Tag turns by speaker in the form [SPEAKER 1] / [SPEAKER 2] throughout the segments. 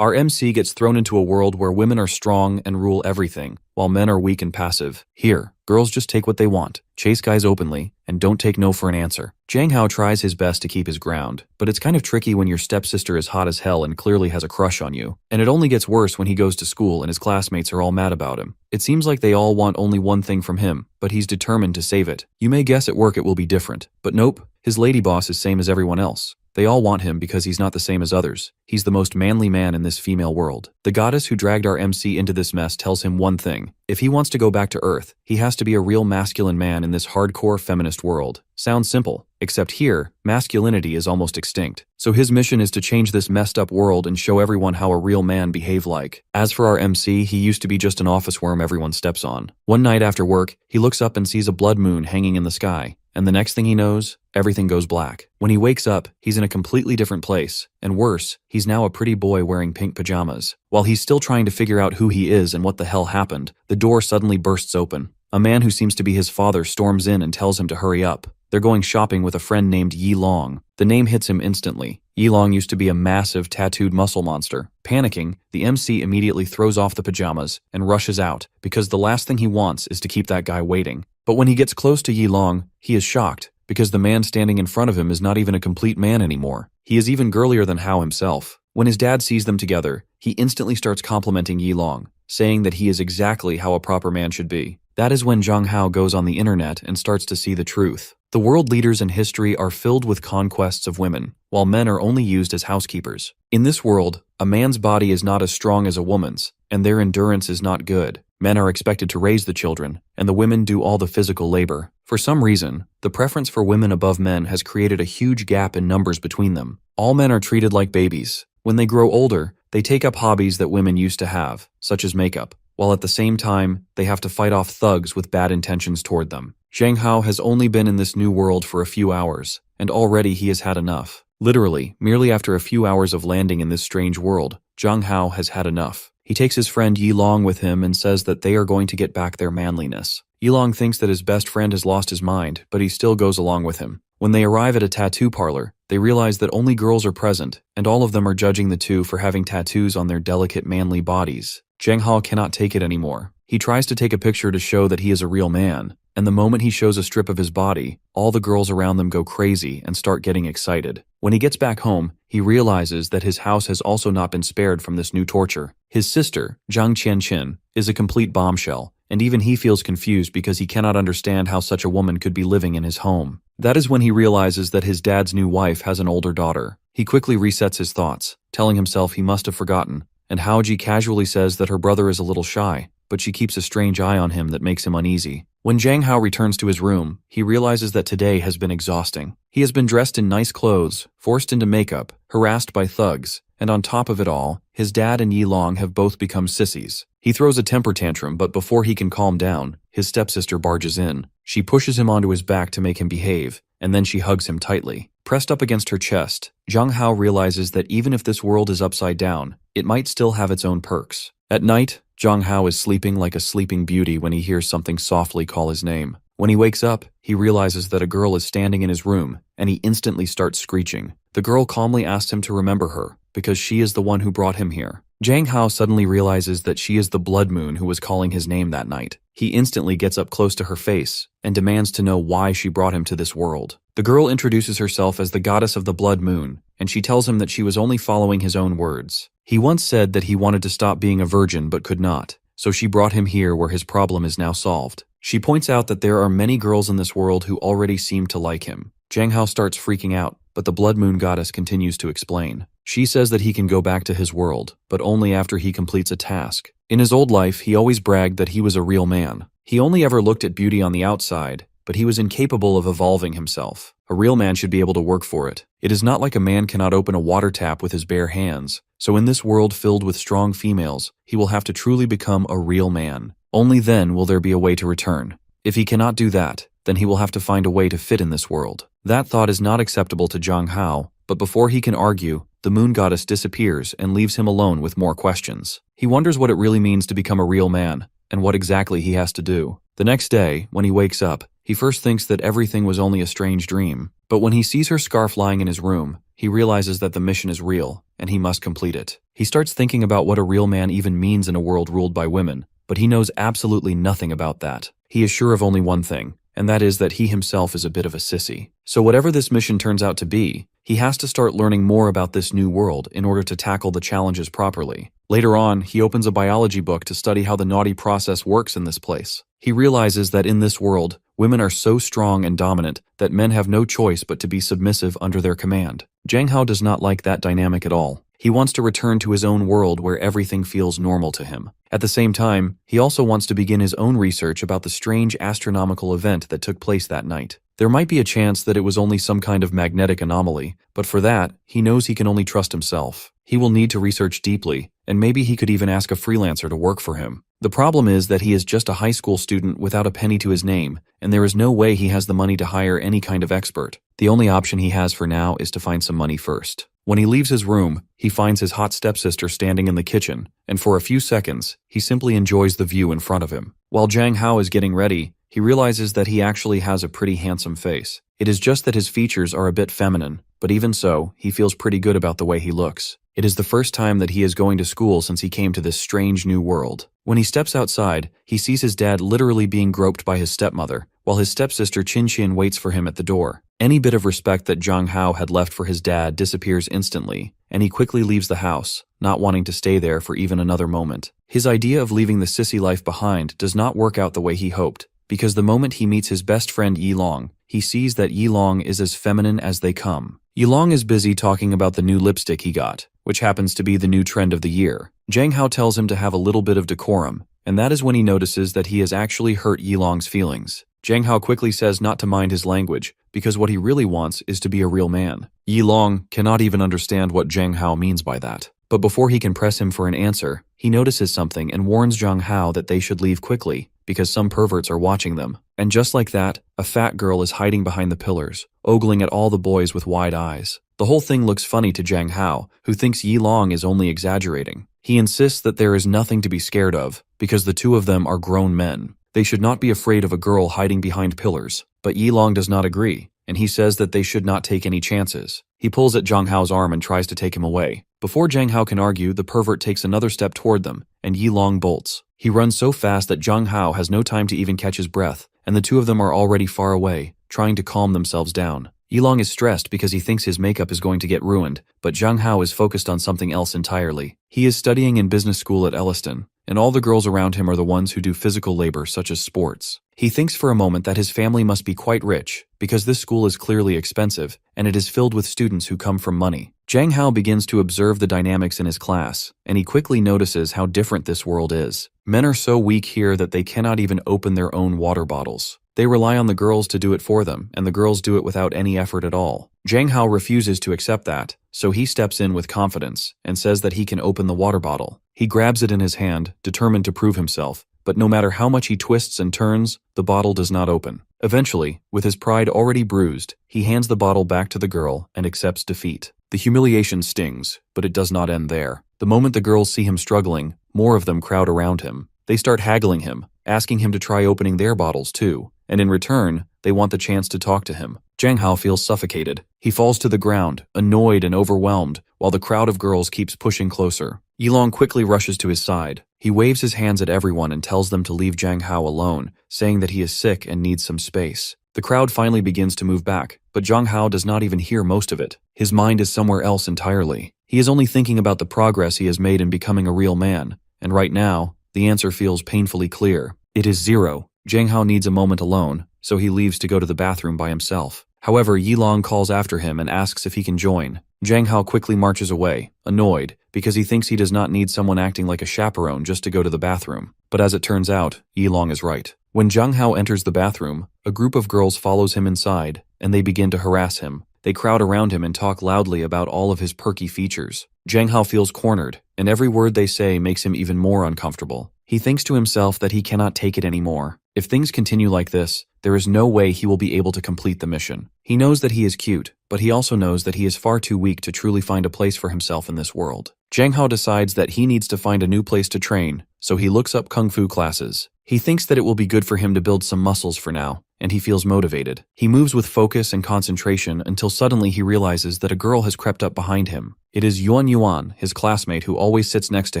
[SPEAKER 1] Our MC gets thrown into a world where women are strong and rule everything, while men are weak and passive. Here, girls just take what they want, chase guys openly, and don't take no for an answer. Jang Hao tries his best to keep his ground, but it's kind of tricky when your stepsister is hot as hell and clearly has a crush on you. And it only gets worse when he goes to school and his classmates are all mad about him. It seems like they all want only one thing from him, but he's determined to save it. You may guess at work it will be different, but nope, his lady boss is same as everyone else. They all want him because he's not the same as others. He's the most manly man in this female world. The goddess who dragged our MC into this mess tells him one thing. If he wants to go back to Earth, he has to be a real masculine man in this hardcore feminist world. Sounds simple, except here, masculinity is almost extinct. So his mission is to change this messed up world and show everyone how a real man behave like. As for our MC, he used to be just an office worm everyone steps on. One night after work, he looks up and sees a blood moon hanging in the sky. And the next thing he knows, everything goes black. When he wakes up, he's in a completely different place. And worse, he's now a pretty boy wearing pink pajamas. While he's still trying to figure out who he is and what the hell happened, the door suddenly bursts open. A man who seems to be his father storms in and tells him to hurry up. They're going shopping with a friend named Yi Long. The name hits him instantly. Yi Long used to be a massive, tattooed muscle monster. Panicking, the MC immediately throws off the pajamas and rushes out, because the last thing he wants is to keep that guy waiting. But when he gets close to Yi Long, he is shocked, because the man standing in front of him is not even a complete man anymore. He is even girlier than Hao himself. When his dad sees them together, he instantly starts complimenting Yi Long, saying that he is exactly how a proper man should be. That is when Zhang Hao goes on the internet and starts to see the truth. The world leaders in history are filled with conquests of women, while men are only used as housekeepers. In this world, a man's body is not as strong as a woman's, and their endurance is not good. Men are expected to raise the children, and the women do all the physical labor. For some reason, the preference for women above men has created a huge gap in numbers between them. All men are treated like babies. When they grow older, they take up hobbies that women used to have, such as makeup, while at the same time, they have to fight off thugs with bad intentions toward them. Zhang Hao has only been in this new world for a few hours, and already he has had enough. Literally, merely after a few hours of landing in this strange world, Zhang Hao has had enough. He takes his friend Yi Long with him and says that they are going to get back their manliness. Yi Long thinks that his best friend has lost his mind, but he still goes along with him. When they arrive at a tattoo parlor, they realize that only girls are present, and all of them are judging the two for having tattoos on their delicate manly bodies. Zhang Hao cannot take it anymore. He tries to take a picture to show that he is a real man, and the moment he shows a strip of his body, all the girls around them go crazy and start getting excited. When he gets back home, he realizes that his house has also not been spared from this new torture. His sister, Zhang Qianqin, is a complete bombshell, and even he feels confused because he cannot understand how such a woman could be living in his home. That is when he realizes that his dad's new wife has an older daughter. He quickly resets his thoughts, telling himself he must have forgotten, and Haoji casually says that her brother is a little shy, but she keeps a strange eye on him that makes him uneasy. When Zhang Hao returns to his room, he realizes that today has been exhausting. He has been dressed in nice clothes, forced into makeup, harassed by thugs, and on top of it all, his dad and Yi Long have both become sissies. He throws a temper tantrum, but before he can calm down, his stepsister barges in. She pushes him onto his back to make him behave, and then she hugs him tightly. Pressed up against her chest, Zhang Hao realizes that even if this world is upside down, it might still have its own perks. At night, Zhang Hao is sleeping like a sleeping beauty when he hears something softly call his name. When he wakes up, he realizes that a girl is standing in his room, and he instantly starts screeching. The girl calmly asks him to remember her, because she is the one who brought him here. Zhang Hao suddenly realizes that she is the blood moon who was calling his name that night. He instantly gets up close to her face, and demands to know why she brought him to this world. The girl introduces herself as the goddess of the blood moon, and she tells him that she was only following his own words. He once said that he wanted to stop being a virgin but could not, so she brought him here where his problem is now solved. She points out that there are many girls in this world who already seem to like him. Zhang Hao starts freaking out, but the blood moon goddess continues to explain. She says that he can go back to his world, but only after he completes a task. In his old life, he always bragged that he was a real man. He only ever looked at beauty on the outside, but he was incapable of evolving himself. A real man should be able to work for it. It is not like a man cannot open a water tap with his bare hands. So in this world filled with strong females, he will have to truly become a real man. Only then will there be a way to return. If he cannot do that, then he will have to find a way to fit in this world. That thought is not acceptable to Zhang Hao, but before he can argue, the moon goddess disappears and leaves him alone with more questions. He wonders what it really means to become a real man, and what exactly he has to do. The next day, when he wakes up, he first thinks that everything was only a strange dream. But when he sees her scarf lying in his room, he realizes that the mission is real, and he must complete it. He starts thinking about what a real man even means in a world ruled by women, but he knows absolutely nothing about that. He is sure of only one thing, and that is that he himself is a bit of a sissy. So whatever this mission turns out to be, he has to start learning more about this new world in order to tackle the challenges properly. Later on, he opens a biology book to study how the naughty process works in this place. He realizes that in this world, women are so strong and dominant that men have no choice but to be submissive under their command. Jang Hao does not like that dynamic at all. He wants to return to his own world where everything feels normal to him. At the same time, he also wants to begin his own research about the strange astronomical event that took place that night. There might be a chance that it was only some kind of magnetic anomaly, but for that, he knows he can only trust himself. He will need to research deeply, and maybe he could even ask a freelancer to work for him. The problem is that he is just a high school student without a penny to his name, and there is no way he has the money to hire any kind of expert. The only option he has for now is to find some money first. When he leaves his room, he finds his hot stepsister standing in the kitchen, and for a few seconds, he simply enjoys the view in front of him. While Jang Hao is getting ready, he realizes that he actually has a pretty handsome face. It is just that his features are a bit feminine, but even so, he feels pretty good about the way he looks. It is the first time that he is going to school since he came to this strange new world. When he steps outside, he sees his dad literally being groped by his stepmother, while his stepsister Chin Chin waits for him at the door. Any bit of respect that Jang Hao had left for his dad disappears instantly, and he quickly leaves the house, not wanting to stay there for even another moment. His idea of leaving the sissy life behind does not work out the way he hoped, because the moment he meets his best friend Yilong, he sees that Yilong is as feminine as they come. Yilong is busy talking about the new lipstick he got, which happens to be the new trend of the year. Jang Hao tells him to have a little bit of decorum, and that is when he notices that he has actually hurt Yilong's feelings. Jang Hao quickly says not to mind his language, because what he really wants is to be a real man. Yilong cannot even understand what Jang Hao means by that. But before he can press him for an answer, he notices something and warns Jang Hao that they should leave quickly, because some perverts are watching them. And just like that, a fat girl is hiding behind the pillars, ogling at all the boys with wide eyes. The whole thing looks funny to Jang Hao, who thinks Yilong is only exaggerating. He insists that there is nothing to be scared of, because the two of them are grown men. They should not be afraid of a girl hiding behind pillars. But Yilong does not agree, and he says that they should not take any chances. He pulls at Jang Hao's arm and tries to take him away. Before Jang Hao can argue, the pervert takes another step toward them, and Yilong bolts. He runs so fast that Jang Hao has no time to even catch his breath, and the two of them are already far away, trying to calm themselves down. Yilong is stressed because he thinks his makeup is going to get ruined, but Jang Hao is focused on something else entirely. He is studying in business school at Elliston, and all the girls around him are the ones who do physical labor such as sports. He thinks for a moment that his family must be quite rich, because this school is clearly expensive, and it is filled with students who come from money. Jang Hao begins to observe the dynamics in his class, and he quickly notices how different this world is. Men are so weak here that they cannot even open their own water bottles. They rely on the girls to do it for them, and the girls do it without any effort at all. Jang Hao refuses to accept that, so he steps in with confidence and says that he can open the water bottle. He grabs it in his hand, determined to prove himself, but no matter how much he twists and turns, the bottle does not open. Eventually, with his pride already bruised, he hands the bottle back to the girl and accepts defeat. The humiliation stings, but it does not end there. The moment the girls see him struggling, more of them crowd around him. They start haggling him, asking him to try opening their bottles too, and in return, they want the chance to talk to him. Jang Hao feels suffocated. He falls to the ground, annoyed and overwhelmed, while the crowd of girls keeps pushing closer. Yilong quickly rushes to his side. He waves his hands at everyone and tells them to leave Jang Hao alone, saying that he is sick and needs some space. The crowd finally begins to move back, but Jang Hao does not even hear most of it. His mind is somewhere else entirely. He is only thinking about the progress he has made in becoming a real man, and right now, the answer feels painfully clear. It is 0. Jang Hao needs a moment alone, so he leaves to go to the bathroom by himself. However, Yilong calls after him and asks if he can join. Jang Hao quickly marches away, annoyed, because he thinks he does not need someone acting like a chaperone just to go to the bathroom. But as it turns out, Yilong is right. When Jang Hao enters the bathroom, a group of girls follows him inside, and they begin to harass him. They crowd around him and talk loudly about all of his perky features. Jang Hao feels cornered, and every word they say makes him even more uncomfortable. He thinks to himself that he cannot take it anymore. If things continue like this, there is no way he will be able to complete the mission. He knows that he is cute, but he also knows that he is far too weak to truly find a place for himself in this world. Jang Hao decides that he needs to find a new place to train, so he looks up kung fu classes. He thinks that it will be good for him to build some muscles for now, and he feels motivated. He moves with focus and concentration until suddenly he realizes that a girl has crept up behind him. It is Yuan Yuan, his classmate who always sits next to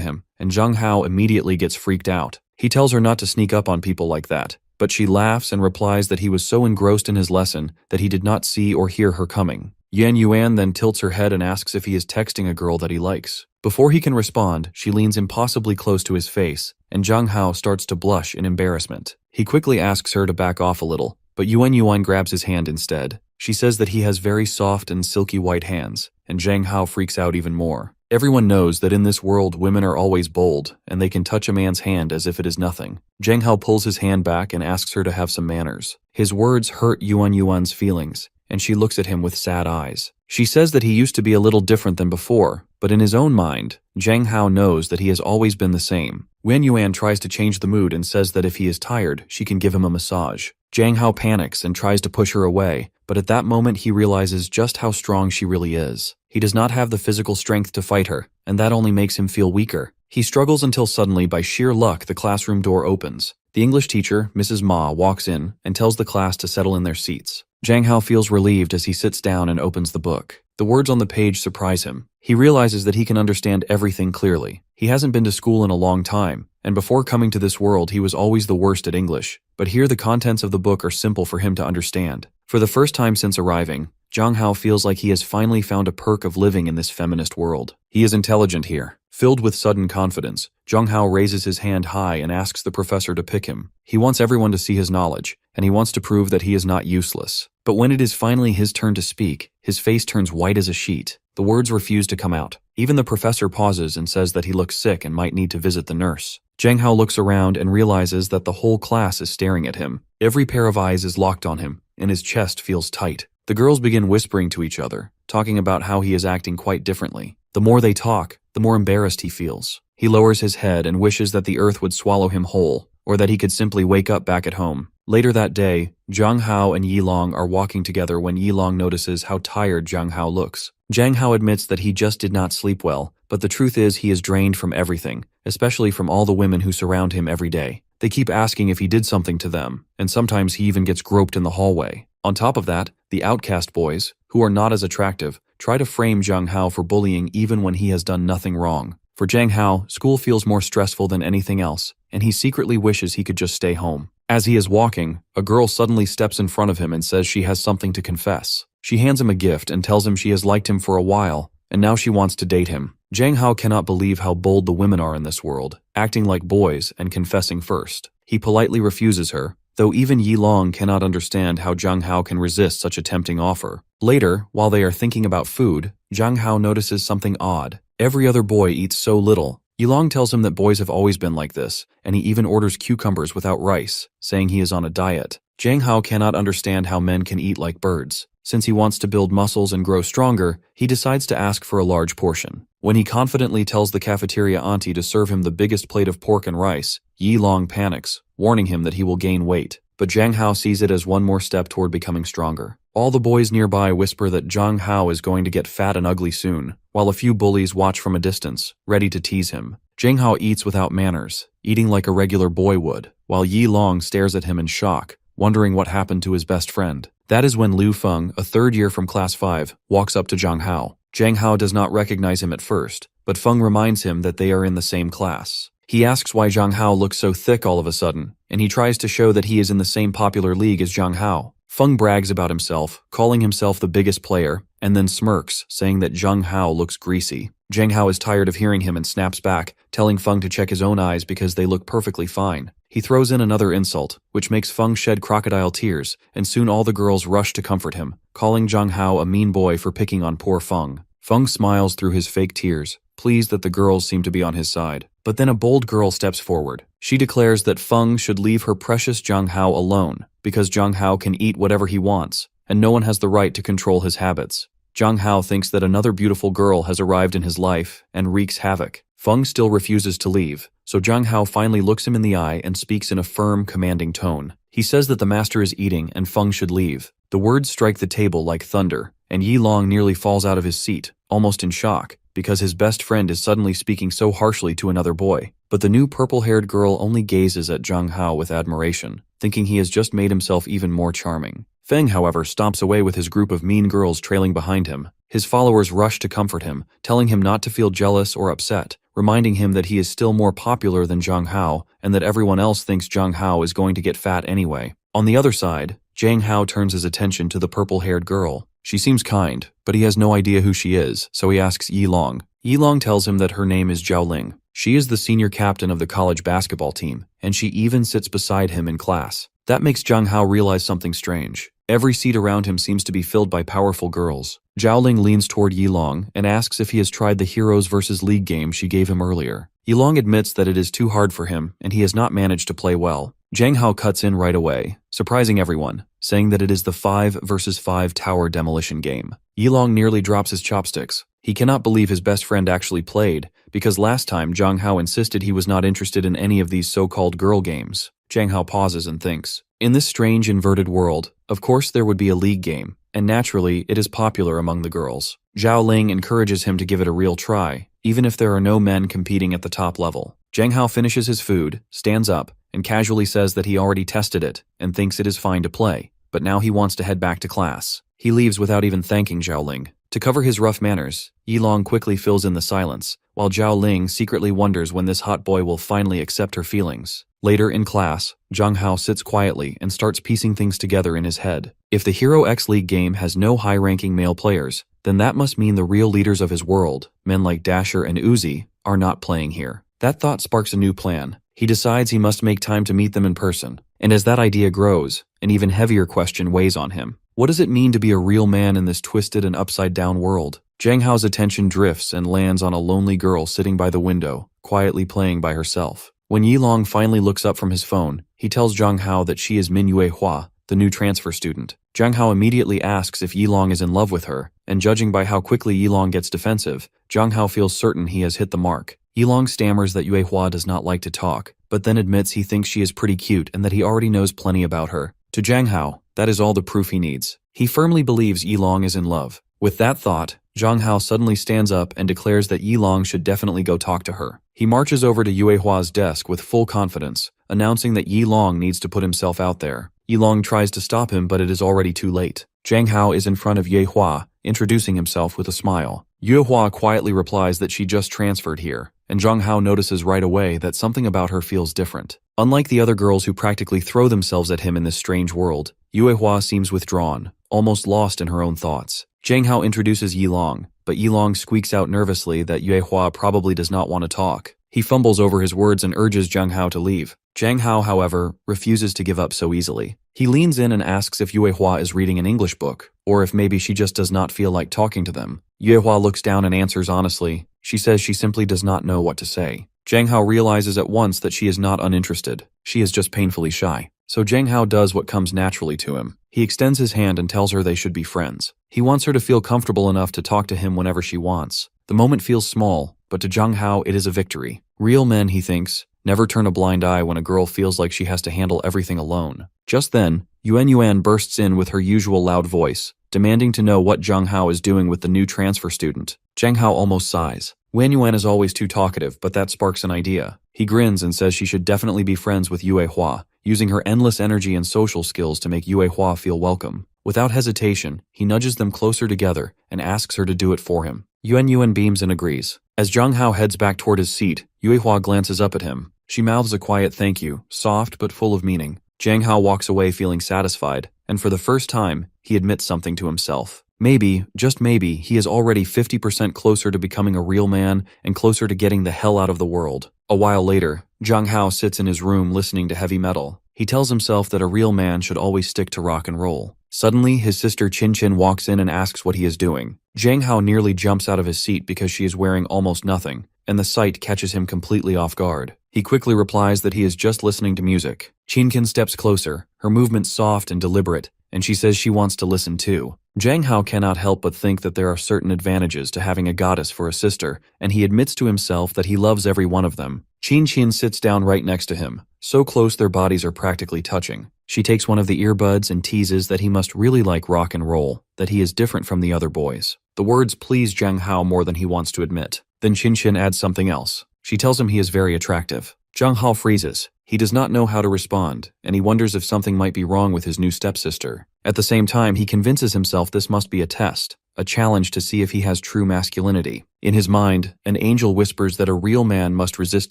[SPEAKER 1] him, and Jang Hao immediately gets freaked out. He tells her not to sneak up on people like that, but she laughs and replies that he was so engrossed in his lesson that he did not see or hear her coming. Yan Yuan then tilts her head and asks if he is texting a girl that he likes. Before he can respond, she leans impossibly close to his face, and Jang Hao starts to blush in embarrassment. He quickly asks her to back off a little, but Yuan Yuan grabs his hand instead. She says that he has very soft and silky white hands, and Jang Hao freaks out even more. Everyone knows that in this world women are always bold, and they can touch a man's hand as if it is nothing. Jang Hao pulls his hand back and asks her to have some manners. His words hurt Yuan Yuan's feelings, and she looks at him with sad eyes. She says that he used to be a little different than before, but in his own mind, Jang Hao knows that he has always been the same. Wen Yuan tries to change the mood and says that if he is tired, she can give him a massage. Jang Hao panics and tries to push her away, but at that moment he realizes just how strong she really is. He does not have the physical strength to fight her, and that only makes him feel weaker. He struggles until suddenly, by sheer luck, the classroom door opens. The English teacher, Mrs. Ma, walks in and tells the class to settle in their seats. Jang Hao feels relieved as he sits down and opens the book. The words on the page surprise him. He realizes that he can understand everything clearly. He hasn't been to school in a long time, and before coming to this world he was always the worst at English. But here the contents of the book are simple for him to understand. For the first time since arriving, Jang Hao feels like he has finally found a perk of living in this feminist world. He is intelligent here. Filled with sudden confidence, Jang Hao raises his hand high and asks the professor to pick him. He wants everyone to see his knowledge, and he wants to prove that he is not useless. But when it is finally his turn to speak, his face turns white as a sheet. The words refuse to come out. Even the professor pauses and says that he looks sick and might need to visit the nurse. Jang Hao looks around and realizes that the whole class is staring at him. Every pair of eyes is locked on him, and his chest feels tight. The girls begin whispering to each other, talking about how he is acting quite differently. The more they talk, the more embarrassed he feels. He lowers his head and wishes that the earth would swallow him whole, or that he could simply wake up back at home. Later that day, Jang Hao and Yilong are walking together when Yilong notices how tired Jang Hao looks. Jang Hao admits that he just did not sleep well, but the truth is he is drained from everything, especially from all the women who surround him every day. They keep asking if he did something to them, and sometimes he even gets groped in the hallway. On top of that, the outcast boys, who are not as attractive, try to frame Jang Hao for bullying even when he has done nothing wrong. For Jang Hao, school feels more stressful than anything else, and he secretly wishes he could just stay home. As he is walking, a girl suddenly steps in front of him and says she has something to confess. She hands him a gift and tells him she has liked him for a while, and now she wants to date him. Jang Hao cannot believe how bold the women are in this world, acting like boys and confessing first. He politely refuses her, though even Yilong cannot understand how Jang Hao can resist such a tempting offer. Later, while they are thinking about food, Jang Hao notices something odd. Every other boy eats so little. Yilong tells him that boys have always been like this, and he even orders cucumbers without rice, saying he is on a diet. Jang Hao cannot understand how men can eat like birds. Since he wants to build muscles and grow stronger, he decides to ask for a large portion. When he confidently tells the cafeteria auntie to serve him the biggest plate of pork and rice, Yilong panics, warning him that he will gain weight. But Jang Hao sees it as one more step toward becoming stronger. All the boys nearby whisper that Jang Hao is going to get fat and ugly soon, while a few bullies watch from a distance, ready to tease him. Jang Hao eats without manners, eating like a regular boy would, while Yilong stares at him in shock, wondering what happened to his best friend. That is when Liu Feng, a third year from class 5, walks up to Jang Hao. Jang Hao does not recognize him at first, but Feng reminds him that they are in the same class. He asks why Jang Hao looks so thick all of a sudden, and he tries to show that he is in the same popular league as Jang Hao. Feng brags about himself, calling himself the biggest player, and then smirks, saying that Jang Hao looks greasy. Jang Hao is tired of hearing him and snaps back, telling Feng to check his own eyes because they look perfectly fine. He throws in another insult, which makes Feng shed crocodile tears, and soon all the girls rush to comfort him, calling Jang Hao a mean boy for picking on poor Feng. Feng smiles through his fake tears, pleased that the girls seem to be on his side. But then a bold girl steps forward. She declares that Feng should leave her precious Jang Hao alone, because Jang Hao can eat whatever he wants, and no one has the right to control his habits. Jang Hao thinks that another beautiful girl has arrived in his life and wreaks havoc. Feng still refuses to leave, so Jang Hao finally looks him in the eye and speaks in a firm, commanding tone. He He says that the master is eating and Feng should leave. The words strike the table like thunder, and Yi Long nearly falls out of his seat, almost in shock, because his best friend is suddenly speaking so harshly to another boy. But the new purple-haired girl only gazes at Zhang Hao with admiration, thinking he has just made himself even more charming. Feng, however, stomps away with his group of mean girls trailing behind him. His followers rush to comfort him, telling him not to feel jealous or upset, reminding him that he is still more popular than Zhang Hao and that everyone else thinks Zhang Hao is going to get fat anyway. On the other side, Zhang Hao turns his attention to the purple-haired girl. She seems kind, but he has no idea who she is, so he asks Yi Long. Yi Long tells him that her name is Zhao Ling. She is the senior captain of the college basketball team, and she even sits beside him in class. That makes Zhang Hao realize something strange. Every seat around him seems to be filled by powerful girls. Zhao Ling leans toward Yi Long and asks if he has tried the Heroes vs. League game she gave him earlier. Yi Long admits that it is too hard for him and he has not managed to play well. Zhang Hao cuts in right away, surprising everyone, saying that it is the 5 vs. 5 tower demolition game. Yi Long nearly drops his chopsticks. He cannot believe his best friend actually played, because last time Zhang Hao insisted he was not interested in any of these so-called girl games. Zhang Hao pauses and thinks. In this strange inverted world, of course there would be a league game, and naturally it is popular among the girls. Zhao Ling encourages him to give it a real try, even if there are no men competing at the top level. Zhang Hao finishes his food, stands up, and casually says that he already tested it and thinks it is fine to play, but now he wants to head back to class. He leaves without even thanking Zhao Ling. To cover his rough manners, Yi Long quickly fills in the silence, while Zhao Ling secretly wonders when this hot boy will finally accept her feelings. Later in class, Zhang Hao sits quietly and starts piecing things together in his head. If the Hero X League game has no high-ranking male players, then that must mean the real leaders of his world, men like Dasher and Uzi, are not playing here. That thought sparks a new plan. He decides he must make time to meet them in person. And as that idea grows, an even heavier question weighs on him. What does it mean to be a real man in this twisted and upside-down world? Zhang Hao's attention drifts and lands on a lonely girl sitting by the window, quietly playing by herself. When Yi Long finally looks up from his phone, he tells Zhang Hao that she is Mingyue Hua, the new transfer student. Zhang Hao immediately asks if Yi Long is in love with her, and judging by how quickly Yi Long gets defensive, Zhang Hao feels certain he has hit the mark. Yi Long stammers that Yue Hua does not like to talk, but then admits he thinks she is pretty cute and that he already knows plenty about her. To Zhang Hao, that is all the proof he needs. He firmly believes Yi Long is in love. With that thought, Zhang Hao suddenly stands up and declares that Yi Long should definitely go talk to her. He marches over to Yue Hua's desk with full confidence, announcing that Yi Long needs to put himself out there. Yi Long tries to stop him, but it is already too late. Zhang Hao is in front of Yue Hua, introducing himself with a smile. Yue Hua quietly replies that she just transferred here, and Zhang Hao notices right away that something about her feels different. Unlike the other girls who practically throw themselves at him in this strange world, Yue Hua seems withdrawn, almost lost in her own thoughts. Zhang Hao introduces Yi Long, but Yi Long squeaks out nervously that Yue Hua probably does not want to talk. He fumbles over his words and urges Zhang Hao to leave. Zhang Hao, however, refuses to give up so easily. He leans in and asks if Yue Hua is reading an English book, or if maybe she just does not feel like talking to them. Yue Hua looks down and answers honestly. She says she simply does not know what to say. Zhang Hao realizes at once that she is not uninterested. She is just painfully shy. So Zhang Hao does what comes naturally to him. He extends his hand and tells her they should be friends. He wants her to feel comfortable enough to talk to him whenever she wants. The moment feels small, but to Zhang Hao it is a victory. Real men, he thinks, never turn a blind eye when a girl feels like she has to handle everything alone. Just then, Yuan bursts in with her usual loud voice, demanding to know what Zhang Hao is doing with the new transfer student. Zhang Hao almost sighs. Yuan is always too talkative, but that sparks an idea. He grins and says she should definitely be friends with Yue Hua, using her endless energy and social skills to make Yue Hua feel welcome. Without hesitation, he nudges them closer together and asks her to do it for him. Yuan beams and agrees. As Zhang Hao heads back toward his seat, Yue Hua glances up at him. She mouths a quiet thank you, soft but full of meaning. Zhang Hao walks away feeling satisfied, and for the first time, he admits something to himself. Maybe, just maybe, he is already 50% closer to becoming a real man and closer to getting the hell out of the world. A while later, Zhang Hao sits in his room listening to heavy metal. He tells himself that a real man should always stick to rock and roll. Suddenly, his sister Qin Qin walks in and asks what he is doing. Zhang Hao nearly jumps out of his seat because she is wearing almost nothing, and the sight catches him completely off guard. He quickly replies that he is just listening to music. Qin Qin steps closer, her movements soft and deliberate, and she says she wants to listen too. Zhang Hao cannot help but think that there are certain advantages to having a goddess for a sister, and he admits to himself that he loves every one of them. Qin Qin sits down right next to him, so close their bodies are practically touching. She takes one of the earbuds and teases that he must really like rock and roll, that he is different from the other boys. The words please Zhang Hao more than he wants to admit. Then Qin Qin adds something else. She tells him he is very attractive. Zhang Hao freezes. He does not know how to respond, and he wonders if something might be wrong with his new stepsister. At the same time, he convinces himself this must be a test, a challenge to see if he has true masculinity. In his mind, an angel whispers that a real man must resist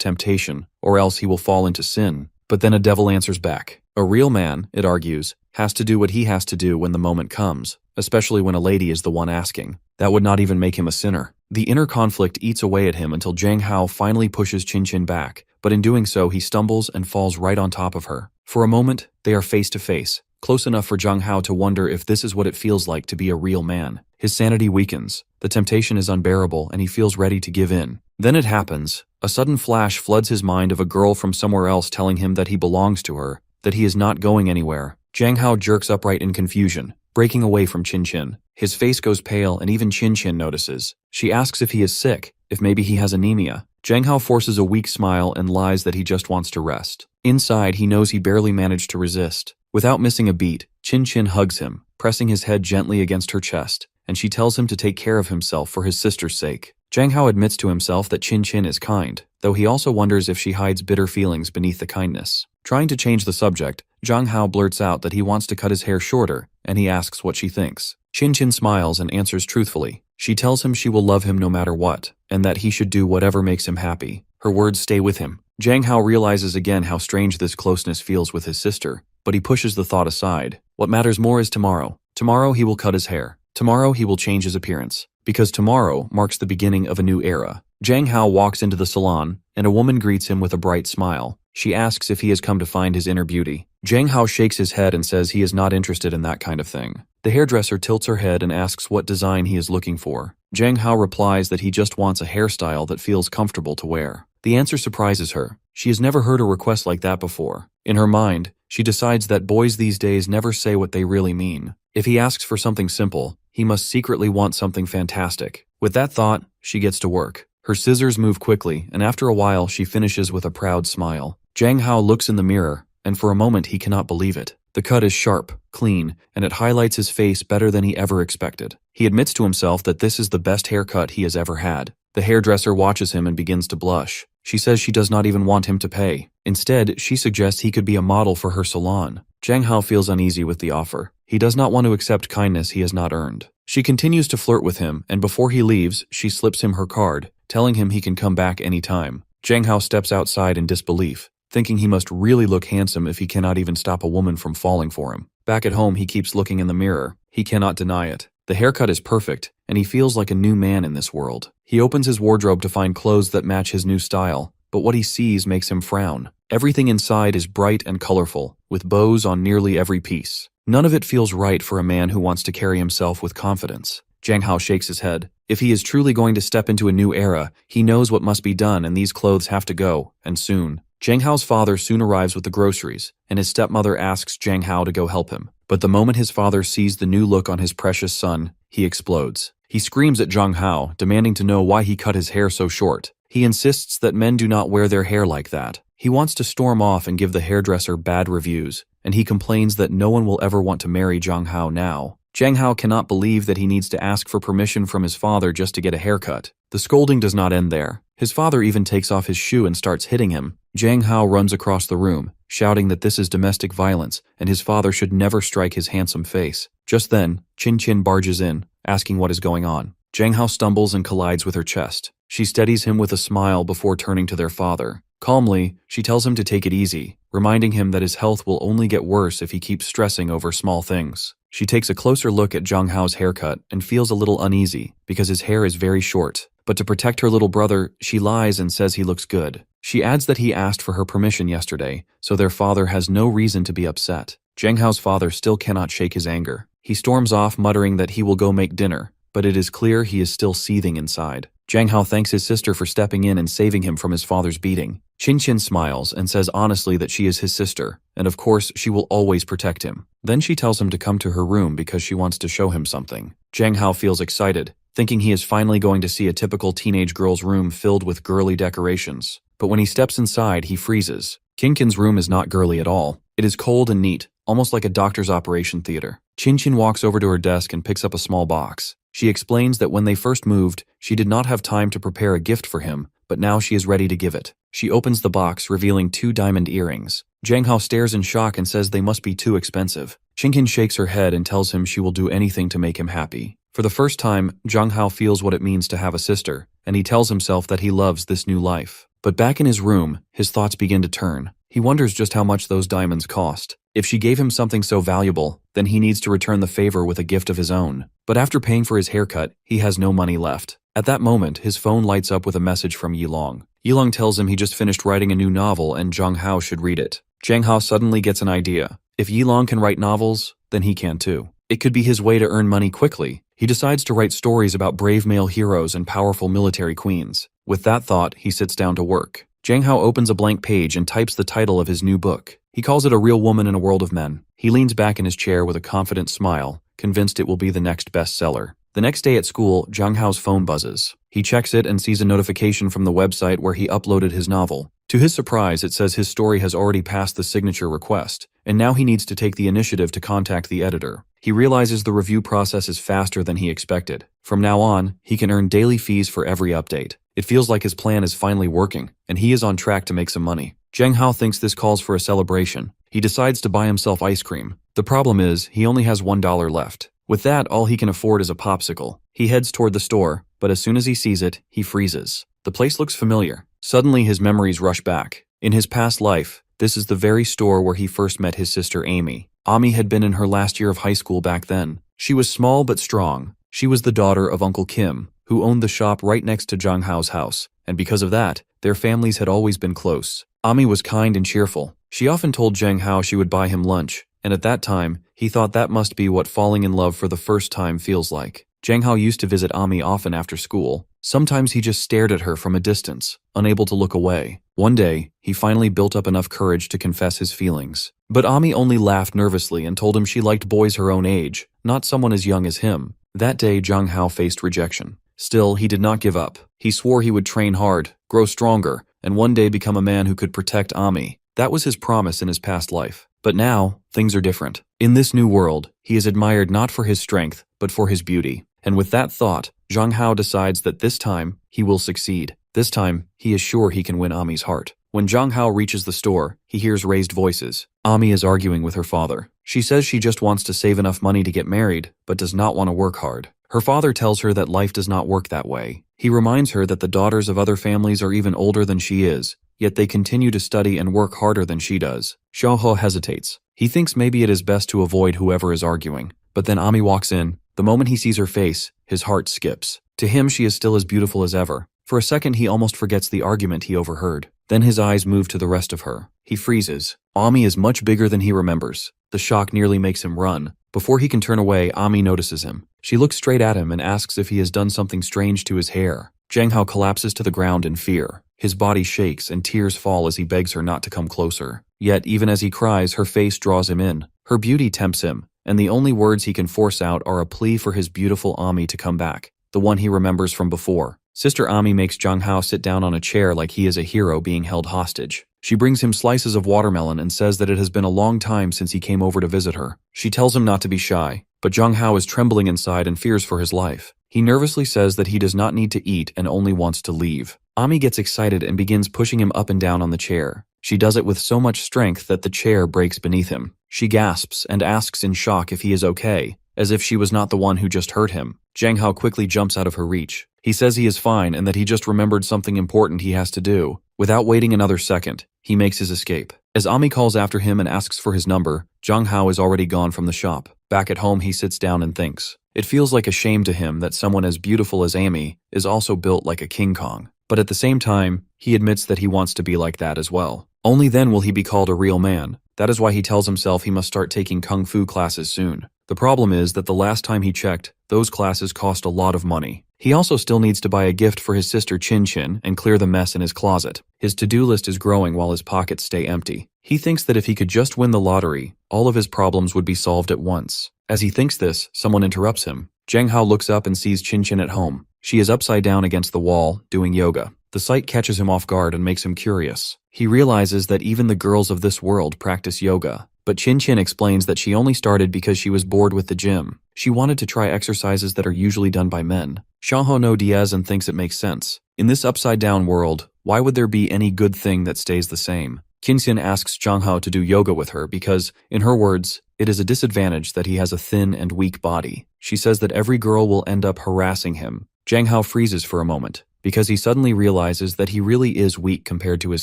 [SPEAKER 1] temptation, or else he will fall into sin. But then a devil answers back. A real man, it argues, has to do what he has to do when the moment comes, especially when a lady is the one asking. That would not even make him a sinner. The inner conflict eats away at him until Zhang Hao finally pushes Qin Qin back, but in doing so he stumbles and falls right on top of her. For a moment, they are face to face, close enough for Zhang Hao to wonder if this is what it feels like to be a real man. His sanity weakens, the temptation is unbearable, and he feels ready to give in. Then it happens. A sudden flash floods his mind of a girl from somewhere else telling him that he belongs to her, that he is not going anywhere. Zhang Hao jerks upright in confusion, breaking away from Qin Qin. His face goes pale and even Qin Qin notices. She asks if he is sick, if maybe he has anemia. Zhang Hao forces a weak smile and lies that he just wants to rest. Inside, he knows he barely managed to resist. Without missing a beat, Qin Qin hugs him, pressing his head gently against her chest, and she tells him to take care of himself for his sister's sake. Zhang Hao admits to himself that Qin Qin is kind, though he also wonders if she hides bitter feelings beneath the kindness. Trying to change the subject, Zhang Hao blurts out that he wants to cut his hair shorter, and he asks what she thinks. Qin Qin smiles and answers truthfully. She tells him she will love him no matter what, and that he should do whatever makes him happy. Her words stay with him. Zhang Hao realizes again how strange this closeness feels with his sister, but he pushes the thought aside. What matters more is tomorrow. Tomorrow he will cut his hair. Tomorrow he will change his appearance. Because tomorrow marks the beginning of a new era. Zhang Hao walks into the salon, and a woman greets him with a bright smile. She asks if he has come to find his inner beauty. Zhang Hao shakes his head and says he is not interested in that kind of thing. The hairdresser tilts her head and asks what design he is looking for. Zhang Hao replies that he just wants a hairstyle that feels comfortable to wear. The answer surprises her. She has never heard a request like that before. In her mind, she decides that boys these days never say what they really mean. If he asks for something simple, he must secretly want something fantastic. With that thought, she gets to work. Her scissors move quickly, and after a while she finishes with a proud smile. Zhang Hao looks in the mirror, and for a moment he cannot believe it. The cut is sharp, clean, and it highlights his face better than he ever expected. He admits to himself that this is the best haircut he has ever had. The hairdresser watches him and begins to blush. She says she does not even want him to pay. Instead, she suggests he could be a model for her salon. Zhang Hao feels uneasy with the offer. He does not want to accept kindness he has not earned. She continues to flirt with him, and before he leaves, she slips him her card, telling him he can come back any time. Zhang Hao steps outside in disbelief, thinking he must really look handsome if he cannot even stop a woman from falling for him. Back at home, he keeps looking in the mirror. He cannot deny it. The haircut is perfect, and he feels like a new man in this world. He opens his wardrobe to find clothes that match his new style, but what he sees makes him frown. Everything inside is bright and colorful, with bows on nearly every piece. None of it feels right for a man who wants to carry himself with confidence. Zhang Hao shakes his head. If he is truly going to step into a new era, he knows what must be done, and these clothes have to go, and soon. Zhang Hao's father soon arrives with the groceries, and his stepmother asks Zhang Hao to go help him. But the moment his father sees the new look on his precious son, he explodes. He screams at Zhang Hao, demanding to know why he cut his hair so short. He insists that men do not wear their hair like that. He wants to storm off and give the hairdresser bad reviews, and he complains that no one will ever want to marry Zhang Hao now. Zhang Hao cannot believe that he needs to ask for permission from his father just to get a haircut. The scolding does not end there. His father even takes off his shoe and starts hitting him. Zhang Hao runs across the room, shouting that this is domestic violence and his father should never strike his handsome face. Just then, Qin Qin barges in, asking what is going on. Zhang Hao stumbles and collides with her chest. She steadies him with a smile before turning to their father. Calmly, she tells him to take it easy, reminding him that his health will only get worse if he keeps stressing over small things. She takes a closer look at Zhang Hao's haircut and feels a little uneasy because his hair is very short. But to protect her little brother, she lies and says he looks good. She adds that he asked for her permission yesterday, so their father has no reason to be upset. Zhang Hao's father still cannot shake his anger. He storms off muttering that he will go make dinner, but it is clear he is still seething inside. Zhang Hao thanks his sister for stepping in and saving him from his father's beating. Qin Qin smiles and says honestly that she is his sister, and of course she will always protect him. Then she tells him to come to her room because she wants to show him something. Jang Hao feels excited, thinking he is finally going to see a typical teenage girl's room filled with girly decorations. But when he steps inside, he freezes. Kinkin's room is not girly at all. It is cold and neat, almost like a doctor's operation theater. Chin walks over to her desk and picks up a small box. She explains that when they first moved, she did not have time to prepare a gift for him, but now she is ready to give it. She opens the box, revealing 2 diamond earrings. Jang Hao stares in shock and says they must be too expensive. Chinkin shakes her head and tells him she will do anything to make him happy. For the first time, Jang Hao feels what it means to have a sister, and he tells himself that he loves this new life. But back in his room, his thoughts begin to turn. He wonders just how much those diamonds cost. If she gave him something so valuable, then he needs to return the favor with a gift of his own. But after paying for his haircut, he has no money left. At that moment, his phone lights up with a message from Yilong. Yilong tells him he just finished writing a new novel and Jang Hao should read it. Jang Hao suddenly gets an idea. If Yilong can write novels, then he can too. It could be his way to earn money quickly. He decides to write stories about brave male heroes and powerful military queens. With that thought, he sits down to work. Jang Hao opens a blank page and types the title of his new book. He calls it A Real Woman in a World of Men. He leans back in his chair with a confident smile, convinced it will be the next bestseller. The next day at school, Jang Hao's phone buzzes. He checks it and sees a notification from the website where he uploaded his novel. To his surprise, it says his story has already passed the signature request, and now he needs to take the initiative to contact the editor. He realizes the review process is faster than he expected. From now on, he can earn daily fees for every update. It feels like his plan is finally working, and he is on track to make some money. Jang Hao thinks this calls for a celebration. He decides to buy himself ice cream. The problem is, he only has $1 left. With that, all he can afford is a popsicle. He heads toward the store, but as soon as he sees it, he freezes. The place looks familiar. Suddenly, his memories rush back. In his past life, this is the very store where he first met his sister Amy. Ami had been in her last year of high school back then. She was small but strong. She was the daughter of Uncle Kim, who owned the shop right next to Jang Hao's house, and because of that, their families had always been close. Ami was kind and cheerful. She often told Jang Hao she would buy him lunch, and at that time, he thought that must be what falling in love for the first time feels like. Jang Hao used to visit Ami often after school. Sometimes he just stared at her from a distance, unable to look away. One day, he finally built up enough courage to confess his feelings. But Ami only laughed nervously and told him she liked boys her own age, not someone as young as him. That day, Jang Hao faced rejection. Still, he did not give up. He swore he would train hard, grow stronger, and one day become a man who could protect Ami. That was his promise in his past life. But now, things are different. In this new world, he is admired not for his strength, but for his beauty. And with that thought, Jang Hao decides that this time, he will succeed. This time, he is sure he can win Ami's heart. When Jang Hao reaches the store, he hears raised voices. Ami is arguing with her father. She says she just wants to save enough money to get married, but does not want to work hard. Her father tells her that life does not work that way. He reminds her that the daughters of other families are even older than she is, yet they continue to study and work harder than she does. Xiaohe hesitates. He thinks maybe it is best to avoid whoever is arguing. But then Ami walks in. The moment he sees her face, his heart skips. To him, she is still as beautiful as ever. For a second, he almost forgets the argument he overheard. Then his eyes move to the rest of her. He freezes. Ami is much bigger than he remembers. The shock nearly makes him run. Before he can turn away, Ami notices him. She looks straight at him and asks if he has done something strange to his hair. Jang Hao collapses to the ground in fear. His body shakes and tears fall as he begs her not to come closer. Yet, even as he cries, her face draws him in. Her beauty tempts him, and the only words he can force out are a plea for his beautiful Ami to come back, the one he remembers from before. Sister Ami makes Jang Hao sit down on a chair like he is a hero being held hostage. She brings him slices of watermelon and says that it has been a long time since he came over to visit her. She tells him not to be shy, but Jang Hao is trembling inside and fears for his life. He nervously says that he does not need to eat and only wants to leave. Ami gets excited and begins pushing him up and down on the chair. She does it with so much strength that the chair breaks beneath him. She gasps and asks in shock if he is okay, as if she was not the one who just hurt him. Jang Hao quickly jumps out of her reach. He says he is fine and that he just remembered something important he has to do. Without waiting another second, he makes his escape. As Ami calls after him and asks for his number, Jang Hao is already gone from the shop. Back at home, he sits down and thinks. It feels like a shame to him that someone as beautiful as Amy is also built like a King Kong. But at the same time, he admits that he wants to be like that as well. Only then will he be called a real man. That is why he tells himself he must start taking kung fu classes soon. The problem is that the last time he checked, those classes cost a lot of money. He also still needs to buy a gift for his sister Chin Chin and clear the mess in his closet. His to-do list is growing while his pockets stay empty. He thinks that if he could just win the lottery, all of his problems would be solved at once. As he thinks this, someone interrupts him. Zhang Hao looks up and sees Chin Chin at home. She is upside down against the wall, doing yoga. The sight catches him off guard and makes him curious. He realizes that even the girls of this world practice yoga. But Chin Chin explains that she only started because she was bored with the gym. She wanted to try exercises that are usually done by men. Xiaoho no Diaz and thinks it makes sense. In this upside-down world, why would there be any good thing that stays the same? Qinxian asks Zhang Hao to do yoga with her because, in her words, it is a disadvantage that he has a thin and weak body. She says that every girl will end up harassing him. Zhang Hao freezes for a moment, because he suddenly realizes that he really is weak compared to his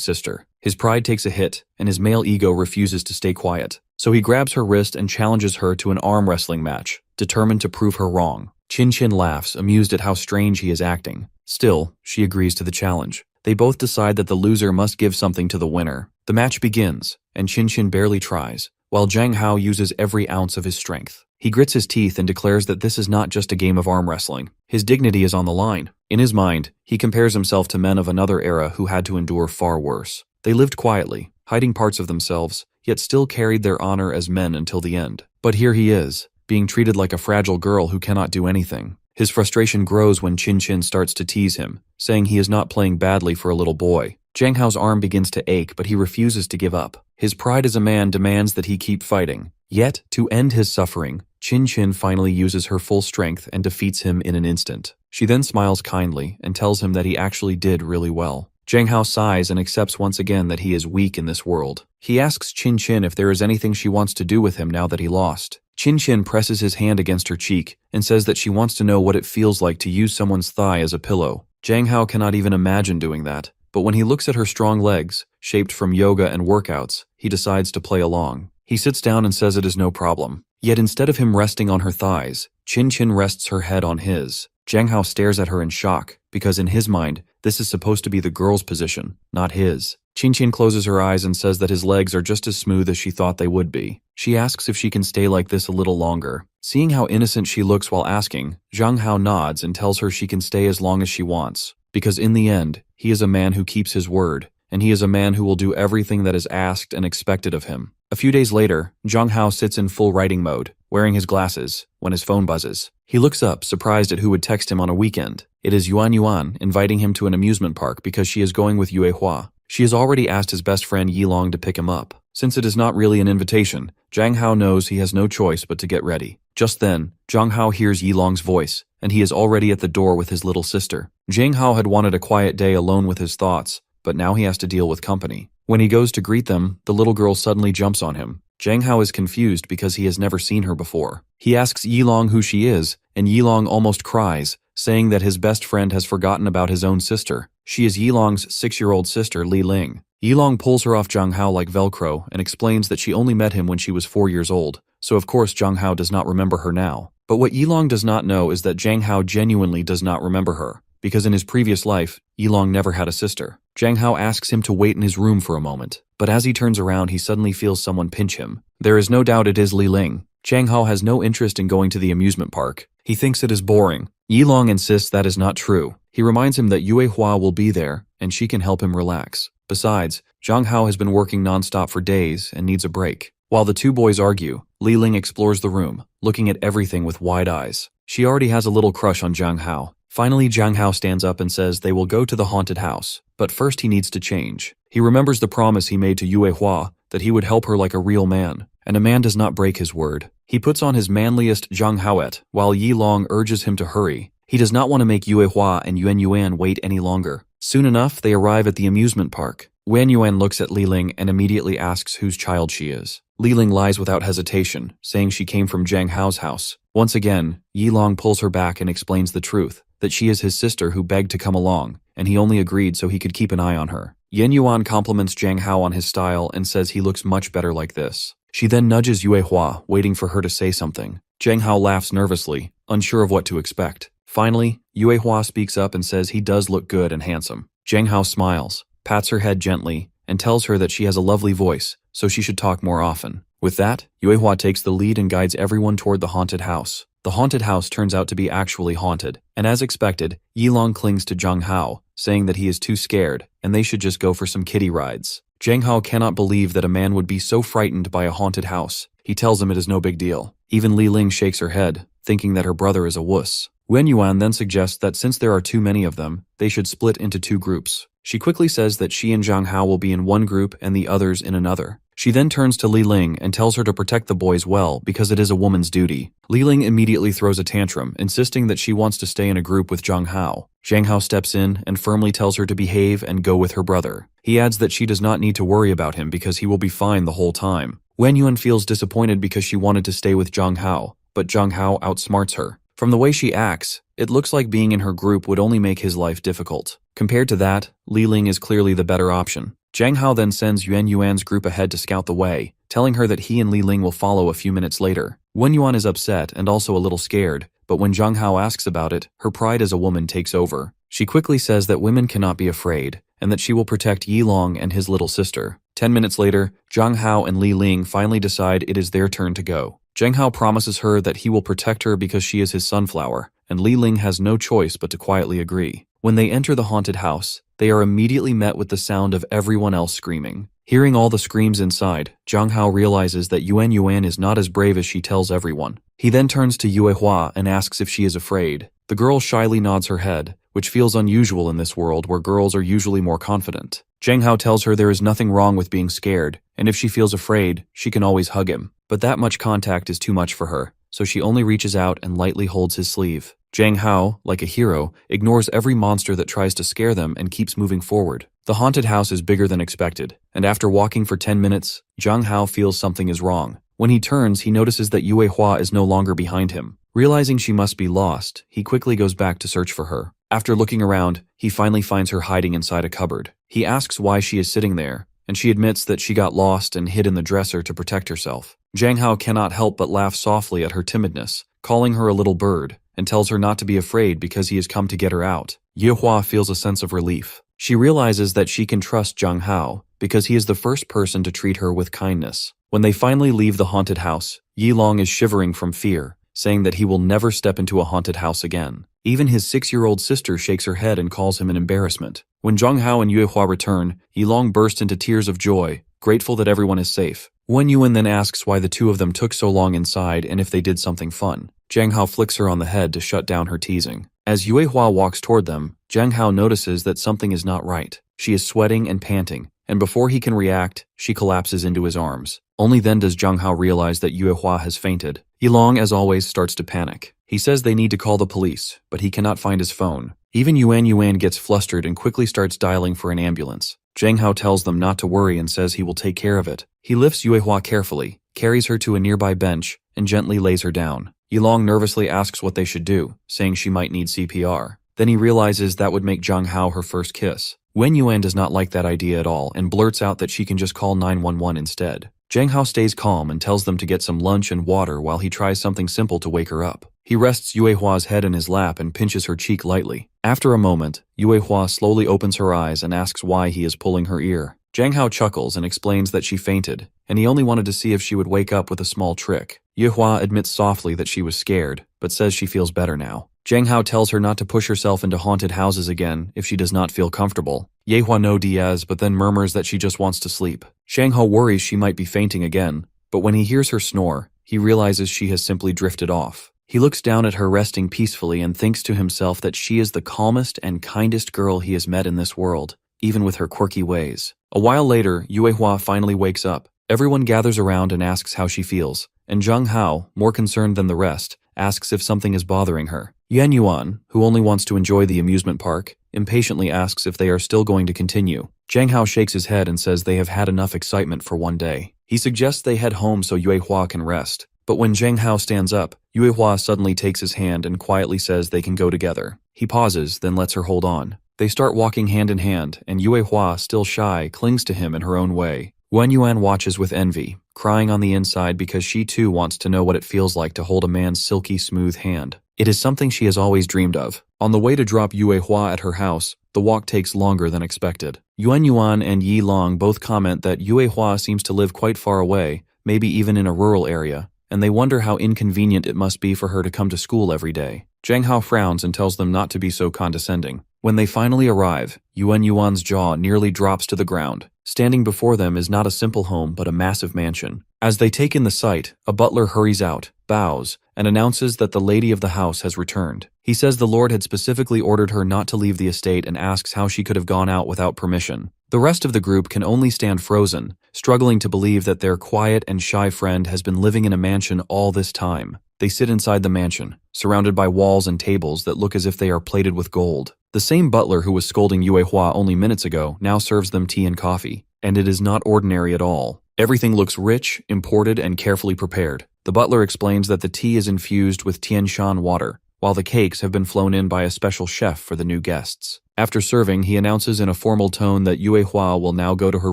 [SPEAKER 1] sister. His pride takes a hit, and his male ego refuses to stay quiet. So he grabs her wrist and challenges her to an arm wrestling match, determined to prove her wrong. Chin Chin laughs, amused at how strange he is acting. Still, she agrees to the challenge. They both decide that the loser must give something to the winner. The match begins, and Chin Chin barely tries, while Zhang Hao uses every ounce of his strength. He grits his teeth and declares that this is not just a game of arm wrestling. His dignity is on the line. In his mind, he compares himself to men of another era who had to endure far worse. They lived quietly, hiding parts of themselves, yet still carried their honor as men until the end. But here he is, being treated like a fragile girl who cannot do anything. His frustration grows when Chin Chin starts to tease him, saying he is not playing badly for a little boy. Zhang Hao's arm begins to ache, but he refuses to give up. His pride as a man demands that he keep fighting. Yet, to end his suffering, Chin Chin finally uses her full strength and defeats him in an instant. She then smiles kindly and tells him that he actually did really well. Zhang Hao sighs and accepts once again that he is weak in this world. He asks Chin Chin if there is anything she wants to do with him now that he lost. Chin Chin presses his hand against her cheek and says that she wants to know what it feels like to use someone's thigh as a pillow. Zhang Hao cannot even imagine doing that, but when he looks at her strong legs, shaped from yoga and workouts, he decides to play along. He sits down and says it is no problem. Yet instead of him resting on her thighs, Chin Chin rests her head on his. Zhang Hao stares at her in shock, because in his mind, this is supposed to be the girl's position, not his. Chin Chin closes her eyes and says that his legs are just as smooth as she thought they would be. She asks if she can stay like this a little longer. Seeing how innocent she looks while asking, Zhang Hao nods and tells her she can stay as long as she wants, because in the end, he is a man who keeps his word, and he is a man who will do everything that is asked and expected of him. A few days later, Zhang Hao sits in full writing mode, wearing his glasses, when his phone buzzes. He looks up, surprised at who would text him on a weekend. It is Yuan Yuan inviting him to an amusement park because she is going with Yue Hua. She has already asked his best friend Yilong to pick him up. Since it is not really an invitation, Zhang Hao knows he has no choice but to get ready. Just then, Zhang Hao hears Yilong's voice, and he is already at the door with his little sister. Zhang Hao had wanted a quiet day alone with his thoughts, but now he has to deal with company. When he goes to greet them, the little girl suddenly jumps on him. Zhang Hao is confused because he has never seen her before. He asks Yilong who she is, and Yilong almost cries, saying that his best friend has forgotten about his own sister. She is Yilong's 6-year-old sister, Li Ling. Yilong pulls her off Zhang Hao like Velcro and explains that she only met him when she was 4 years old, so of course Zhang Hao does not remember her now. But what Yilong does not know is that Zhang Hao genuinely does not remember her, because in his previous life, Yilong never had a sister. Zhang Hao asks him to wait in his room for a moment, but as he turns around he suddenly feels someone pinch him. There is no doubt it is Li Ling. Zhang Hao has no interest in going to the amusement park. He thinks it is boring. Yilong insists that is not true. He reminds him that Yue Hua will be there, and she can help him relax. Besides, Zhang Hao has been working non-stop for days and needs a break. While the two boys argue, Li Ling explores the room, looking at everything with wide eyes. She already has a little crush on Zhang Hao. Finally, Zhang Hao stands up and says they will go to the haunted house, but first he needs to change. He remembers the promise he made to Yue Hua that he would help her like a real man, and a man does not break his word. He puts on his manliest Zhang Haoet, while Yilong urges him to hurry. He does not want to make Yue Hua and Yuan Yuan wait any longer. Soon enough, they arrive at the amusement park. Yuan Yuan looks at Li Ling and immediately asks whose child she is. Li Ling lies without hesitation, saying she came from Zhang Hao's house. Once again, Yilong pulls her back and explains the truth, that she is his sister who begged to come along, and he only agreed so he could keep an eye on her. Yan Yuan compliments Zhang Hao on his style and says he looks much better like this. She then nudges Yue Hua, waiting for her to say something. Zhang Hao laughs nervously, unsure of what to expect. Finally, Yue Hua speaks up and says he does look good and handsome. Zhang Hao smiles, pats her head gently, and tells her that she has a lovely voice, so she should talk more often. With that, Yue Hua takes the lead and guides everyone toward the haunted house. The haunted house turns out to be actually haunted, and as expected, Yilong clings to Zhang Hao, saying that he is too scared, and they should just go for some kiddie rides. Zhang Hao cannot believe that a man would be so frightened by a haunted house. He tells him it is no big deal. Even Li Ling shakes her head, thinking that her brother is a wuss. Wen Yuan then suggests that since there are too many of them, they should split into 2 groups. She quickly says that she and Zhang Hao will be in one group and the others in another. She then turns to Li Ling and tells her to protect the boys well because it is a woman's duty. Li Ling immediately throws a tantrum, insisting that she wants to stay in a group with Zhang Hao. Zhang Hao steps in and firmly tells her to behave and go with her brother. He adds that she does not need to worry about him because he will be fine the whole time. Wen Yuan feels disappointed because she wanted to stay with Zhang Hao, but Zhang Hao outsmarts her. From the way she acts, it looks like being in her group would only make his life difficult. Compared to that, Li Ling is clearly the better option. Zhang Hao then sends Yuan Yuan's group ahead to scout the way, telling her that he and Li Ling will follow a few minutes later. Wen Yuan is upset and also a little scared, but when Zhang Hao asks about it, her pride as a woman takes over. She quickly says that women cannot be afraid, and that she will protect Yilong and his little sister. 10 minutes later, Zhang Hao and Li Ling finally decide it is their turn to go. Zhang Hao promises her that he will protect her because she is his sunflower, and Li Ling has no choice but to quietly agree. When they enter the haunted house, they are immediately met with the sound of everyone else screaming. Hearing all the screams inside, Zhang Hao realizes that Yuan Yuan is not as brave as she tells everyone. He then turns to Yue Hua and asks if she is afraid. The girl shyly nods her head, which feels unusual in this world where girls are usually more confident. Zhang Hao tells her there is nothing wrong with being scared, and if she feels afraid, she can always hug him. But that much contact is too much for her, so she only reaches out and lightly holds his sleeve. Zhang Hao, like a hero, ignores every monster that tries to scare them and keeps moving forward. The haunted house is bigger than expected, and after walking for 10 minutes, Zhang Hao feels something is wrong. When he turns, he notices that Yue Hua is no longer behind him. Realizing she must be lost, he quickly goes back to search for her. After looking around, he finally finds her hiding inside a cupboard. He asks why she is sitting there, and she admits that she got lost and hid in the dresser to protect herself. Zhang Hao cannot help but laugh softly at her timidness, calling her a little bird, and tells her not to be afraid because he has come to get her out. Yue Hua feels a sense of relief. She realizes that she can trust Zhang Hao because he is the first person to treat her with kindness. When they finally leave the haunted house, Yilong is shivering from fear, saying that he will never step into a haunted house again. Even his 6-year-old sister shakes her head and calls him an embarrassment. When Zhang Hao and Yue Hua return, Yilong bursts into tears of joy, grateful that everyone is safe. Wen Yuan then asks why the two of them took so long inside and if they did something fun. Zhang Hao flicks her on the head to shut down her teasing. As Yue Hua walks toward them, Zhang Hao notices that something is not right. She is sweating and panting, and before he can react, she collapses into his arms. Only then does Zhang Hao realize that Yue Hua has fainted. Yilong, as always, starts to panic. He says they need to call the police, but he cannot find his phone. Even Yuan Yuan gets flustered and quickly starts dialing for an ambulance. Zhang Hao tells them not to worry and says he will take care of it. He lifts Yue Hua carefully, carries her to a nearby bench, and gently lays her down. Yilong nervously asks what they should do, saying she might need CPR. Then he realizes that would make Zhang Hao her first kiss. Wen Yuan does not like that idea at all and blurts out that she can just call 911 instead. Zhang Hao stays calm and tells them to get some lunch and water while he tries something simple to wake her up. He rests Yue Hua's head in his lap and pinches her cheek lightly. After a moment, Yue Hua slowly opens her eyes and asks why he is pulling her ear. Zhang Hao chuckles and explains that she fainted, and he only wanted to see if she would wake up with a small trick. Yue Hua admits softly that she was scared, but says she feels better now. Zhang Hao tells her not to push herself into haunted houses again if she does not feel comfortable. Yue Hua no diaz but then murmurs that she just wants to sleep. Zhang Hao worries she might be fainting again, but when he hears her snore, he realizes she has simply drifted off. He looks down at her resting peacefully and thinks to himself that she is the calmest and kindest girl he has met in this world, even with her quirky ways. A while later, Yue Hua finally wakes up. Everyone gathers around and asks how she feels, and Zhang Hao, more concerned than the rest, asks if something is bothering her. Yuan Yuan, who only wants to enjoy the amusement park, impatiently asks if they are still going to continue. Zhang Hao shakes his head and says they have had enough excitement for one day. He suggests they head home so Yue Hua can rest. But when Zhang Hao stands up, Yue Hua suddenly takes his hand and quietly says they can go together. He pauses, then lets her hold on. They start walking hand in hand, and Yue Hua, still shy, clings to him in her own way. Wen Yuan watches with envy, crying on the inside because she too wants to know what it feels like to hold a man's silky smooth hand. It is something she has always dreamed of. On the way to drop Yue Hua at her house, the walk takes longer than expected. Yuan Yuan and Yi Long both comment that Yue Hua seems to live quite far away, maybe even in a rural area, and they wonder how inconvenient it must be for her to come to school every day. Zhang Hao frowns and tells them not to be so condescending. When they finally arrive, Yuan's jaw nearly drops to the ground. Standing before them is not a simple home but a massive mansion. As they take in the sight, a butler hurries out, bows, and announces that the lady of the house has returned. He says the Lord had specifically ordered her not to leave the estate and asks how she could have gone out without permission. The rest of the group can only stand frozen, struggling to believe that their quiet and shy friend has been living in a mansion all this time. They sit inside the mansion, surrounded by walls and tables that look as if they are plated with gold. The same butler who was scolding Yue Hua only minutes ago now serves them tea and coffee, and it is not ordinary at all. Everything looks rich, imported, and carefully prepared. The butler explains that the tea is infused with Tianshan water, while the cakes have been flown in by a special chef for the new guests. After serving, he announces in a formal tone that Yue Hua will now go to her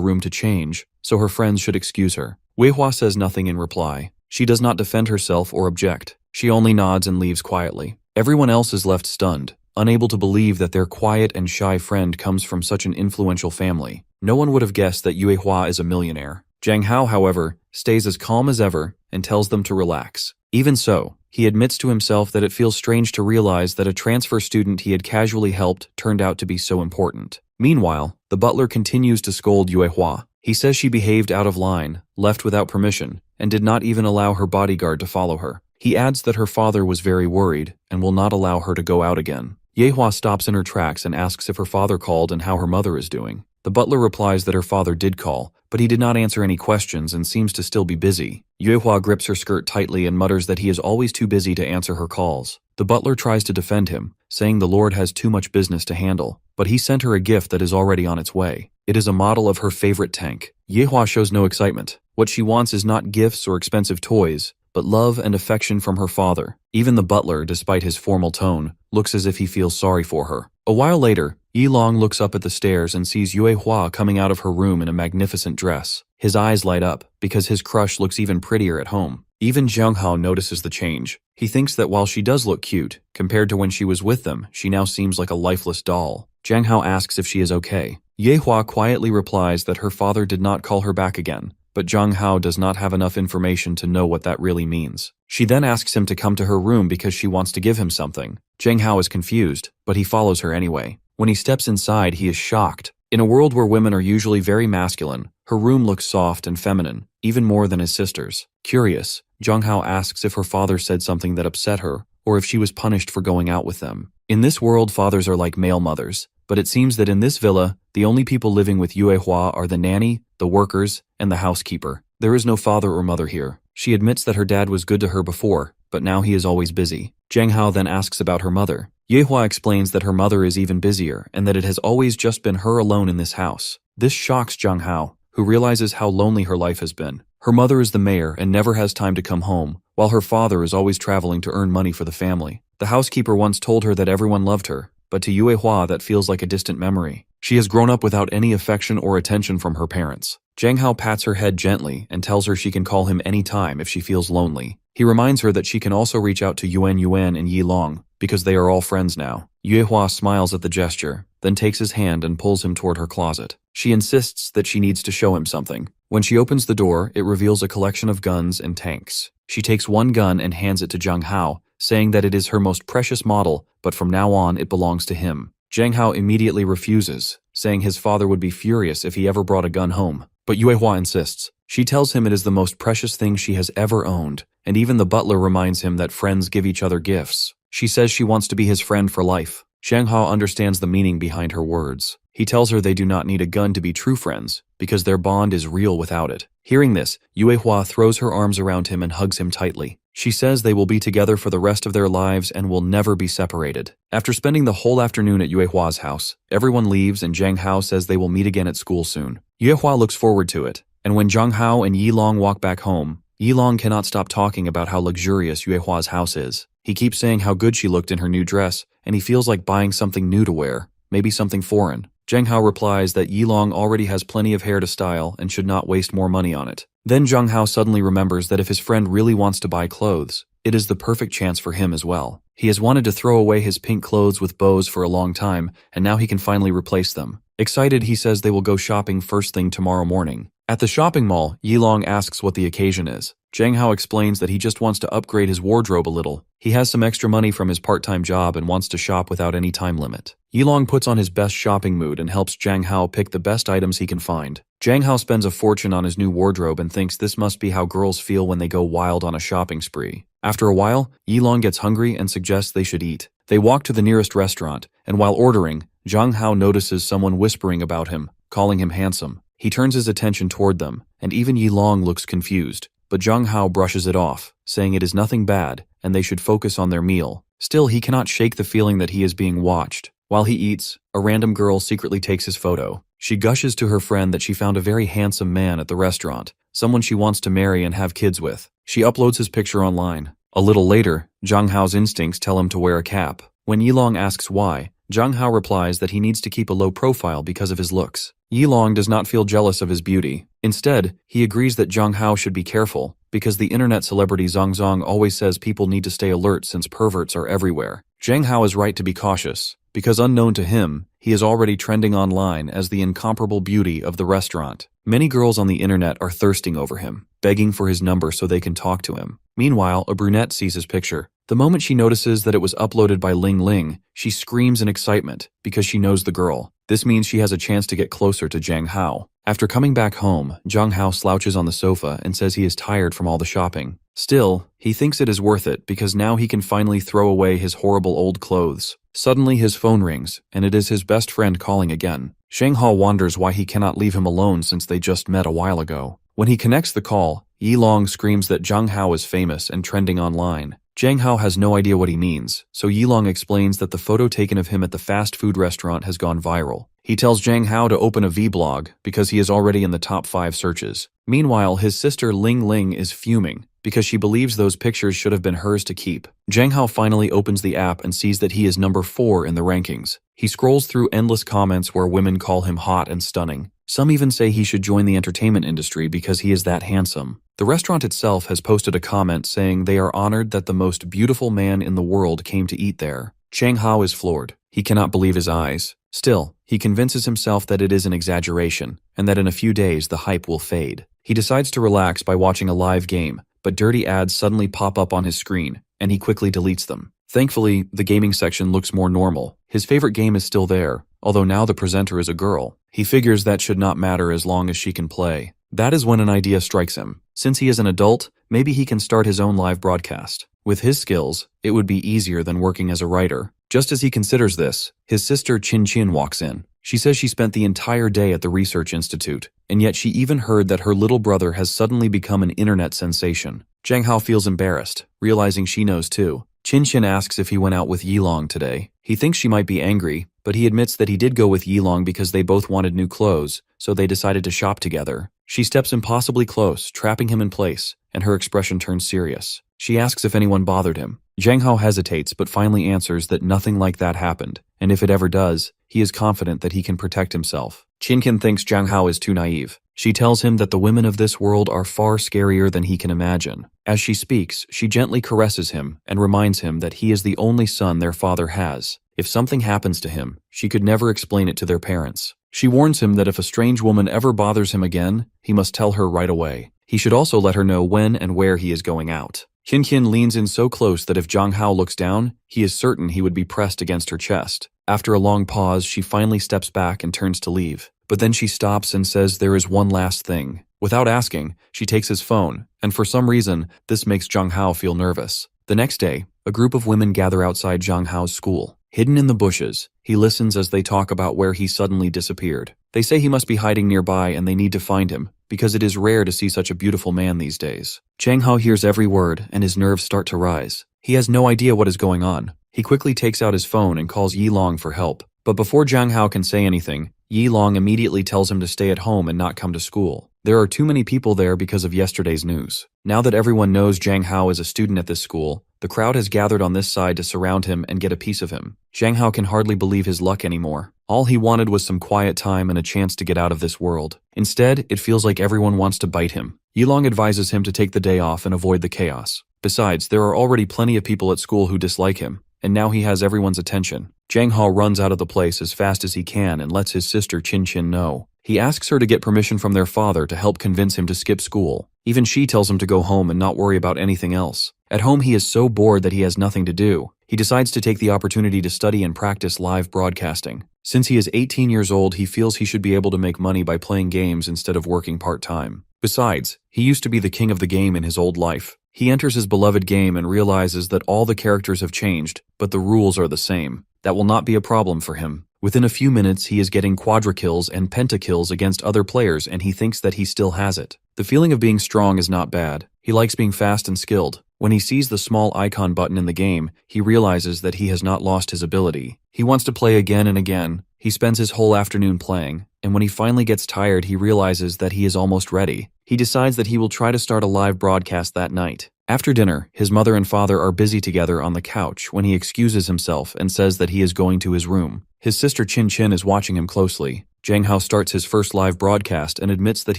[SPEAKER 1] room to change, so her friends should excuse her. Yue Hua says nothing in reply. She does not defend herself or object. She only nods and leaves quietly. Everyone else is left stunned, unable to believe that their quiet and shy friend comes from such an influential family. No one would have guessed that Yue Hua is a millionaire. Zhang Hao, however, stays as calm as ever and tells them to relax. Even so, he admits to himself that it feels strange to realize that a transfer student he had casually helped turned out to be so important. Meanwhile, the butler continues to scold Yue Hua. He says she behaved out of line, left without permission, and did not even allow her bodyguard to follow her. He adds that her father was very worried and will not allow her to go out again. Yue Hua stops in her tracks and asks if her father called and how her mother is doing. The butler replies that her father did call, but he did not answer any questions and seems to still be busy. Yue Hua grips her skirt tightly and mutters that he is always too busy to answer her calls. The butler tries to defend him, saying the Lord has too much business to handle, but he sent her a gift that is already on its way. It is a model of her favorite tank. Yue Hua shows no excitement. What she wants is not gifts or expensive toys, but love and affection from her father. Even the butler, despite his formal tone, looks as if he feels sorry for her. A while later, Yilong looks up at the stairs and sees Yue Hua coming out of her room in a magnificent dress. His eyes light up, because his crush looks even prettier at home. Even Zhang Hao notices the change. He thinks that while she does look cute, compared to when she was with them, she now seems like a lifeless doll. Zhang Hao asks if she is okay. Yue Hua quietly replies that her father did not call her back again, but Zhang Hao does not have enough information to know what that really means. She then asks him to come to her room because she wants to give him something. Zhang Hao is confused, but he follows her anyway. When he steps inside, he is shocked. In a world where women are usually very masculine, her room looks soft and feminine, even more than his sister's. Curious, Zhang Hao asks if her father said something that upset her, or if she was punished for going out with them. In this world, fathers are like male mothers, but it seems that in this villa, the only people living with Yue Hua are the nanny, the workers, and the housekeeper. There is no father or mother here. She admits that her dad was good to her before, but now he is always busy. Zhang Hao then asks about her mother. Yue Hua explains that her mother is even busier and that it has always just been her alone in this house. This shocks Zhang Hao, who realizes how lonely her life has been. Her mother is the mayor and never has time to come home, while her father is always traveling to earn money for the family. The housekeeper once told her that everyone loved her, but to Yue Hua that feels like a distant memory. She has grown up without any affection or attention from her parents. Zhang Hao pats her head gently and tells her she can call him any time if she feels lonely. He reminds her that she can also reach out to Yuan and Yilong, because they are all friends now. Yue Hua smiles at the gesture, then takes his hand and pulls him toward her closet. She insists that she needs to show him something. When she opens the door, it reveals a collection of guns and tanks. She takes one gun and hands it to Zhang Hao, saying that it is her most precious model, but from now on it belongs to him. Zhang Hao immediately refuses, saying his father would be furious if he ever brought a gun home. But Yue Hua insists. She tells him it is the most precious thing she has ever owned, and even the butler reminds him that friends give each other gifts. She says she wants to be his friend for life. Zhang Hao understands the meaning behind her words. He tells her they do not need a gun to be true friends, because their bond is real without it. Hearing this, Yue Hua throws her arms around him and hugs him tightly. She says they will be together for the rest of their lives and will never be separated. After spending the whole afternoon at Yue Hua's house, everyone leaves and Zhang Hao says they will meet again at school soon. Yue Hua looks forward to it, and when Zhang Hao and Yilong walk back home, Yilong cannot stop talking about how luxurious Yue Hua's house is. He keeps saying how good she looked in her new dress, and he feels like buying something new to wear, maybe something foreign. Zhang Hao replies that Yilong already has plenty of hair to style and should not waste more money on it. Then Zhang Hao suddenly remembers that if his friend really wants to buy clothes, it is the perfect chance for him as well. He has wanted to throw away his pink clothes with bows for a long time, and now he can finally replace them. Excited, he says they will go shopping first thing tomorrow morning. At the shopping mall, Yilong asks what the occasion is. Zhang Hao explains that he just wants to upgrade his wardrobe a little. He has some extra money from his part-time job and wants to shop without any time limit. Yilong puts on his best shopping mood and helps Zhang Hao pick the best items he can find. Zhang Hao spends a fortune on his new wardrobe and thinks this must be how girls feel when they go wild on a shopping spree. After a while, Yilong gets hungry and suggests they should eat. They walk to the nearest restaurant, and while ordering, Zhang Hao notices someone whispering about him, calling him handsome. He turns his attention toward them, and even Yilong looks confused. But Zhang Hao brushes it off, saying it is nothing bad, and they should focus on their meal. Still, he cannot shake the feeling that he is being watched. While he eats, a random girl secretly takes his photo. She gushes to her friend that she found a very handsome man at the restaurant, someone she wants to marry and have kids with. She uploads his picture online. A little later, Zhang Hao's instincts tell him to wear a cap. When Yilong asks why, Zhang Hao replies that he needs to keep a low profile because of his looks. Yilong does not feel jealous of his beauty. Instead, he agrees that Zhang Hao should be careful, because the internet celebrity Zhang Zong always says people need to stay alert since perverts are everywhere. Zhang Hao is right to be cautious, because unknown to him, he is already trending online as the incomparable beauty of the restaurant. Many girls on the internet are thirsting over him, begging for his number so they can talk to him. Meanwhile, a brunette sees his picture. The moment she notices that it was uploaded by Ling Ling, she screams in excitement because she knows the girl. This means she has a chance to get closer to Zhang Hao. After coming back home, Zhang Hao slouches on the sofa and says he is tired from all the shopping. Still, he thinks it is worth it because now he can finally throw away his horrible old clothes. Suddenly his phone rings, and it is his best friend calling again. Zhang Hao wonders why he cannot leave him alone since they just met a while ago. When he connects the call, Yilong screams that Zhang Hao is famous and trending online. Zhang Hao has no idea what he means, so Yilong explains that the photo taken of him at the fast food restaurant has gone viral. He tells Zhang Hao to open a vlog because he is already in the top 5 searches. Meanwhile, his sister Ling Ling is fuming because she believes those pictures should have been hers to keep. Zhang Hao finally opens the app and sees that he is number 4 in the rankings. He scrolls through endless comments where women call him hot and stunning. Some even say he should join the entertainment industry because he is that handsome. The restaurant itself has posted a comment saying they are honored that the most beautiful man in the world came to eat there. Zhang Hao is floored. He cannot believe his eyes. Still, he convinces himself that it is an exaggeration and that in a few days the hype will fade. He decides to relax by watching a live game, but dirty ads suddenly pop up on his screen, and he quickly deletes them. Thankfully, the gaming section looks more normal. His favorite game is still there, although now the presenter is a girl. He figures that should not matter as long as she can play. That is when an idea strikes him. Since he is an adult, maybe he can start his own live broadcast. With his skills, it would be easier than working as a writer. Just as he considers this, his sister Chin Chin walks in. She says she spent the entire day at the research institute, and yet she even heard that her little brother has suddenly become an internet sensation. Zhang Hao feels embarrassed, realizing she knows too. Chin Chin asks if he went out with Yilong today. He thinks she might be angry, but he admits that he did go with Yilong because they both wanted new clothes, so they decided to shop together. She steps impossibly close, trapping him in place, and her expression turns serious. She asks if anyone bothered him. Zhang Hao hesitates but finally answers that nothing like that happened, and if it ever does, he is confident that he can protect himself. Chinkin thinks Zhang Hao is too naive. She tells him that the women of this world are far scarier than he can imagine. As she speaks, she gently caresses him and reminds him that he is the only son their father has. If something happens to him, she could never explain it to their parents. She warns him that if a strange woman ever bothers him again, he must tell her right away. He should also let her know when and where he is going out. Kin leans in so close that if Zhang Hao looks down, he is certain he would be pressed against her chest. After a long pause, she finally steps back and turns to leave. But then she stops and says there is one last thing. Without asking, she takes his phone, and for some reason, this makes Zhang Hao feel nervous. The next day, a group of women gather outside Zhang Hao's school. Hidden in the bushes, he listens as they talk about where he suddenly disappeared. They say he must be hiding nearby and they need to find him, because it is rare to see such a beautiful man these days. Zhang Hao hears every word and his nerves start to rise. He has no idea what is going on. He quickly takes out his phone and calls Yilong for help. But before Zhang Hao can say anything, Yilong immediately tells him to stay at home and not come to school. There are too many people there because of yesterday's news. Now that everyone knows Zhang Hao is a student at this school, the crowd has gathered on this side to surround him and get a piece of him. Zhang Hao can hardly believe his luck anymore. All he wanted was some quiet time and a chance to get out of this world. Instead, it feels like everyone wants to bite him. Yilong advises him to take the day off and avoid the chaos. Besides, there are already plenty of people at school who dislike him, and now he has everyone's attention. Jang Hao runs out of the place as fast as he can and lets his sister Chin Chin know. He asks her to get permission from their father to help convince him to skip school. Even she tells him to go home and not worry about anything else. At home he is so bored that he has nothing to do. He decides to take the opportunity to study and practice live broadcasting. Since he is 18 years old, he feels he should be able to make money by playing games instead of working part-time. Besides, he used to be the king of the game in his old life. He enters his beloved game and realizes that all the characters have changed, but the rules are the same. That will not be a problem for him. Within a few minutes, he is getting quadra-kills and pentakills against other players, and he thinks that he still has it. The feeling of being strong is not bad. He likes being fast and skilled. When he sees the small icon button in the game, he realizes that he has not lost his ability. He wants to play again and again. He spends his whole afternoon playing, and when he finally gets tired, he realizes that he is almost ready. He decides that he will try to start a live broadcast that night. After dinner, his mother and father are busy together on the couch when he excuses himself and says that he is going to his room. His sister Chin Chin is watching him closely. Jang Hao starts his first live broadcast and admits that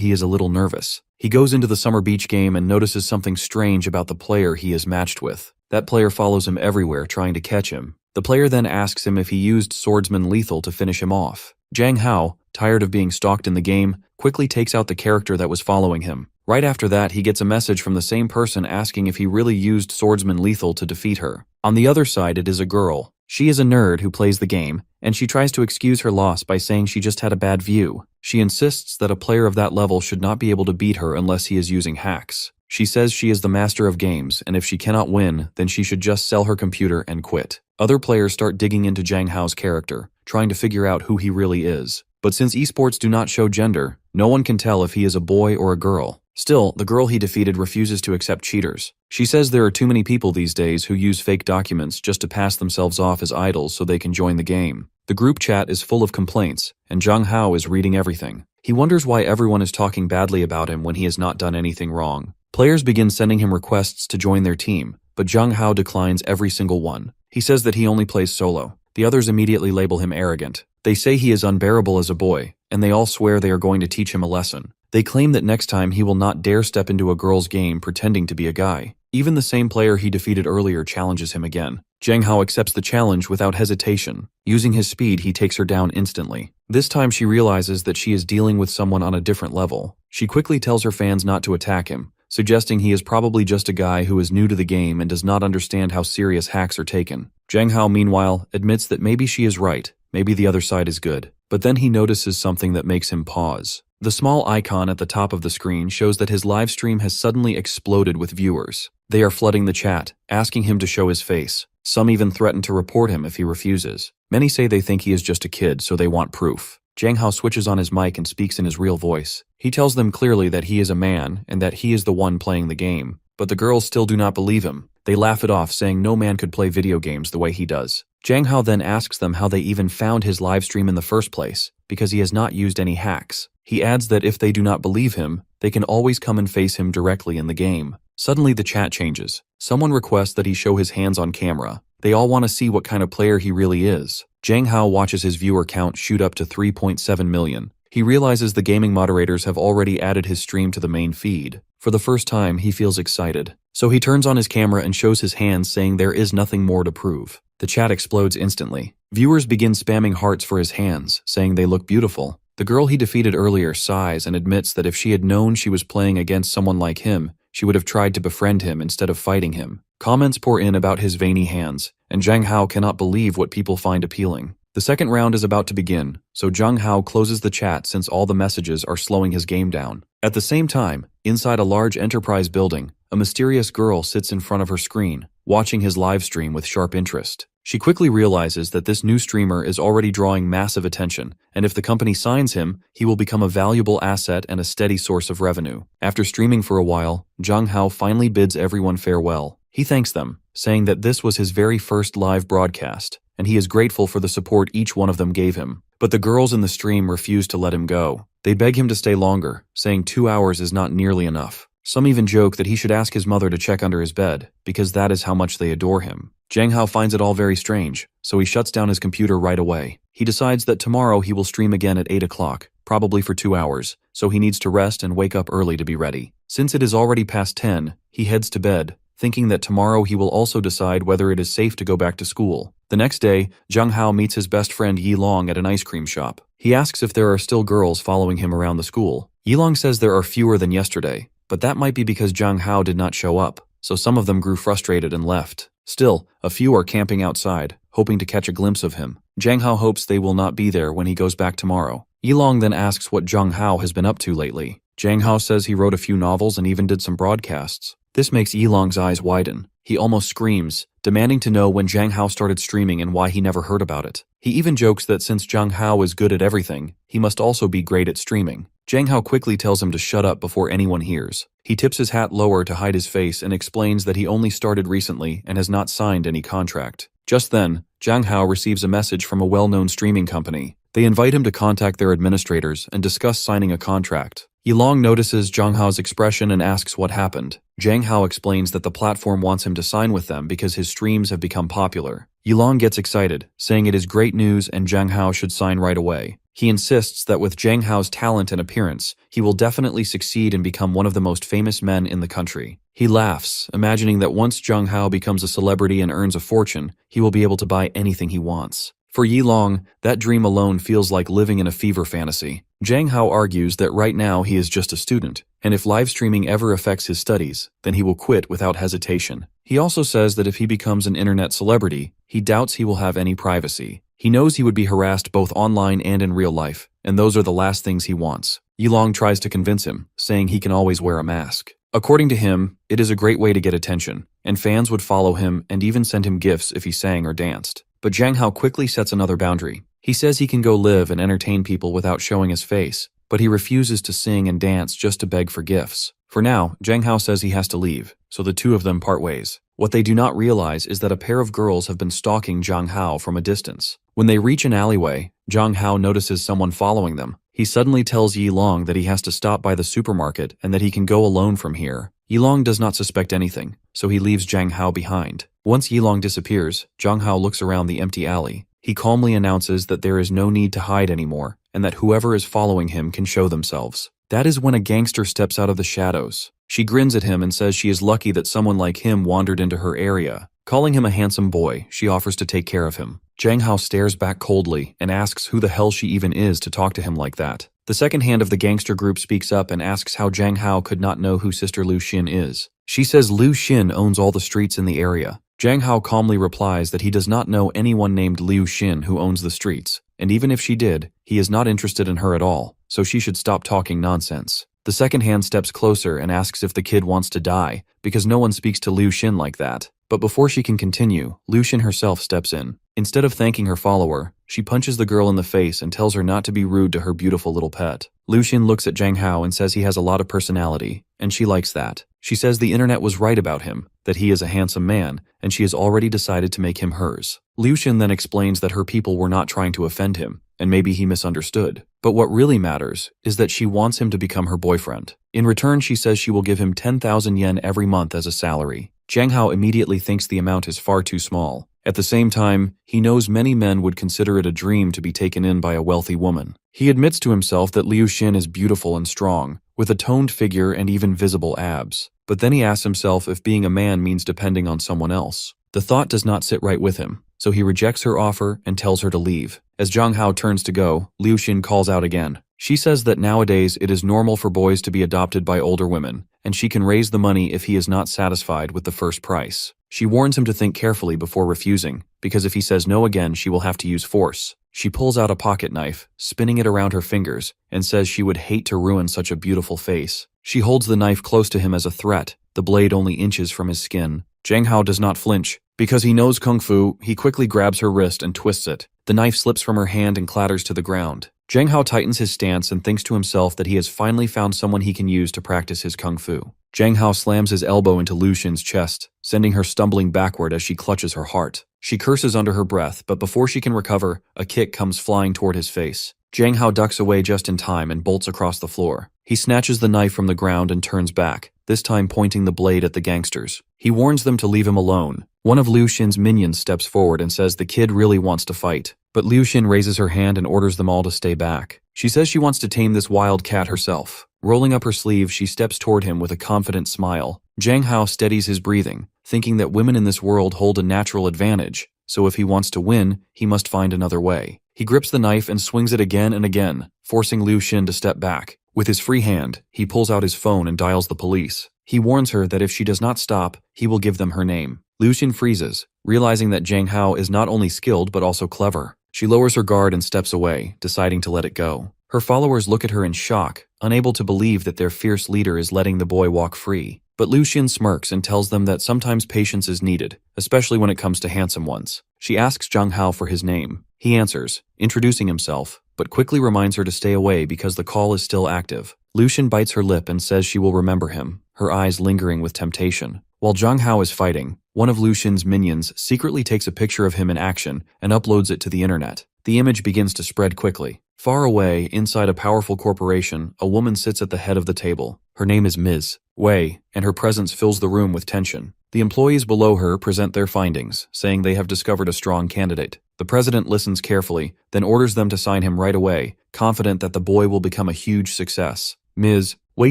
[SPEAKER 1] he is a little nervous. He goes into the summer beach game and notices something strange about the player he is matched with. That player follows him everywhere, trying to catch him. The player then asks him if he used swordsman lethal to finish him off. Jang Hao, tired of being stalked in the game, quickly takes out the character that was following him. Right after that, he gets a message from the same person asking if he really used swordsman lethal to defeat her. On the other side, it is a girl. She is a nerd who plays the game, and she tries to excuse her loss by saying she just had a bad view. She insists that a player of that level should not be able to beat her unless he is using hacks. She says she is the master of games, and if she cannot win, then she should just sell her computer and quit. Other players start digging into Jang Hao's character, trying to figure out who he really is. But since esports do not show gender, no one can tell if he is a boy or a girl. Still, the girl he defeated refuses to accept cheaters. She says there are too many people these days who use fake documents just to pass themselves off as idols so they can join the game. The group chat is full of complaints, and Jang Hao is reading everything. He wonders why everyone is talking badly about him when he has not done anything wrong. Players begin sending him requests to join their team, but Jang Hao declines every single one. He says that he only plays solo. The others immediately label him arrogant. They say he is unbearable as a boy, and they all swear they are going to teach him a lesson. They claim that next time he will not dare step into a girl's game pretending to be a guy. Even the same player he defeated earlier challenges him again. Jang Hao accepts the challenge without hesitation. Using his speed, he takes her down instantly. This time she realizes that she is dealing with someone on a different level. She quickly tells her fans not to attack him, suggesting he is probably just a guy who is new to the game and does not understand how serious hacks are taken. Jang Hao, meanwhile, admits that maybe she is right, maybe the other side is good. But then he notices something that makes him pause. The small icon at the top of the screen shows that his live stream has suddenly exploded with viewers. They are flooding the chat, asking him to show his face. Some even threaten to report him if he refuses. Many say they think he is just a kid, so they want proof. Jang Hao switches on his mic and speaks in his real voice. He tells them clearly that he is a man and that he is the one playing the game. But the girls still do not believe him. They laugh it off, saying no man could play video games the way he does. Jang Hao then asks them how they even found his livestream in the first place, because he has not used any hacks. He adds that if they do not believe him, they can always come and face him directly in the game. Suddenly the chat changes. Someone requests that he show his hands on camera. They all want to see what kind of player he really is. Jang Hao watches his viewer count shoot up to 3.7 million. He realizes the gaming moderators have already added his stream to the main feed. For the first time, he feels excited. So he turns on his camera and shows his hands, saying there is nothing more to prove. The chat explodes instantly. Viewers begin spamming hearts for his hands, saying they look beautiful. The girl he defeated earlier sighs and admits that if she had known she was playing against someone like him, she would have tried to befriend him instead of fighting him. Comments pour in about his veiny hands, and Jang Hao cannot believe what people find appealing. The second round is about to begin, so Jang Hao closes the chat since all the messages are slowing his game down. At the same time, inside a large enterprise building, a mysterious girl sits in front of her screen, watching his live stream with sharp interest. She quickly realizes that this new streamer is already drawing massive attention, and if the company signs him, he will become a valuable asset and a steady source of revenue. After streaming for a while, Jang Hao finally bids everyone farewell. He thanks them, saying that this was his very first live broadcast, and he is grateful for the support each one of them gave him. But the girls in the stream refuse to let him go. They beg him to stay longer, saying 2 hours is not nearly enough. Some even joke that he should ask his mother to check under his bed, because that is how much they adore him. Jang Hao finds it all very strange, so he shuts down his computer right away. He decides that tomorrow he will stream again at 8 o'clock, probably for 2 hours, so he needs to rest and wake up early to be ready. Since it is already past 10, he heads to bed, thinking that tomorrow he will also decide whether it is safe to go back to school. The next day, Jung Hao meets his best friend Yi Long at an ice cream shop. He asks if there are still girls following him around the school. Yi Long says there are fewer than yesterday, but that might be because Jung Hao did not show up, so some of them grew frustrated and left. Still, a few are camping outside, hoping to catch a glimpse of him. Jang Hao hopes they will not be there when he goes back tomorrow. Yi Long then asks what Jung Hao has been up to lately. Jang Hao says he wrote a few novels and even did some broadcasts. This makes Yi Long's eyes widen. He almost screams, demanding to know when Jang Hao started streaming and why he never heard about it. He even jokes that since Jung Hao is good at everything, he must also be great at streaming. Jang Hao quickly tells him to shut up before anyone hears. He tips his hat lower to hide his face and explains that he only started recently and has not signed any contract. Just then, Jang Hao receives a message from a well-known streaming company. They invite him to contact their administrators and discuss signing a contract. Yi Long notices Jang Hao's expression and asks what happened. Jang Hao explains that the platform wants him to sign with them because his streams have become popular. Yi Long gets excited, saying it is great news and Jang Hao should sign right away. He insists that with Jang Hao's talent and appearance, he will definitely succeed and become one of the most famous men in the country. He laughs, imagining that once Jung Hao becomes a celebrity and earns a fortune, he will be able to buy anything he wants. For Yi Long, that dream alone feels like living in a fever fantasy. Jang Hao argues that right now he is just a student, and if live streaming ever affects his studies, then he will quit without hesitation. He also says that if he becomes an internet celebrity, he doubts he will have any privacy. He knows he would be harassed both online and in real life, and those are the last things he wants. Yi Long tries to convince him, saying he can always wear a mask. According to him, it is a great way to get attention, and fans would follow him and even send him gifts if he sang or danced. But Jang Hao quickly sets another boundary. He says he can go live and entertain people without showing his face, but he refuses to sing and dance just to beg for gifts. For now, Jang Hao says he has to leave, so the two of them part ways. What they do not realize is that a pair of girls have been stalking Jang Hao from a distance. When they reach an alleyway, Jang Hao notices someone following them. He suddenly tells Yi Long that he has to stop by the supermarket and that he can go alone from here. Yi Long does not suspect anything, so he leaves Jang Hao behind. Once Yi Long disappears, Jang Hao looks around the empty alley. He calmly announces that there is no need to hide anymore, and that whoever is following him can show themselves. That is when a gangster steps out of the shadows. She grins at him and says she is lucky that someone like him wandered into her area. Calling him a handsome boy, she offers to take care of him. Jang Hao stares back coldly and asks who the hell she even is to talk to him like that. The second hand of the gangster group speaks up and asks how Jang Hao could not know who Sister Liu Xin is. She says Liu Xin owns all the streets in the area. Jang Hao calmly replies that he does not know anyone named Liu Xin who owns the streets, and even if she did, he is not interested in her at all, so she should stop talking nonsense. The second hand steps closer and asks if the kid wants to die, because no one speaks to Liu Xin like that. But before she can continue, Liu Xin herself steps in. Instead of thanking her follower, she punches the girl in the face and tells her not to be rude to her beautiful little pet. Liu Xin looks at Jang Hao and says he has a lot of personality, and she likes that. She says the internet was right about him, that he is a handsome man, and she has already decided to make him hers. Liu Xin then explains that her people were not trying to offend him, and maybe he misunderstood. But what really matters is that she wants him to become her boyfriend. In return, she says she will give him 10,000 yen every month as a salary. Jang Hao immediately thinks the amount is far too small. At the same time, he knows many men would consider it a dream to be taken in by a wealthy woman. He admits to himself that Liu Xin is beautiful and strong, with a toned figure and even visible abs. But then he asks himself if being a man means depending on someone else. The thought does not sit right with him, so he rejects her offer and tells her to leave. As Jang Hao turns to go, Liu Xin calls out again. She says that nowadays it is normal for boys to be adopted by older women, and she can raise the money if he is not satisfied with the first price. She warns him to think carefully before refusing, because if he says no again, she will have to use force. She pulls out a pocket knife, spinning it around her fingers, and says she would hate to ruin such a beautiful face. She holds the knife close to him as a threat, the blade only inches from his skin. Jang Hao does not flinch. Because he knows kung fu, he quickly grabs her wrist and twists it. The knife slips from her hand and clatters to the ground. Jang Hao tightens his stance and thinks to himself that he has finally found someone he can use to practice his kung fu. Jang Hao slams his elbow into Liu Xin's chest, sending her stumbling backward as she clutches her heart. She curses under her breath, but before she can recover, a kick comes flying toward his face. Jang Hao ducks away just in time and bolts across the floor. He snatches the knife from the ground and turns back, this time pointing the blade at the gangsters. He warns them to leave him alone. One of Liu Xin's minions steps forward and says the kid really wants to fight. But Liu Xin raises her hand and orders them all to stay back. She says she wants to tame this wild cat herself. Rolling up her sleeve, she steps toward him with a confident smile. Zhang Hao steadies his breathing, thinking that women in this world hold a natural advantage, so if he wants to win, he must find another way. He grips the knife and swings it again and again, forcing Liu Xin to step back. With his free hand, he pulls out his phone and dials the police. He warns her that if she does not stop, he will give them her name. Liu Xin freezes, realizing that Zhang Hao is not only skilled but also clever. She lowers her guard and steps away, deciding to let it go. Her followers look at her in shock, unable to believe that their fierce leader is letting the boy walk free. But Liu Xin smirks and tells them that sometimes patience is needed, especially when it comes to handsome ones. She asks Zhang Hao for his name. He answers, introducing himself, but quickly reminds her to stay away because the call is still active. Liu Xin bites her lip and says she will remember him, her eyes lingering with temptation. While Zhang Hao is fighting, one of Liu Xin's minions secretly takes a picture of him in action and uploads it to the internet. The image begins to spread quickly. Far away, inside a powerful corporation, a woman sits at the head of the table. Her name is Ms. Wei, and her presence fills the room with tension. The employees below her present their findings, saying they have discovered a strong candidate. The president listens carefully, then orders them to sign him right away, confident that the boy will become a huge success. Ms. Wei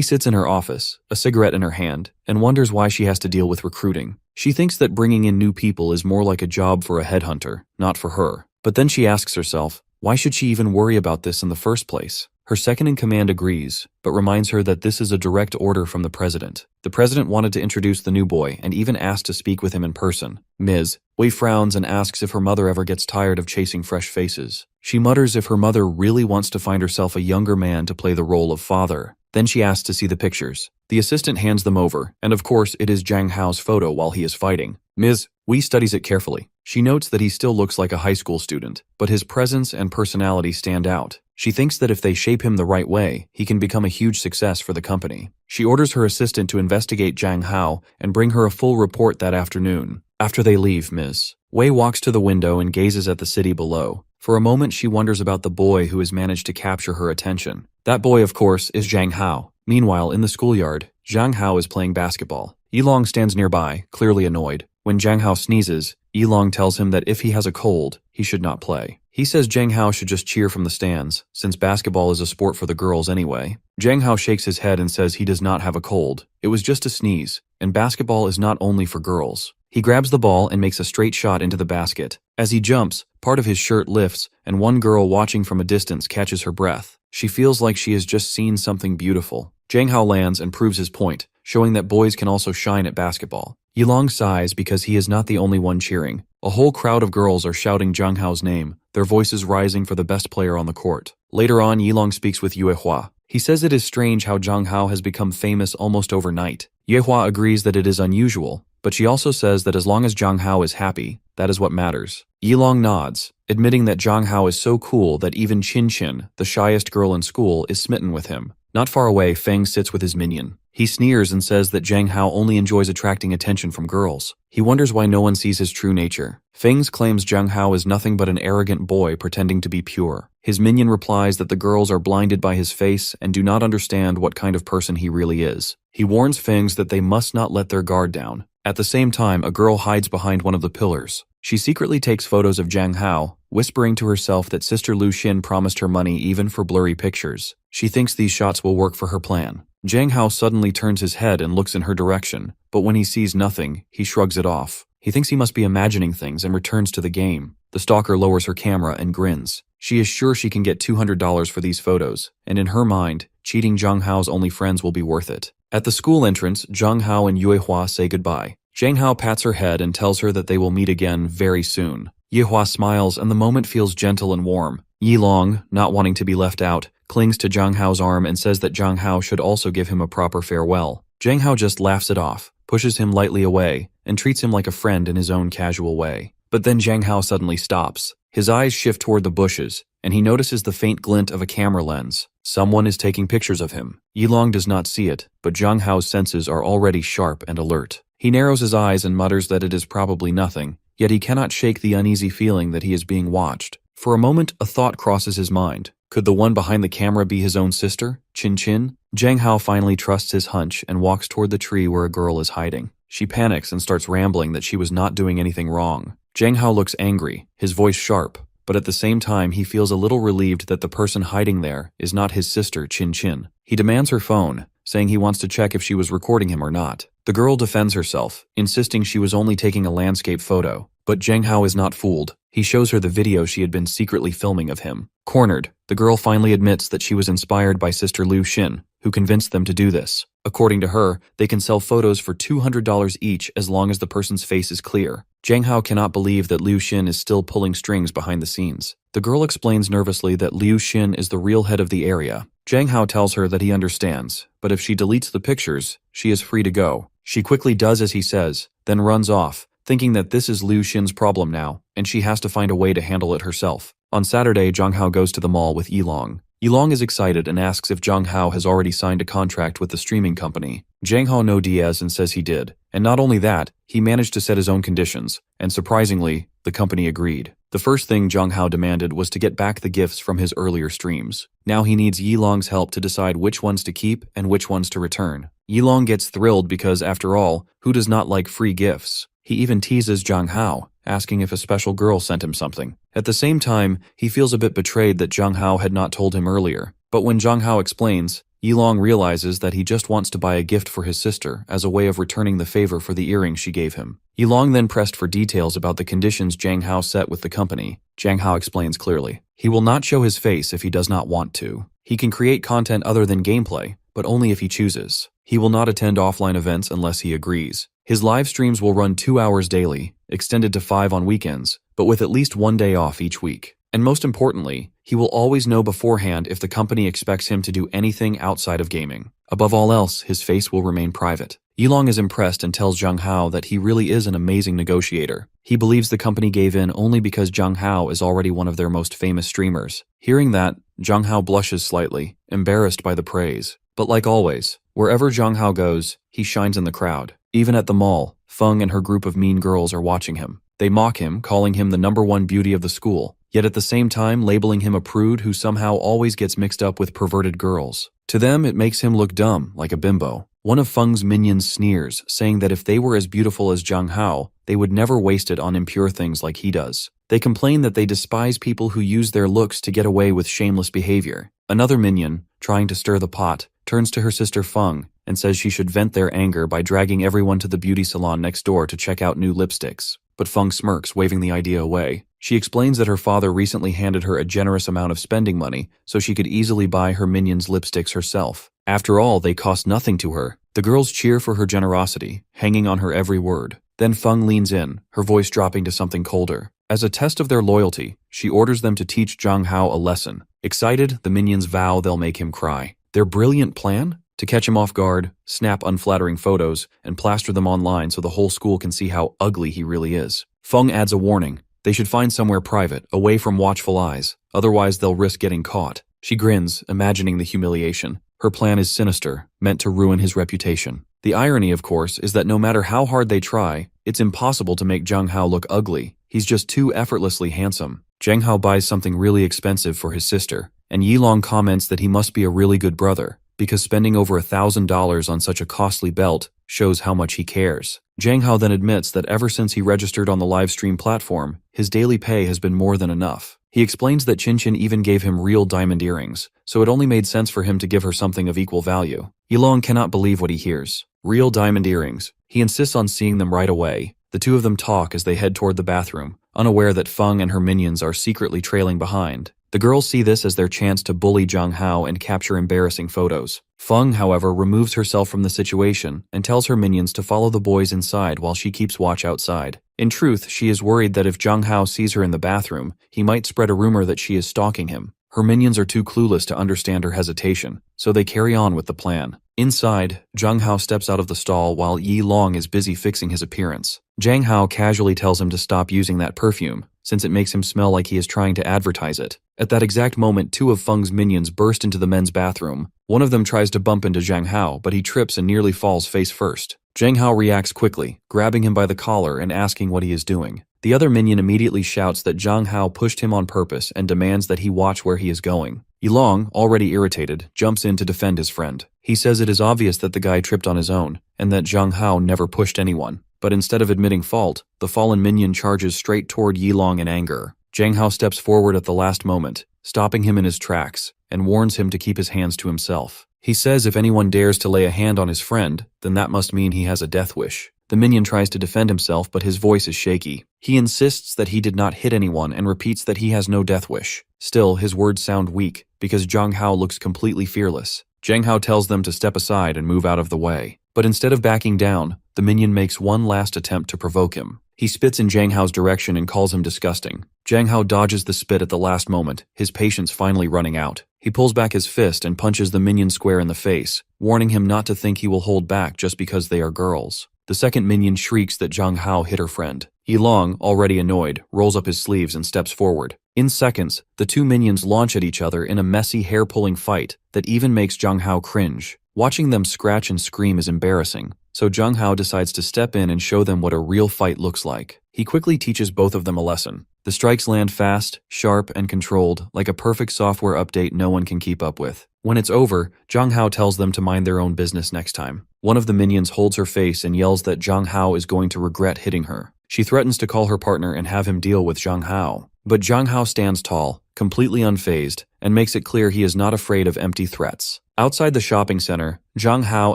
[SPEAKER 1] sits in her office, a cigarette in her hand, and wonders why she has to deal with recruiting. She thinks that bringing in new people is more like a job for a headhunter, not for her. But then she asks herself, why should she even worry about this in the first place? Her second-in-command agrees, but reminds her that this is a direct order from the president. The president wanted to introduce the new boy and even asked to speak with him in person. Ms. Wei frowns and asks if her mother ever gets tired of chasing fresh faces. She mutters if her mother really wants to find herself a younger man to play the role of father. Then she asks to see the pictures. The assistant hands them over, and of course it is Zhang Hao's photo while he is fighting. Ms. Wei studies it carefully. She notes that he still looks like a high school student, but his presence and personality stand out. She thinks that if they shape him the right way, he can become a huge success for the company. She orders her assistant to investigate Zhang Hao and bring her a full report that afternoon. After they leave, Ms. Wei walks to the window and gazes at the city below. For a moment, she wonders about the boy who has managed to capture her attention. That boy, of course, is Zhang Hao. Meanwhile, in the schoolyard, Zhang Hao is playing basketball. Yilong stands nearby, clearly annoyed. When Zhang Hao sneezes, Yilong tells him that if he has a cold, he should not play. He says Zhang Hao should just cheer from the stands, since basketball is a sport for the girls anyway. Zhang Hao shakes his head and says he does not have a cold. It was just a sneeze, and basketball is not only for girls. He grabs the ball and makes a straight shot into the basket. As he jumps, part of his shirt lifts, and one girl watching from a distance catches her breath. She feels like she has just seen something beautiful. Zhang Hao lands and proves his point, showing that boys can also shine at basketball. Yilong sighs because he is not the only one cheering. A whole crowd of girls are shouting Zhang Hao's name, their voices rising for the best player on the court. Later on, Yilong speaks with Yuehua. He says it is strange how Zhang Hao has become famous almost overnight. Yuehua agrees that it is unusual, but she also says that as long as Zhang Hao is happy, that is what matters. Yilong nods, admitting that Zhang Hao is so cool that even Qin Qin, the shyest girl in school, is smitten with him. Not far away, Feng sits with his minion. He sneers and says that Zhang Hao only enjoys attracting attention from girls. He wonders why no one sees his true nature. Feng claims Zhang Hao is nothing but an arrogant boy pretending to be pure. His minion replies that the girls are blinded by his face and do not understand what kind of person he really is. He warns Feng that they must not let their guard down. At the same time, a girl hides behind one of the pillars. She secretly takes photos of Zhang Hao, whispering to herself that Sister Liu Xin promised her money even for blurry pictures. She thinks these shots will work for her plan. Zhang Hao suddenly turns his head and looks in her direction, but when he sees nothing, he shrugs it off. He thinks he must be imagining things and returns to the game. The stalker lowers her camera and grins. She is sure she can get $200 for these photos, and in her mind, cheating Zhang Hao's only friends will be worth it. At the school entrance, Zhang Hao and Yuehua say goodbye. Zhang Hao pats her head and tells her that they will meet again very soon. Yuehua smiles and the moment feels gentle and warm. Yilong, not wanting to be left out, clings to Zhang Hao's arm and says that Zhang Hao should also give him a proper farewell. Zhang Hao just laughs it off, pushes him lightly away, and treats him like a friend in his own casual way. But then Zhang Hao suddenly stops. His eyes shift toward the bushes, and he notices the faint glint of a camera lens. Someone is taking pictures of him. Yilong does not see it, but Zhang Hao's senses are already sharp and alert. He narrows his eyes and mutters that it is probably nothing, yet he cannot shake the uneasy feeling that he is being watched. For a moment, a thought crosses his mind. Could the one behind the camera be his own sister, Qin Qin? Zhang Hao finally trusts his hunch and walks toward the tree where a girl is hiding. She panics and starts rambling that she was not doing anything wrong. Zhang Hao looks angry, his voice sharp, but at the same time he feels a little relieved that the person hiding there is not his sister Chin Chin. He demands her phone, saying he wants to check if she was recording him or not. The girl defends herself, insisting she was only taking a landscape photo, but Zhang Hao is not fooled. He shows her the video she had been secretly filming of him. Cornered, the girl finally admits that she was inspired by Sister Liu Xin, who convinced them to do this. According to her, they can sell photos for $200 each as long as the person's face is clear. Zhang Hao cannot believe that Liu Xin is still pulling strings behind the scenes. The girl explains nervously that Liu Xin is the real head of the area. Zhang Hao tells her that he understands, but if she deletes the pictures, she is free to go. She quickly does as he says, then runs off, thinking that this is Liu Xin's problem now, and she has to find a way to handle it herself. On Saturday, Zhang Hao goes to the mall with Yilong. Yilong is excited and asks if Zhang Hao has already signed a contract with the streaming company. Zhang Hao knows Diaz and says he did. And not only that, he managed to set his own conditions, and surprisingly, the company agreed. The first thing Zhang Hao demanded was to get back the gifts from his earlier streams. Now he needs Yilong's help to decide which ones to keep and which ones to return. Yilong gets thrilled because, after all, who does not like free gifts? He even teases Zhang Hao, asking if a special girl sent him something. At the same time, he feels a bit betrayed that Zhang Hao had not told him earlier. But when Zhang Hao explains, Yilong realizes that he just wants to buy a gift for his sister as a way of returning the favor for the earrings she gave him. Yilong then pressed for details about the conditions Zhang Hao set with the company. Zhang Hao explains clearly. He will not show his face if he does not want to. He can create content other than gameplay, but only if he chooses. He will not attend offline events unless he agrees. His live streams will run 2 hours daily, extended to 5 on weekends, but with at least 1 day off each week. And most importantly, he will always know beforehand if the company expects him to do anything outside of gaming. Above all else, his face will remain private. Yilong is impressed and tells Zhang Hao that he really is an amazing negotiator. He believes the company gave in only because Zhang Hao is already one of their most famous streamers. Hearing that, Zhang Hao blushes slightly, embarrassed by the praise. But like always, wherever Zhang Hao goes, he shines in the crowd. Even at the mall, Feng and her group of mean girls are watching him. They mock him, calling him the #1 beauty of the school, yet at the same time labeling him a prude who somehow always gets mixed up with perverted girls. To them, it makes him look dumb, like a bimbo. One of Feng's minions sneers, saying that if they were as beautiful as Zhang Hao, they would never waste it on impure things like he does. They complain that they despise people who use their looks to get away with shameless behavior. Another minion, trying to stir the pot, turns to her sister Feng and says she should vent their anger by dragging everyone to the beauty salon next door to check out new lipsticks. But Feng smirks, waving the idea away. She explains that her father recently handed her a generous amount of spending money so she could easily buy her minions' lipsticks herself. After all, they cost nothing to her. The girls cheer for her generosity, hanging on her every word. Then Feng leans in, her voice dropping to something colder. As a test of their loyalty, she orders them to teach Zhang Hao a lesson. Excited, the minions vow they'll make him cry. Their brilliant plan? To catch him off guard, snap unflattering photos, and plaster them online so the whole school can see how ugly he really is. Feng adds a warning. They should find somewhere private, away from watchful eyes, otherwise they'll risk getting caught. She grins, imagining the humiliation. Her plan is sinister, meant to ruin his reputation. The irony, of course, is that no matter how hard they try, it's impossible to make Zhang Hao look ugly. He's just too effortlessly handsome. Zhang Hao buys something really expensive for his sister, and Yilong comments that he must be a really good brother, because spending over $1,000 on such a costly belt shows how much he cares. Zhang Hao then admits that ever since he registered on the live stream platform, his daily pay has been more than enough. He explains that Chin Chin even gave him real diamond earrings, so it only made sense for him to give her something of equal value. Yilong cannot believe what he hears. Real diamond earrings. He insists on seeing them right away. The two of them talk as they head toward the bathroom, unaware that Feng and her minions are secretly trailing behind. The girls see this as their chance to bully Zhang Hao and capture embarrassing photos. Feng, however, removes herself from the situation and tells her minions to follow the boys inside while she keeps watch outside. In truth, she is worried that if Zhang Hao sees her in the bathroom, he might spread a rumor that she is stalking him. Her minions are too clueless to understand her hesitation, so they carry on with the plan. Inside, Zhang Hao steps out of the stall while Yilong is busy fixing his appearance. Zhang Hao casually tells him to stop using that perfume, since it makes him smell like he is trying to advertise it. At that exact moment, two of Feng's minions burst into the men's bathroom. One of them tries to bump into Zhang Hao, but he trips and nearly falls face first. Zhang Hao reacts quickly, grabbing him by the collar and asking what he is doing. The other minion immediately shouts that Zhang Hao pushed him on purpose and demands that he watch where he is going. Yilong, already irritated, jumps in to defend his friend. He says it is obvious that the guy tripped on his own, and that Zhang Hao never pushed anyone. But instead of admitting fault, the fallen minion charges straight toward Yilong in anger. Zhang Hao steps forward at the last moment, stopping him in his tracks, and warns him to keep his hands to himself. He says if anyone dares to lay a hand on his friend, then that must mean he has a death wish. The minion tries to defend himself, but his voice is shaky. He insists that he did not hit anyone and repeats that he has no death wish. Still, his words sound weak, because Zhang Hao looks completely fearless. Zhang Hao tells them to step aside and move out of the way. But instead of backing down, the minion makes one last attempt to provoke him. He spits in Zhang Hao's direction and calls him disgusting. Zhang Hao dodges the spit at the last moment, his patience finally running out. He pulls back his fist and punches the minion square in the face, warning him not to think he will hold back just because they are girls. The second minion shrieks that Zhang Hao hit her friend. Yilong, already annoyed, rolls up his sleeves and steps forward. In seconds, the two minions launch at each other in a messy, hair-pulling fight that even makes Zhang Hao cringe. Watching them scratch and scream is embarrassing, so Zhang Hao decides to step in and show them what a real fight looks like. He quickly teaches both of them a lesson. The strikes land fast, sharp, and controlled, like a perfect software update no one can keep up with. When it's over, Zhang Hao tells them to mind their own business next time. One of the minions holds her face and yells that Zhang Hao is going to regret hitting her. She threatens to call her partner and have him deal with Zhang Hao. But Zhang Hao stands tall, completely unfazed, and makes it clear he is not afraid of empty threats. Outside the shopping center, Zhang Hao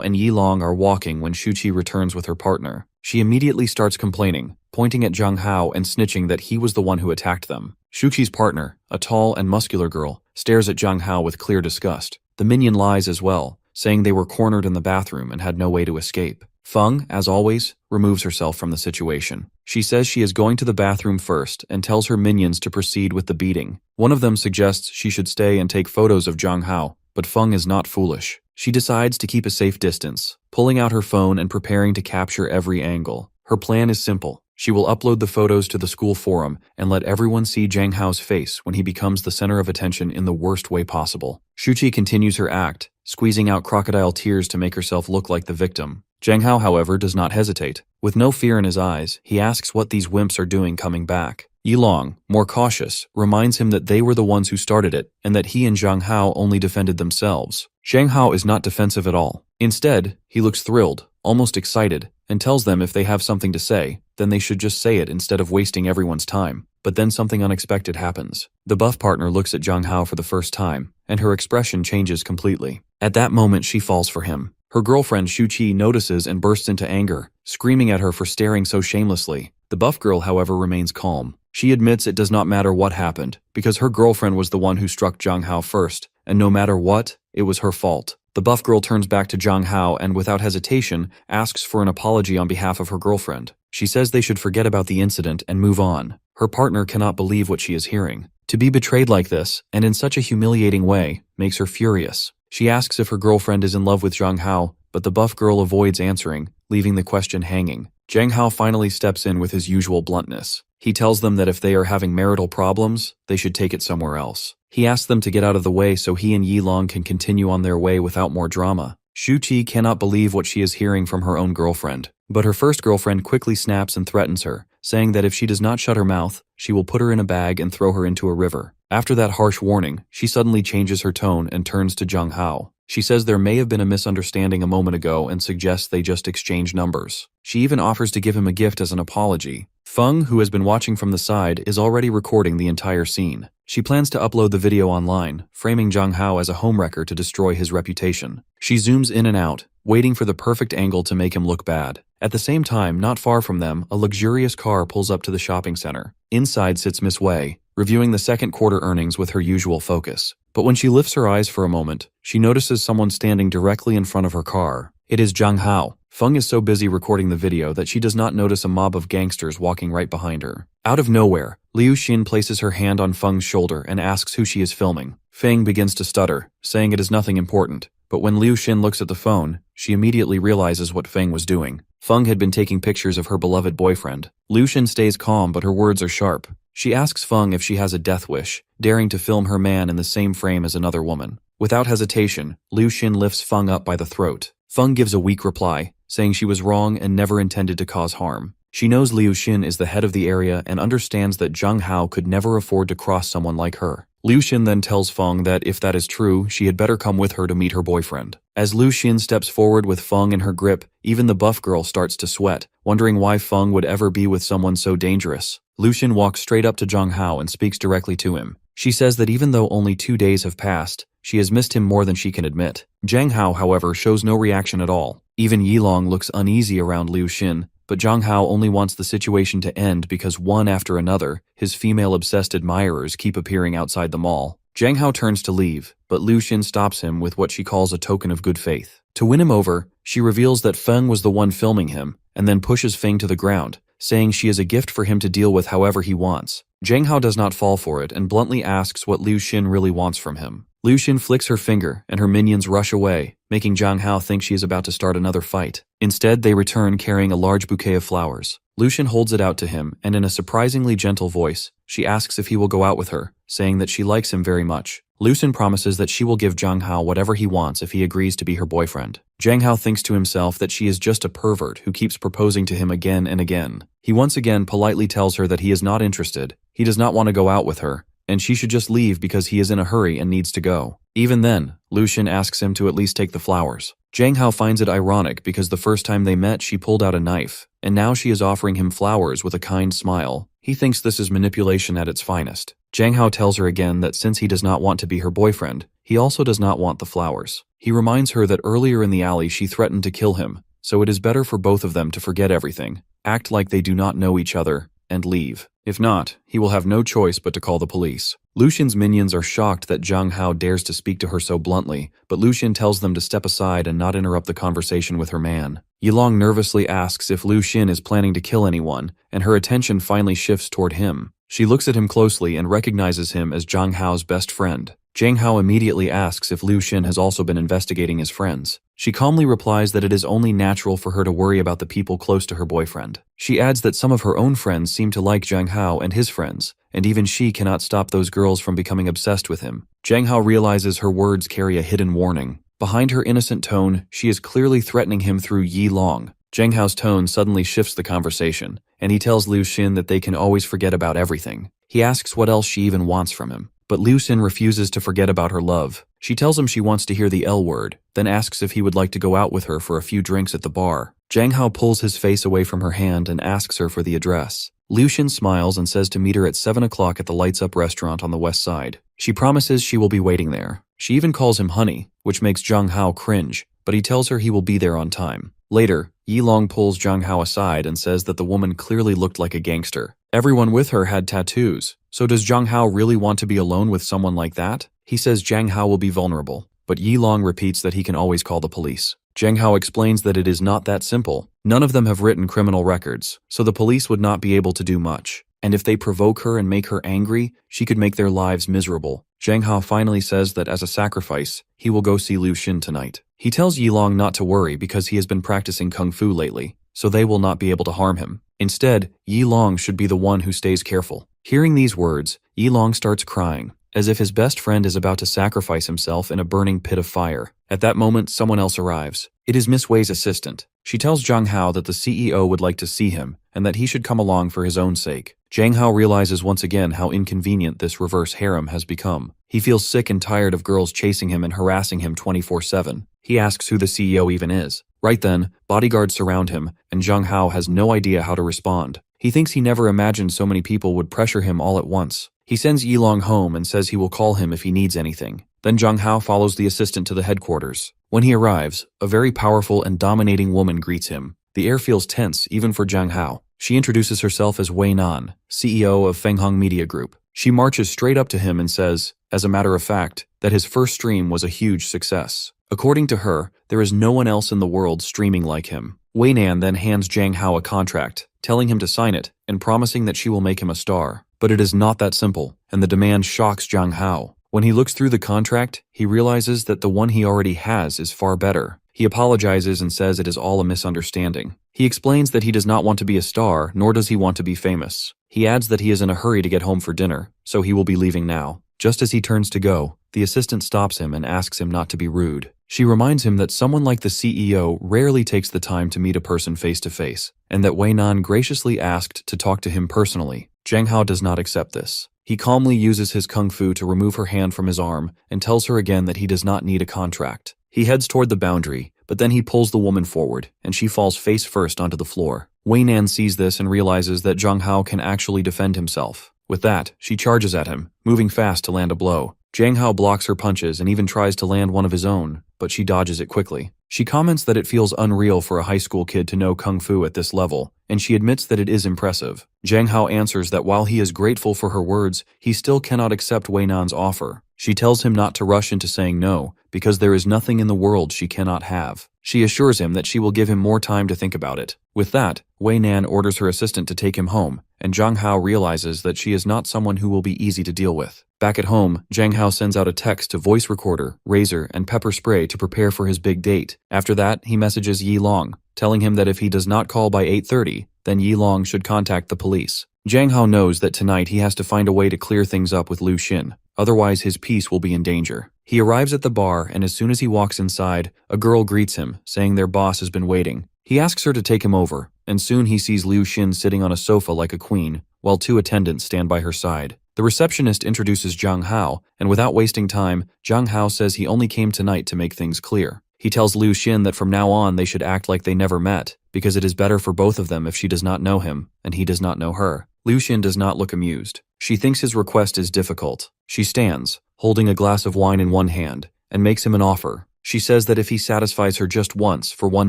[SPEAKER 1] and Yilong are walking when Shuqi returns with her partner. She immediately starts complaining, pointing at Zhang Hao and snitching that he was the one who attacked them. Shuqi's partner, a tall and muscular girl, stares at Zhang Hao with clear disgust. The minion lies as well, saying they were cornered in the bathroom and had no way to escape. Feng, as always, removes herself from the situation. She says she is going to the bathroom first and tells her minions to proceed with the beating. One of them suggests she should stay and take photos of Zhang Hao, but Feng is not foolish. She decides to keep a safe distance, pulling out her phone and preparing to capture every angle. Her plan is simple. She will upload the photos to the school forum and let everyone see Zhang Hao's face when he becomes the center of attention in the worst way possible. Shuqi continues her act, squeezing out crocodile tears to make herself look like the victim. Zhang Hao, however, does not hesitate. With no fear in his eyes, he asks what these wimps are doing coming back. Yilong, more cautious, reminds him that they were the ones who started it and that he and Zhang Hao only defended themselves. Zhang Hao is not defensive at all. Instead, he looks thrilled, almost excited, and tells them if they have something to say, then they should just say it instead of wasting everyone's time. But then something unexpected happens. The buff partner looks at Zhang Hao for the first time, and her expression changes completely. At that moment, she falls for him. Her girlfriend Shuqi notices and bursts into anger, screaming at her for staring so shamelessly. The buff girl, however, remains calm. She admits it does not matter what happened, because her girlfriend was the one who struck Zhang Hao first, and no matter what, it was her fault. The buff girl turns back to Zhang Hao and without hesitation asks for an apology on behalf of her girlfriend. She says they should forget about the incident and move on. Her partner cannot believe what she is hearing. To be betrayed like this, and in such a humiliating way, makes her furious. She asks if her girlfriend is in love with Zhang Hao, but the buff girl avoids answering, leaving the question hanging. Zhang Hao finally steps in with his usual bluntness. He tells them that if they are having marital problems, they should take it somewhere else. He asks them to get out of the way so he and Yilong can continue on their way without more drama. Shuqi cannot believe what she is hearing from her own girlfriend, but her first girlfriend quickly snaps and threatens her, saying that if she does not shut her mouth, she will put her in a bag and throw her into a river. After that harsh warning, she suddenly changes her tone and turns to Zhang Hao. She says there may have been a misunderstanding a moment ago and suggests they just exchange numbers. She even offers to give him a gift as an apology. Feng, who has been watching from the side, is already recording the entire scene. She plans to upload the video online, framing Zhang Hao as a homewrecker to destroy his reputation. She zooms in and out, waiting for the perfect angle to make him look bad. At the same time, not far from them, a luxurious car pulls up to the shopping center. Inside sits Miss Wei, reviewing the second quarter earnings with her usual focus. But when she lifts her eyes for a moment, she notices someone standing directly in front of her car. It is Zhang Hao. Feng is so busy recording the video that she does not notice a mob of gangsters walking right behind her. Out of nowhere, Liu Xin places her hand on Feng's shoulder and asks who she is filming. Feng begins to stutter, saying it is nothing important. But when Liu Xin looks at the phone, she immediately realizes what Feng was doing. Feng had been taking pictures of her beloved boyfriend. Liu Xin stays calm, but her words are sharp. She asks Feng if she has a death wish, daring to film her man in the same frame as another woman. Without hesitation, Liu Xin lifts Feng up by the throat. Feng gives a weak reply, saying she was wrong and never intended to cause harm. She knows Liu Xin is the head of the area and understands that Zhang Hao could never afford to cross someone like her. Liu Xin then tells Feng that if that is true, she had better come with her to meet her boyfriend. As Liu Xin steps forward with Feng in her grip, even the buff girl starts to sweat, wondering why Feng would ever be with someone so dangerous. Liu Xin walks straight up to Zhang Hao and speaks directly to him. She says that even though only 2 days have passed, she has missed him more than she can admit. Zhang Hao, however, shows no reaction at all. Even Yilong looks uneasy around Liu Xin, but Zhang Hao only wants the situation to end because one after another, his female-obsessed admirers keep appearing outside the mall. Zhang Hao turns to leave, but Liu Xin stops him with what she calls a token of good faith. To win him over, she reveals that Feng was the one filming him, and then pushes Feng to the ground, saying she is a gift for him to deal with however he wants. Zhang Hao does not fall for it and bluntly asks what Liu Xin really wants from him. Liu Xin flicks her finger, and her minions rush away, making Zhang Hao think she is about to start another fight. Instead, they return carrying a large bouquet of flowers. Liu Xin holds it out to him, and in a surprisingly gentle voice, she asks if he will go out with her, saying that she likes him very much. Liu Xin promises that she will give Zhang Hao whatever he wants if he agrees to be her boyfriend. Zhang Hao thinks to himself that she is just a pervert who keeps proposing to him again and again. He once again politely tells her that he is not interested, he does not want to go out with her, and she should just leave because he is in a hurry and needs to go. Even then, Liu Xin asks him to at least take the flowers. Zhang Hao finds it ironic because the first time they met she pulled out a knife, and now she is offering him flowers with a kind smile. He thinks this is manipulation at its finest. Zhang Hao tells her again that since he does not want to be her boyfriend, he also does not want the flowers. He reminds her that earlier in the alley she threatened to kill him, so it is better for both of them to forget everything, act like they do not know each other, and leave. If not, he will have no choice but to call the police. Liu Xin's minions are shocked that Zhang Hao dares to speak to her so bluntly, but Liu Xin tells them to step aside and not interrupt the conversation with her man. Yilong nervously asks if Liu Xin is planning to kill anyone, and her attention finally shifts toward him. She looks at him closely and recognizes him as Zhang Hao's best friend. Zhang Hao immediately asks if Liu Xin has also been investigating his friends. She calmly replies that it is only natural for her to worry about the people close to her boyfriend. She adds that some of her own friends seem to like Zhang Hao and his friends, and even she cannot stop those girls from becoming obsessed with him. Zhang Hao realizes her words carry a hidden warning. Behind her innocent tone, she is clearly threatening him through Yilong. Zhang Hao's tone suddenly shifts the conversation, and he tells Liu Xin that they can always forget about everything. He asks what else she even wants from him. But Liu Xin refuses to forget about her love. She tells him she wants to hear the L word, then asks if he would like to go out with her for a few drinks at the bar. Zhang Hao pulls his face away from her hand and asks her for the address. Liu Xin smiles and says to meet her at 7 o'clock at the Lights Up restaurant on the west side. She promises she will be waiting there. She even calls him honey, which makes Zhang Hao cringe, but he tells her he will be there on time. Later, Yilong pulls Zhang Hao aside and says that the woman clearly looked like a gangster. Everyone with her had tattoos, so does Zhang Hao really want to be alone with someone like that? He says Zhang Hao will be vulnerable, but Yilong repeats that he can always call the police. Zhang Hao explains that it is not that simple. None of them have written criminal records, so the police would not be able to do much. And if they provoke her and make her angry, she could make their lives miserable. Zhang Hao finally says that as a sacrifice, he will go see Liu Xin tonight. He tells Yilong not to worry because he has been practicing kung fu lately, so they will not be able to harm him. Instead, Yilong should be the one who stays careful. Hearing these words, Yilong starts crying, as if his best friend is about to sacrifice himself in a burning pit of fire. At that moment, someone else arrives. It is Miss Wei's assistant. She tells Zhang Hao that the CEO would like to see him, and that he should come along for his own sake. Zhang Hao realizes once again how inconvenient this reverse harem has become. He feels sick and tired of girls chasing him and harassing him 24/7. He asks who the CEO even is. Right then, bodyguards surround him, and Zhang Hao has no idea how to respond. He thinks he never imagined so many people would pressure him all at once. He sends Yilong home and says he will call him if he needs anything. Then Zhang Hao follows the assistant to the headquarters. When he arrives, a very powerful and dominating woman greets him. The air feels tense even for Zhang Hao. She introduces herself as Wei Nan, CEO of Fenghong Media Group. She marches straight up to him and says, as a matter of fact, that his first stream was a huge success. According to her, there is no one else in the world streaming like him. Wei Nan then hands Zhang Hao a contract, telling him to sign it and promising that she will make him a star. But it is not that simple, and the demand shocks Zhang Hao. When he looks through the contract, he realizes that the one he already has is far better. He apologizes and says it is all a misunderstanding. He explains that he does not want to be a star, nor does he want to be famous. He adds that he is in a hurry to get home for dinner, so he will be leaving now. Just as he turns to go, the assistant stops him and asks him not to be rude. She reminds him that someone like the CEO rarely takes the time to meet a person face to face, and that Wei Nan graciously asked to talk to him personally. Zhang Hao does not accept this. He calmly uses his kung fu to remove her hand from his arm and tells her again that he does not need a contract. He heads toward the boundary, but then he pulls the woman forward, and she falls face first onto the floor. Wei Nan sees this and realizes that Zhang Hao can actually defend himself. With that, she charges at him, moving fast to land a blow. Zhang Hao blocks her punches and even tries to land one of his own, but she dodges it quickly. She comments that it feels unreal for a high school kid to know kung fu at this level, and she admits that it is impressive. Zhang Hao answers that while he is grateful for her words, he still cannot accept Wei Nan's offer. She tells him not to rush into saying no, because there is nothing in the world she cannot have. She assures him that she will give him more time to think about it. With that, Wei Nan orders her assistant to take him home, and Zhang Hao realizes that she is not someone who will be easy to deal with. Back at home, Zhang Hao sends out a text to voice recorder, razor, and pepper spray to prepare for his big date. After that, he messages Yi Long, telling him that if he does not call by 8:30, then Yi Long should contact the police. Zhang Hao knows that tonight he has to find a way to clear things up with Lu Xin, otherwise his peace will be in danger. He arrives at the bar, and as soon as he walks inside, a girl greets him, saying their boss has been waiting. He asks her to take him over, and soon he sees Lu Xin sitting on a sofa like a queen, while two attendants stand by her side. The receptionist introduces Zhang Hao, and without wasting time, Zhang Hao says he only came tonight to make things clear. He tells Lu Xin that from now on they should act like they never met, because it is better for both of them if she does not know him, and he does not know her. Lu Xin does not look amused. She thinks his request is difficult. She stands, holding a glass of wine in one hand, and makes him an offer. She says that if he satisfies her just once, for one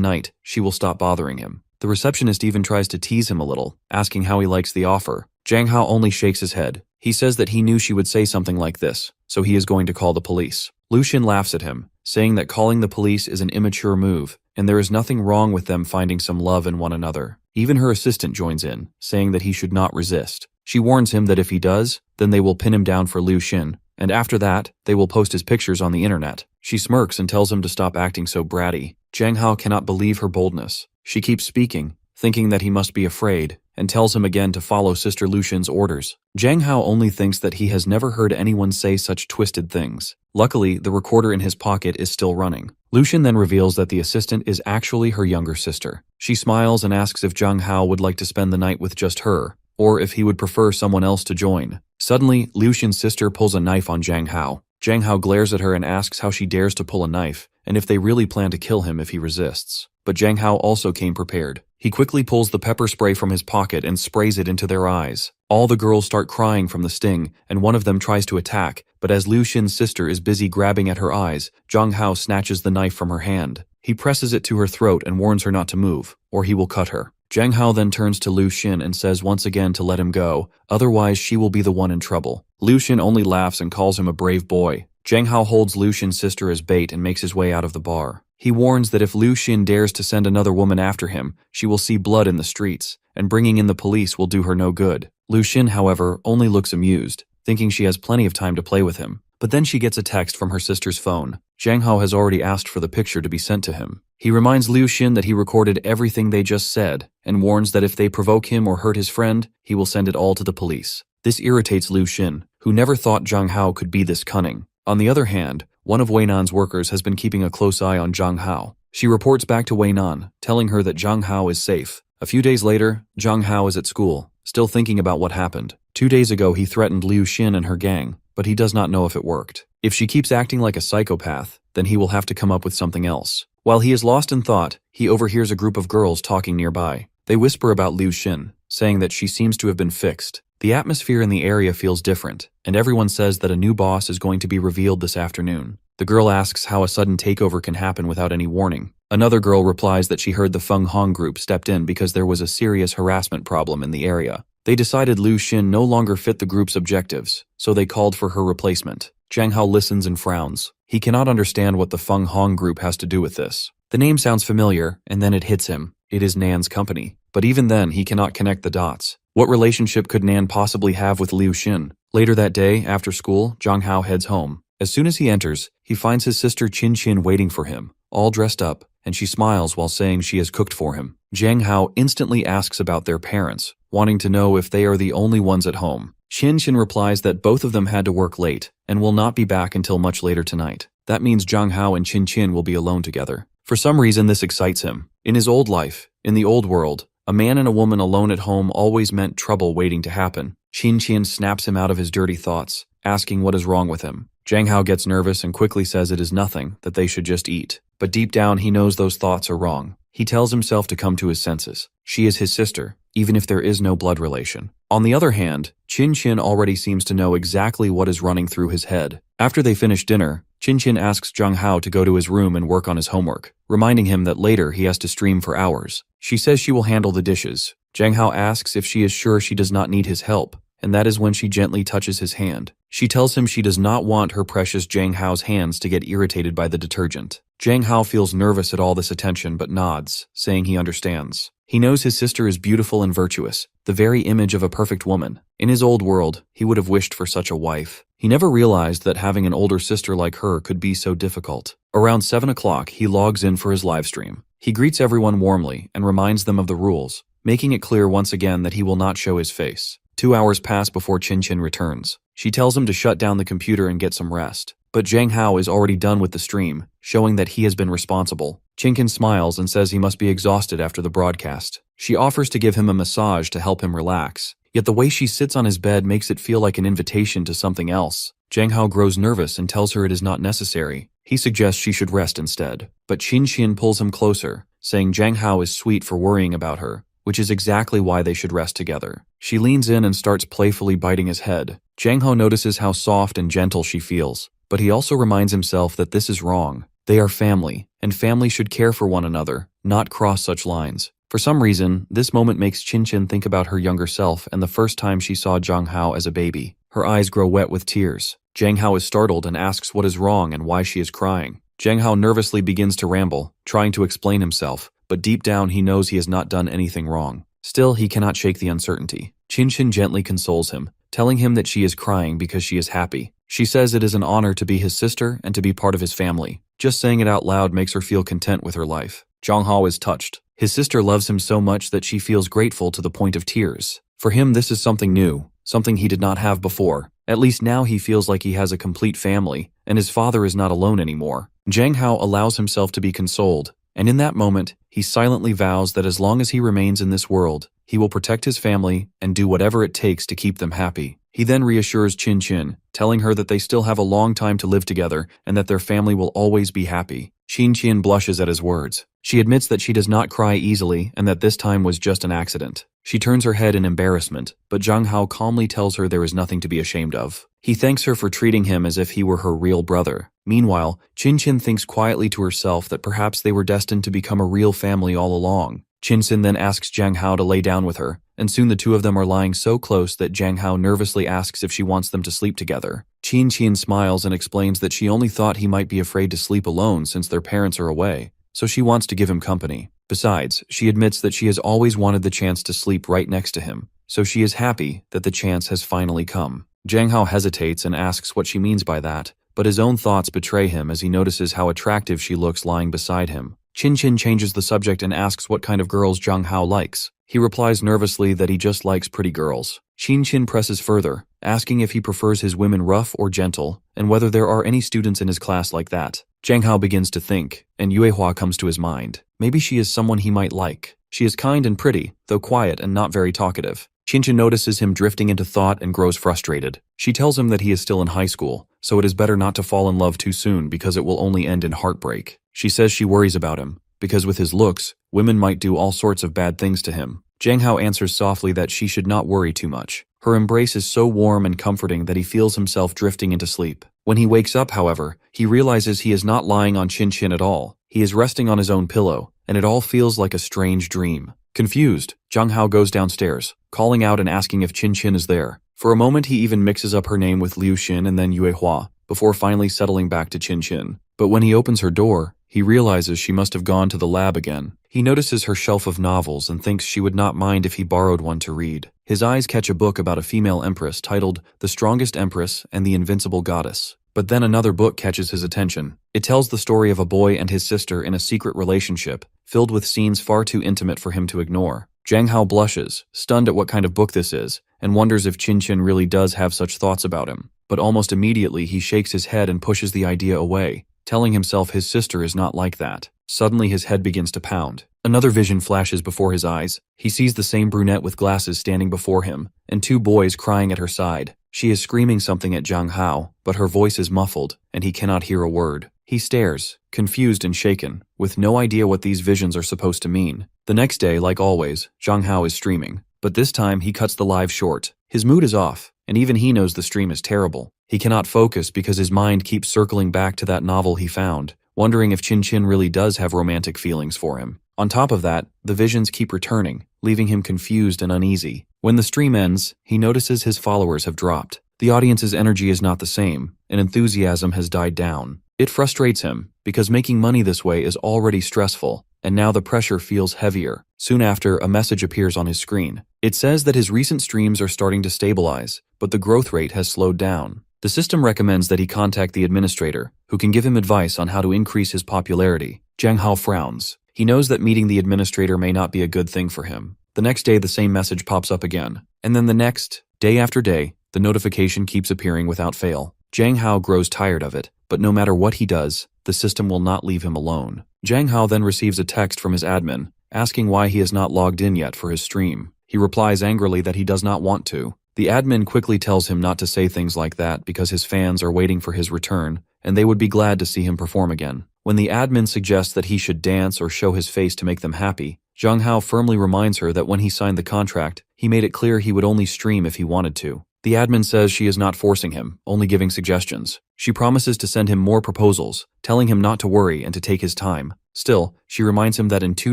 [SPEAKER 1] night, she will stop bothering him. The receptionist even tries to tease him a little, asking how he likes the offer. Zhang Hao only shakes his head. He says that he knew she would say something like this, so he is going to call the police. Lu Xin laughs at him, saying that calling the police is an immature move, and there is nothing wrong with them finding some love in one another. Even her assistant joins in, saying that he should not resist. She warns him that if he does, then they will pin him down for Lu Xin, and after that, they will post his pictures on the internet. She smirks and tells him to stop acting so bratty. Zhang Hao cannot believe her boldness. She keeps speaking, thinking that he must be afraid, and tells him again to follow Sister Lu Xin's orders. Zhang Hao only thinks that he has never heard anyone say such twisted things. Luckily, the recorder in his pocket is still running. Lu Xin then reveals that the assistant is actually her younger sister. She smiles and asks if Zhang Hao would like to spend the night with just her, or if he would prefer someone else to join. Suddenly, Lu Xin's sister pulls a knife on Zhang Hao. Zhang Hao glares at her and asks how she dares to pull a knife, and if they really plan to kill him if he resists. But Zhang Hao also came prepared. He quickly pulls the pepper spray from his pocket and sprays it into their eyes. All the girls start crying from the sting, and one of them tries to attack, but as Lu Xin's sister is busy grabbing at her eyes, Zhang Hao snatches the knife from her hand. He presses it to her throat and warns her not to move, or he will cut her. Zhang Hao then turns to Lu Xin and says once again to let him go, otherwise she will be the one in trouble. Lu Xin only laughs and calls him a brave boy. Zhang Hao holds Lu Xin's sister as bait and makes his way out of the bar. He warns that if Lu Xin dares to send another woman after him, she will see blood in the streets, and bringing in the police will do her no good. Lu Xin, however, only looks amused, thinking she has plenty of time to play with him. But then she gets a text from her sister's phone. Zhang Hao has already asked for the picture to be sent to him. He reminds Lu Xin that he recorded everything they just said, and warns that if they provoke him or hurt his friend, he will send it all to the police. This irritates Lu Xin, who never thought Zhang Hao could be this cunning. On the other hand, one of Wei Nan's workers has been keeping a close eye on Zhang Hao. She reports back to Wei Nan, telling her that Zhang Hao is safe. A few days later, Zhang Hao is at school, still thinking about what happened. 2 days ago he threatened Lu Xin and her gang, but he does not know if it worked. If she keeps acting like a psychopath, then he will have to come up with something else. While he is lost in thought, he overhears a group of girls talking nearby. They whisper about Lu Xin, saying that she seems to have been fixed. The atmosphere in the area feels different, and everyone says that a new boss is going to be revealed this afternoon. The girl asks how a sudden takeover can happen without any warning. Another girl replies that she heard the Feng Hong group stepped in because there was a serious harassment problem in the area. They decided Lu Xin no longer fit the group's objectives, so they called for her replacement. Zhang Hao listens and frowns. He cannot understand what the Feng Hong group has to do with this. The name sounds familiar, and then it hits him. It is Nan's company. But even then, he cannot connect the dots. What relationship could Nan possibly have with Lu Xin? Later that day, after school, Zhang Hao heads home. As soon as he enters, he finds his sister Qin Qin waiting for him, all dressed up, and she smiles while saying she has cooked for him. Zhang Hao instantly asks about their parents, wanting to know if they are the only ones at home. Qin Qin replies that both of them had to work late, and will not be back until much later tonight. That means Zhang Hao and Qin Qin will be alone together. For some reason this excites him. In his old life, in the old world, A man and a woman alone at home always meant trouble waiting to happen. Qin snaps him out of his dirty thoughts, asking what is wrong with him. Zhang Hao gets nervous and quickly says it is nothing, that they should just eat. But deep down he knows those thoughts are wrong. He tells himself to come to his senses. She is his sister, even if there is no blood relation. On the other hand, Qin already seems to know exactly what is running through his head. After they finish dinner, Qin asks Zhang Hao to go to his room and work on his homework, reminding him that later he has to stream for hours. She says she will handle the dishes. Zhang Hao asks if she is sure she does not need his help, and that is when she gently touches his hand. She tells him she does not want her precious Zhang Hao's hands to get irritated by the detergent. Zhang Hao feels nervous at all this attention but nods, saying he understands. He knows his sister is beautiful and virtuous, the very image of a perfect woman. In his old world, he would have wished for such a wife. He never realized that having an older sister like her could be so difficult. Around 7 o'clock, he logs in for his livestream. He greets everyone warmly and reminds them of the rules, making it clear once again that he will not show his face. 2 hours pass before Qin returns. She tells him to shut down the computer and get some rest. But Zhang Hao is already done with the stream, showing that he has been responsible. Qin smiles and says he must be exhausted after the broadcast. She offers to give him a massage to help him relax, yet the way she sits on his bed makes it feel like an invitation to something else. Zhang Hao grows nervous and tells her it is not necessary. He suggests she should rest instead, but Qin pulls him closer, saying Zhang Hao is sweet for worrying about her, which is exactly why they should rest together. She leans in and starts playfully biting his head. Zhang Hao notices how soft and gentle she feels, but he also reminds himself that this is wrong. They are family, and family should care for one another, not cross such lines. For some reason, this moment makes Qin think about her younger self and the first time she saw Zhang Hao as a baby. Her eyes grow wet with tears. Zhang Hao is startled and asks what is wrong and why she is crying. Zhang Hao nervously begins to ramble, trying to explain himself, but deep down he knows he has not done anything wrong. Still, he cannot shake the uncertainty. Qin gently consoles him, telling him that she is crying because she is happy. She says it is an honor to be his sister and to be part of his family. Just saying it out loud makes her feel content with her life. Zhang Hao is touched. His sister loves him so much that she feels grateful to the point of tears. For him, this is something new, something he did not have before. At least now he feels like he has a complete family, and his father is not alone anymore. Zhang Hao allows himself to be consoled, and in that moment, he silently vows that as long as he remains in this world, he will protect his family and do whatever it takes to keep them happy. He then reassures Qin, telling her that they still have a long time to live together and that their family will always be happy. Qin blushes at his words. She admits that she does not cry easily and that this time was just an accident. She turns her head in embarrassment, but Zhang Hao calmly tells her there is nothing to be ashamed of. He thanks her for treating him as if he were her real brother. Meanwhile, Qin thinks quietly to herself that perhaps they were destined to become a real family all along. Qin then asks Zhang Hao to lay down with her, and soon the two of them are lying so close that Zhang Hao nervously asks if she wants them to sleep together. Qin smiles and explains that she only thought he might be afraid to sleep alone since their parents are away, so she wants to give him company. Besides, she admits that she has always wanted the chance to sleep right next to him, so she is happy that the chance has finally come. Zhang Hao hesitates and asks what she means by that, but his own thoughts betray him as he notices how attractive she looks lying beside him. Qin changes the subject and asks what kind of girls Zhang Hao likes. He replies nervously that he just likes pretty girls. Qin presses further, asking if he prefers his women rough or gentle, and whether there are any students in his class like that. Zhang Hao begins to think, and Yuehua comes to his mind. Maybe she is someone he might like. She is kind and pretty, though quiet and not very talkative. Qin notices him drifting into thought and grows frustrated. She tells him that he is still in high school, so it is better not to fall in love too soon because it will only end in heartbreak. She says she worries about him, because with his looks, women might do all sorts of bad things to him. Zhang Hao answers softly that she should not worry too much. Her embrace is so warm and comforting that he feels himself drifting into sleep. When he wakes up, however, he realizes he is not lying on Qin at all. He is resting on his own pillow, and it all feels like a strange dream. Confused, Zhang Hao goes downstairs, calling out and asking if Qin is there. For a moment he even mixes up her name with Liu Xin and then Yuehua, before finally settling back to Qin. But when he opens her door, he realizes she must have gone to the lab again. He notices her shelf of novels and thinks she would not mind if he borrowed one to read. His eyes catch a book about a female empress titled The Strongest Empress and the Invincible Goddess. But then another book catches his attention. It tells the story of a boy and his sister in a secret relationship, filled with scenes far too intimate for him to ignore. Zhang Hao blushes, stunned at what kind of book this is, and wonders if Qin really does have such thoughts about him. But almost immediately he shakes his head and pushes the idea away, telling himself his sister is not like that. Suddenly his head begins to pound. Another vision flashes before his eyes. He sees the same brunette with glasses standing before him, and two boys crying at her side. She is screaming something at Zhang Hao, but her voice is muffled, and he cannot hear a word. He stares, confused and shaken, with no idea what these visions are supposed to mean. The next day, like always, Zhang Hao is streaming, but this time he cuts the live short. His mood is off, and even he knows the stream is terrible. He cannot focus because his mind keeps circling back to that novel he found, wondering if Chin Chin really does have romantic feelings for him. On top of that, the visions keep returning, leaving him confused and uneasy. When the stream ends, he notices his followers have dropped. The audience's energy is not the same, and enthusiasm has died down. It frustrates him, because making money this way is already stressful, and now the pressure feels heavier. Soon after, a message appears on his screen. It says that his recent streams are starting to stabilize, but the growth rate has slowed down. The system recommends that he contact the administrator, who can give him advice on how to increase his popularity. Zhang Hao frowns. He knows that meeting the administrator may not be a good thing for him. The next day, the same message pops up again. And then the next, day after day, the notification keeps appearing without fail. Zhang Hao grows tired of it, but no matter what he does, the system will not leave him alone. Zhang Hao then receives a text from his admin, asking why he has not logged in yet for his stream. He replies angrily that he does not want to. The admin quickly tells him not to say things like that because his fans are waiting for his return, and they would be glad to see him perform again. When the admin suggests that he should dance or show his face to make them happy, Zhang Hao firmly reminds her that when he signed the contract, he made it clear he would only stream if he wanted to. The admin says she is not forcing him, only giving suggestions. She promises to send him more proposals, telling him not to worry and to take his time. Still, she reminds him that in 2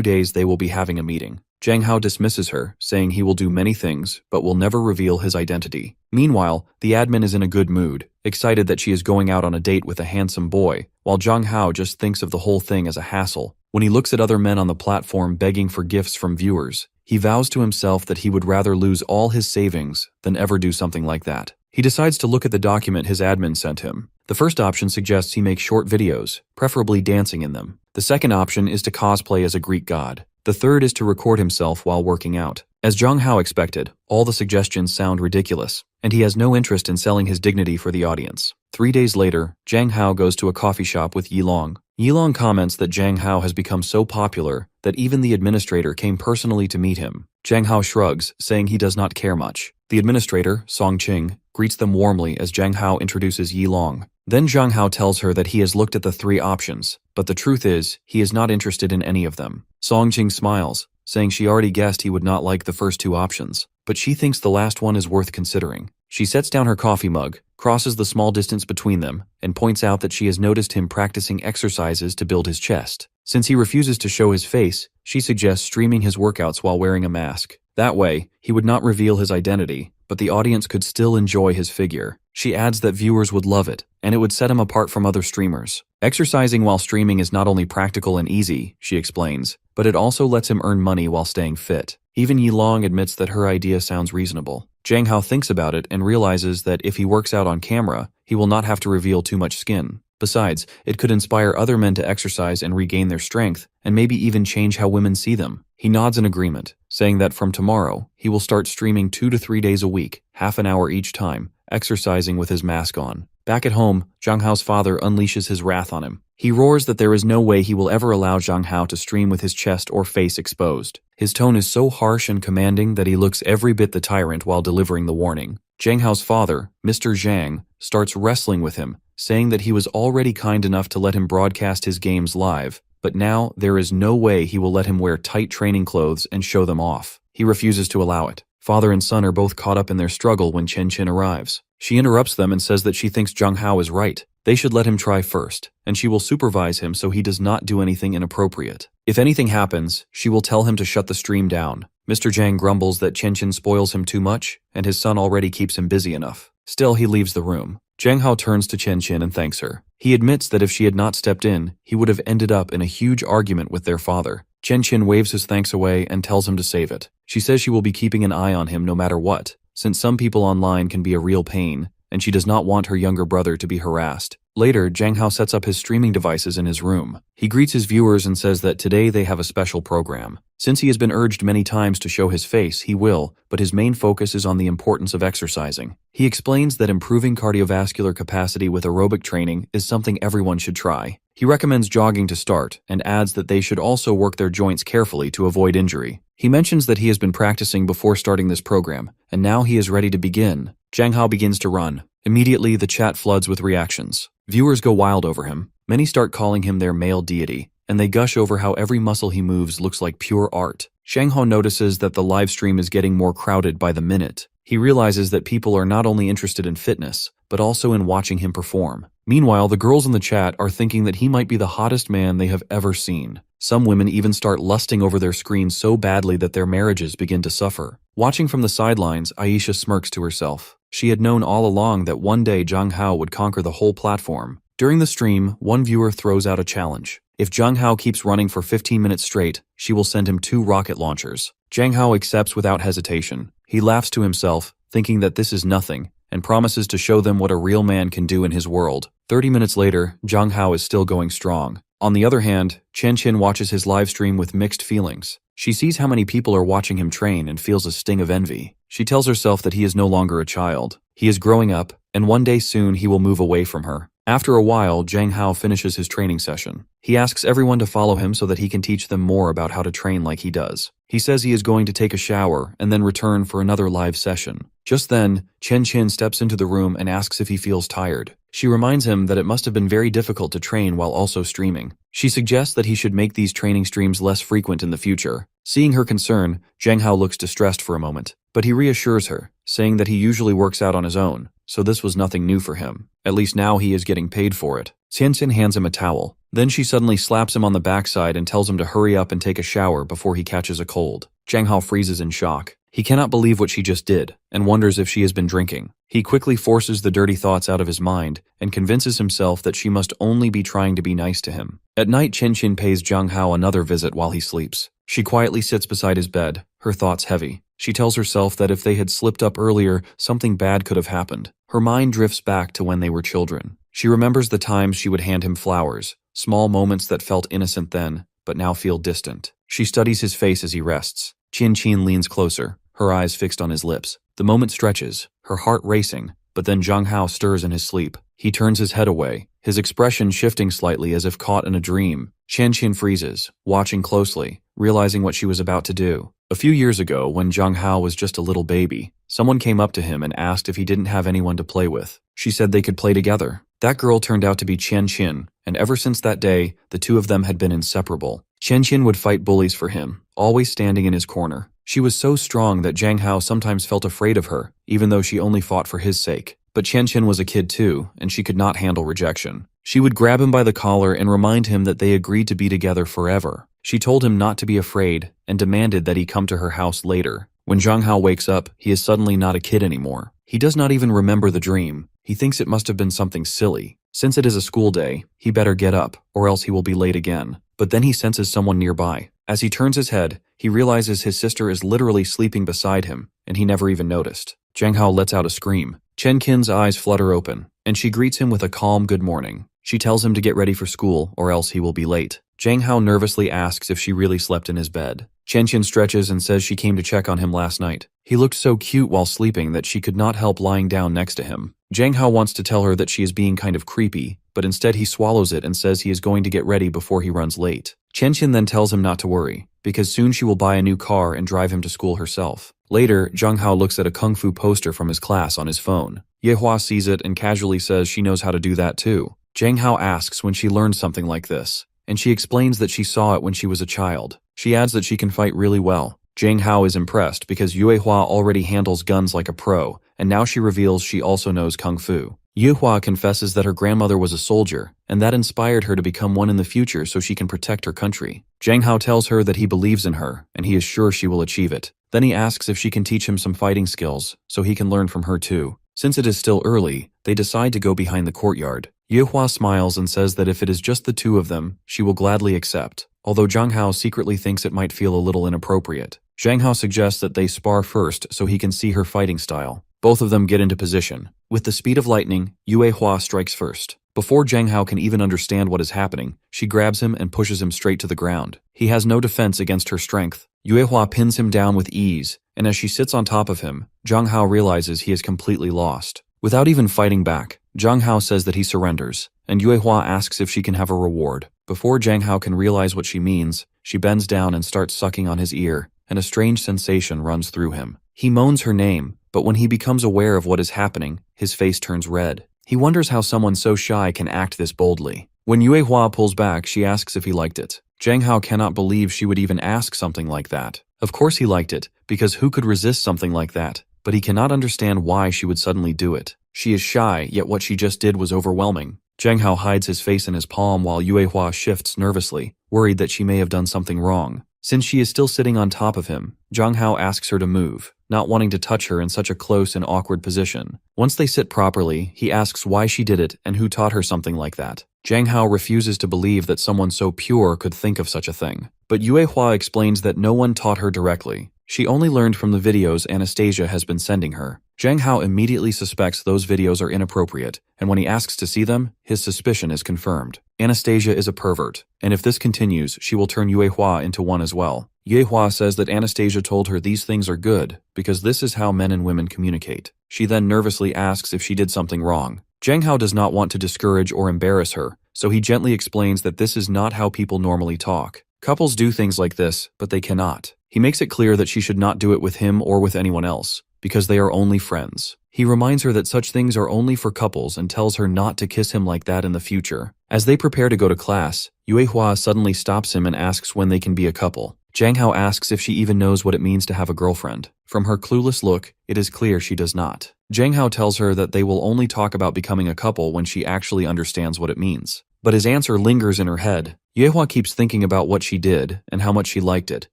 [SPEAKER 1] days they will be having a meeting. Zhang Hao dismisses her, saying he will do many things, but will never reveal his identity. Meanwhile, the admin is in a good mood, excited that she is going out on a date with a handsome boy, while Zhang Hao just thinks of the whole thing as a hassle. When he looks at other men on the platform begging for gifts from viewers, he vows to himself that he would rather lose all his savings than ever do something like that. He decides to look at the document his admin sent him. The first option suggests he makes short videos, preferably dancing in them. The second option is to cosplay as a Greek god. The third is to record himself while working out. As Zhang Hao expected, all the suggestions sound ridiculous, and he has no interest in selling his dignity for the audience. 3 days later, Zhang Hao goes to a coffee shop with Yilong. Yilong comments that Zhang Hao has become so popular that even the administrator came personally to meet him. Zhang Hao shrugs, saying he does not care much. The administrator, Song Qing, greets them warmly as Zhang Hao introduces Yilong. Then Zhang Hao tells her that he has looked at the 3 options, but the truth is, he is not interested in any of them. Song Qing smiles, saying she already guessed he would not like the first 2 options, but she thinks the last one is worth considering. She sets down her coffee mug, crosses the small distance between them, and points out that she has noticed him practicing exercises to build his chest. Since he refuses to show his face, she suggests streaming his workouts while wearing a mask. That way, he would not reveal his identity, but the audience could still enjoy his figure. She adds that viewers would love it, and it would set him apart from other streamers. Exercising while streaming is not only practical and easy, she explains, but it also lets him earn money while staying fit. Even Yilong admits that her idea sounds reasonable. Zhang Hao thinks about it and realizes that if he works out on camera, he will not have to reveal too much skin. Besides, it could inspire other men to exercise and regain their strength, and maybe even change how women see them. He nods in agreement, saying that from tomorrow, he will start streaming 2 to 3 days a week, half an hour each time, exercising with his mask on. Back at home, Zhang Hao's father unleashes his wrath on him. He roars that there is no way he will ever allow Zhang Hao to stream with his chest or face exposed. His tone is so harsh and commanding that he looks every bit the tyrant while delivering the warning. Zhang Hao's father, Mr. Zhang, starts wrestling with him, saying that he was already kind enough to let him broadcast his games live, but now there is no way he will let him wear tight training clothes and show them off. He refuses to allow it. Father and son are both caught up in their struggle when Chen Qin arrives. She interrupts them and says that she thinks Zhang Hao is right. They should let him try first, and she will supervise him so he does not do anything inappropriate. If anything happens, she will tell him to shut the stream down. Mr. Zhang grumbles that Chen Qin spoils him too much, and his son already keeps him busy enough. Still, he leaves the room. Zhang Hao turns to Chen Qin and thanks her. He admits that if she had not stepped in, he would have ended up in a huge argument with their father. Chen Qin waves his thanks away and tells him to save it. She says she will be keeping an eye on him no matter what, since some people online can be a real pain, and she does not want her younger brother to be harassed. Later, Zhang Hao sets up his streaming devices in his room. He greets his viewers and says that today they have a special program. Since he has been urged many times to show his face, he will, but his main focus is on the importance of exercising. He explains that improving cardiovascular capacity with aerobic training is something everyone should try. He recommends jogging to start and adds that they should also work their joints carefully to avoid injury. He mentions that he has been practicing before starting this program, and now he is ready to begin. Zhang Hao begins to run. Immediately, the chat floods with reactions. Viewers go wild over him. Many start calling him their male deity, and they gush over how every muscle he moves looks like pure art. Zhang Hao notices that the live stream is getting more crowded by the minute. He realizes that people are not only interested in fitness, but also in watching him perform. Meanwhile, the girls in the chat are thinking that he might be the hottest man they have ever seen. Some women even start lusting over their screens so badly that their marriages begin to suffer. Watching from the sidelines, Aisha smirks to herself. She had known all along that one day Zhang Hao would conquer the whole platform. During the stream, one viewer throws out a challenge. If Zhang Hao keeps running for 15 minutes straight, she will send him 2 rocket launchers. Zhang Hao accepts without hesitation. He laughs to himself, thinking that this is nothing, and promises to show them what a real man can do in his world. 30 minutes later, Zhang Hao is still going strong. On the other hand, Chen Qin watches his live stream with mixed feelings. She sees how many people are watching him train and feels a sting of envy. She tells herself that he is no longer a child. He is growing up, and one day soon he will move away from her. After a while, Zhang Hao finishes his training session. He asks everyone to follow him so that he can teach them more about how to train like he does. He says he is going to take a shower and then return for another live session. Just then, Chen Qin steps into the room and asks if he feels tired. She reminds him that it must have been very difficult to train while also streaming. She suggests that he should make these training streams less frequent in the future. Seeing her concern, Zhang Hao looks distressed for a moment, but he reassures her, saying that he usually works out on his own, so this was nothing new for him. At least now he is getting paid for it. Xianxin hands him a towel. Then she suddenly slaps him on the backside and tells him to hurry up and take a shower before he catches a cold. Zhang Hao freezes in shock. He cannot believe what she just did, and wonders if she has been drinking. He quickly forces the dirty thoughts out of his mind, and convinces himself that she must only be trying to be nice to him. At night, Chen Qin pays Zhang Hao another visit while he sleeps. She quietly sits beside his bed, her thoughts heavy. She tells herself that if they had slipped up earlier, something bad could have happened. Her mind drifts back to when they were children. She remembers the times she would hand him flowers, small moments that felt innocent then, but now feel distant. She studies his face as he rests. Chen Qin leans closer, her eyes fixed on his lips. The moment stretches, her heart racing, but then Zhang Hao stirs in his sleep. He turns his head away, his expression shifting slightly as if caught in a dream. Chen Qin freezes, watching closely, realizing what she was about to do. A few years ago, when Zhang Hao was just a little baby, someone came up to him and asked if he didn't have anyone to play with. She said they could play together. That girl turned out to be Chen Qin, and ever since that day, the two of them had been inseparable. Chen Qin would fight bullies for him, always standing in his corner. She was so strong that Zhang Hao sometimes felt afraid of her, even though she only fought for his sake. But Chen Qin was a kid too, and she could not handle rejection. She would grab him by the collar and remind him that they agreed to be together forever. She told him not to be afraid and demanded that he come to her house later. When Zhang Hao wakes up, he is suddenly not a kid anymore. He does not even remember the dream. He thinks it must have been something silly. Since it is a school day, he better get up, or else he will be late again. But then he senses someone nearby. As he turns his head, he realizes his sister is literally sleeping beside him, and he never even noticed. Zhang Hao lets out a scream. Chen Qin's eyes flutter open, and she greets him with a calm good morning. She tells him to get ready for school, or else he will be late. Zhang Hao nervously asks if she really slept in his bed. Chen Qin stretches and says she came to check on him last night. He looked so cute while sleeping that she could not help lying down next to him. Zhang Hao wants to tell her that she is being kind of creepy, but instead he swallows it and says he is going to get ready before he runs late. Chen Qin then tells him not to worry, because soon she will buy a new car and drive him to school herself. Later, Zhang Hao looks at a kung fu poster from his class on his phone. Yehua sees it and casually says she knows how to do that too. Zhang Hao asks when she learned something like this, and she explains that she saw it when she was a child. She adds that she can fight really well. Zhang Hao is impressed because Yuehua already handles guns like a pro, and now she reveals she also knows kung fu. Yuehua confesses that her grandmother was a soldier, and that inspired her to become one in the future so she can protect her country. Zhang Hao tells her that he believes in her, and he is sure she will achieve it. Then he asks if she can teach him some fighting skills, so he can learn from her too. Since it is still early, they decide to go behind the courtyard. Yuehua smiles and says that if it is just the two of them, she will gladly accept, although Zhang Hao secretly thinks it might feel a little inappropriate. Zhang Hao suggests that they spar first so he can see her fighting style. Both of them get into position. With the speed of lightning, Yuehua strikes first. Before Zhang Hao can even understand what is happening, she grabs him and pushes him straight to the ground. He has no defense against her strength. Yue Hua pins him down with ease, and as she sits on top of him, Zhang Hao realizes he is completely lost. Without even fighting back, Zhang Hao says that he surrenders, and Yue Hua asks if she can have a reward. Before Zhang Hao can realize what she means, she bends down and starts sucking on his ear, and a strange sensation runs through him. He moans her name, but when he becomes aware of what is happening, his face turns red. He wonders how someone so shy can act this boldly. When Yue Hua pulls back, she asks if he liked it. Zhang Hao cannot believe she would even ask something like that. Of course he liked it, because who could resist something like that? But he cannot understand why she would suddenly do it. She is shy, yet what she just did was overwhelming. Zhang Hao hides his face in his palm while Yue Hua shifts nervously, worried that she may have done something wrong. Since she is still sitting on top of him, Zhang Hao asks her to move, not wanting to touch her in such a close and awkward position. Once they sit properly, he asks why she did it and who taught her something like that. Zhang Hao refuses to believe that someone so pure could think of such a thing. But Yue Hua explains that no one taught her directly. She only learned from the videos Anastasia has been sending her. Zhang Hao immediately suspects those videos are inappropriate, and when he asks to see them, his suspicion is confirmed. Anastasia is a pervert, and if this continues, she will turn Yue Hua into one as well. Yue Hua says that Anastasia told her these things are good, because this is how men and women communicate. She then nervously asks if she did something wrong. Zhang Hao does not want to discourage or embarrass her, so he gently explains that this is not how people normally talk. Couples do things like this, but they cannot. He makes it clear that she should not do it with him or with anyone else, because they are only friends. He reminds her that such things are only for couples and tells her not to kiss him like that in the future. As they prepare to go to class, Yue Hua suddenly stops him and asks when they can be a couple. Zhang Hao asks if she even knows what it means to have a girlfriend. From her clueless look, it is clear she does not. Zhang Hao tells her that they will only talk about becoming a couple when she actually understands what it means. But his answer lingers in her head. Yue Hua keeps thinking about what she did and how much she liked it,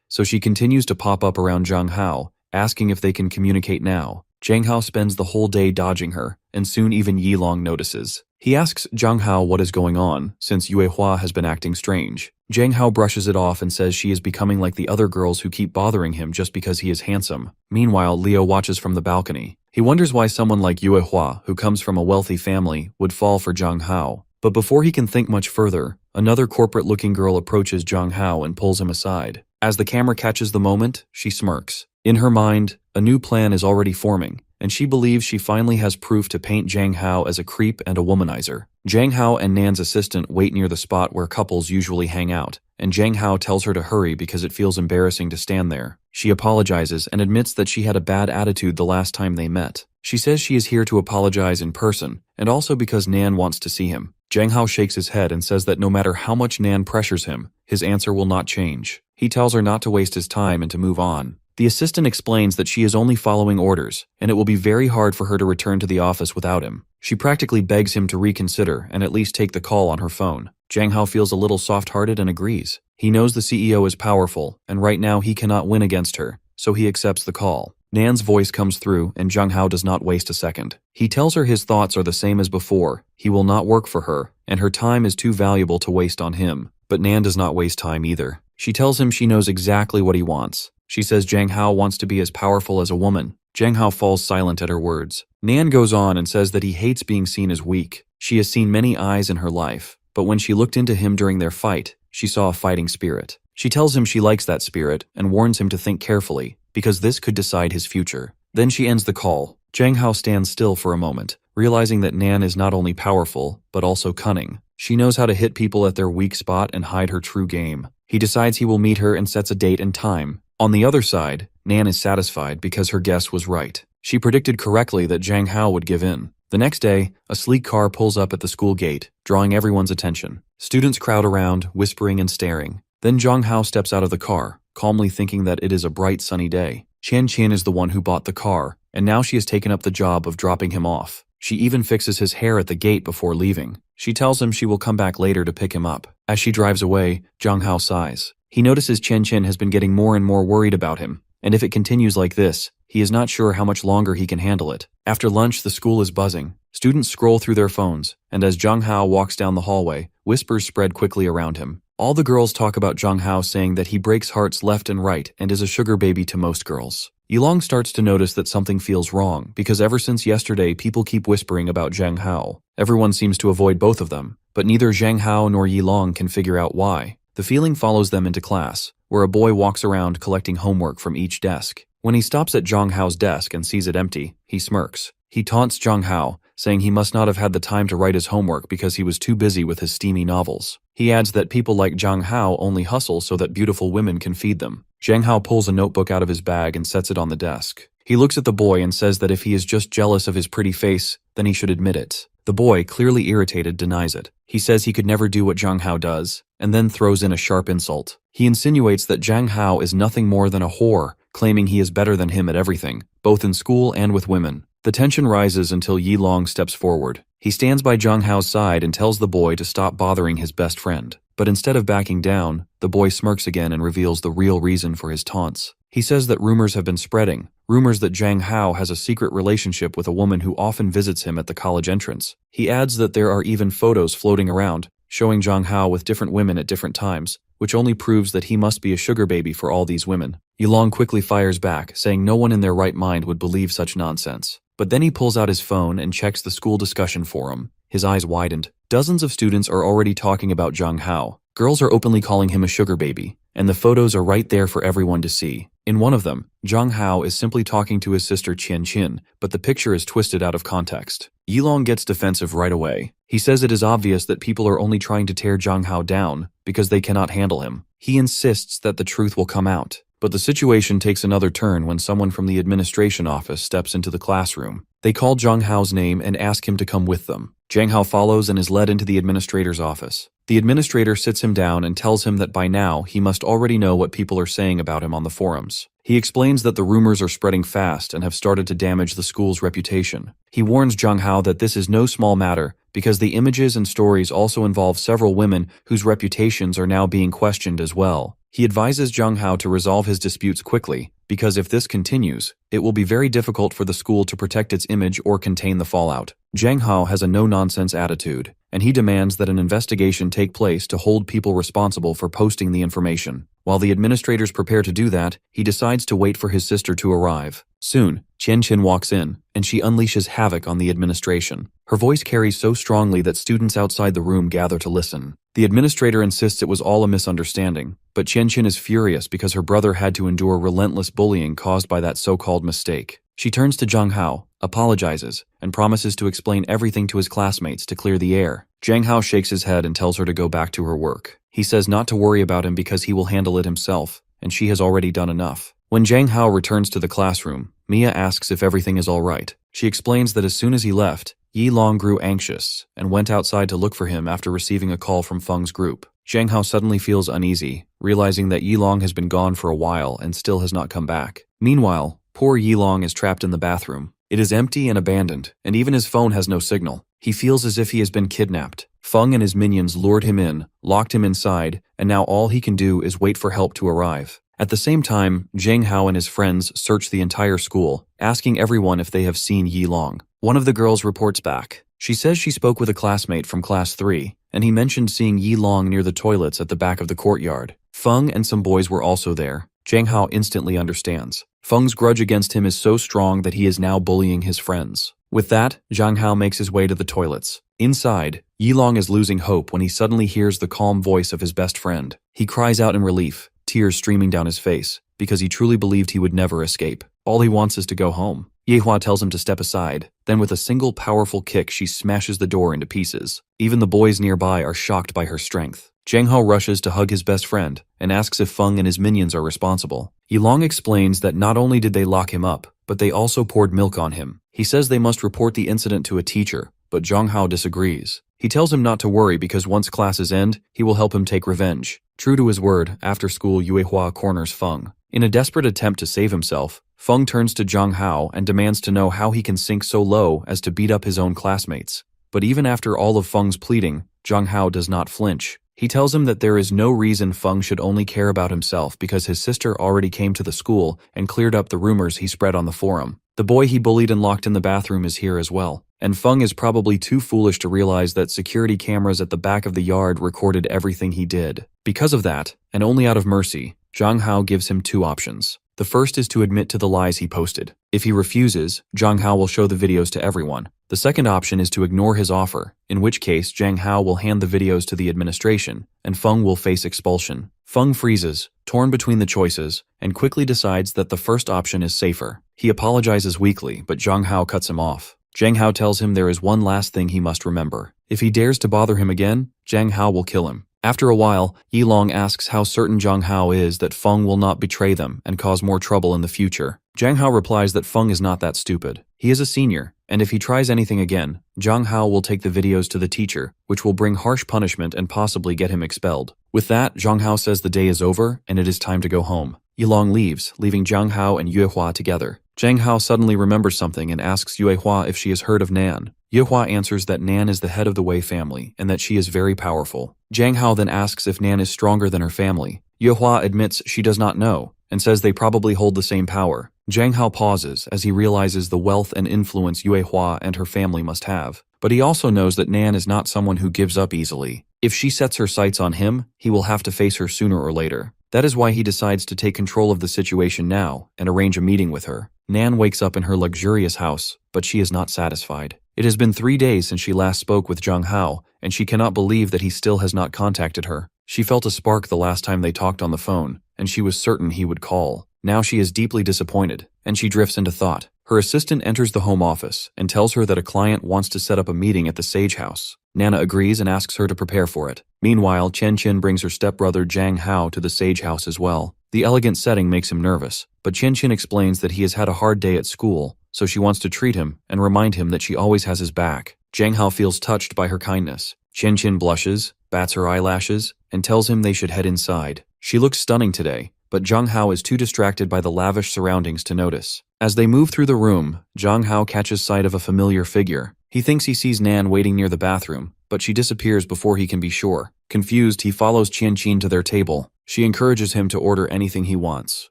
[SPEAKER 1] so she continues to pop up around Zhang Hao, asking if they can communicate now. Zhang Hao spends the whole day dodging her, and soon even Yilong notices. He asks Zhang Hao what is going on, since Yue Hua has been acting strange. Zhang Hao brushes it off and says she is becoming like the other girls who keep bothering him just because he is handsome. Meanwhile, Leo watches from the balcony. He wonders why someone like Yue Hua, who comes from a wealthy family, would fall for Zhang Hao. But before he can think much further, another corporate-looking girl approaches Zhang Hao and pulls him aside. As the camera catches the moment, she smirks. In her mind, a new plan is already forming, and she believes she finally has proof to paint Zhang Hao as a creep and a womanizer. Zhang Hao and Nan's assistant wait near the spot where couples usually hang out, and Zhang Hao tells her to hurry because it feels embarrassing to stand there. She apologizes and admits that she had a bad attitude the last time they met. She says she is here to apologize in person, and also because Nan wants to see him. Zhang Hao shakes his head and says that no matter how much Nan pressures him, his answer will not change. He tells her not to waste his time and to move on. The assistant explains that she is only following orders, and it will be very hard for her to return to the office without him. She practically begs him to reconsider and at least take the call on her phone. Zhang Hao feels a little soft-hearted and agrees. He knows the CEO is powerful, and right now he cannot win against her, so he accepts the call. Nan's voice comes through, and Zhang Hao does not waste a second. He tells her his thoughts are the same as before. He will not work for her, and her time is too valuable to waste on him. But Nan does not waste time either. She tells him she knows exactly what he wants. She says Zhang Hao wants to be as powerful as a woman. Zhang Hao falls silent at her words. Nan goes on and says that he hates being seen as weak. She has seen many eyes in her life, but when she looked into him during their fight, she saw a fighting spirit. She tells him she likes that spirit and warns him to think carefully, because this could decide his future. Then she ends the call. Zhang Hao stands still for a moment, realizing that Nan is not only powerful, but also cunning. She knows how to hit people at their weak spot and hide her true game. He decides he will meet her and sets a date and time. On the other side, Nan is satisfied because her guess was right. She predicted correctly that Zhang Hao would give in. The next day, a sleek car pulls up at the school gate, drawing everyone's attention. Students crowd around, whispering and staring. Then Zhang Hao steps out of the car, calmly thinking that it is a bright sunny day. Qian Qin is the one who bought the car, and now she has taken up the job of dropping him off. She even fixes his hair at the gate before leaving. She tells him she will come back later to pick him up. As she drives away, Zhang Hao sighs. He notices Qian Qin has been getting more and more worried about him, and if it continues like this, he is not sure how much longer he can handle it. After lunch, the school is buzzing. Students scroll through their phones, and as Zhang Hao walks down the hallway, whispers spread quickly around him. All the girls talk about Zhang Hao, saying that he breaks hearts left and right and is a sugar baby to most girls. Yilong starts to notice that something feels wrong, because ever since yesterday people keep whispering about Zhang Hao. Everyone seems to avoid both of them, but neither Zhang Hao nor Yi Long can figure out why. The feeling follows them into class, where a boy walks around collecting homework from each desk. When he stops at Zhang Hao's desk and sees it empty, he smirks. He taunts Zhang Hao, saying he must not have had the time to write his homework because he was too busy with his steamy novels. He adds that people like Zhang Hao only hustle so that beautiful women can feed them. Zhang Hao pulls a notebook out of his bag and sets it on the desk. He looks at the boy and says that if he is just jealous of his pretty face, then he should admit it. The boy, clearly irritated, denies it. He says he could never do what Zhang Hao does, and then throws in a sharp insult. He insinuates that Zhang Hao is nothing more than a whore, claiming he is better than him at everything, both in school and with women. The tension rises until Yi Long steps forward. He stands by Zhang Hao's side and tells the boy to stop bothering his best friend. But instead of backing down, the boy smirks again and reveals the real reason for his taunts. He says that rumors have been spreading, rumors that Zhang Hao has a secret relationship with a woman who often visits him at the college entrance. He adds that there are even photos floating around, showing Zhang Hao with different women at different times, which only proves that he must be a sugar baby for all these women. Yi Long quickly fires back, saying no one in their right mind would believe such nonsense. But then he pulls out his phone and checks the school discussion forum. His eyes widened. Dozens of students are already talking about Zhang Hao. Girls are openly calling him a sugar baby, and the photos are right there for everyone to see. In one of them, Zhang Hao is simply talking to his sister Qian Qin, but the picture is twisted out of context. Yi Long gets defensive right away. He says it is obvious that people are only trying to tear Zhang Hao down because they cannot handle him. He insists that the truth will come out. But the situation takes another turn when someone from the administration office steps into the classroom. They call Zhang Hao's name and ask him to come with them. Zhang Hao follows and is led into the administrator's office. The administrator sits him down and tells him that by now he must already know what people are saying about him on the forums. He explains that the rumors are spreading fast and have started to damage the school's reputation. He warns Zhang Hao that this is no small matter because the images and stories also involve several women whose reputations are now being questioned as well. He advises Zhang Hao to resolve his disputes quickly, because if this continues, it will be very difficult for the school to protect its image or contain the fallout. Zhang Hao has a no-nonsense attitude, and he demands that an investigation take place to hold people responsible for posting the information. While the administrators prepare to do that, he decides to wait for his sister to arrive. Soon, Qian Qin walks in, and she unleashes havoc on the administration. Her voice carries so strongly that students outside the room gather to listen. The administrator insists it was all a misunderstanding, but Qian Qin is furious because her brother had to endure relentless bullying caused by that so-called mistake. She turns to Zhang Hao, apologizes, and promises to explain everything to his classmates to clear the air. Zhang Hao shakes his head and tells her to go back to her work. He says not to worry about him because he will handle it himself, and she has already done enough. When Zhang Hao returns to the classroom, Mia asks if everything is all right. She explains that as soon as he left, Yi Long grew anxious and went outside to look for him after receiving a call from Feng's group. Zhang Hao suddenly feels uneasy, realizing that Yi Long has been gone for a while and still has not come back. Meanwhile, poor Yi Long is trapped in the bathroom. It is empty and abandoned, and even his phone has no signal. He feels as if he has been kidnapped. Feng and his minions lured him in, locked him inside, and now all he can do is wait for help to arrive. At the same time, Zhang Hao and his friends search the entire school, asking everyone if they have seen Yi Long. One of the girls reports back. She says she spoke with a classmate from class 3, and he mentioned seeing Yi Long near the toilets at the back of the courtyard. Feng and some boys were also there. Zhang Hao instantly understands. Feng's grudge against him is so strong that he is now bullying his friends. With that, Zhang Hao makes his way to the toilets. Inside, Yi Long is losing hope when he suddenly hears the calm voice of his best friend. He cries out in relief, tears streaming down his face, because he truly believed he would never escape. All he wants is to go home. Yehua tells him to step aside. Then with a single powerful kick, she smashes the door into pieces. Even the boys nearby are shocked by her strength. Zhang Hao rushes to hug his best friend and asks if Feng and his minions are responsible. Yi Long explains that not only did they lock him up, but they also poured milk on him. He says they must report the incident to a teacher, but Zhang Hao disagrees. He tells him not to worry because once classes end, he will help him take revenge. True to his word, after school Yuehua corners Feng. In a desperate attempt to save himself, Feng turns to Zhang Hao and demands to know how he can sink so low as to beat up his own classmates. But even after all of Feng's pleading, Zhang Hao does not flinch. He tells him that there is no reason Feng should only care about himself because his sister already came to the school and cleared up the rumors he spread on the forum. The boy he bullied and locked in the bathroom is here as well. And Feng is probably too foolish to realize that security cameras at the back of the yard recorded everything he did. Because of that, and only out of mercy, Zhang Hao gives him two options. The first is to admit to the lies he posted. If he refuses, Zhang Hao will show the videos to everyone. The second option is to ignore his offer, in which case Zhang Hao will hand the videos to the administration, and Feng will face expulsion. Feng freezes, torn between the choices, and quickly decides that the first option is safer. He apologizes weakly, but Zhang Hao cuts him off. Zhang Hao tells him there is one last thing he must remember. If he dares to bother him again, Zhang Hao will kill him. After a while, Yilong asks how certain Zhang Hao is that Feng will not betray them and cause more trouble in the future. Zhang Hao replies that Feng is not that stupid. He is a senior, and if he tries anything again, Zhang Hao will take the videos to the teacher, which will bring harsh punishment and possibly get him expelled. With that, Zhang Hao says the day is over and it is time to go home. Yilong leaves, leaving Zhang Hao and Yue Hua together. Zhang Hao suddenly remembers something and asks Yue Hua if she has heard of Nan. Yue Hua answers that Nan is the head of the Wei family and that she is very powerful. Zhang Hao then asks if Nan is stronger than her family. Yue Hua admits she does not know and says they probably hold the same power. Zhang Hao pauses as he realizes the wealth and influence Yue Hua and her family must have. But he also knows that Nan is not someone who gives up easily. If she sets her sights on him, he will have to face her sooner or later. That is why he decides to take control of the situation now and arrange a meeting with her. Nan wakes up in her luxurious house, but she is not satisfied. It has been 3 days since she last spoke with Zhang Hao, and she cannot believe that he still has not contacted her. She felt a spark the last time they talked on the phone, and she was certain he would call. Now she is deeply disappointed, and she drifts into thought. Her assistant enters the home office and tells her that a client wants to set up a meeting at the Sage House. Nana agrees and asks her to prepare for it. Meanwhile, Chen Qin brings her stepbrother Zhang Hao to the Sage House as well. The elegant setting makes him nervous, but Chen Qin explains that he has had a hard day at school, so she wants to treat him and remind him that she always has his back. Zhang Hao feels touched by her kindness. Chen Qin blushes, bats her eyelashes, and tells him they should head inside. She looks stunning today, but Zhang Hao is too distracted by the lavish surroundings to notice. As they move through the room, Zhang Hao catches sight of a familiar figure. He thinks he sees Nan waiting near the bathroom, but she disappears before he can be sure. Confused, he follows Qian Qin to their table. She encourages him to order anything he wants.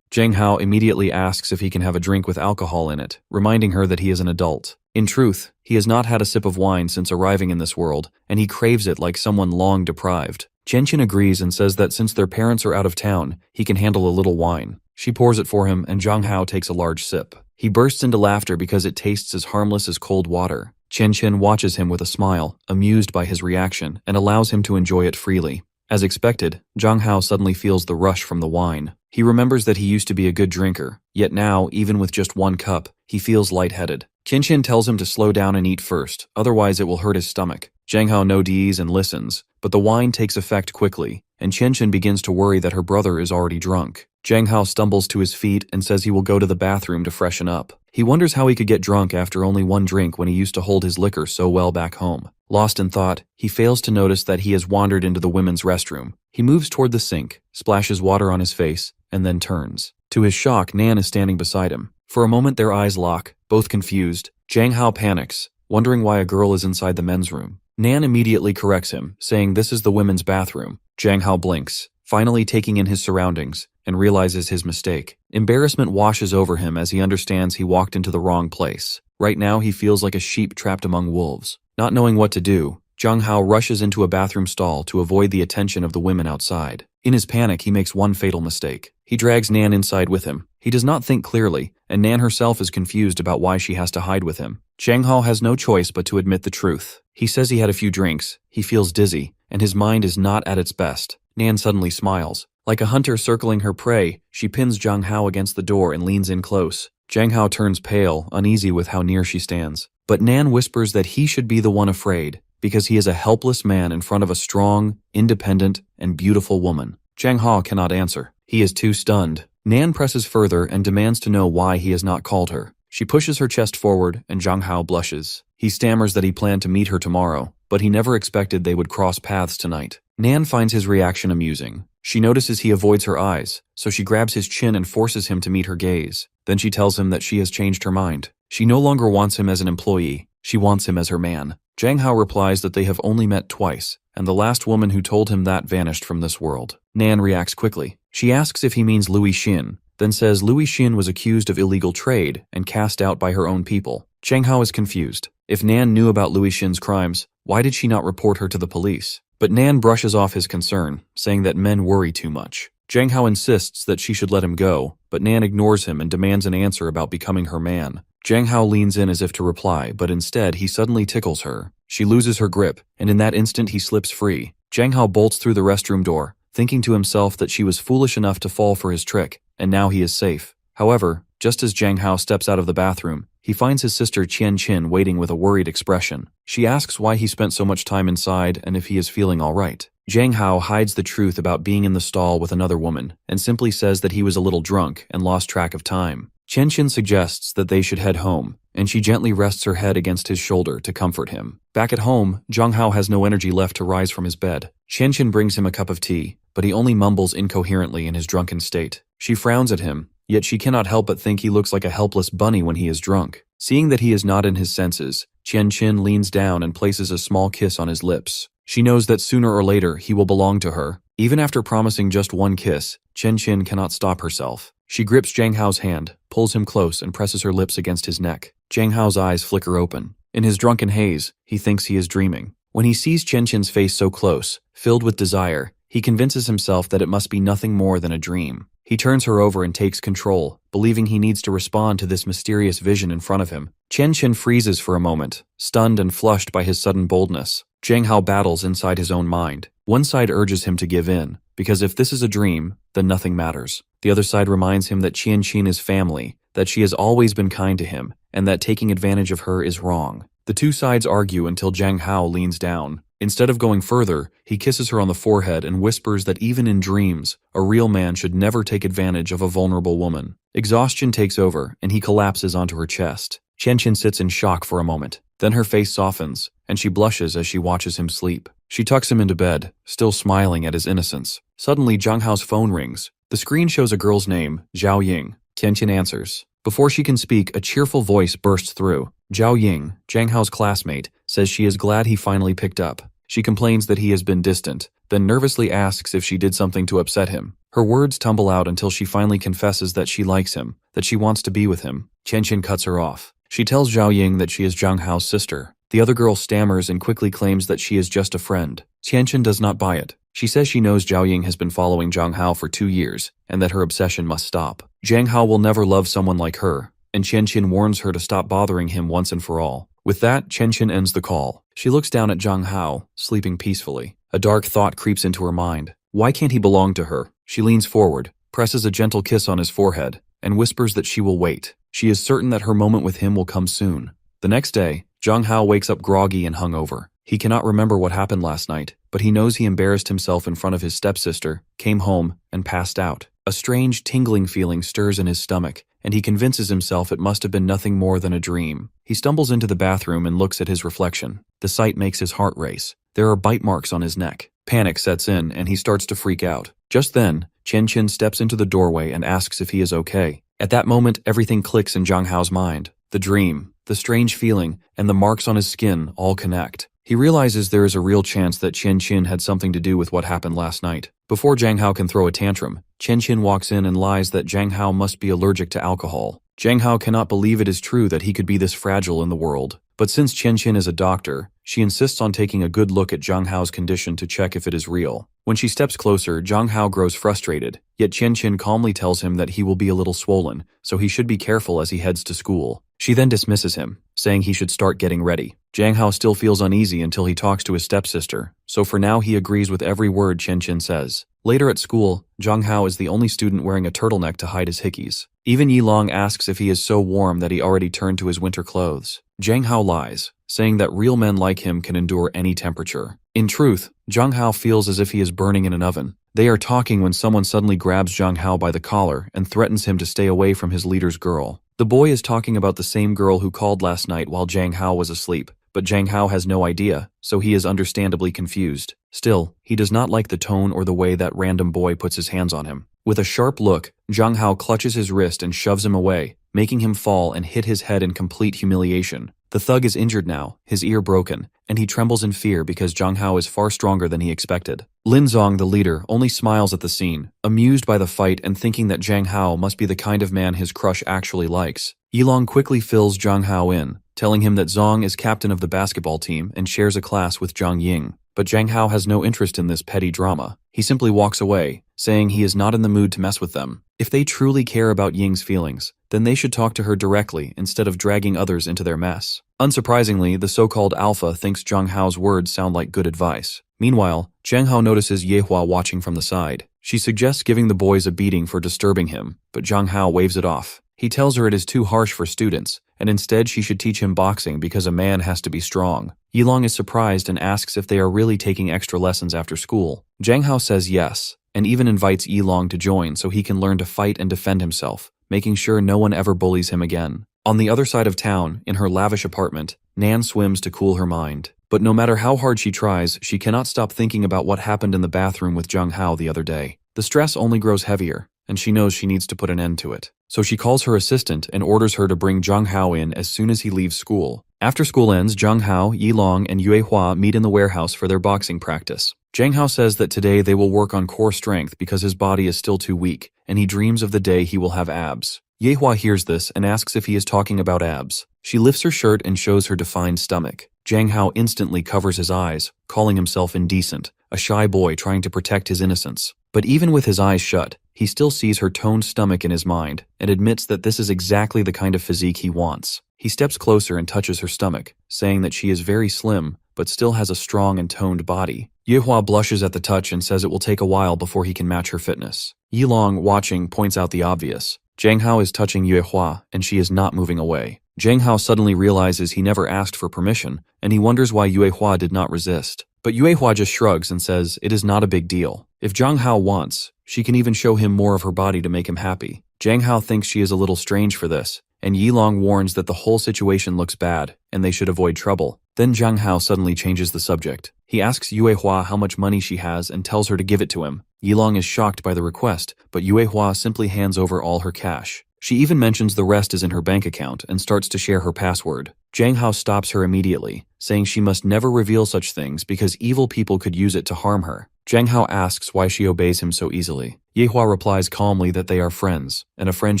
[SPEAKER 1] Zhang Hao immediately asks if he can have a drink with alcohol in it, reminding her that he is an adult. In truth, he has not had a sip of wine since arriving in this world, and he craves it like someone long deprived. Qian Qin agrees and says that since their parents are out of town, he can handle a little wine. She pours it for him, and Zhang Hao takes a large sip. He bursts into laughter because it tastes as harmless as cold water. Qian Qin watches him with a smile, amused by his reaction, and allows him to enjoy it freely. As expected, Zhang Hao suddenly feels the rush from the wine. He remembers that he used to be a good drinker, yet now, even with just 1 cup, he feels lightheaded. Qian Qin tells him to slow down and eat first, otherwise it will hurt his stomach. Zhang Hao nods and listens, but the wine takes effect quickly, and Qian Qin begins to worry that her brother is already drunk. Zhang Hao stumbles to his feet and says he will go to the bathroom to freshen up. He wonders how he could get drunk after only 1 drink when he used to hold his liquor so well back home. Lost in thought, he fails to notice that he has wandered into the women's restroom. He moves toward the sink, splashes water on his face, and then turns. To his shock, Nan is standing beside him. For a moment their eyes lock, both confused. Zhang Hao panics, wondering why a girl is inside the men's room. Nan immediately corrects him, saying this is the women's bathroom. Zhang Hao blinks, finally taking in his surroundings, and realizes his mistake. Embarrassment washes over him as he understands he walked into the wrong place. Right now he feels like a sheep trapped among wolves. Not knowing what to do, Zhang Hao rushes into a bathroom stall to avoid the attention of the women outside. In his panic, he makes one fatal mistake. He drags Nan inside with him. He does not think clearly, and Nan herself is confused about why she has to hide with him. Zhang Hao has no choice but to admit the truth. He says he had a few drinks, he feels dizzy, and his mind is not at its best. Nan suddenly smiles. Like a hunter circling her prey, she pins Zhang Hao against the door and leans in close. Zhang Hao turns pale, uneasy with how near she stands. But Nan whispers that he should be the one afraid, because he is a helpless man in front of a strong, independent, and beautiful woman. Zhang Hao cannot answer. He is too stunned. Nan presses further and demands to know why he has not called her. She pushes her chest forward, and Zhang Hao blushes. He stammers that he planned to meet her tomorrow, but he never expected they would cross paths tonight. Nan finds his reaction amusing. She notices he avoids her eyes, so she grabs his chin and forces him to meet her gaze. Then she tells him that she has changed her mind. She no longer wants him as an employee. She wants him as her man. Zhang Hao replies that they have only met twice, and the last woman who told him that vanished from this world. Nan reacts quickly. She asks if he means Louis Xin, then says Louis Xin was accused of illegal trade and cast out by her own people. Zhang Hao is confused. If Nan knew about Louis Xin's crimes, why did she not report her to the police? But Nan brushes off his concern, saying that men worry too much. Zhang Hao insists that she should let him go, but Nan ignores him and demands an answer about becoming her man. Jang Hao leans in as if to reply, but instead he suddenly tickles her. She loses her grip, and in that instant he slips free. Jang Hao bolts through the restroom door, thinking to himself that she was foolish enough to fall for his trick, and now he is safe. However, just as Jang Hao steps out of the bathroom, he finds his sister Qian Qin waiting with a worried expression. She asks why he spent so much time inside and if he is feeling alright. Jang Hao hides the truth about being in the stall with another woman, and simply says that he was a little drunk and lost track of time. Qian Qin suggests that they should head home, and she gently rests her head against his shoulder to comfort him. Back at home, Jang Hao has no energy left to rise from his bed. Qian Qin brings him a cup of tea, but he only mumbles incoherently in his drunken state. She frowns at him, yet she cannot help but think he looks like a helpless bunny when he is drunk. Seeing that he is not in his senses, Qian Qin leans down and places a small kiss on his lips. She knows that sooner or later he will belong to her. Even after promising just one kiss, Qian Qin cannot stop herself. She grips Jang Hao's hand, pulls him close, and presses her lips against his neck. Jang Hao's eyes flicker open. In his drunken haze, he thinks he is dreaming. When he sees Qian Qin's face so close, filled with desire, he convinces himself that it must be nothing more than a dream. He turns her over and takes control, believing he needs to respond to this mysterious vision in front of him. Qian Qin freezes for a moment, stunned and flushed by his sudden boldness. Jang Hao battles inside his own mind. One side urges him to give in, because if this is a dream, then nothing matters. The other side reminds him that Qian Qin is family, that she has always been kind to him, and that taking advantage of her is wrong. The two sides argue until Jang Hao leans down. Instead of going further, he kisses her on the forehead and whispers that even in dreams, a real man should never take advantage of a vulnerable woman. Exhaustion takes over, and he collapses onto her chest. Qian Qin sits in shock for a moment. Then her face softens, and she blushes as she watches him sleep. She tucks him into bed, still smiling at his innocence. Suddenly, Jang Hao's phone rings. The screen shows a girl's name, Zhao Ying. Qian Qin answers. Before she can speak, a cheerful voice bursts through. Zhao Ying, Jang Hao's classmate, says she is glad he finally picked up. She complains that he has been distant, then nervously asks if she did something to upset him. Her words tumble out until she finally confesses that she likes him, that she wants to be with him. Qian Qin cuts her off. She tells Zhao Ying that she is Jang Hao's sister. The other girl stammers and quickly claims that she is just a friend. Qian Qin does not buy it. She says she knows Zhao Ying has been following Jang Hao for 2 years, and that her obsession must stop. Jang Hao will never love someone like her, and Qian Qin warns her to stop bothering him once and for all. With that, Qian Qin ends the call. She looks down at Jang Hao, sleeping peacefully. A dark thought creeps into her mind. Why can't he belong to her? She leans forward, presses a gentle kiss on his forehead, and whispers that she will wait. She is certain that her moment with him will come soon. The next day, Jang Hao wakes up groggy and hungover. He cannot remember what happened last night, but he knows he embarrassed himself in front of his stepsister, came home, and passed out. A strange, tingling feeling stirs in his stomach, and he convinces himself it must have been nothing more than a dream. He stumbles into the bathroom and looks at his reflection. The sight makes his heart race. There are bite marks on his neck. Panic sets in, and he starts to freak out. Just then, Qian Qin steps into the doorway and asks if he is okay. At that moment, everything clicks in Jang Hao's mind. The dream, the strange feeling, and the marks on his skin all connect. He realizes there is a real chance that Qian Qin had something to do with what happened last night. Before Jang Hao can throw a tantrum, Qian Qin walks in and lies that Jang Hao must be allergic to alcohol. Jang Hao cannot believe it is true that he could be this fragile in the world. But since Qian Qin is a doctor, she insists on taking a good look at Jang Hao's condition to check if it is real. When she steps closer, Jang Hao grows frustrated, yet Qian Qin calmly tells him that he will be a little swollen, so he should be careful as he heads to school. She then dismisses him, saying he should start getting ready. Jang Hao still feels uneasy until he talks to his stepsister, so for now he agrees with every word Qian Qin says. Later at school, Jang Hao is the only student wearing a turtleneck to hide his hickeys. Even Yilong asks if he is so warm that he already turned to his winter clothes. Jang Hao lies, saying that real men like him can endure any temperature. In truth, Jang Hao feels as if he is burning in an oven. They are talking when someone suddenly grabs Jang Hao by the collar and threatens him to stay away from his leader's girl. The boy is talking about the same girl who called last night while Jang Hao was asleep, but Jang Hao has no idea, so he is understandably confused. Still, he does not like the tone or the way that random boy puts his hands on him. With a sharp look, Jang Hao clutches his wrist and shoves him away, making him fall and hit his head in complete humiliation. The thug is injured now, his ear broken, and he trembles in fear because Jang Hao is far stronger than he expected. Lin Zong, the leader, only smiles at the scene, amused by the fight and thinking that Jang Hao must be the kind of man his crush actually likes. Yilong quickly fills Jang Hao in, telling him that Zong is captain of the basketball team and shares a class with Zhang Ying. But Jang Hao has no interest in this petty drama. He simply walks away, saying he is not in the mood to mess with them. If they truly care about Ying's feelings, then they should talk to her directly instead of dragging others into their mess. Unsurprisingly, the so-called alpha thinks Zhang Hao's words sound like good advice. Meanwhile, Zhang Hao notices Yehua watching from the side. She suggests giving the boys a beating for disturbing him, but Zhang Hao waves it off. He tells her it is too harsh for students, and instead she should teach him boxing because a man has to be strong. Yilong is surprised and asks if they are really taking extra lessons after school. Zhang Hao says yes, and even invites Yilong to join so he can learn to fight and defend himself, making sure no one ever bullies him again. On the other side of town, in her lavish apartment, Nan swims to cool her mind. But no matter how hard she tries, she cannot stop thinking about what happened in the bathroom with Zhang Hao the other day. The stress only grows heavier, and she knows she needs to put an end to it. So she calls her assistant and orders her to bring Zhang Hao in as soon as he leaves school. After school ends, Zhang Hao, Yilong, and Yue Hua meet in the warehouse for their boxing practice. Zhang Hao says that today they will work on core strength because his body is still too weak, and he dreams of the day he will have abs. Yue Hua hears this and asks if he is talking about abs. She lifts her shirt and shows her defined stomach. Zhang Hao instantly covers his eyes, calling himself indecent, a shy boy trying to protect his innocence. But even with his eyes shut, he still sees her toned stomach in his mind and admits that this is exactly the kind of physique he wants. He steps closer and touches her stomach, saying that she is very slim but still has a strong and toned body. Yehua blushes at the touch and says it will take a while before he can match her fitness. Yilong, watching, points out the obvious. Zhang Hao is touching Yehua, and she is not moving away. Zhang Hao suddenly realizes he never asked for permission, and he wonders why Yehua did not resist. But Yehua just shrugs and says it is not a big deal. If Zhang Hao wants, she can even show him more of her body to make him happy. Zhang Hao thinks she is a little strange for this, and Yilong warns that the whole situation looks bad, and they should avoid trouble. Then Zhang Hao suddenly changes the subject. He asks Yue Hua how much money she has and tells her to give it to him. Yilong is shocked by the request, but Yue Hua simply hands over all her cash. She even mentions the rest is in her bank account and starts to share her password. Zhang Hao stops her immediately, saying she must never reveal such things because evil people could use it to harm her. Zhang Hao asks why she obeys him so easily. Yehua replies calmly that they are friends, and a friend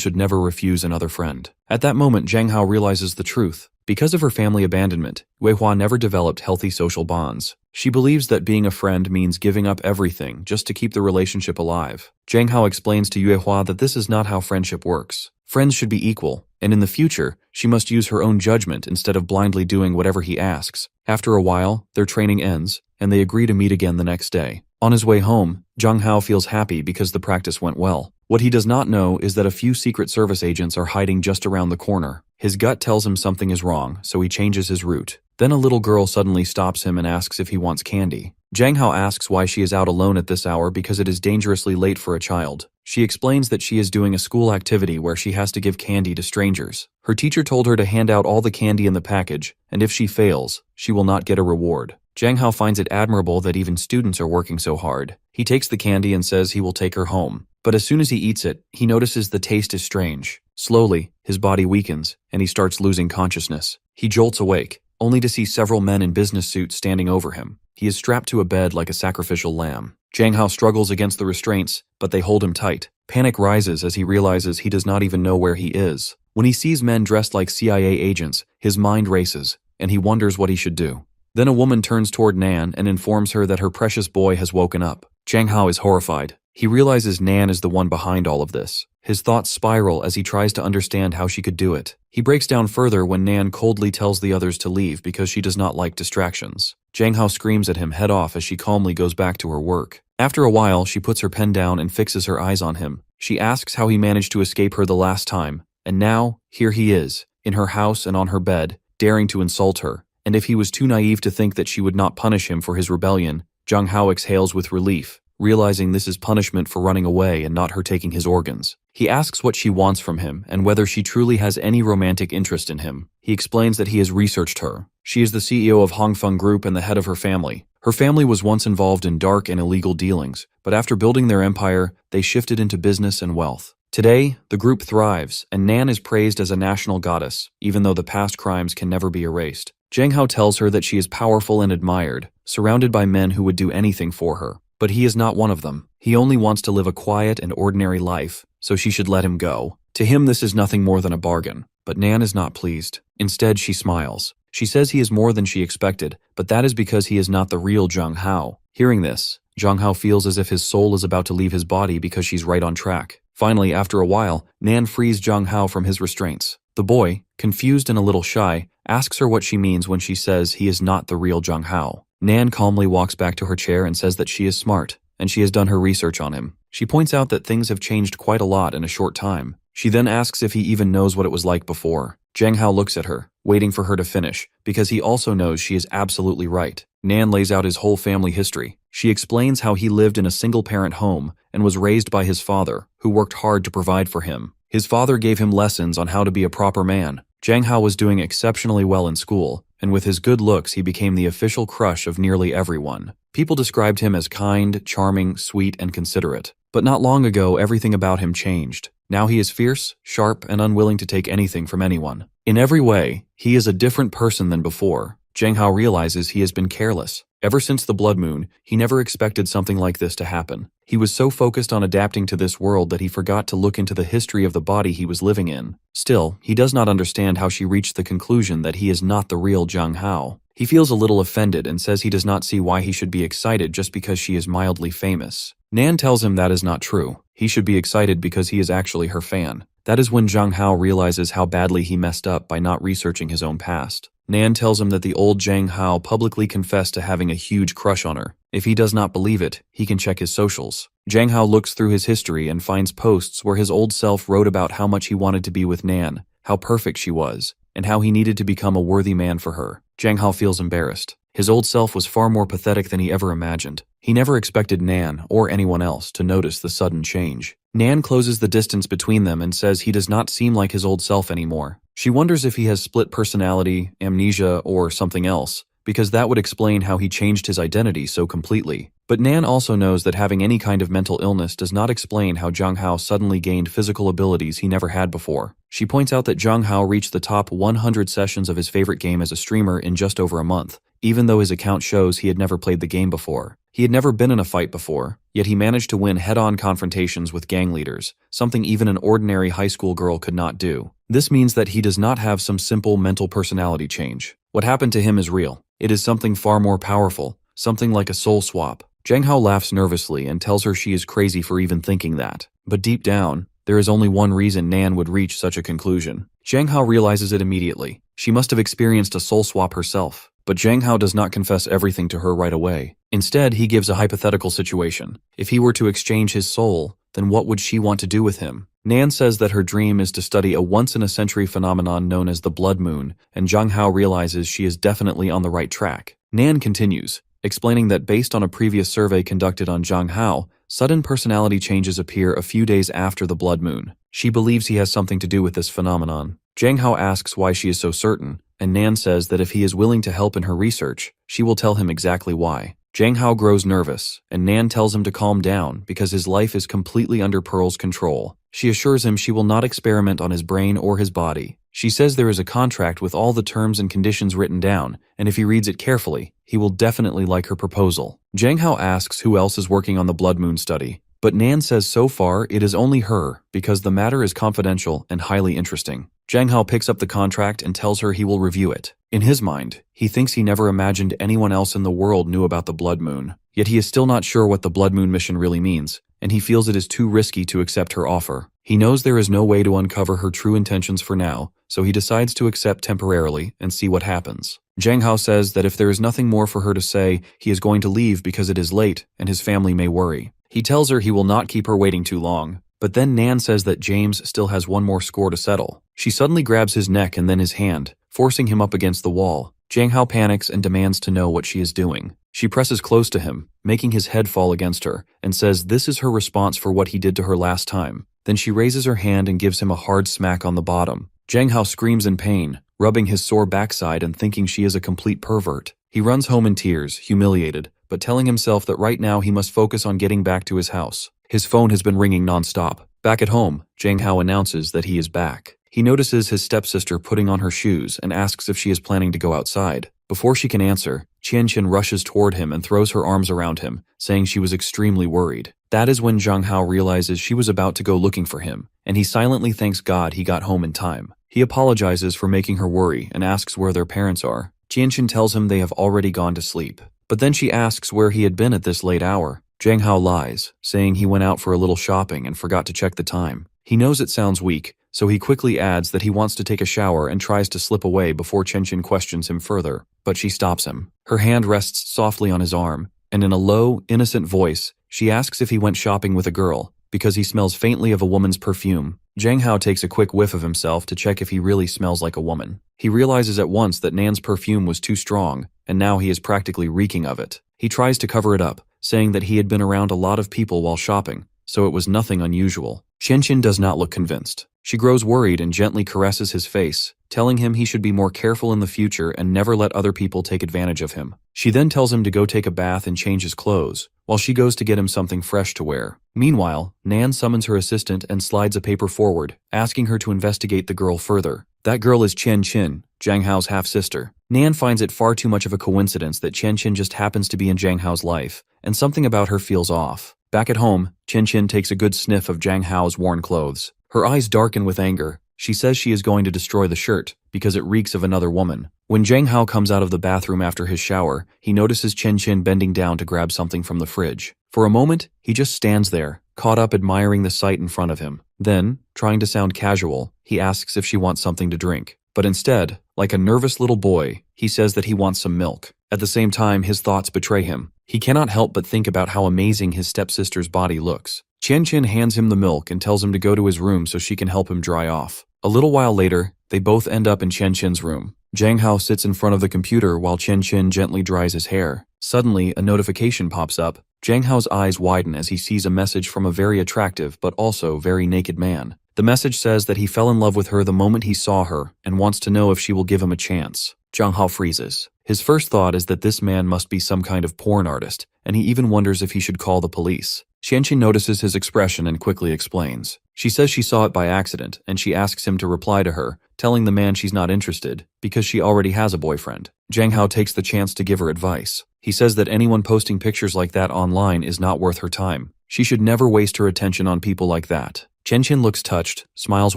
[SPEAKER 1] should never refuse another friend. At that moment, Zhang Hao realizes the truth. Because of her family abandonment, Yehua never developed healthy social bonds. She believes that being a friend means giving up everything just to keep the relationship alive. Zhang Hao explains to Yehua that this is not how friendship works. Friends should be equal, and in the future, she must use her own judgment instead of blindly doing whatever he asks. After a while, their training ends, and they agree to meet again the next day. On his way home, Zhang Hao feels happy because the practice went well. What he does not know is that a few Secret Service agents are hiding just around the corner. His gut tells him something is wrong, so he changes his route. Then a little girl suddenly stops him and asks if he wants candy. Zhang Hao asks why she is out alone at this hour because it is dangerously late for a child. She explains that she is doing a school activity where she has to give candy to strangers. Her teacher told her to hand out all the candy in the package, and if she fails, she will not get a reward. Zhang Hao finds it admirable that even students are working so hard. He takes the candy and says he will take her home. But as soon as he eats it, he notices the taste is strange. Slowly, his body weakens, and he starts losing consciousness. He jolts awake, only to see several men in business suits standing over him. He is strapped to a bed like a sacrificial lamb. Zhang Hao struggles against the restraints, but they hold him tight. Panic rises as he realizes he does not even know where he is. When he sees men dressed like CIA agents, his mind races, and he wonders what he should do. Then a woman turns toward Nan and informs her that her precious boy has woken up. Zhang Hao is horrified. He realizes Nan is the one behind all of this. His thoughts spiral as he tries to understand how she could do it. He breaks down further when Nan coldly tells the others to leave because she does not like distractions. Zhang Hao screams at him head off as she calmly goes back to her work. After a while, she puts her pen down and fixes her eyes on him. She asks how he managed to escape her the last time, and now, here he is, in her house and on her bed, daring to insult her. And if he was too naive to think that she would not punish him for his rebellion, Zhang Hao exhales with relief, realizing this is punishment for running away and not her taking his organs. He asks what she wants from him and whether she truly has any romantic interest in him. He explains that he has researched her. She is the CEO of Hong Group and the head of her family. Her family was once involved in dark and illegal dealings, but after building their empire, they shifted into business and wealth. Today, the group thrives, and Nan is praised as a national goddess, even though the past crimes can never be erased. Zhang Hao tells her that she is powerful and admired, surrounded by men who would do anything for her. But he is not one of them. He only wants to live a quiet and ordinary life, so she should let him go. To him, this is nothing more than a bargain. But Nan is not pleased. Instead, she smiles. She says he is more than she expected, but that is because he is not the real Zhang Hao. Hearing this, Jung Hao feels as if his soul is about to leave his body because she's right on track. Finally, after a while, Nan frees Jung Hao from his restraints. The boy, confused and a little shy, asks her what she means when she says he is not the real Jung Hao. Nan calmly walks back to her chair and says that she is smart, and she has done her research on him. She points out that things have changed quite a lot in a short time. She then asks if he even knows what it was like before. Jung Hao looks at her, waiting for her to finish, because he also knows she is absolutely right. Nan lays out his whole family history. She explains how he lived in a single-parent home and was raised by his father, who worked hard to provide for him. His father gave him lessons on how to be a proper man. Jung Hao was doing exceptionally well in school, and with his good looks he became the official crush of nearly everyone. People described him as kind, charming, sweet, and considerate. But not long ago, everything about him changed. Now he is fierce, sharp, and unwilling to take anything from anyone. In every way, he is a different person than before. Jung Hao realizes he has been careless. Ever since the blood moon, he never expected something like this to happen. He was so focused on adapting to this world that he forgot to look into the history of the body he was living in. Still, he does not understand how she reached the conclusion that he is not the real Jung Hao. He feels a little offended and says he does not see why he should be excited just because she is mildly famous. Nan tells him that is not true. He should be excited because he is actually her fan. That is when Jung Hao realizes how badly he messed up by not researching his own past. Nan tells him that the old Jung Hao publicly confessed to having a huge crush on her. If he does not believe it, he can check his socials. Jung Hao looks through his history and finds posts where his old self wrote about how much he wanted to be with Nan, how perfect she was, and how he needed to become a worthy man for her. Jung Hao feels embarrassed. His old self was far more pathetic than he ever imagined. He never expected Nan, or anyone else, to notice the sudden change. Nan closes the distance between them and says he does not seem like his old self anymore. She wonders if he has split personality, amnesia, or something else, because that would explain how he changed his identity so completely. But Nan also knows that having any kind of mental illness does not explain how Jung Hao suddenly gained physical abilities he never had before. She points out that Jung Hao reached the top 100 sessions of his favorite game as a streamer in just over a month, even though his account shows he had never played the game before. He had never been in a fight before, yet he managed to win head-on confrontations with gang leaders, something even an ordinary high school girl could not do. This means that he does not have some simple mental personality change. What happened to him is real. It is something far more powerful, something like a soul swap. Jung Hao laughs nervously and tells her she is crazy for even thinking that. But deep down, there is only one reason Nan would reach such a conclusion. Jung Hao realizes it immediately. She must have experienced a soul swap herself. But Jung Hao does not confess everything to her right away. Instead, he gives a hypothetical situation. If he were to exchange his soul, then what would she want to do with him? Nan says that her dream is to study a once-in-a-century phenomenon known as the blood moon, and Jung Hao realizes she is definitely on the right track. Nan continues, explaining that based on a previous survey conducted on Jung Hao, sudden personality changes appear a few days after the blood moon. She believes he has something to do with this phenomenon. Jung Hao asks why she is so certain, and Nan says that if he is willing to help in her research, she will tell him exactly why. Jung Hao grows nervous, and Nan tells him to calm down because his life is completely under Pearl's control. She assures him she will not experiment on his brain or his body. She says there is a contract with all the terms and conditions written down, and if he reads it carefully, he will definitely like her proposal. Jung Hao asks who else is working on the blood moon study, but Nan says so far it is only her because the matter is confidential and highly interesting. Jung Hao picks up the contract and tells her he will review it. In his mind, he thinks he never imagined anyone else in the world knew about the blood moon, yet he is still not sure what the blood moon mission really means, and he feels it is too risky to accept her offer. He knows there is no way to uncover her true intentions for now, so he decides to accept temporarily and see what happens. Jung Hao says that if there is nothing more for her to say, he is going to leave because it is late and his family may worry. He tells her he will not keep her waiting too long, but then Nan says that James still has one more score to settle. She suddenly grabs his neck and then his hand, forcing him up against the wall. Jung Hao panics and demands to know what she is doing. She presses close to him, making his head fall against her, and says this is her response for what he did to her last time. Then she raises her hand and gives him a hard smack on the bottom. Jung Hao screams in pain, rubbing his sore backside and thinking she is a complete pervert. He runs home in tears, humiliated, but telling himself that right now he must focus on getting back to his house. His phone has been ringing nonstop. Back at home, Jung Hao announces that he is back. He notices his stepsister putting on her shoes and asks if she is planning to go outside. Before she can answer, Qianqian rushes toward him and throws her arms around him, saying she was extremely worried. That is when Jung Hao realizes she was about to go looking for him, and he silently thanks God he got home in time. He apologizes for making her worry and asks where their parents are. Qianqian tells him they have already gone to sleep. But then she asks where he had been at this late hour. Zhang Hao lies, saying he went out for a little shopping and forgot to check the time. He knows it sounds weak, so he quickly adds that he wants to take a shower and tries to slip away before Chen questions him further, but she stops him. Her hand rests softly on his arm, and in a low, innocent voice, she asks if he went shopping with a girl, because he smells faintly of a woman's perfume. Zhang Hao takes a quick whiff of himself to check if he really smells like a woman. He realizes at once that Nan's perfume was too strong, and now he is practically reeking of it. He tries to cover it up, saying that he had been around a lot of people while shopping, so it was nothing unusual. Chen does not look convinced. She grows worried and gently caresses his face, telling him he should be more careful in the future and never let other people take advantage of him. She then tells him to go take a bath and change his clothes, while she goes to get him something fresh to wear. Meanwhile, Nan summons her assistant and slides a paper forward, asking her to investigate the girl further. That girl is Chen, Zhang Hao's half-sister. Nan finds it far too much of a coincidence that Chen just happens to be in Zhang Hao's life, and something about her feels off. Back at home, Chen takes a good sniff of Zhang Hao's worn clothes. Her eyes darken with anger. She says she is going to destroy the shirt, because it reeks of another woman. When Zhang Hao comes out of the bathroom after his shower, he notices Chen bending down to grab something from the fridge. For a moment, he just stands there, caught up admiring the sight in front of him. Then, trying to sound casual, he asks if she wants something to drink. But instead, like a nervous little boy, he says that he wants some milk. At the same time, his thoughts betray him. He cannot help but think about how amazing his stepsister's body looks. Chen hands him the milk and tells him to go to his room so she can help him dry off. A little while later, they both end up in Chen's room. Zhang Hao sits in front of the computer while Chen gently dries his hair. Suddenly, a notification pops up. Zhang Hao's eyes widen as he sees a message from a very attractive but also very naked man. The message says that he fell in love with her the moment he saw her and wants to know if she will give him a chance. Zhang Hao freezes. His first thought is that this man must be some kind of porn artist, and he even wonders if he should call the police. Chen notices his expression and quickly explains. She says she saw it by accident, and she asks him to reply to her, telling the man she's not interested, because she already has a boyfriend. Zhang Hao takes the chance to give her advice. He says that anyone posting pictures like that online is not worth her time. She should never waste her attention on people like that. Chen looks touched, smiles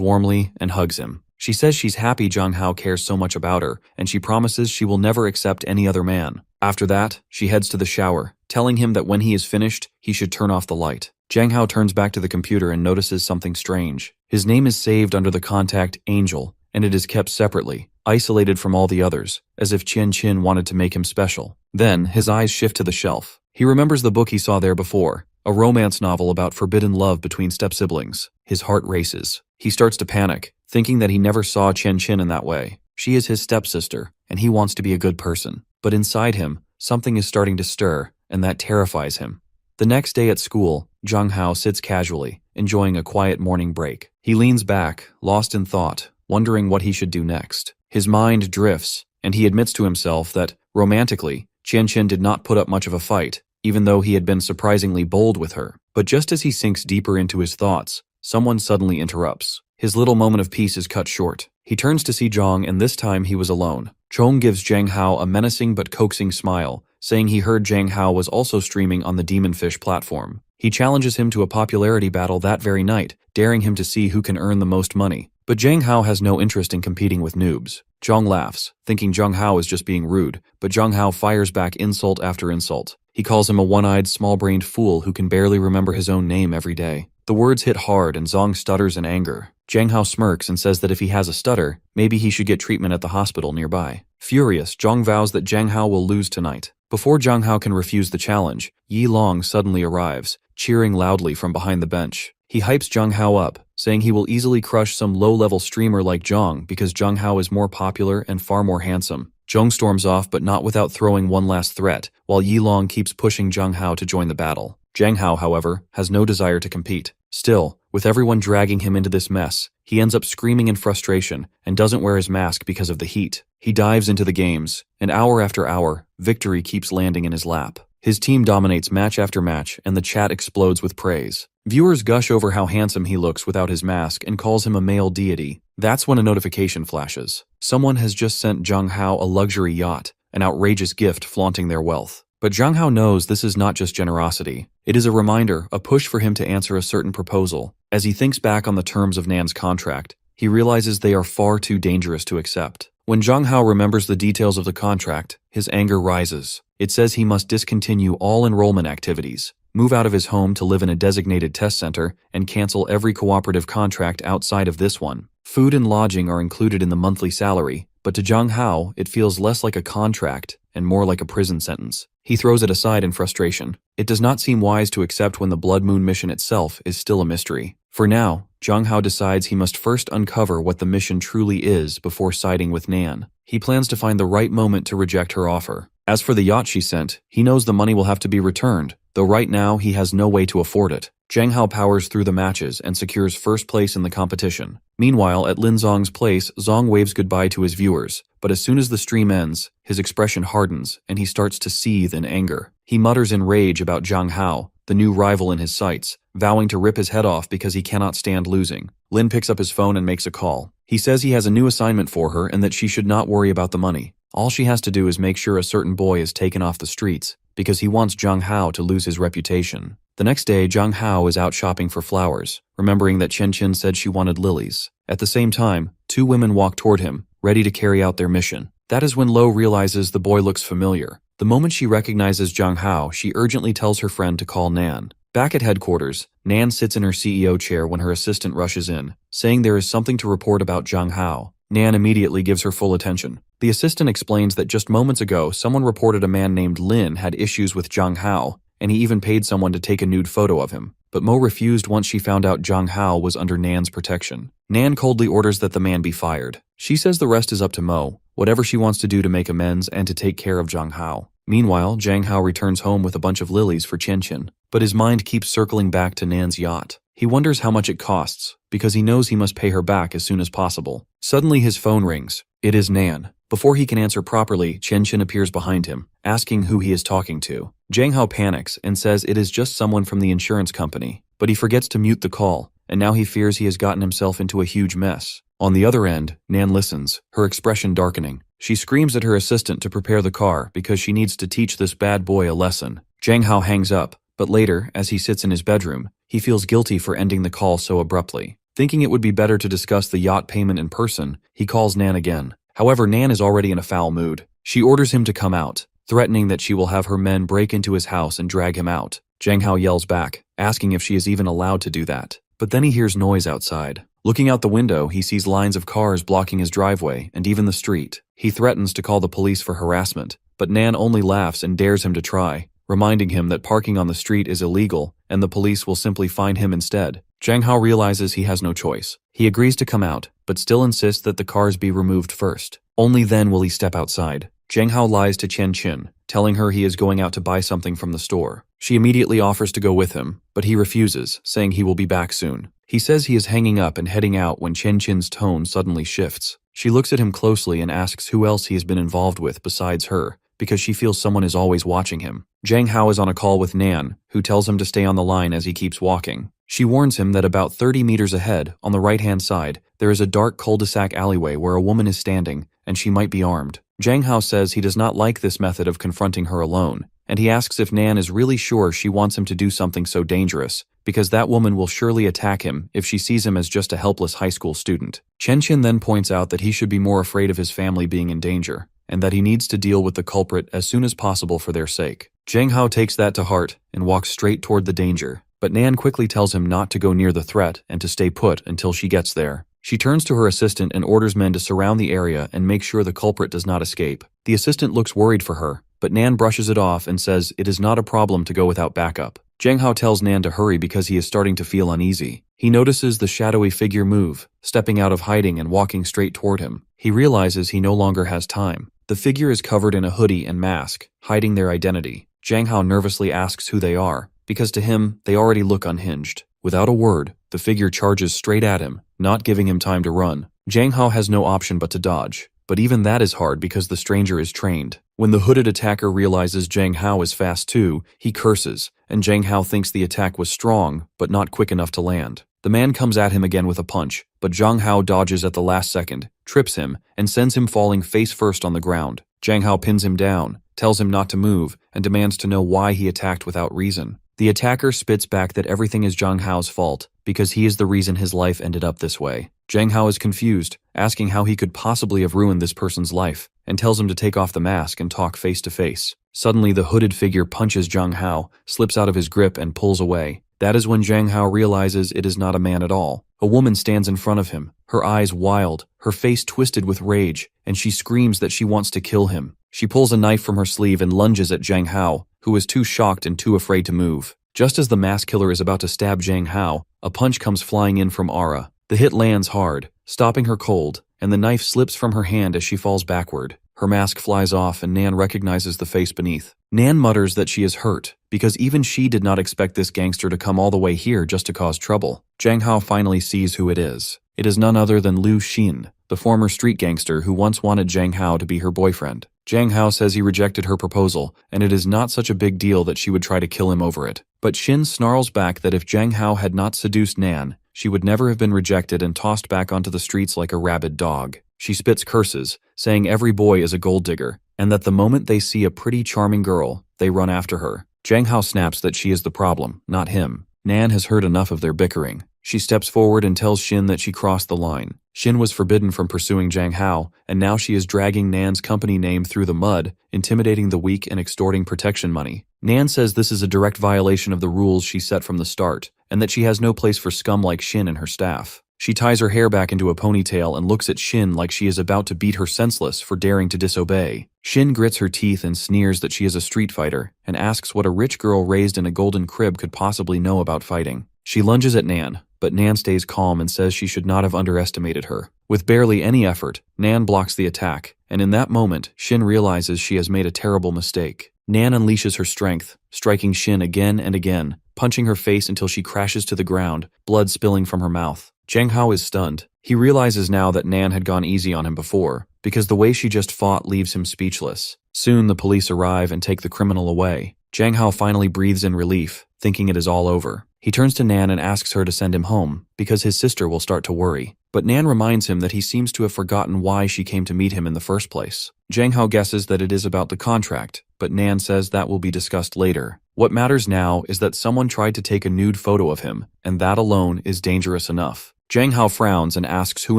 [SPEAKER 1] warmly, and hugs him. She says she's happy Zhang Hao cares so much about her, and she promises she will never accept any other man. After that, she heads to the shower, telling him that when he is finished, he should turn off the light. Zhang Hao turns back to the computer and notices something strange. His name is saved under the contact Angel, and it is kept separately, isolated from all the others, as if Chen wanted to make him special. Then, his eyes shift to the shelf. He remembers the book he saw there before, a romance novel about forbidden love between step-siblings. His heart races. He starts to panic, thinking that he never saw Chen in that way. She is his stepsister, and he wants to be a good person. But inside him, something is starting to stir, and that terrifies him. The next day at school, Zhang Hao sits casually, enjoying a quiet morning break. He leans back, lost in thought, wondering what he should do next. His mind drifts, and he admits to himself that, romantically, Chen did not put up much of a fight, even though he had been surprisingly bold with her. But just as he sinks deeper into his thoughts, someone suddenly interrupts. His little moment of peace is cut short. He turns to see Zhang, and this time he was alone. Chong gives Zhang Hao a menacing but coaxing smile, saying he heard Zhang Hao was also streaming on the Demonfish platform. He challenges him to a popularity battle that very night, daring him to see who can earn the most money. But Zhang Hao has no interest in competing with noobs. Zhang laughs, thinking Zhang Hao is just being rude, but Zhang Hao fires back insult after insult. He calls him a one-eyed, small-brained fool who can barely remember his own name every day. The words hit hard and Zhang stutters in anger. Zhang Hao smirks and says that if he has a stutter, maybe he should get treatment at the hospital nearby. Furious, Zhang vows that Zhang Hao will lose tonight. Before Zhang Hao can refuse the challenge, Yi Long suddenly arrives, cheering loudly from behind the bench. He hypes Zhang Hao up, saying he will easily crush some low-level streamer like Zhang because Zhang Hao is more popular and far more handsome. Zhang storms off but not without throwing one last threat, while Yi Long keeps pushing Zhang Hao to join the battle. Zhang Hao, however, has no desire to compete. Still, with everyone dragging him into this mess, he ends up screaming in frustration and doesn't wear his mask because of the heat. He dives into the games, and hour after hour, victory keeps landing in his lap. His team dominates match after match, and the chat explodes with praise. Viewers gush over how handsome he looks without his mask and calls him a male deity. That's when a notification flashes. Someone has just sent Zhang Hao a luxury yacht, an outrageous gift flaunting their wealth. But Zhang Hao knows this is not just generosity. It is a reminder, a push for him to answer a certain proposal. As he thinks back on the terms of Nan's contract, he realizes they are far too dangerous to accept. When Zhang Hao remembers the details of the contract, his anger rises. It says he must discontinue all enrollment activities, move out of his home to live in a designated test center, and cancel every cooperative contract outside of this one. Food and lodging are included in the monthly salary, but to Jung Hao, it feels less like a contract and more like a prison sentence. He throws it aside in frustration. It does not seem wise to accept when the Blood Moon mission itself is still a mystery. For now, Jung Hao decides he must first uncover what the mission truly is before siding with Nan. He plans to find the right moment to reject her offer. As for the yacht she sent, he knows the money will have to be returned, though right now he has no way to afford it. Jang Hao powers through the matches and secures first place in the competition. Meanwhile, at Lin Zong's place, Zong waves goodbye to his viewers, but as soon as the stream ends, his expression hardens and he starts to seethe in anger. He mutters in rage about Jang Hao, the new rival in his sights, vowing to rip his head off because he cannot stand losing. Lin picks up his phone and makes a call. He says he has a new assignment for her and that she should not worry about the money. All she has to do is make sure a certain boy is taken off the streets, because he wants Jung Hao to lose his reputation. The next day, Jung Hao is out shopping for flowers, remembering that Chen Qin said she wanted lilies. At the same time, two women walk toward him, ready to carry out their mission. That is when Lo realizes the boy looks familiar. The moment she recognizes Jung Hao, she urgently tells her friend to call Nan. Back at headquarters, Nan sits in her CEO chair when her assistant rushes in, saying there is something to report about Jung Hao. Nan immediately gives her full attention. The assistant explains that just moments ago, someone reported a man named Lin had issues with Jung Hao, and he even paid someone to take a nude photo of him. But Mo refused once she found out Jung Hao was under Nan's protection. Nan coldly orders that the man be fired. She says the rest is up to Mo, whatever she wants to do to make amends and to take care of Jung Hao. Meanwhile, Jang Hao returns home with a bunch of lilies for Chen Qin, but his mind keeps circling back to Nan's yacht. He wonders how much it costs, because he knows he must pay her back as soon as possible. Suddenly his phone rings. It is Nan. Before he can answer properly, Chen Qin appears behind him, asking who he is talking to. Jang Hao panics and says it is just someone from the insurance company, but he forgets to mute the call, and now he fears he has gotten himself into a huge mess. On the other end, Nan listens, her expression darkening. She screams at her assistant to prepare the car because she needs to teach this bad boy a lesson. Jang Hao hangs up, but later, as he sits in his bedroom, he feels guilty for ending the call so abruptly. Thinking it would be better to discuss the yacht payment in person, he calls Nan again. However, Nan is already in a foul mood. She orders him to come out, threatening that she will have her men break into his house and drag him out. Jang Hao yells back, asking if she is even allowed to do that. But then he hears noise outside. Looking out the window, he sees lines of cars blocking his driveway and even the street. He threatens to call the police for harassment, but Nan only laughs and dares him to try, reminding him that parking on the street is illegal and the police will simply find him instead. Jang Hao realizes he has no choice. He agrees to come out, but still insists that the cars be removed first. Only then will he step outside. Jang Hao lies to Chen Qin, telling her he is going out to buy something from the store. She immediately offers to go with him, but he refuses, saying he will be back soon. He says he is hanging up and heading out when Chen Qin's tone suddenly shifts. She looks at him closely and asks who else he has been involved with besides her, because she feels someone is always watching him. Jang Hao is on a call with Nan, who tells him to stay on the line as he keeps walking. She warns him that about 30 meters ahead, on the right-hand side, there is a dark cul-de-sac alleyway where a woman is standing, and she might be armed. Jang Hao says he does not like this method of confronting her alone, and he asks if Nan is really sure she wants him to do something so dangerous, because that woman will surely attack him if she sees him as just a helpless high school student. Chen Qin then points out that he should be more afraid of his family being in danger, and that he needs to deal with the culprit as soon as possible for their sake. Jang Hao takes that to heart and walks straight toward the danger, but Nan quickly tells him not to go near the threat and to stay put until she gets there. She turns to her assistant and orders men to surround the area and make sure the culprit does not escape. The assistant looks worried for her, but Nan brushes it off and says it is not a problem to go without backup. Jang Hao tells Nan to hurry because he is starting to feel uneasy. He notices the shadowy figure move, stepping out of hiding and walking straight toward him. He realizes he no longer has time. The figure is covered in a hoodie and mask, hiding their identity. Jang Hao nervously asks who they are, because to him, they already look unhinged. Without a word, the figure charges straight at him, not giving him time to run. Jang Hao has no option but to dodge, but even that is hard because the stranger is trained. When the hooded attacker realizes Jang Hao is fast too, he curses, and Jang Hao thinks the attack was strong, but not quick enough to land. The man comes at him again with a punch, but Jang Hao dodges at the last second, trips him, and sends him falling face first on the ground. Jang Hao pins him down, tells him not to move, and demands to know why he attacked without reason. The attacker spits back that everything is Jang Hao's fault, because he is the reason his life ended up this way. Jang Hao is confused, asking how he could possibly have ruined this person's life, and tells him to take off the mask and talk face to face. Suddenly, the hooded figure punches Zhang Hao, slips out of his grip and pulls away. That is when Zhang Hao realizes it is not a man at all. A woman stands in front of him, her eyes wild, her face twisted with rage, and she screams that she wants to kill him. She pulls a knife from her sleeve and lunges at Zhang Hao, who is too shocked and too afraid to move. Just as the mask killer is about to stab Zhang Hao, a punch comes flying in from Ara. The hit lands hard, stopping her cold, and the knife slips from her hand as she falls backward. Her mask flies off and Nan recognizes the face beneath. Nan mutters that she is hurt, because even she did not expect this gangster to come all the way here just to cause trouble. Zhang Hao finally sees who it is. It is none other than Liu Xin, the former street gangster who once wanted Zhang Hao to be her boyfriend. Zhang Hao says he rejected her proposal, and it is not such a big deal that she would try to kill him over it. But Xin snarls back that if Zhang Hao had not seduced Nan, she would never have been rejected and tossed back onto the streets like a rabid dog. She spits curses, saying every boy is a gold digger, and that the moment they see a pretty charming girl, they run after her. Zhang Hao snaps that she is the problem, not him. Nan has heard enough of their bickering. She steps forward and tells Xin that she crossed the line. Xin was forbidden from pursuing Zhang Hao, and now she is dragging Nan's company name through the mud, intimidating the weak and extorting protection money. Nan says this is a direct violation of the rules she set from the start, and that she has no place for scum like Xin and her staff. She ties her hair back into a ponytail and looks at Xin like she is about to beat her senseless for daring to disobey. Xin grits her teeth and sneers that she is a street fighter, and asks what a rich girl raised in a golden crib could possibly know about fighting. She lunges at Nan, but Nan stays calm and says she should not have underestimated her. With barely any effort, Nan blocks the attack, and in that moment, Xin realizes she has made a terrible mistake. Nan unleashes her strength, striking Xin again and again, punching her face until she crashes to the ground, blood spilling from her mouth. Zhang Hao is stunned. He realizes now that Nan had gone easy on him before, because the way she just fought leaves him speechless. Soon the police arrive and take the criminal away. Zhang Hao finally breathes in relief, thinking it is all over. He turns to Nan and asks her to send him home, because his sister will start to worry. But Nan reminds him that he seems to have forgotten why she came to meet him in the first place. Zhang Hao guesses that it is about the contract, but Nan says that will be discussed later. What matters now is that someone tried to take a nude photo of him, and that alone is dangerous enough. Zhang Hao frowns and asks who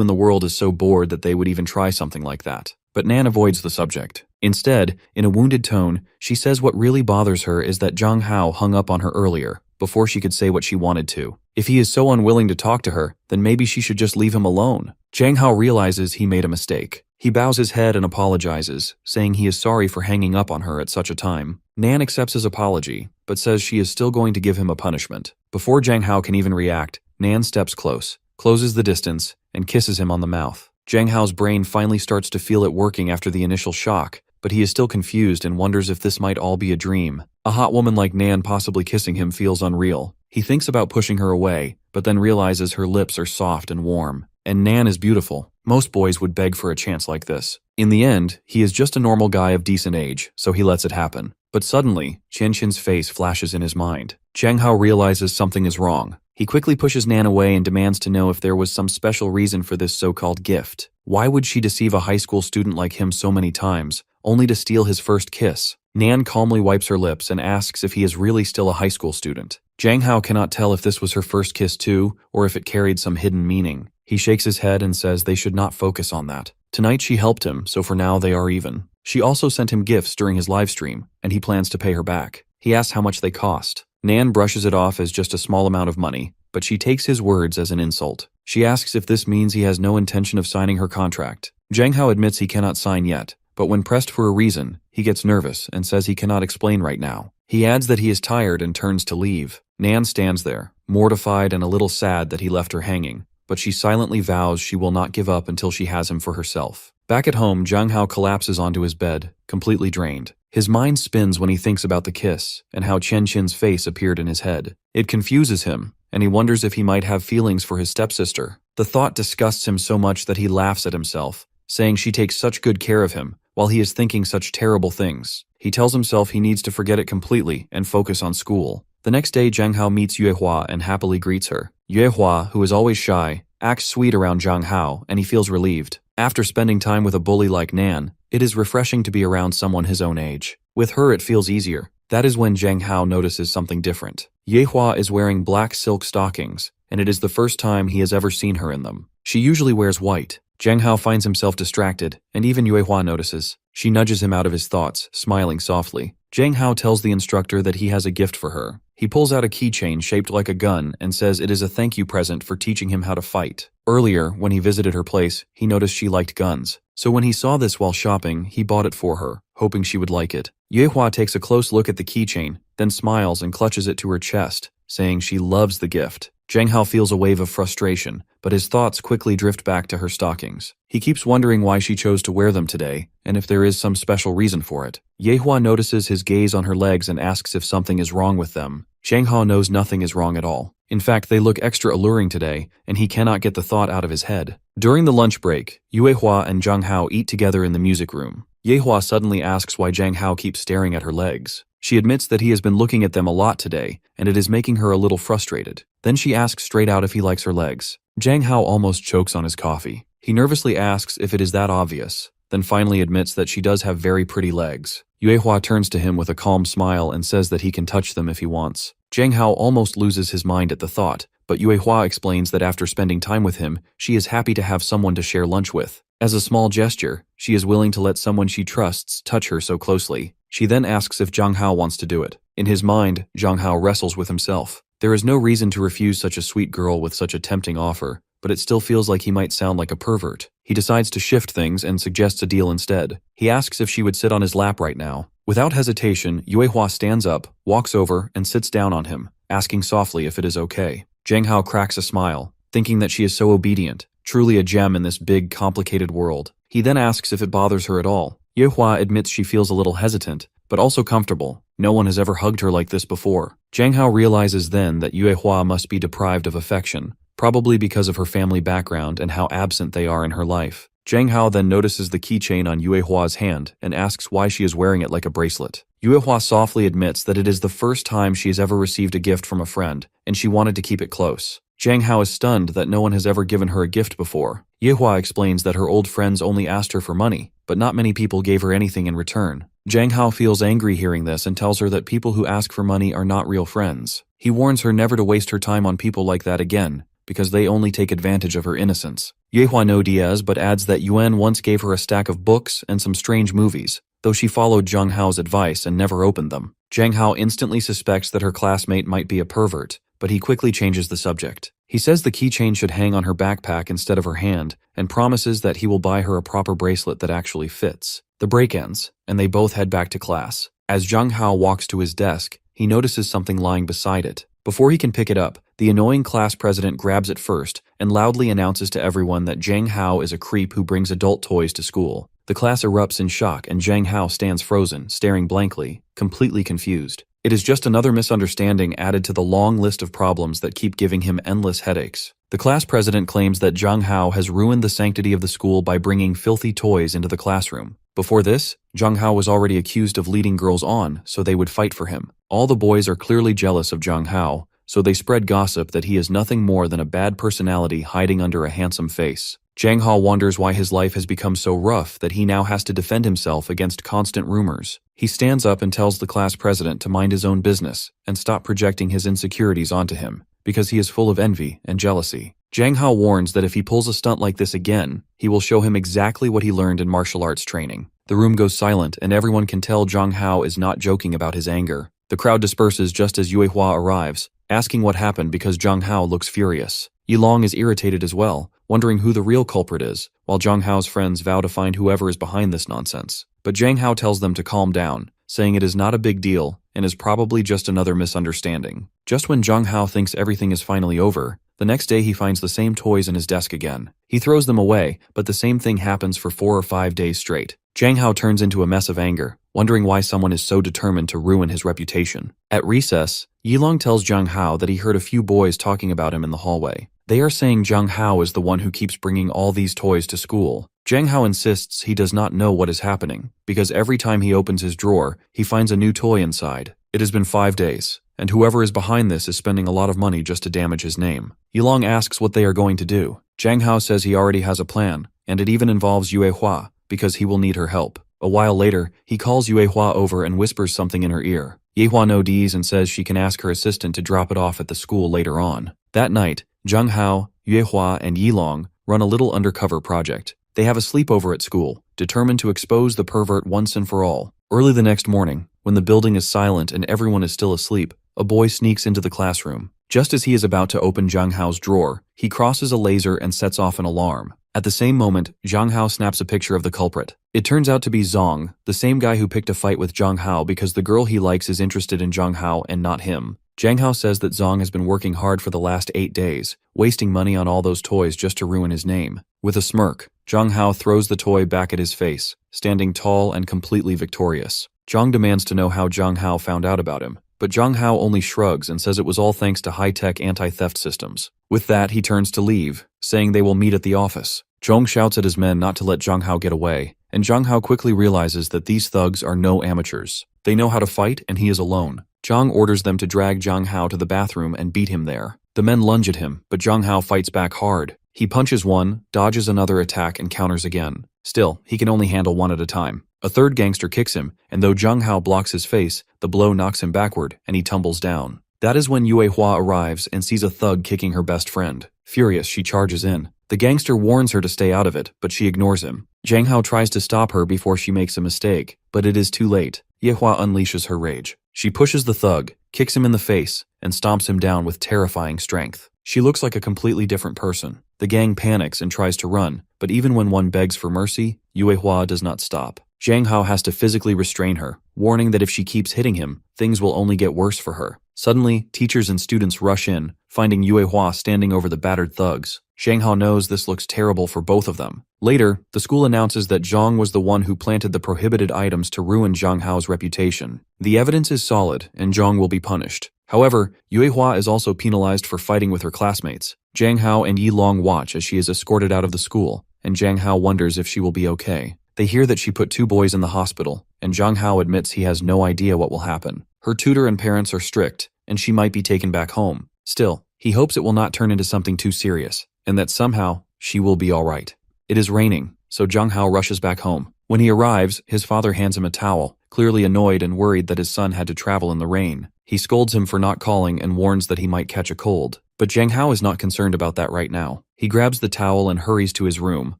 [SPEAKER 1] in the world is so bored that they would even try something like that. But Nan avoids the subject. Instead, in a wounded tone, she says what really bothers her is that Zhang Hao hung up on her earlier, before she could say what she wanted to. If he is so unwilling to talk to her, then maybe she should just leave him alone. Zhang Hao realizes he made a mistake. He bows his head and apologizes, saying he is sorry for hanging up on her at such a time. Nan accepts his apology, but says she is still going to give him a punishment. Before Zhang Hao can even react, Nan steps close, closes the distance, and kisses him on the mouth. Zhang Hao's brain finally starts to feel it working after the initial shock, but he is still confused and wonders if this might all be a dream. A hot woman like Nan possibly kissing him feels unreal. He thinks about pushing her away, but then realizes her lips are soft and warm. And Nan is beautiful. Most boys would beg for a chance like this. In the end, he is just a normal guy of decent age, so he lets it happen. But suddenly, Chen Qin's face flashes in his mind. Zhang Hao realizes something is wrong. He quickly pushes Nan away and demands to know if there was some special reason for this so-called gift. Why would she deceive a high school student like him so many times, only to steal his first kiss? Nan calmly wipes her lips and asks if he is really still a high school student. Zhang Hao cannot tell if this was her first kiss too, or if it carried some hidden meaning. He shakes his head and says they should not focus on that. Tonight she helped him, so for now they are even. She also sent him gifts during his live stream, and he plans to pay her back. He asks how much they cost. Nan brushes it off as just a small amount of money, but she takes his words as an insult. She asks if this means he has no intention of signing her contract. Zhang Hao admits he cannot sign yet, but when pressed for a reason, he gets nervous and says he cannot explain right now. He adds that he is tired and turns to leave. Nan stands there, mortified and a little sad that he left her hanging, but she silently vows she will not give up until she has him for herself. Back at home, Zhang Hao collapses onto his bed, completely drained. His mind spins when he thinks about the kiss and how Chen Qin's face appeared in his head. It confuses him, and he wonders if he might have feelings for his stepsister. The thought disgusts him so much that he laughs at himself, saying she takes such good care of him, while he is thinking such terrible things. He tells himself he needs to forget it completely and focus on school. The next day, Zhang Hao meets Yue Hua and happily greets her. Yue Hua, who is always shy, acts sweet around Zhang Hao, and he feels relieved. After spending time with a bully like Nan, it is refreshing to be around someone his own age. With her, it feels easier. That is when Zhang Hao notices something different. Yue Hua is wearing black silk stockings, and it is the first time he has ever seen her in them. She usually wears white. Zhang Hao finds himself distracted, and even Yue Hua notices. She nudges him out of his thoughts, smiling softly. Zhang Hao tells the instructor that he has a gift for her. He pulls out a keychain shaped like a gun and says it is a thank you present for teaching him how to fight. Earlier, when he visited her place, he noticed she liked guns. So when he saw this while shopping, he bought it for her, hoping she would like it. Yuehua takes a close look at the keychain, then smiles and clutches it to her chest, saying she loves the gift. Zhang Hao feels a wave of frustration, but his thoughts quickly drift back to her stockings. He keeps wondering why she chose to wear them today, and if there is some special reason for it. Yuehua notices his gaze on her legs and asks if something is wrong with them. Zhang Hao knows nothing is wrong at all. In fact, they look extra alluring today, and he cannot get the thought out of his head. During the lunch break, Yuehua and Zhang Hao eat together in the music room. Yuehua suddenly asks why Zhang Hao keeps staring at her legs. She admits that he has been looking at them a lot today, and it is making her a little frustrated. Then she asks straight out if he likes her legs. Zhang Hao almost chokes on his coffee. He nervously asks if it is that obvious, then finally admits that she does have very pretty legs. Yuehua turns to him with a calm smile and says that he can touch them if he wants. Zhang Hao almost loses his mind at the thought, but Yuehua explains that after spending time with him, she is happy to have someone to share lunch with. As a small gesture, she is willing to let someone she trusts touch her so closely. She then asks if Zhang Hao wants to do it. In his mind, Zhang Hao wrestles with himself. There is no reason to refuse such a sweet girl with such a tempting offer, but it still feels like he might sound like a pervert. He decides to shift things and suggests a deal instead. He asks if she would sit on his lap right now. Without hesitation, Yuehua stands up, walks over, and sits down on him, asking softly if it is okay. Zhang Hao cracks a smile, thinking that she is so obedient, truly a gem in this big, complicated world. He then asks if it bothers her at all. Yuehua admits she feels a little hesitant, but also comfortable. No one has ever hugged her like this before. Zhang Hao realizes then that Yuehua must be deprived of affection, probably because of her family background and how absent they are in her life. Zhang Hao then notices the keychain on Yuehua's hand and asks why she is wearing it like a bracelet. Yuehua softly admits that it is the first time she has ever received a gift from a friend, and she wanted to keep it close. Zhang Hao is stunned that no one has ever given her a gift before. Yuehua explains that her old friends only asked her for money, but not many people gave her anything in return. Zhang Hao feels angry hearing this and tells her that people who ask for money are not real friends. He warns her never to waste her time on people like that again, because they only take advantage of her innocence. Yuehua no dies but adds that Yuan once gave her a stack of books and some strange movies, though she followed Zhang Hao's advice and never opened them. Zhang Hao instantly suspects that her classmate might be a pervert, but he quickly changes the subject. He says the keychain should hang on her backpack instead of her hand, and promises that he will buy her a proper bracelet that actually fits. The break ends, and they both head back to class. As Zhang Hao walks to his desk, he notices something lying beside it. Before he can pick it up, the annoying class president grabs it first and loudly announces to everyone that Zhang Hao is a creep who brings adult toys to school. The class erupts in shock and Zhang Hao stands frozen, staring blankly, completely confused. It is just another misunderstanding added to the long list of problems that keep giving him endless headaches. The class president claims that Zhang Hao has ruined the sanctity of the school by bringing filthy toys into the classroom. Before this, Zhang Hao was already accused of leading girls on so they would fight for him. All the boys are clearly jealous of Zhang Hao, so they spread gossip that he is nothing more than a bad personality hiding under a handsome face. Zhang Hao wonders why his life has become so rough that he now has to defend himself against constant rumors. He stands up and tells the class president to mind his own business and stop projecting his insecurities onto him, because he is full of envy and jealousy. Zhang Hao warns that if he pulls a stunt like this again, he will show him exactly what he learned in martial arts training. The room goes silent and everyone can tell Zhang Hao is not joking about his anger. The crowd disperses just as Yuehua arrives, asking what happened because Zhang Hao looks furious. Yilong is irritated as well, wondering who the real culprit is, while Zhang Hao's friends vow to find whoever is behind this nonsense. But Zhang Hao tells them to calm down, saying it is not a big deal and is probably just another misunderstanding. Just when Zhang Hao thinks everything is finally over, the next day he finds the same toys in his desk again. He throws them away, but the same thing happens for 4 or 5 days straight. Zhang Hao turns into a mess of anger, wondering why someone is so determined to ruin his reputation. At recess, Yilong tells Zhang Hao that he heard a few boys talking about him in the hallway. They are saying Zhang Hao is the one who keeps bringing all these toys to school. Zhang Hao insists he does not know what is happening, because every time he opens his drawer, he finds a new toy inside. It has been 5 days, and whoever is behind this is spending a lot of money just to damage his name. Yilong asks what they are going to do. Zhang Hao says he already has a plan, and it even involves Yuehua, because he will need her help. A while later, he calls Yuehua over and whispers something in her ear. Yuehua nods and says she can ask her assistant to drop it off at the school later on. That night, Zhang Hao, Yuehua, and Yilong run a little undercover project. They have a sleepover at school, determined to expose the pervert once and for all. Early the next morning, When the building is silent and everyone is still asleep, a boy sneaks into the classroom. Just as he is about to open Zhang Hao's drawer, he crosses a laser and sets off an alarm. At the same moment, Zhang Hao snaps a picture of the culprit. It turns out to be Zong, the same guy who picked a fight with Zhang Hao because the girl he likes is interested in Zhang Hao and not him. Zhang Hao says that Zong has been working hard for the last 8 days, wasting money on all those toys just to ruin his name. With a smirk, Zhang Hao throws the toy back at his face, standing tall and completely victorious. Zhang demands to know how Zhang Hao found out about him, but Zhang Hao only shrugs and says it was all thanks to high-tech anti-theft systems. With that, he turns to leave, saying they will meet at the office. Zhong shouts at his men not to let Zhang Hao get away, and Zhang Hao quickly realizes that these thugs are no amateurs. They know how to fight, and he is alone. Zhang orders them to drag Zhang Hao to the bathroom and beat him there. The men lunge at him, but Zhang Hao fights back hard. He punches one, dodges another attack, and counters again. Still, he can only handle one at a time. A third gangster kicks him, and though Zhang Hao blocks his face, the blow knocks him backward, and he tumbles down. That is when Yue Hua arrives and sees a thug kicking her best friend. Furious, she charges in. The gangster warns her to stay out of it, but she ignores him. Zhang Hao tries to stop her before she makes a mistake, but it is too late. Yue Hua unleashes her rage. She pushes the thug, kicks him in the face, and stomps him down with terrifying strength. She looks like a completely different person. The gang panics and tries to run, but even when one begs for mercy, Yue Hua does not stop. Zhang Hao has to physically restrain her, warning that if she keeps hitting him, things will only get worse for her. Suddenly, teachers and students rush in, finding Yue Hua standing over the battered thugs. Zhang Hao knows this looks terrible for both of them. Later, the school announces that Zhang was the one who planted the prohibited items to ruin Zhang Hao's reputation. The evidence is solid, and Zhang will be punished. However, Yue Hua is also penalized for fighting with her classmates. Zhang Hao and Yi Long watch as she is escorted out of the school, and Zhang Hao wonders if she will be okay. They hear that she put 2 boys in the hospital, and Zhang Hao admits he has no idea what will happen. Her tutor and parents are strict, and she might be taken back home. Still, he hopes it will not turn into something too serious, and that somehow she will be alright. It is raining, so Zhang Hao rushes back home. When he arrives, his father hands him a towel, clearly annoyed and worried that his son had to travel in the rain. He scolds him for not calling and warns that he might catch a cold. But Zhang Hao is not concerned about that right now. He grabs the towel and hurries to his room,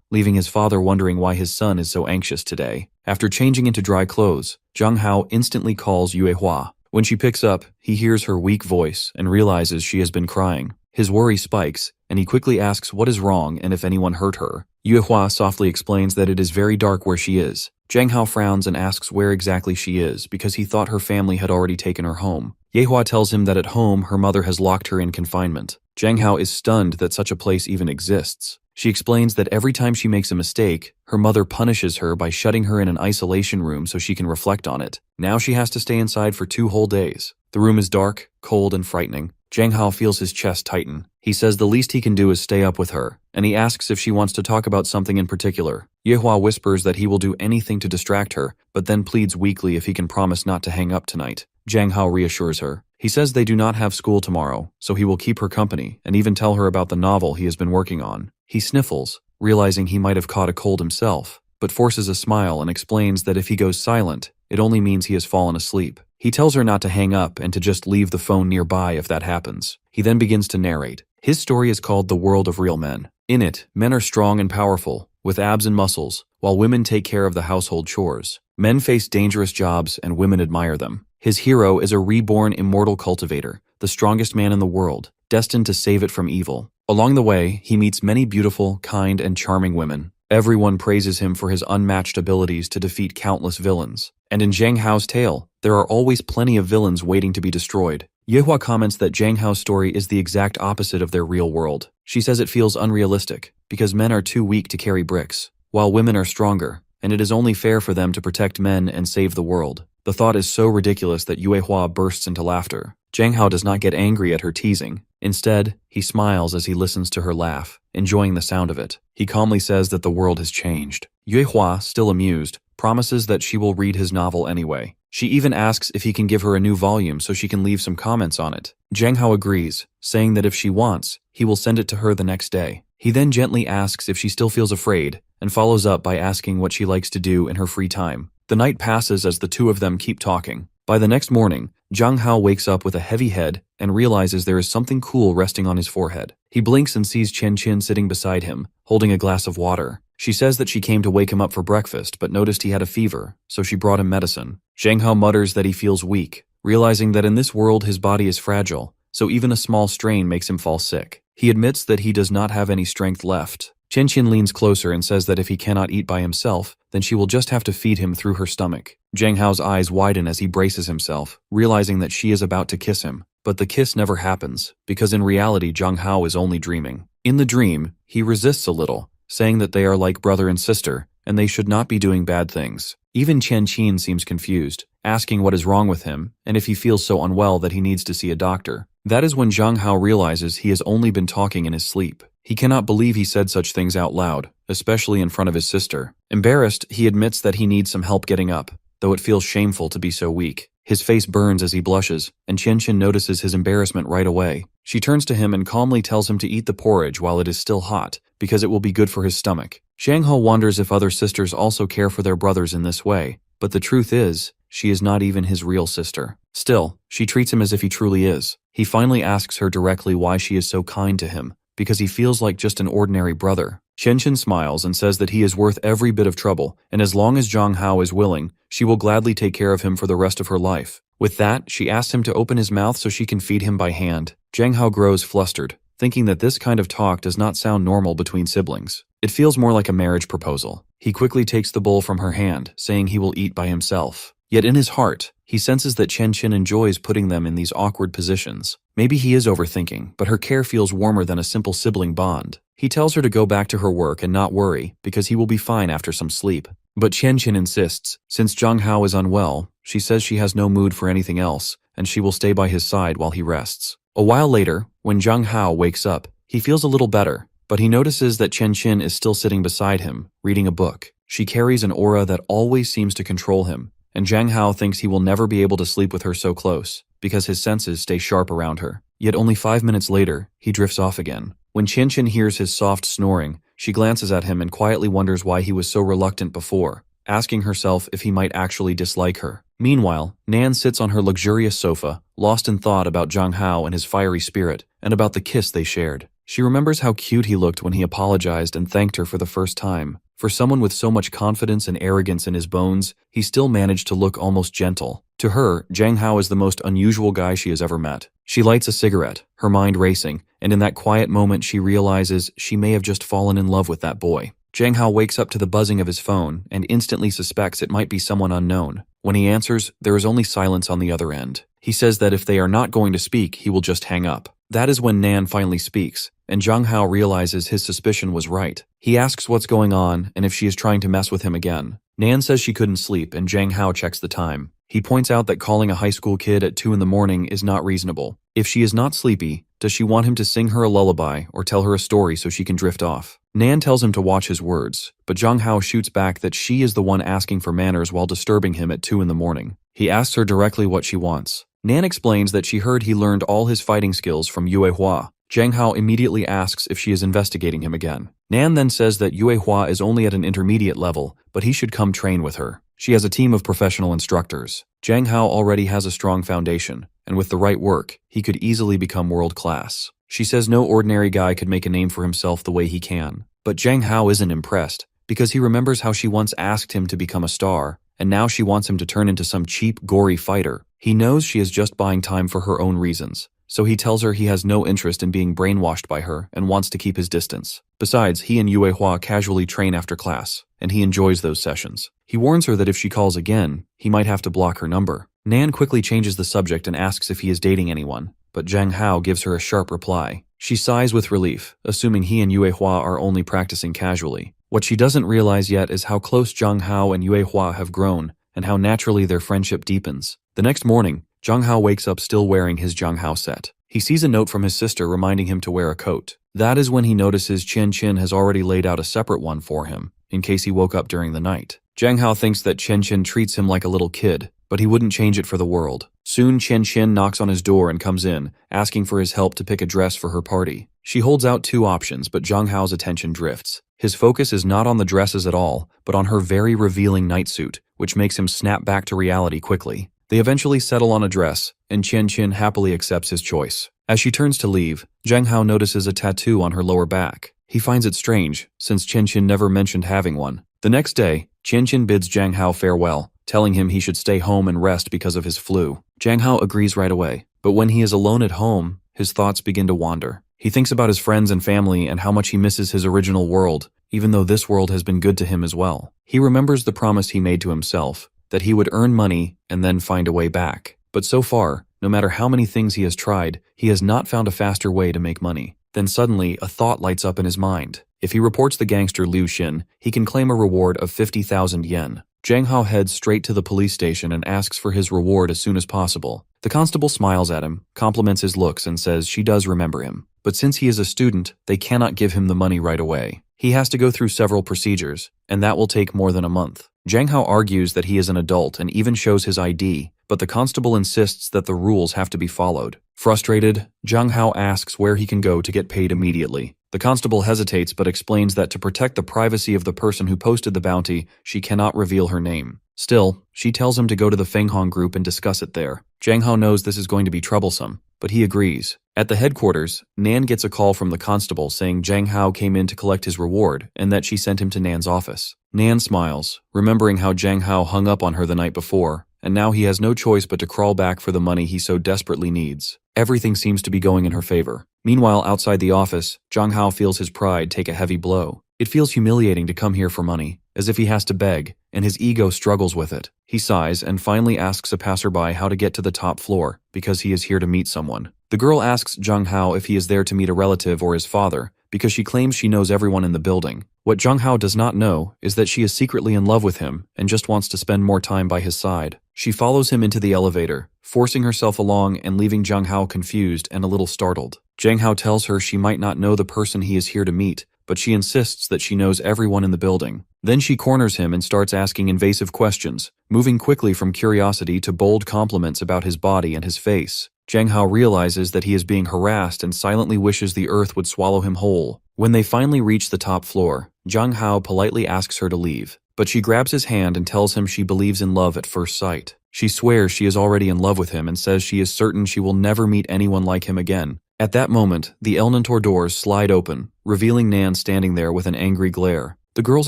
[SPEAKER 1] leaving his father wondering why his son is so anxious today. After changing into dry clothes, Zhang Hao instantly calls Yue Hua. When she picks up, he hears her weak voice and realizes she has been crying. His worry spikes, and he quickly asks what is wrong and if anyone hurt her. Yue Hua softly explains that it is very dark where she is. Zhang Hao frowns and asks where exactly she is because he thought her family had already taken her home. Yue Hua tells him that at home her mother has locked her in confinement. Zhang Hao is stunned that such a place even exists. She explains that every time she makes a mistake, her mother punishes her by shutting her in an isolation room so she can reflect on it. Now she has to stay inside for 2 whole days. The room is dark, cold, and frightening. Zhang Hao feels his chest tighten. He says the least he can do is stay up with her, and he asks if she wants to talk about something in particular. Yue Hua whispers that he will do anything to distract her, but then pleads weakly if he can promise not to hang up tonight. Zhang Hao reassures her. He says they do not have school tomorrow, so he will keep her company and even tell her about the novel he has been working on. He sniffles, realizing he might have caught a cold himself, but forces a smile and explains that if he goes silent, it only means he has fallen asleep. He tells her not to hang up and to just leave the phone nearby if that happens. He then begins to narrate. His story is called The World of Real Men. In it, men are strong and powerful, with abs and muscles, while women take care of the household chores. Men face dangerous jobs and women admire them. His hero is a reborn immortal cultivator, the strongest man in the world, destined to save it from evil. Along the way, he meets many beautiful, kind, and charming women. Everyone praises him for his unmatched abilities to defeat countless villains. And in Zhang Hao's tale, there are always plenty of villains waiting to be destroyed. Yue Hua comments that Zhang Hao's story is the exact opposite of their real world. She says it feels unrealistic, because men are too weak to carry bricks, while women are stronger, and it is only fair for them to protect men and save the world. The thought is so ridiculous that Yue Hua bursts into laughter. Zhang Hao does not get angry at her teasing. Instead, he smiles as he listens to her laugh, enjoying the sound of it. He calmly says that the world has changed. Yue Hua, still amused, promises that she will read his novel anyway. She even asks if he can give her a new volume so she can leave some comments on it. Zhang Hao agrees, saying that if she wants, he will send it to her the next day. He then gently asks if she still feels afraid, and follows up by asking what she likes to do in her free time. The night passes as the two of them keep talking. By the next morning, Zhang Hao wakes up with a heavy head and realizes there is something cool resting on his forehead. He blinks and sees Chen Qin sitting beside him, holding a glass of water. She says that she came to wake him up for breakfast but noticed he had a fever, so she brought him medicine. Zhang Hao mutters that he feels weak, realizing that in this world his body is fragile, so even a small strain makes him fall sick. He admits that he does not have any strength left. Qianqin leans closer and says that if he cannot eat by himself, then she will just have to feed him through her stomach. Zhang Hao's eyes widen as he braces himself, realizing that she is about to kiss him. But the kiss never happens, because in reality Zhang Hao is only dreaming. In the dream, he resists a little, saying that they are like brother and sister, and they should not be doing bad things. Even Qianqin seems confused, asking what is wrong with him, and if he feels so unwell that he needs to see a doctor. That is when Zhang Hao realizes he has only been talking in his sleep. He cannot believe he said such things out loud, especially in front of his sister. Embarrassed, he admits that he needs some help getting up, though it feels shameful to be so weak. His face burns as he blushes, and Qianqin notices his embarrassment right away. She turns to him and calmly tells him to eat the porridge while it is still hot, because it will be good for his stomach. Zhang Hao wonders if other sisters also care for their brothers in this way, but the truth is, she is not even his real sister. Still, she treats him as if he truly is. He finally asks her directly why she is so kind to him, because he feels like just an ordinary brother. Qianqin smiles and says that he is worth every bit of trouble, and as long as Zhang Hao is willing, she will gladly take care of him for the rest of her life. With that, she asks him to open his mouth so she can feed him by hand. Zhang Hao grows flustered, thinking that this kind of talk does not sound normal between siblings. It feels more like a marriage proposal. He quickly takes the bowl from her hand, saying he will eat by himself. Yet in his heart, he senses that Qianqin enjoys putting them in these awkward positions. Maybe he is overthinking, but her care feels warmer than a simple sibling bond. He tells her to go back to her work and not worry, because he will be fine after some sleep. But Qianqin insists, since Zhang Hao is unwell, she says she has no mood for anything else, and she will stay by his side while he rests. A while later, when Zhang Hao wakes up, he feels a little better, but he notices that Qianqin is still sitting beside him, reading a book. She carries an aura that always seems to control him, and Zhang Hao thinks he will never be able to sleep with her so close, because his senses stay sharp around her. Yet only 5 minutes later, he drifts off again. When Qianqin hears his soft snoring, she glances at him and quietly wonders why he was so reluctant before, asking herself if he might actually dislike her. Meanwhile, Nan sits on her luxurious sofa, lost in thought about Zhang Hao and his fiery spirit, and about the kiss they shared. She remembers how cute he looked when he apologized and thanked her for the first time. For someone with so much confidence and arrogance in his bones, he still managed to look almost gentle. To her, Zhang Hao is the most unusual guy she has ever met. She lights a cigarette, her mind racing, and in that quiet moment she realizes she may have just fallen in love with that boy. Zhang Hao wakes up to the buzzing of his phone and instantly suspects it might be someone unknown. When he answers, there is only silence on the other end. He says that if they are not going to speak, he will just hang up. That is when Nan finally speaks, and Zhang Hao realizes his suspicion was right. He asks what's going on and if she is trying to mess with him again. Nan says she couldn't sleep, and Zhang Hao checks the time. He points out that calling a high school kid at 2 in the morning is not reasonable. If she is not sleepy, does she want him to sing her a lullaby or tell her a story so she can drift off? Nan tells him to watch his words, but Zhang Hao shoots back that she is the one asking for manners while disturbing him at 2 in the morning. He asks her directly what she wants. Nan explains that she heard he learned all his fighting skills from Yue Hua. Zhang Hao immediately asks if she is investigating him again. Nan then says that Yue Hua is only at an intermediate level, but he should come train with her. She has a team of professional instructors. Zhang Hao already has a strong foundation, and with the right work, he could easily become world-class. She says no ordinary guy could make a name for himself the way he can. But Zhang Hao isn't impressed, because he remembers how she once asked him to become a star, and now she wants him to turn into some cheap, gory fighter. He knows she is just buying time for her own reasons, so he tells her he has no interest in being brainwashed by her and wants to keep his distance. Besides, he and Yue Hua casually train after class, and he enjoys those sessions. He warns her that if she calls again, he might have to block her number. Nan quickly changes the subject and asks if he is dating anyone, but Zhang Hao gives her a sharp reply. She sighs with relief, assuming he and Yue Hua are only practicing casually. What she doesn't realize yet is how close Zhang Hao and Yue Hua have grown, and how naturally their friendship deepens. The next morning, Zhang Hao wakes up still wearing his Zhang Hao set. He sees a note from his sister reminding him to wear a coat. That is when he notices Qianqin has already laid out a separate one for him, in case he woke up during the night. Zhang Hao thinks that Qianqin treats him like a little kid, but he wouldn't change it for the world. Soon Qianqin knocks on his door and comes in, asking for his help to pick a dress for her party. She holds out 2 options, but Zhang Hao's attention drifts. His focus is not on the dresses at all, but on her very revealing nightsuit, which makes him snap back to reality quickly. They eventually settle on a dress, and Qianqin happily accepts his choice. As she turns to leave, Zhang Hao notices a tattoo on her lower back. He finds it strange, since Qianqin never mentioned having one. The next day, Qianqin bids Zhang Hao farewell, telling him he should stay home and rest because of his flu. Jang Hao agrees right away, but when he is alone at home, his thoughts begin to wander. He thinks about his friends and family and how much he misses his original world, even though this world has been good to him as well. He remembers the promise he made to himself, that he would earn money and then find a way back. But so far, no matter how many things he has tried, he has not found a faster way to make money. Then suddenly, a thought lights up in his mind. If he reports the gangster Liu Xin, he can claim a reward of 50,000 yen. Jang Hao heads straight to the police station and asks for his reward as soon as possible. The constable smiles at him, compliments his looks, and says she does remember him. But since he is a student, they cannot give him the money right away. He has to go through several procedures, and that will take more than a month. Jang Hao argues that he is an adult and even shows his ID, but the constable insists that the rules have to be followed. Frustrated, Jang Hao asks where he can go to get paid immediately. The constable hesitates but explains that to protect the privacy of the person who posted the bounty, she cannot reveal her name. Still, she tells him to go to the Fenghong group and discuss it there. Jang Hao knows this is going to be troublesome, but he agrees. At the headquarters, Nan gets a call from the constable saying Jang Hao came in to collect his reward and that she sent him to Nan's office. Nan smiles, remembering how Jang Hao hung up on her the night before, and now he has no choice but to crawl back for the money he so desperately needs. Everything seems to be going in her favor. Meanwhile, outside the office, Jang Hao feels his pride take a heavy blow. It feels humiliating to come here for money, as if he has to beg, and his ego struggles with it. He sighs and finally asks a passerby how to get to the top floor, because he is here to meet someone. The girl asks Jang Hao if he is there to meet a relative or his father, because she claims she knows everyone in the building. What Jang Hao does not know is that she is secretly in love with him and just wants to spend more time by his side. She follows him into the elevator, forcing herself along and leaving Jang Hao confused and a little startled. Jang Hao tells her she might not know the person he is here to meet, but she insists that she knows everyone in the building. Then she corners him and starts asking invasive questions, moving quickly from curiosity to bold compliments about his body and his face. Jang Hao realizes that he is being harassed and silently wishes the earth would swallow him whole. When they finally reach the top floor, Jang Hao politely asks her to leave, but she grabs his hand and tells him she believes in love at first sight. She swears she is already in love with him and says she is certain she will never meet anyone like him again. At that moment, the Elnantor doors slide open, revealing Nan standing there with an angry glare. The girl's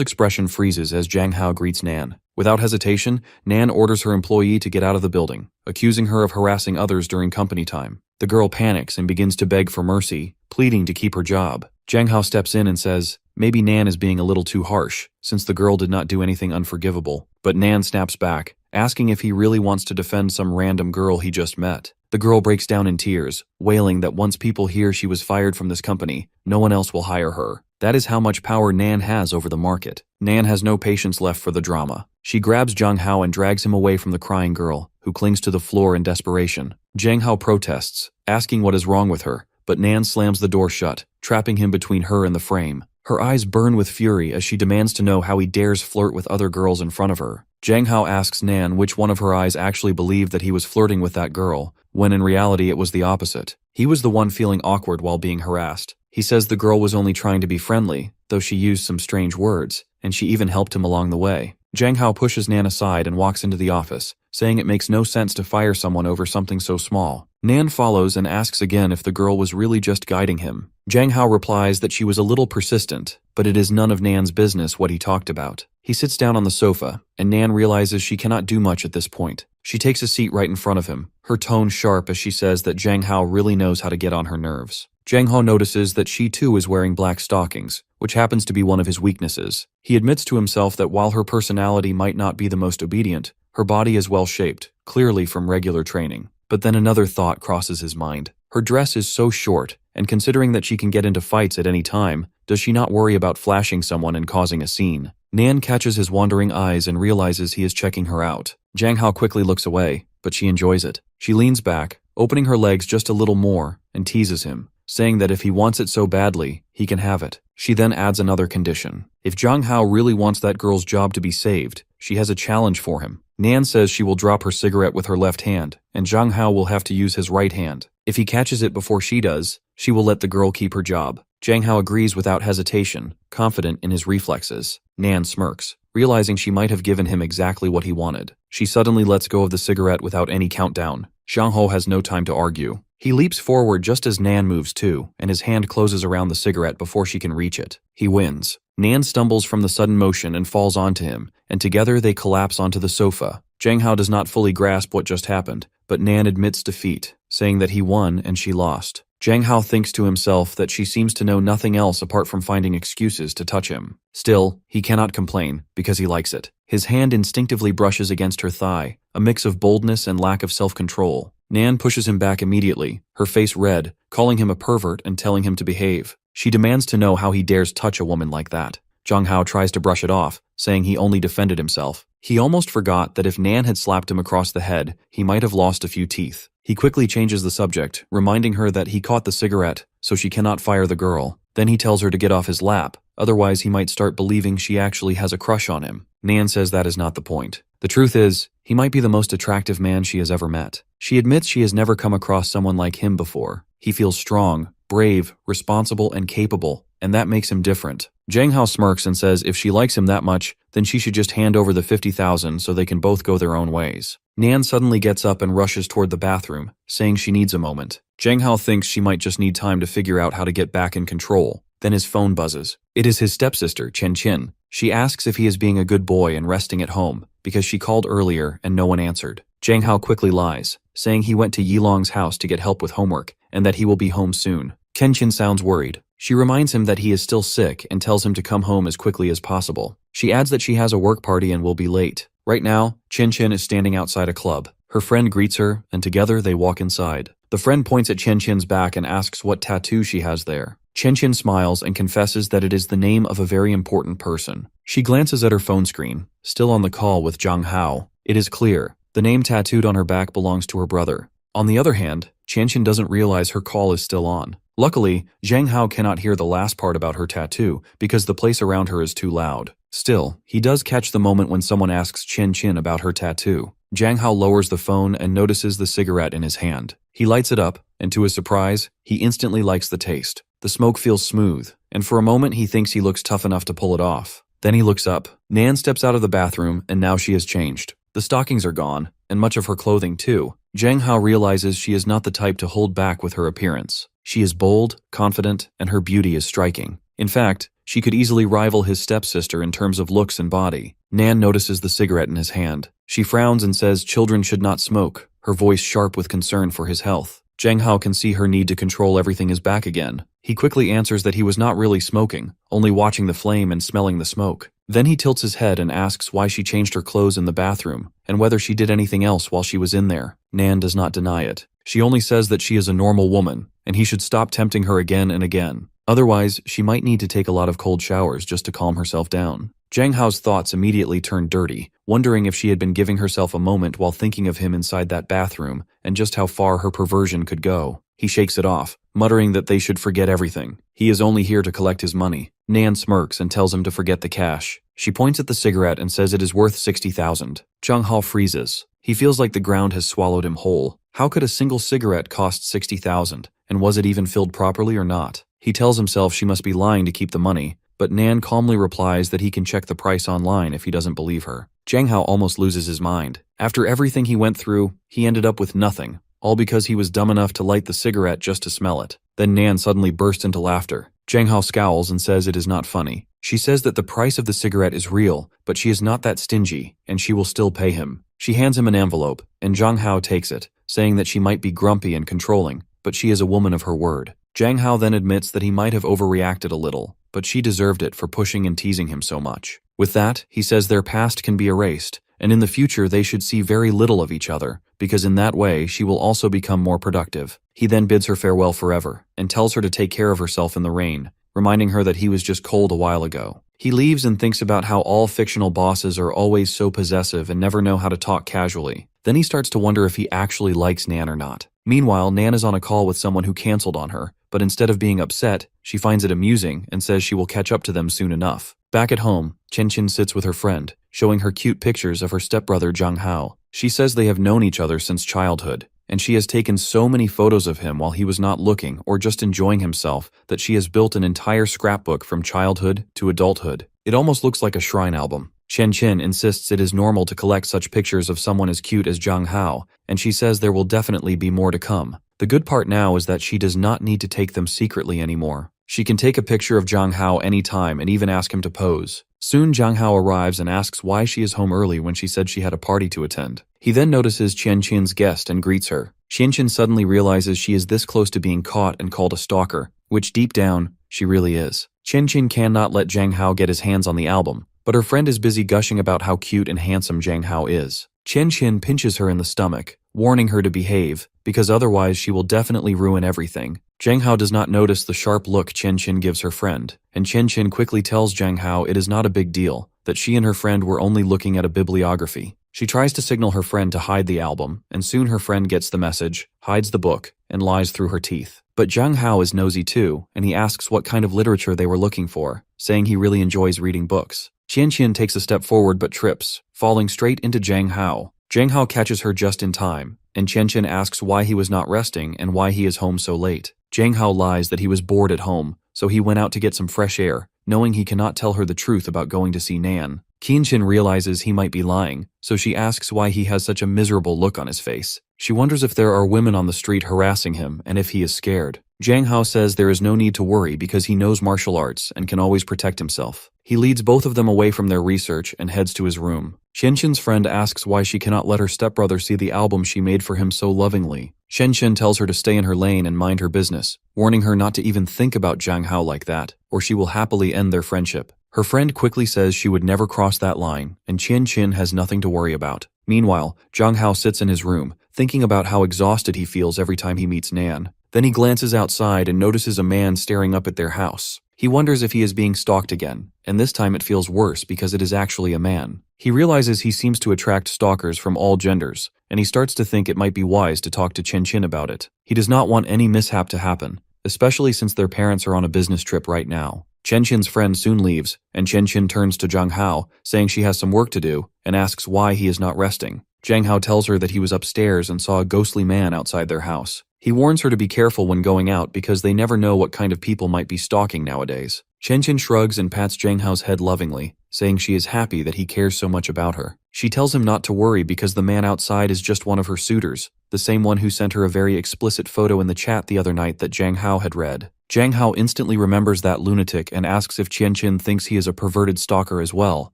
[SPEAKER 1] expression freezes as Jang Hao greets Nan. Without hesitation, Nan orders her employee to get out of the building, accusing her of harassing others during company time. The girl panics and begins to beg for mercy, pleading to keep her job. Jang Hao steps in and says, maybe Nan is being a little too harsh, since the girl did not do anything unforgivable. But Nan snaps back, asking if he really wants to defend some random girl he just met. The girl breaks down in tears, wailing that once people hear she was fired from this company, no one else will hire her. That is how much power Nan has over the market. Nan has no patience left for the drama. She grabs Jang Hao and drags him away from the crying girl, who clings to the floor in desperation. Jang Hao protests, asking what is wrong with her, but Nan slams the door shut, trapping him between her and the frame. Her eyes burn with fury as she demands to know how he dares flirt with other girls in front of her. Jang Hao asks Nan which one of her eyes actually believed that he was flirting with that girl, when in reality it was the opposite. He was the one feeling awkward while being harassed. He says the girl was only trying to be friendly, though she used some strange words, and she even helped him along the way. Jang Hao pushes Nan aside and walks into the office, saying it makes no sense to fire someone over something so small. Nan follows and asks again if the girl was really just guiding him. Jang Hao replies that she was a little persistent, but it is none of Nan's business what he talked about. He sits down on the sofa, and Nan realizes she cannot do much at this point. She takes a seat right in front of him, her tone sharp as she says that Jang Hao really knows how to get on her nerves. Jang Hao notices that she too is wearing black stockings, which happens to be one of his weaknesses. He admits to himself that while her personality might not be the most obedient, her body is well shaped, clearly from regular training. But then another thought crosses his mind. Her dress is so short, and considering that she can get into fights at any time, does she not worry about flashing someone and causing a scene? Nan catches his wandering eyes and realizes he is checking her out. Jang Hao quickly looks away, but she enjoys it. She leans back, opening her legs just a little more, and teases him, saying that if he wants it so badly, he can have it. She then adds another condition. If Jang Hao really wants that girl's job to be saved, she has a challenge for him. Nan says she will drop her cigarette with her left hand, and Jang Hao will have to use his right hand. If he catches it before she does, she will let the girl keep her job. Jang Hao agrees without hesitation, confident in his reflexes. Nan smirks, realizing she might have given him exactly what he wanted. She suddenly lets go of the cigarette without any countdown. Jang Hao has no time to argue. He leaps forward just as Nan moves too, and his hand closes around the cigarette before she can reach it. He wins. Nan stumbles from the sudden motion and falls onto him, and together they collapse onto the sofa. Zhang Hao does not fully grasp what just happened, but Nan admits defeat, saying that he won and she lost. Zhang Hao thinks to himself that she seems to know nothing else apart from finding excuses to touch him. Still, he cannot complain, because he likes it. His hand instinctively brushes against her thigh, a mix of boldness and lack of self-control. Nan pushes him back immediately, her face red, calling him a pervert and telling him to behave. She demands to know how he dares touch a woman like that. Zhang Hao tries to brush it off, saying he only defended himself. He almost forgot that if Nan had slapped him across the head, he might have lost a few teeth. He quickly changes the subject, reminding her that he caught the cigarette, so she cannot fire the girl. Then he tells her to get off his lap, otherwise he might start believing she actually has a crush on him. Nan says that is not the point. The truth is, he might be the most attractive man she has ever met. She admits she has never come across someone like him before. He feels strong, brave, responsible, and capable, and that makes him different. Zhang Hao smirks and says if she likes him that much, then she should just hand over the 50,000 so they can both go their own ways. Nan suddenly gets up and rushes toward the bathroom, saying she needs a moment. Zhang Hao thinks she might just need time to figure out how to get back in control. Then his phone buzzes. It is his stepsister, Chen Qin. She asks if he is being a good boy and resting at home, because she called earlier and no one answered. Zhang Hao quickly lies, saying he went to Yilong's house to get help with homework, and that he will be home soon. Chen Qin sounds worried. She reminds him that he is still sick and tells him to come home as quickly as possible. She adds that she has a work party and will be late. Right now, Chen Qin is standing outside a club. Her friend greets her, and together they walk inside. The friend points at Chen Qin's back and asks what tattoo she has there. Chen Qin smiles and confesses that it is the name of a very important person. She glances at her phone screen, still on the call with Zhang Hao. It is clear, the name tattooed on her back belongs to her brother. On the other hand, Chen Qin doesn't realize her call is still on. Luckily, Zhang Hao cannot hear the last part about her tattoo because the place around her is too loud. Still, he does catch the moment when someone asks Chen Qin about her tattoo. Zhang Hao lowers the phone and notices the cigarette in his hand. He lights it up, and to his surprise, he instantly likes the taste. The smoke feels smooth, and for a moment he thinks he looks tough enough to pull it off. Then he looks up. Nan steps out of the bathroom, and now she has changed. The stockings are gone, and much of her clothing too. Zhang Hao realizes she is not the type to hold back with her appearance. She is bold, confident, and her beauty is striking. In fact, she could easily rival his stepsister in terms of looks and body. Nan notices the cigarette in his hand. She frowns and says children should not smoke, her voice sharp with concern for his health. Zhang Hao can see her need to control everything is back again. He quickly answers that he was not really smoking, only watching the flame and smelling the smoke. Then he tilts his head and asks why she changed her clothes in the bathroom, and whether she did anything else while she was in there. Nan does not deny it. She only says that she is a normal woman, and he should stop tempting her again and again. Otherwise, she might need to take a lot of cold showers just to calm herself down. Zhang Hao's thoughts immediately turned dirty, wondering if she had been giving herself a moment while thinking of him inside that bathroom, and just how far her perversion could go. He shakes it off, muttering that they should forget everything. He is only here to collect his money. Nan smirks and tells him to forget the cash. She points at the cigarette and says it is worth 60,000. Zhang Hao freezes. He feels like the ground has swallowed him whole. How could a single cigarette cost 60,000? And was it even filled properly or not? He tells himself she must be lying to keep the money, but Nan calmly replies that he can check the price online if he doesn't believe her. Zhang Hao almost loses his mind. After everything he went through, he ended up with nothing, all because he was dumb enough to light the cigarette just to smell it. Then Nan suddenly bursts into laughter. Zhang Hao scowls and says it is not funny. She says that the price of the cigarette is real, but she is not that stingy, and she will still pay him. She hands him an envelope, and Zhang Hao takes it, saying that she might be grumpy and controlling, but she is a woman of her word. Zhang Hao then admits that he might have overreacted a little, but she deserved it for pushing and teasing him so much. With that, he says their past can be erased, and in the future they should see very little of each other, because in that way she will also become more productive. He then bids her farewell forever, and tells her to take care of herself in the rain, reminding her that he was just cold a while ago. He leaves and thinks about how all fictional bosses are always so possessive and never know how to talk casually. Then he starts to wonder if he actually likes Nan or not. Meanwhile, Nan is on a call with someone who canceled on her, but instead of being upset, she finds it amusing and says she will catch up to them soon enough. Back at home, Chen Qin sits with her friend, showing her cute pictures of her stepbrother Zhang Hao. She says they have known each other since childhood, and she has taken so many photos of him while he was not looking or just enjoying himself that she has built an entire scrapbook from childhood to adulthood. It almost looks like a shrine album. Chen Qin insists it is normal to collect such pictures of someone as cute as Zhang Hao, and she says there will definitely be more to come. The good part now is that she does not need to take them secretly anymore. She can take a picture of Zhang Hao anytime and even ask him to pose. Soon Zhang Hao arrives and asks why she is home early when she said she had a party to attend. He then notices Qian Qin's guest and greets her. Qian Qin suddenly realizes she is this close to being caught and called a stalker, which deep down, she really is. Qian Qin cannot let Zhang Hao get his hands on the album, but her friend is busy gushing about how cute and handsome Zhang Hao is. Qian Qin pinches her in the stomach, warning her to behave, because otherwise she will definitely ruin everything. Zhang Hao does not notice the sharp look Qian Qin gives her friend, and Qian Qin quickly tells Zhang Hao it is not a big deal, that she and her friend were only looking at a bibliography. She tries to signal her friend to hide the album, and soon her friend gets the message, hides the book, and lies through her teeth. But Zhang Hao is nosy too, and he asks what kind of literature they were looking for, saying he really enjoys reading books. Qian Qin takes a step forward but trips, falling straight into Zhang Hao. Zhang Hao catches her just in time, and Qian Qin asks why he was not resting and why he is home so late. Zhang Hao lies that he was bored at home, so he went out to get some fresh air, knowing he cannot tell her the truth about going to see Nan. Qian Qin realizes he might be lying, so she asks why he has such a miserable look on his face. She wonders if there are women on the street harassing him and if he is scared. Zhang Hao says there is no need to worry because he knows martial arts and can always protect himself. He leads both of them away from their research and heads to his room. Qian Qin's friend asks why she cannot let her stepbrother see the album she made for him so lovingly. Qian Qin tells her to stay in her lane and mind her business, warning her not to even think about Zhang Hao like that, or she will happily end their friendship. Her friend quickly says she would never cross that line, and Qian Qin has nothing to worry about. Meanwhile, Zhang Hao sits in his room, thinking about how exhausted he feels every time he meets Nan. Then he glances outside and notices a man staring up at their house. He wonders if he is being stalked again, and this time it feels worse because it is actually a man. He realizes he seems to attract stalkers from all genders, and he starts to think it might be wise to talk to Qian Qin about it. He does not want any mishap to happen, especially since their parents are on a business trip right now. Qian Qin's friend soon leaves, and Qian Qin turns to Zhang Hao, saying she has some work to do, and asks why he is not resting. Zhang Hao tells her that he was upstairs and saw a ghostly man outside their house. He warns her to be careful when going out because they never know what kind of people might be stalking nowadays. Qian Qin shrugs and pats Zhang Hao's head lovingly, saying she is happy that he cares so much about her. She tells him not to worry because the man outside is just one of her suitors, the same one who sent her a very explicit photo in the chat the other night that Zhang Hao had read. Zhang Hao instantly remembers that lunatic and asks if Qian Qin thinks he is a perverted stalker as well,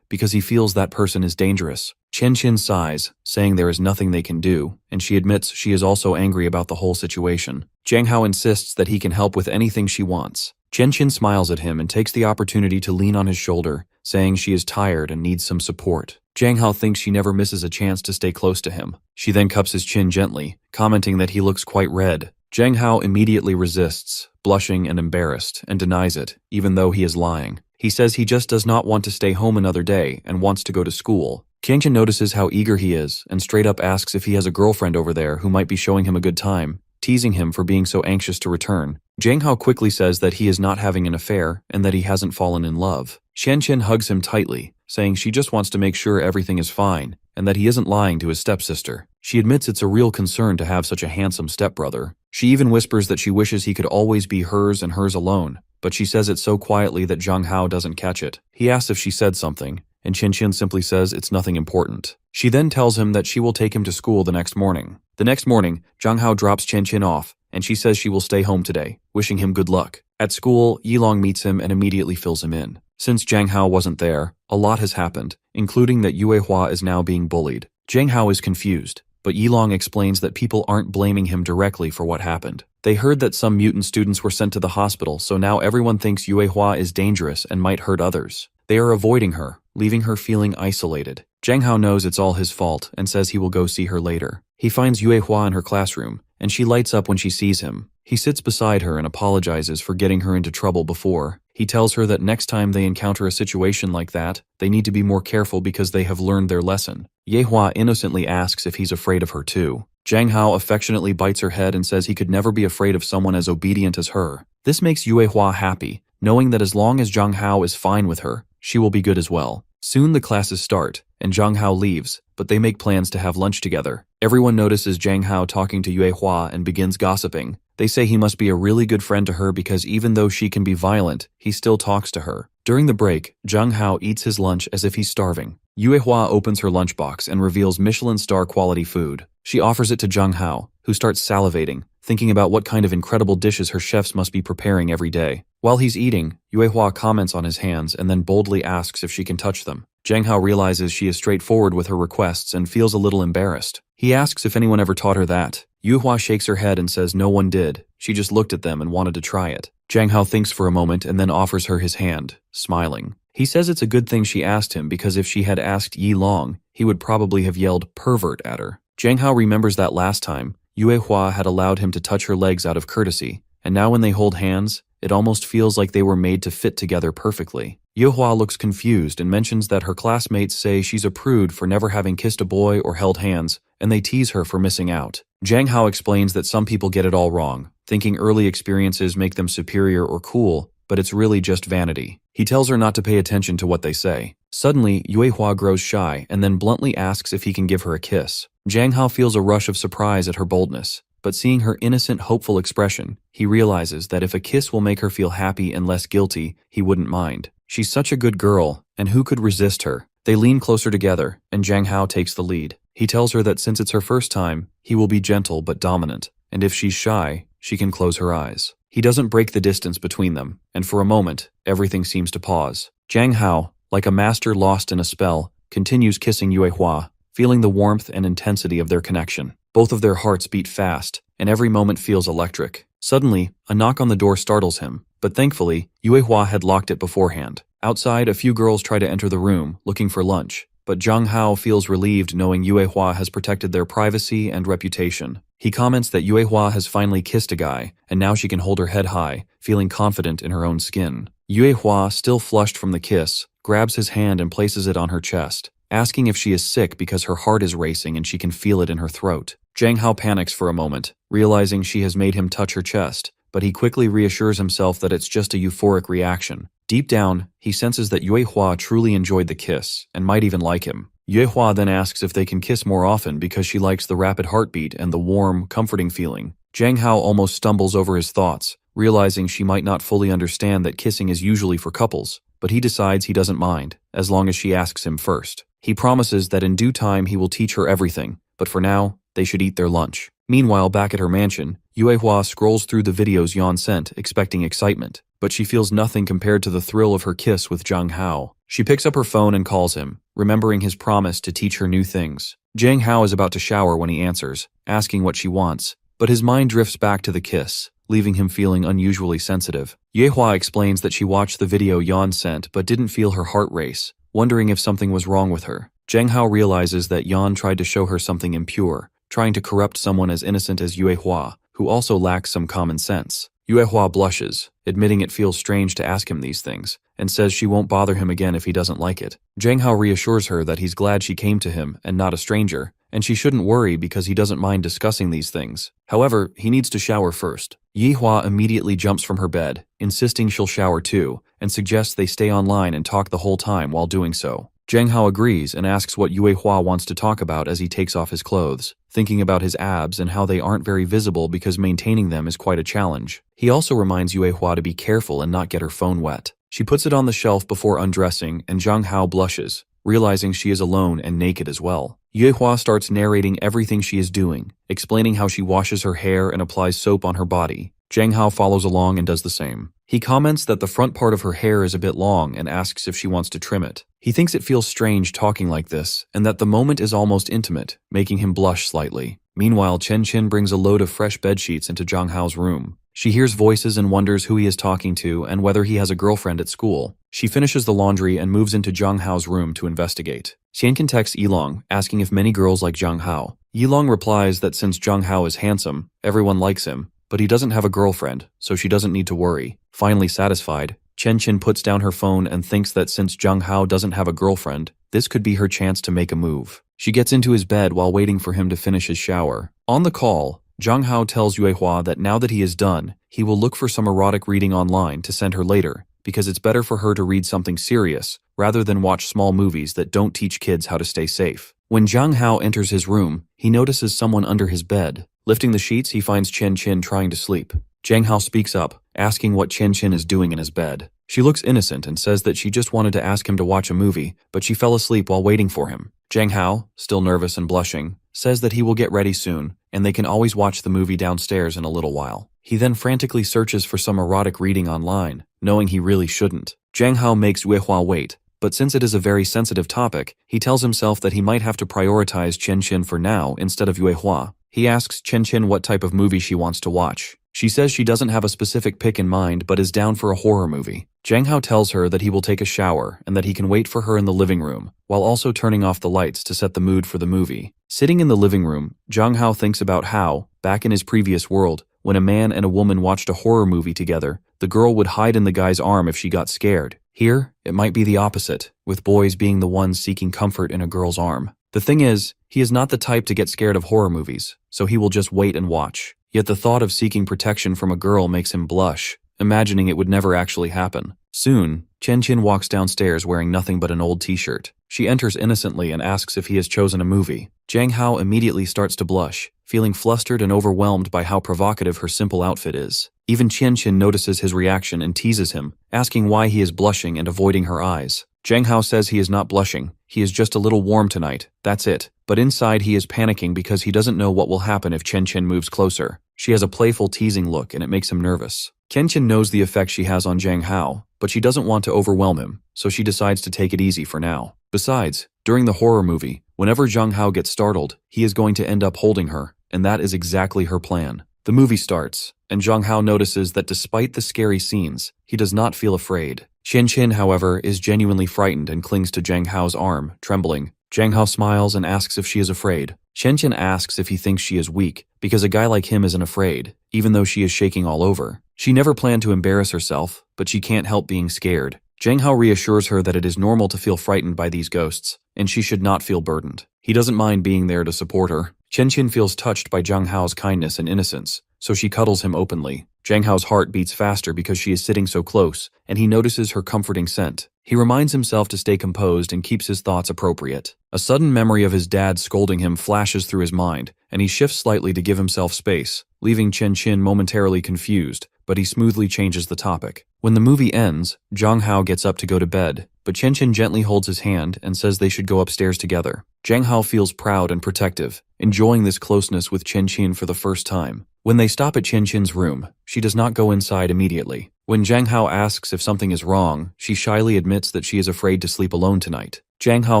[SPEAKER 1] because he feels that person is dangerous. Qian Qin sighs, saying there is nothing they can do, and she admits she is also angry about the whole situation. Zhang Hao insists that he can help with anything she wants. Qian Qin smiles at him and takes the opportunity to lean on his shoulder, saying she is tired and needs some support. Zhang Hao thinks she never misses a chance to stay close to him. She then cups his chin gently, commenting that he looks quite red. Zhang Hao immediately resists, blushing and embarrassed, and denies it, even though he is lying. He says he just does not want to stay home another day and wants to go to school. Qian Qin notices how eager he is and straight up asks if he has a girlfriend over there who might be showing him a good time, teasing him for being so anxious to return. Zhang Hao quickly says that he is not having an affair and that he hasn't fallen in love. Qian Qin hugs him tightly, saying she just wants to make sure everything is fine and that he isn't lying to his stepsister. She admits it's a real concern to have such a handsome stepbrother. She even whispers that she wishes he could always be hers and hers alone, but she says it so quietly that Zhang Hao doesn't catch it. He asks if she said something, and Qian Qin simply says it's nothing important. She then tells him that she will take him to school the next morning. The next morning, Zhang Hao drops Qian Qin off, and she says she will stay home today, wishing him good luck. At school, Yilong meets him and immediately fills him in. Since Zhang Hao wasn't there, a lot has happened, including that Yue Hua is now being bullied. Zhang Hao is confused, but Yilong explains that people aren't blaming him directly for what happened. They heard that some mutant students were sent to the hospital, so now everyone thinks Yue Hua is dangerous and might hurt others. They are avoiding her, leaving her feeling isolated. Zhang Hao knows it's all his fault and says he will go see her later. He finds Yue Hua in her classroom, and she lights up when she sees him. He sits beside her and apologizes for getting her into trouble before. He tells her that next time they encounter a situation like that, they need to be more careful because they have learned their lesson. Ye Hua innocently asks if he's afraid of her too. Zhang Hao affectionately bites her head and says he could never be afraid of someone as obedient as her. This makes Yue Hua happy, knowing that as long as Zhang Hao is fine with her, she will be good as well. Soon the classes start, and Zhang Hao leaves, but they make plans to have lunch together. Everyone notices Zhang Hao talking to Yue Hua and begins gossiping. They say he must be a really good friend to her because even though she can be violent, he still talks to her. During the break, Zhang Hao eats his lunch as if he's starving. Yue Hua opens her lunchbox and reveals Michelin star quality food. She offers it to Zhang Hao, who starts salivating, thinking about what kind of incredible dishes her chefs must be preparing every day. While he's eating, Yuehua comments on his hands and then boldly asks if she can touch them. Jiang Hao realizes she is straightforward with her requests and feels a little embarrassed. He asks if anyone ever taught her that. Yuehua shakes her head and says no one did. She just looked at them and wanted to try it. Jiang Hao thinks for a moment and then offers her his hand, smiling. He says it's a good thing she asked him because if she had asked Yi Long, he would probably have yelled pervert at her. Jiang Hao remembers that last time, Yuehua had allowed him to touch her legs out of courtesy, and now when they hold hands, it almost feels like they were made to fit together perfectly. Yuehua looks confused and mentions that her classmates say she's a prude for never having kissed a boy or held hands, and they tease her for missing out. Jiang Hao explains that some people get it all wrong, thinking early experiences make them superior or cool, but it's really just vanity. He tells her not to pay attention to what they say. Suddenly, Yuehua grows shy and then bluntly asks if he can give her a kiss. Jiang Hao feels a rush of surprise at her boldness, but seeing her innocent, hopeful expression, he realizes that if a kiss will make her feel happy and less guilty, he wouldn't mind. She's such a good girl, and who could resist her? They lean closer together, and Jiang Hao takes the lead. He tells her that since it's her first time, he will be gentle but dominant, and if she's shy, she can close her eyes. He doesn't break the distance between them, and for a moment, everything seems to pause. Jiang Hao, like a master lost in a spell, continues kissing Yuehua, feeling the warmth and intensity of their connection. Both of their hearts beat fast, and every moment feels electric. Suddenly, a knock on the door startles him, but thankfully, Yuehua had locked it beforehand. Outside, a few girls try to enter the room, looking for lunch, but Jiang Hao feels relieved knowing Yuehua has protected their privacy and reputation. He comments that Yuehua has finally kissed a guy, and now she can hold her head high, feeling confident in her own skin. Yuehua, still flushed from the kiss, grabs his hand and places it on her chest, asking if she is sick because her heart is racing and she can feel it in her throat. Jiang Hao panics for a moment, realizing she has made him touch her chest, but he quickly reassures himself that it's just a euphoric reaction. Deep down, he senses that Yuehua truly enjoyed the kiss and might even like him. Yuehua then asks if they can kiss more often because she likes the rapid heartbeat and the warm, comforting feeling. Jiang Hao almost stumbles over his thoughts, realizing she might not fully understand that kissing is usually for couples, but he decides he doesn't mind, as long as she asks him first. He promises that in due time he will teach her everything, but for now, they should eat their lunch. Meanwhile, back at her mansion, Yuehua scrolls through the videos Yan sent, expecting excitement, but she feels nothing compared to the thrill of her kiss with Jiang Hao. She picks up her phone and calls him, remembering his promise to teach her new things. Jiang Hao is about to shower when he answers, asking what she wants, but his mind drifts back to the kiss, leaving him feeling unusually sensitive. Yuehua explains that she watched the video Yan sent but didn't feel her heart race, wondering if something was wrong with her. Jiang Hao realizes that Yan tried to show her something impure, trying to corrupt someone as innocent as Yuehua, who also lacks some common sense. Yuehua blushes, admitting it feels strange to ask him these things, and says she won't bother him again if he doesn't like it. Jiang Hao reassures her that he's glad she came to him and not a stranger, and she shouldn't worry because he doesn't mind discussing these things. However, he needs to shower first. Yuehua immediately jumps from her bed, insisting she'll shower too, and suggests they stay online and talk the whole time while doing so. Jiang Hao agrees and asks what Yuehua wants to talk about as he takes off his clothes, thinking about his abs and how they aren't very visible because maintaining them is quite a challenge. He also reminds Yuehua to be careful and not get her phone wet. She puts it on the shelf before undressing, and Jiang Hao blushes, realizing she is alone and naked as well. Yuehua starts narrating everything she is doing, explaining how she washes her hair and applies soap on her body. Jiang Hao follows along and does the same. He comments that the front part of her hair is a bit long and asks if she wants to trim it. He thinks it feels strange talking like this, and that the moment is almost intimate, making him blush slightly. Meanwhile, Chen Qin brings a load of fresh bedsheets into Jiang Hao's room. She hears voices and wonders who he is talking to and whether he has a girlfriend at school. She finishes the laundry and moves into Jiang Hao's room to investigate. Xianqin texts Yilong, asking if many girls like Jiang Hao. Yilong replies that since Jiang Hao is handsome, everyone likes him, but he doesn't have a girlfriend, so she doesn't need to worry. Finally satisfied, Chen Qin puts down her phone and thinks that since Jiang Hao doesn't have a girlfriend, this could be her chance to make a move. She gets into his bed while waiting for him to finish his shower. On the call, Jiang Hao tells Yuehua that now that he is done, he will look for some erotic reading online to send her later, because it's better for her to read something serious, rather than watch small movies that don't teach kids how to stay safe. When Jiang Hao enters his room, he notices someone under his bed. Lifting the sheets, he finds Chen Qin trying to sleep. Jiang Hao speaks up, asking what Chen Qin is doing in his bed. She looks innocent and says that she just wanted to ask him to watch a movie, but she fell asleep while waiting for him. Jiang Hao, still nervous and blushing, says that he will get ready soon, and they can always watch the movie downstairs in a little while. He then frantically searches for some erotic reading online, knowing he really shouldn't. Zhang Hao makes Yuehua wait, but since it is a very sensitive topic, he tells himself that he might have to prioritize Qianqin for now instead of Yuehua. He asks Qianqin what type of movie she wants to watch. She says she doesn't have a specific pick in mind but is down for a horror movie. Zhang Hao tells her that he will take a shower and that he can wait for her in the living room, while also turning off the lights to set the mood for the movie. Sitting in the living room, Zhang Hao thinks about how, back in his previous world, when a man and a woman watched a horror movie together, the girl would hide in the guy's arm if she got scared. Here, it might be the opposite, with boys being the ones seeking comfort in a girl's arm. The thing is, he is not the type to get scared of horror movies, so he will just wait and watch. Yet the thought of seeking protection from a girl makes him blush, imagining it would never actually happen. Soon, Qianqin walks downstairs wearing nothing but an old t-shirt. She enters innocently and asks if he has chosen a movie. Zhang Hao immediately starts to blush, feeling flustered and overwhelmed by how provocative her simple outfit is. Even Qianqin notices his reaction and teases him, asking why he is blushing and avoiding her eyes. Zhang Hao says he is not blushing, he is just a little warm tonight, that's it. But inside he is panicking because he doesn't know what will happen if Qianqin moves closer. She has a playful teasing look and it makes him nervous. Qianqin knows the effect she has on Zhang Hao, but she doesn't want to overwhelm him, so she decides to take it easy for now. Besides, during the horror movie, whenever Zhang Hao gets startled, he is going to end up holding her, and that is exactly her plan. The movie starts, and Zhang Hao notices that despite the scary scenes, he does not feel afraid. Qianqin, however, is genuinely frightened and clings to Zhang Hao's arm, trembling. Zhang Hao smiles and asks if she is afraid. Qianqin asks if he thinks she is weak, because a guy like him isn't afraid, even though she is shaking all over. She never planned to embarrass herself, but she can't help being scared. Zhang Hao reassures her that it is normal to feel frightened by these ghosts, and she should not feel burdened. He doesn't mind being there to support her. Qianqin feels touched by Zhang Hao's kindness and innocence, so she cuddles him openly. Zhang Hao's heart beats faster because she is sitting so close, and he notices her comforting scent. He reminds himself to stay composed and keeps his thoughts appropriate. A sudden memory of his dad scolding him flashes through his mind, and he shifts slightly to give himself space, leaving Qianqin momentarily confused, but he smoothly changes the topic. When the movie ends, Zhang Hao gets up to go to bed, but Qianqin gently holds his hand and says they should go upstairs together. Zhang Hao feels proud and protective, enjoying this closeness with Qianqin for the first time. When they stop at Qianqin's room, she does not go inside immediately. When Zhang Hao asks if something is wrong, she shyly admits that she is afraid to sleep alone tonight. Zhang Hao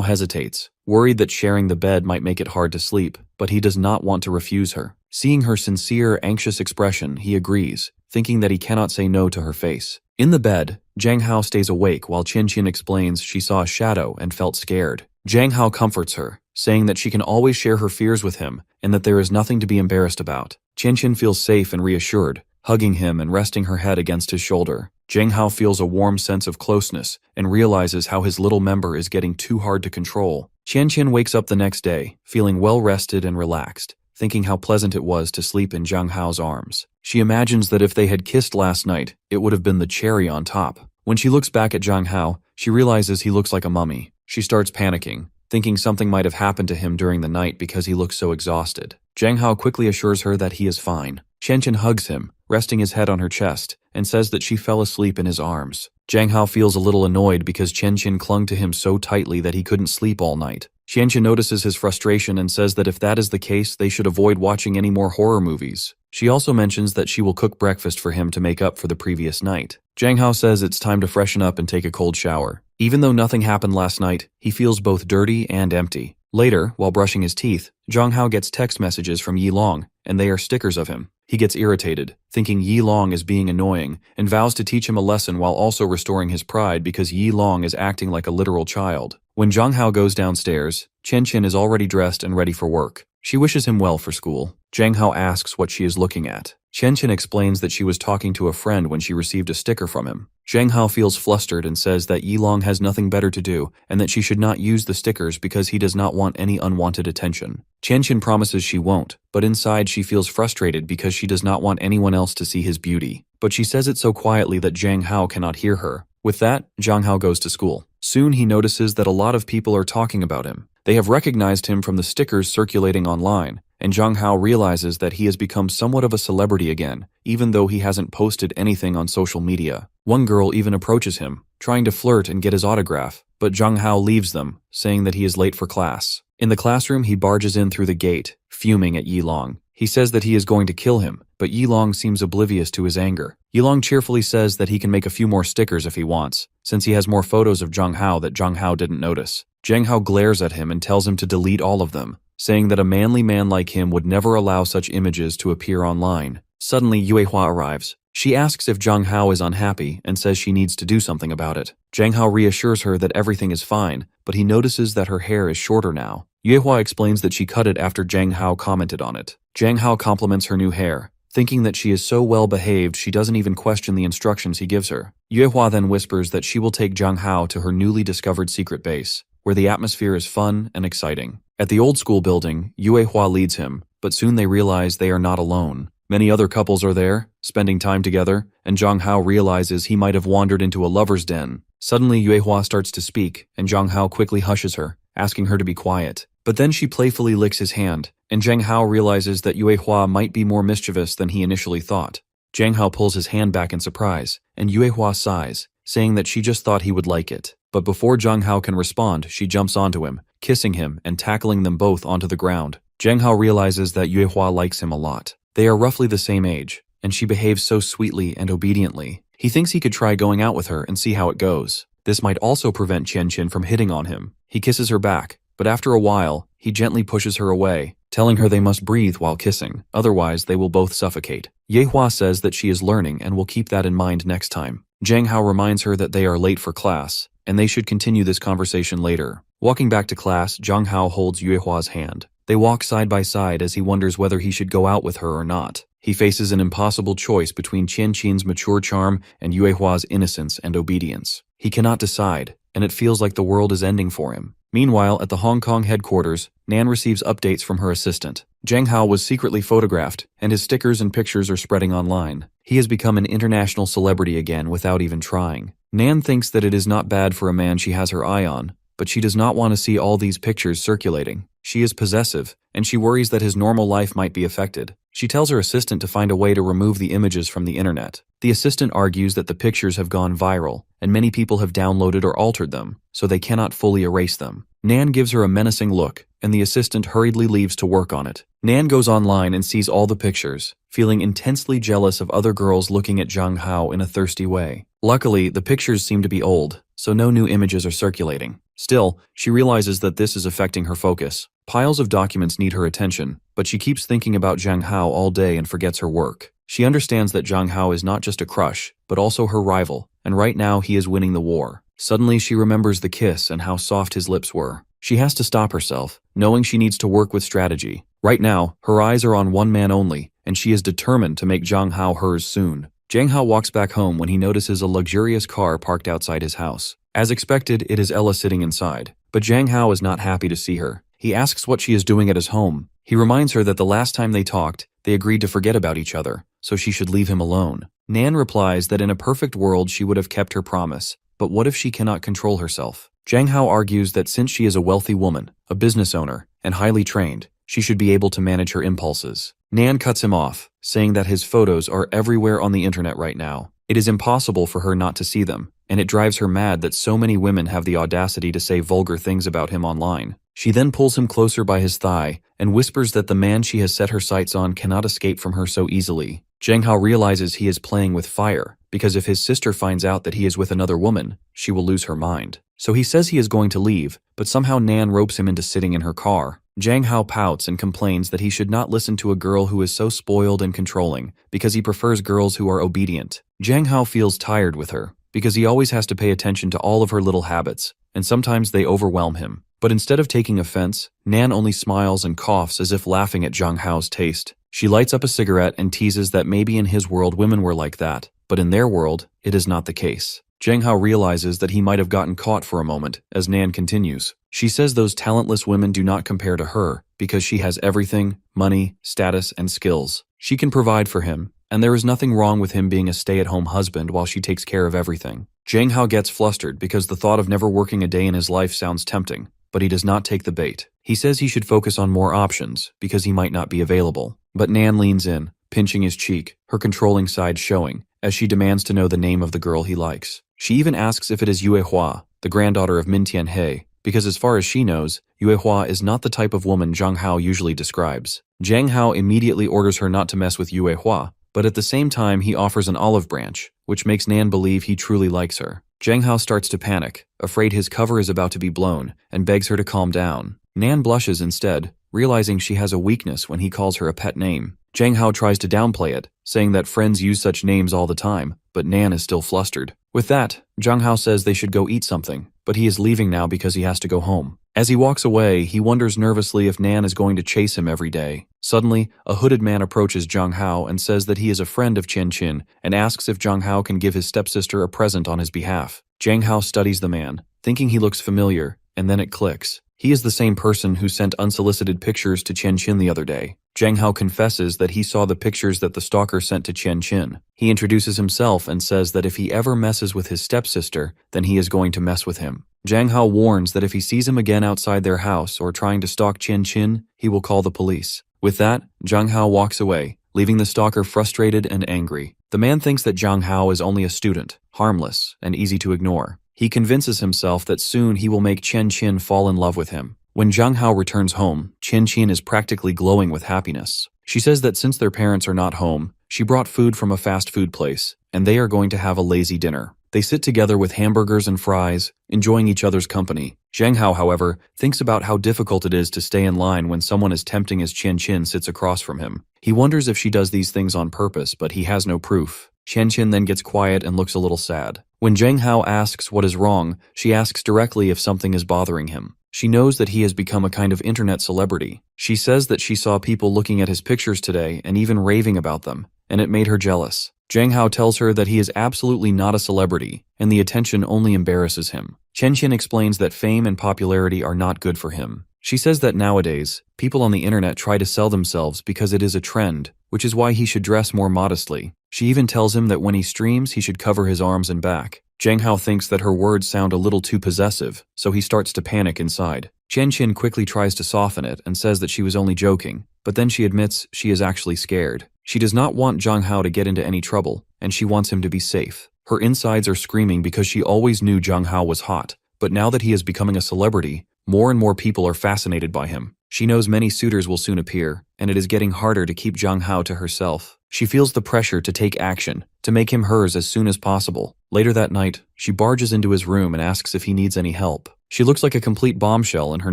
[SPEAKER 1] hesitates, worried that sharing the bed might make it hard to sleep, but he does not want to refuse her. Seeing her sincere, anxious expression, he agrees, thinking that he cannot say no to her face. In the bed, Zhang Hao stays awake while Qianqin explains she saw a shadow and felt scared. Zhang Hao comforts her, saying that she can always share her fears with him and that there is nothing to be embarrassed about. Qianqin feels safe and reassured, hugging him and resting her head against his shoulder. Zhang Hao feels a warm sense of closeness and realizes how his little member is getting too hard to control. Qianqin wakes up the next day, feeling well-rested and relaxed, thinking how pleasant it was to sleep in Zhang Hao's arms. She imagines that if they had kissed last night, it would have been the cherry on top. When she looks back at Zhang Hao, she realizes he looks like a mummy. She starts panicking, thinking something might have happened to him during the night because he looks so exhausted. Zhang Hao quickly assures her that he is fine. Qianqin hugs him, resting his head on her chest, and says that she fell asleep in his arms. Zhang Hao feels a little annoyed because Qianqin clung to him so tightly that he couldn't sleep all night. Qianqin notices his frustration and says that if that is the case, they should avoid watching any more horror movies. She also mentions that she will cook breakfast for him to make up for the previous night. Zhang Hao says it's time to freshen up and take a cold shower. Even though nothing happened last night, he feels both dirty and empty. Later, while brushing his teeth, Zhang Hao gets text messages from Yi Long, and they are stickers of him. He gets irritated, thinking Yi Long is being annoying, and vows to teach him a lesson while also restoring his pride because Yi Long is acting like a literal child. When Zhang Hao goes downstairs, Qianqin is already dressed and ready for work. She wishes him well for school. Zhang Hao asks what she is looking at. Qianqin explains that she was talking to a friend when she received a sticker from him. Zhang Hao feels flustered and says that Yi Long has nothing better to do and that she should not use the stickers because he does not want any unwanted attention. Qianqin promises she won't, but inside she feels frustrated because she does not want anyone else to see his beauty. But she says it so quietly that Zhang Hao cannot hear her. With that, Zhang Hao goes to school. Soon he notices that a lot of people are talking about him. They have recognized him from the stickers circulating online, and Zhang Hao realizes that he has become somewhat of a celebrity again, even though he hasn't posted anything on social media. One girl even approaches him, trying to flirt and get his autograph, but Zhang Hao leaves them, saying that he is late for class. In the classroom, he barges in through the gate, fuming at Yilong. He says that he is going to kill him, but Yilong seems oblivious to his anger. Yilong cheerfully says that he can make a few more stickers if he wants, since he has more photos of Zhang Hao that Zhang Hao didn't notice. Zhang Hao glares at him and tells him to delete all of them, saying that a manly man like him would never allow such images to appear online. Suddenly, Yue Hua arrives. She asks if Zhang Hao is unhappy and says she needs to do something about it. Zhang Hao reassures her that everything is fine, but he notices that her hair is shorter now. Yue Hua explains that she cut it after Zhang Hao commented on it. Zhang Hao compliments her new hair, thinking that she is so well behaved she doesn't even question the instructions he gives her. Yue Hua then whispers that she will take Zhang Hao to her newly discovered secret base, where the atmosphere is fun and exciting. At the old school building, Yue Hua leads him, but soon they realize they are not alone. Many other couples are there, spending time together, and Zhang Hao realizes he might have wandered into a lover's den. Suddenly, Yue Hua starts to speak, and Zhang Hao quickly hushes her, asking her to be quiet. But then she playfully licks his hand, and Zhang Hao realizes that Yue Hua might be more mischievous than he initially thought. Zhang Hao pulls his hand back in surprise, and Yue Hua sighs, saying that she just thought he would like it. But before Zhang Hao can respond, she jumps onto him, kissing him and tackling them both onto the ground. Zhang Hao realizes that Yue Hua likes him a lot. They are roughly the same age, and she behaves so sweetly and obediently. He thinks he could try going out with her and see how it goes. This might also prevent Qian Qin from hitting on him. He kisses her back, but after a while, he gently pushes her away, telling her they must breathe while kissing, otherwise they will both suffocate. Yue Hua says that she is learning and will keep that in mind next time. Zhang Hao reminds her that they are late for class, and they should continue this conversation later. Walking back to class, Zhang Hao holds Yue Hua's hand. They walk side by side as he wonders whether he should go out with her or not. He faces an impossible choice between Qian Qin's mature charm and Yue Hua's innocence and obedience. He cannot decide, and it feels like the world is ending for him. Meanwhile, at the Hong Kong headquarters, Nan receives updates from her assistant. Zhang Hao was secretly photographed, and his stickers and pictures are spreading online. He has become an international celebrity again without even trying. Nan thinks that it is not bad for a man she has her eye on, but she does not want to see all these pictures circulating. She is possessive, and she worries that his normal life might be affected. She tells her assistant to find a way to remove the images from the internet. The assistant argues that the pictures have gone viral, and many people have downloaded or altered them, so they cannot fully erase them. Nan gives her a menacing look, and the assistant hurriedly leaves to work on it. Nan goes online and sees all the pictures, feeling intensely jealous of other girls looking at Zhang Hao in a thirsty way. Luckily, the pictures seem to be old, so no new images are circulating. Still, she realizes that this is affecting her focus. Piles of documents need her attention, but she keeps thinking about Zhang Hao all day and forgets her work. She understands that Zhang Hao is not just a crush, but also her rival, and right now he is winning the war. Suddenly she remembers the kiss and how soft his lips were. She has to stop herself, knowing she needs to work with strategy. Right now, her eyes are on one man only, and she is determined to make Zhang Hao hers soon. Zhang Hao walks back home when he notices a luxurious car parked outside his house. As expected, it is Ella sitting inside, but Zhang Hao is not happy to see her. He asks what she is doing at his home. He reminds her that the last time they talked, they agreed to forget about each other, so she should leave him alone. Nan replies that in a perfect world she would have kept her promise, but what if she cannot control herself? Zhang Hao argues that since she is a wealthy woman, a business owner, and highly trained, she should be able to manage her impulses. Nan cuts him off, saying that his photos are everywhere on the internet right now. It is impossible for her not to see them, and it drives her mad that so many women have the audacity to say vulgar things about him online. She then pulls him closer by his thigh and whispers that the man she has set her sights on cannot escape from her so easily. Zhang Hao realizes he is playing with fire, because if his sister finds out that he is with another woman, she will lose her mind. So he says he is going to leave, but somehow Nan ropes him into sitting in her car. Zhang Hao pouts and complains that he should not listen to a girl who is so spoiled and controlling, because he prefers girls who are obedient. Zhang Hao feels tired with her, because he always has to pay attention to all of her little habits, and sometimes they overwhelm him. But instead of taking offense, Nan only smiles and coughs as if laughing at Zhang Hao's taste. She lights up a cigarette and teases that maybe in his world women were like that, but in their world, it is not the case. Zhang Hao realizes that he might have gotten caught for a moment, as Nan continues. She says those talentless women do not compare to her, because she has everything, money, status, and skills. She can provide for him, and there is nothing wrong with him being a stay-at-home husband while she takes care of everything. Zhang Hao gets flustered because the thought of never working a day in his life sounds tempting, but he does not take the bait. He says he should focus on more options, because he might not be available. But Nan leans in, pinching his cheek, her controlling side showing, as she demands to know the name of the girl he likes. She even asks if it is Yue Hua, the granddaughter of Min Tianhe, because as far as she knows, Yuehua is not the type of woman Zhang Hao usually describes. Zhang Hao immediately orders her not to mess with Yuehua, but at the same time he offers an olive branch, which makes Nan believe he truly likes her. Zhang Hao starts to panic, afraid his cover is about to be blown, and begs her to calm down. Nan blushes instead, realizing she has a weakness when he calls her a pet name. Zhang Hao tries to downplay it, saying that friends use such names all the time, but Nan is still flustered. With that, Zhang Hao says they should go eat something, but he is leaving now because he has to go home. As he walks away, he wonders nervously if Nan is going to chase him every day. Suddenly, a hooded man approaches Zhang Hao and says that he is a friend of Qian Qin and asks if Zhang Hao can give his stepsister a present on his behalf. Zhang Hao studies the man, thinking he looks familiar, and then it clicks. He is the same person who sent unsolicited pictures to Qian Qin the other day. Zhang Hao confesses that he saw the pictures that the stalker sent to Qian Qin. He introduces himself and says that if he ever messes with his stepsister, then he is going to mess with him. Zhang Hao warns that if he sees him again outside their house or trying to stalk Qian Qin, he will call the police. With that, Zhang Hao walks away, leaving the stalker frustrated and angry. The man thinks that Zhang Hao is only a student, harmless, and easy to ignore. He convinces himself that soon he will make Qian Qin fall in love with him. When Zhang Hao returns home, Qian Qin is practically glowing with happiness. She says that since their parents are not home, she brought food from a fast food place, and they are going to have a lazy dinner. They sit together with hamburgers and fries, enjoying each other's company. Zhang Hao, however, thinks about how difficult it is to stay in line when someone as tempting as Qian Qin sits across from him. He wonders if she does these things on purpose, but he has no proof. Qian Qin then gets quiet and looks a little sad. When Zhang Hao asks what is wrong, she asks directly if something is bothering him. She knows that he has become a kind of internet celebrity. She says that she saw people looking at his pictures today and even raving about them, and it made her jealous. Zhang Hao tells her that he is absolutely not a celebrity, and the attention only embarrasses him. Qian Qin explains that fame and popularity are not good for him. She says that nowadays, people on the internet try to sell themselves because it is a trend, which is why he should dress more modestly. She even tells him that when he streams, he should cover his arms and back. Zhang Hao thinks that her words sound a little too possessive, so he starts to panic inside. Qian Qin quickly tries to soften it and says that she was only joking, but then she admits she is actually scared. She does not want Zhang Hao to get into any trouble, and she wants him to be safe. Her insides are screaming because she always knew Zhang Hao was hot, but now that he is becoming a celebrity, more and more people are fascinated by him. She knows many suitors will soon appear, and it is getting harder to keep Zhang Hao to herself. She feels the pressure to take action, to make him hers as soon as possible. Later that night, she barges into his room and asks if he needs any help. She looks like a complete bombshell in her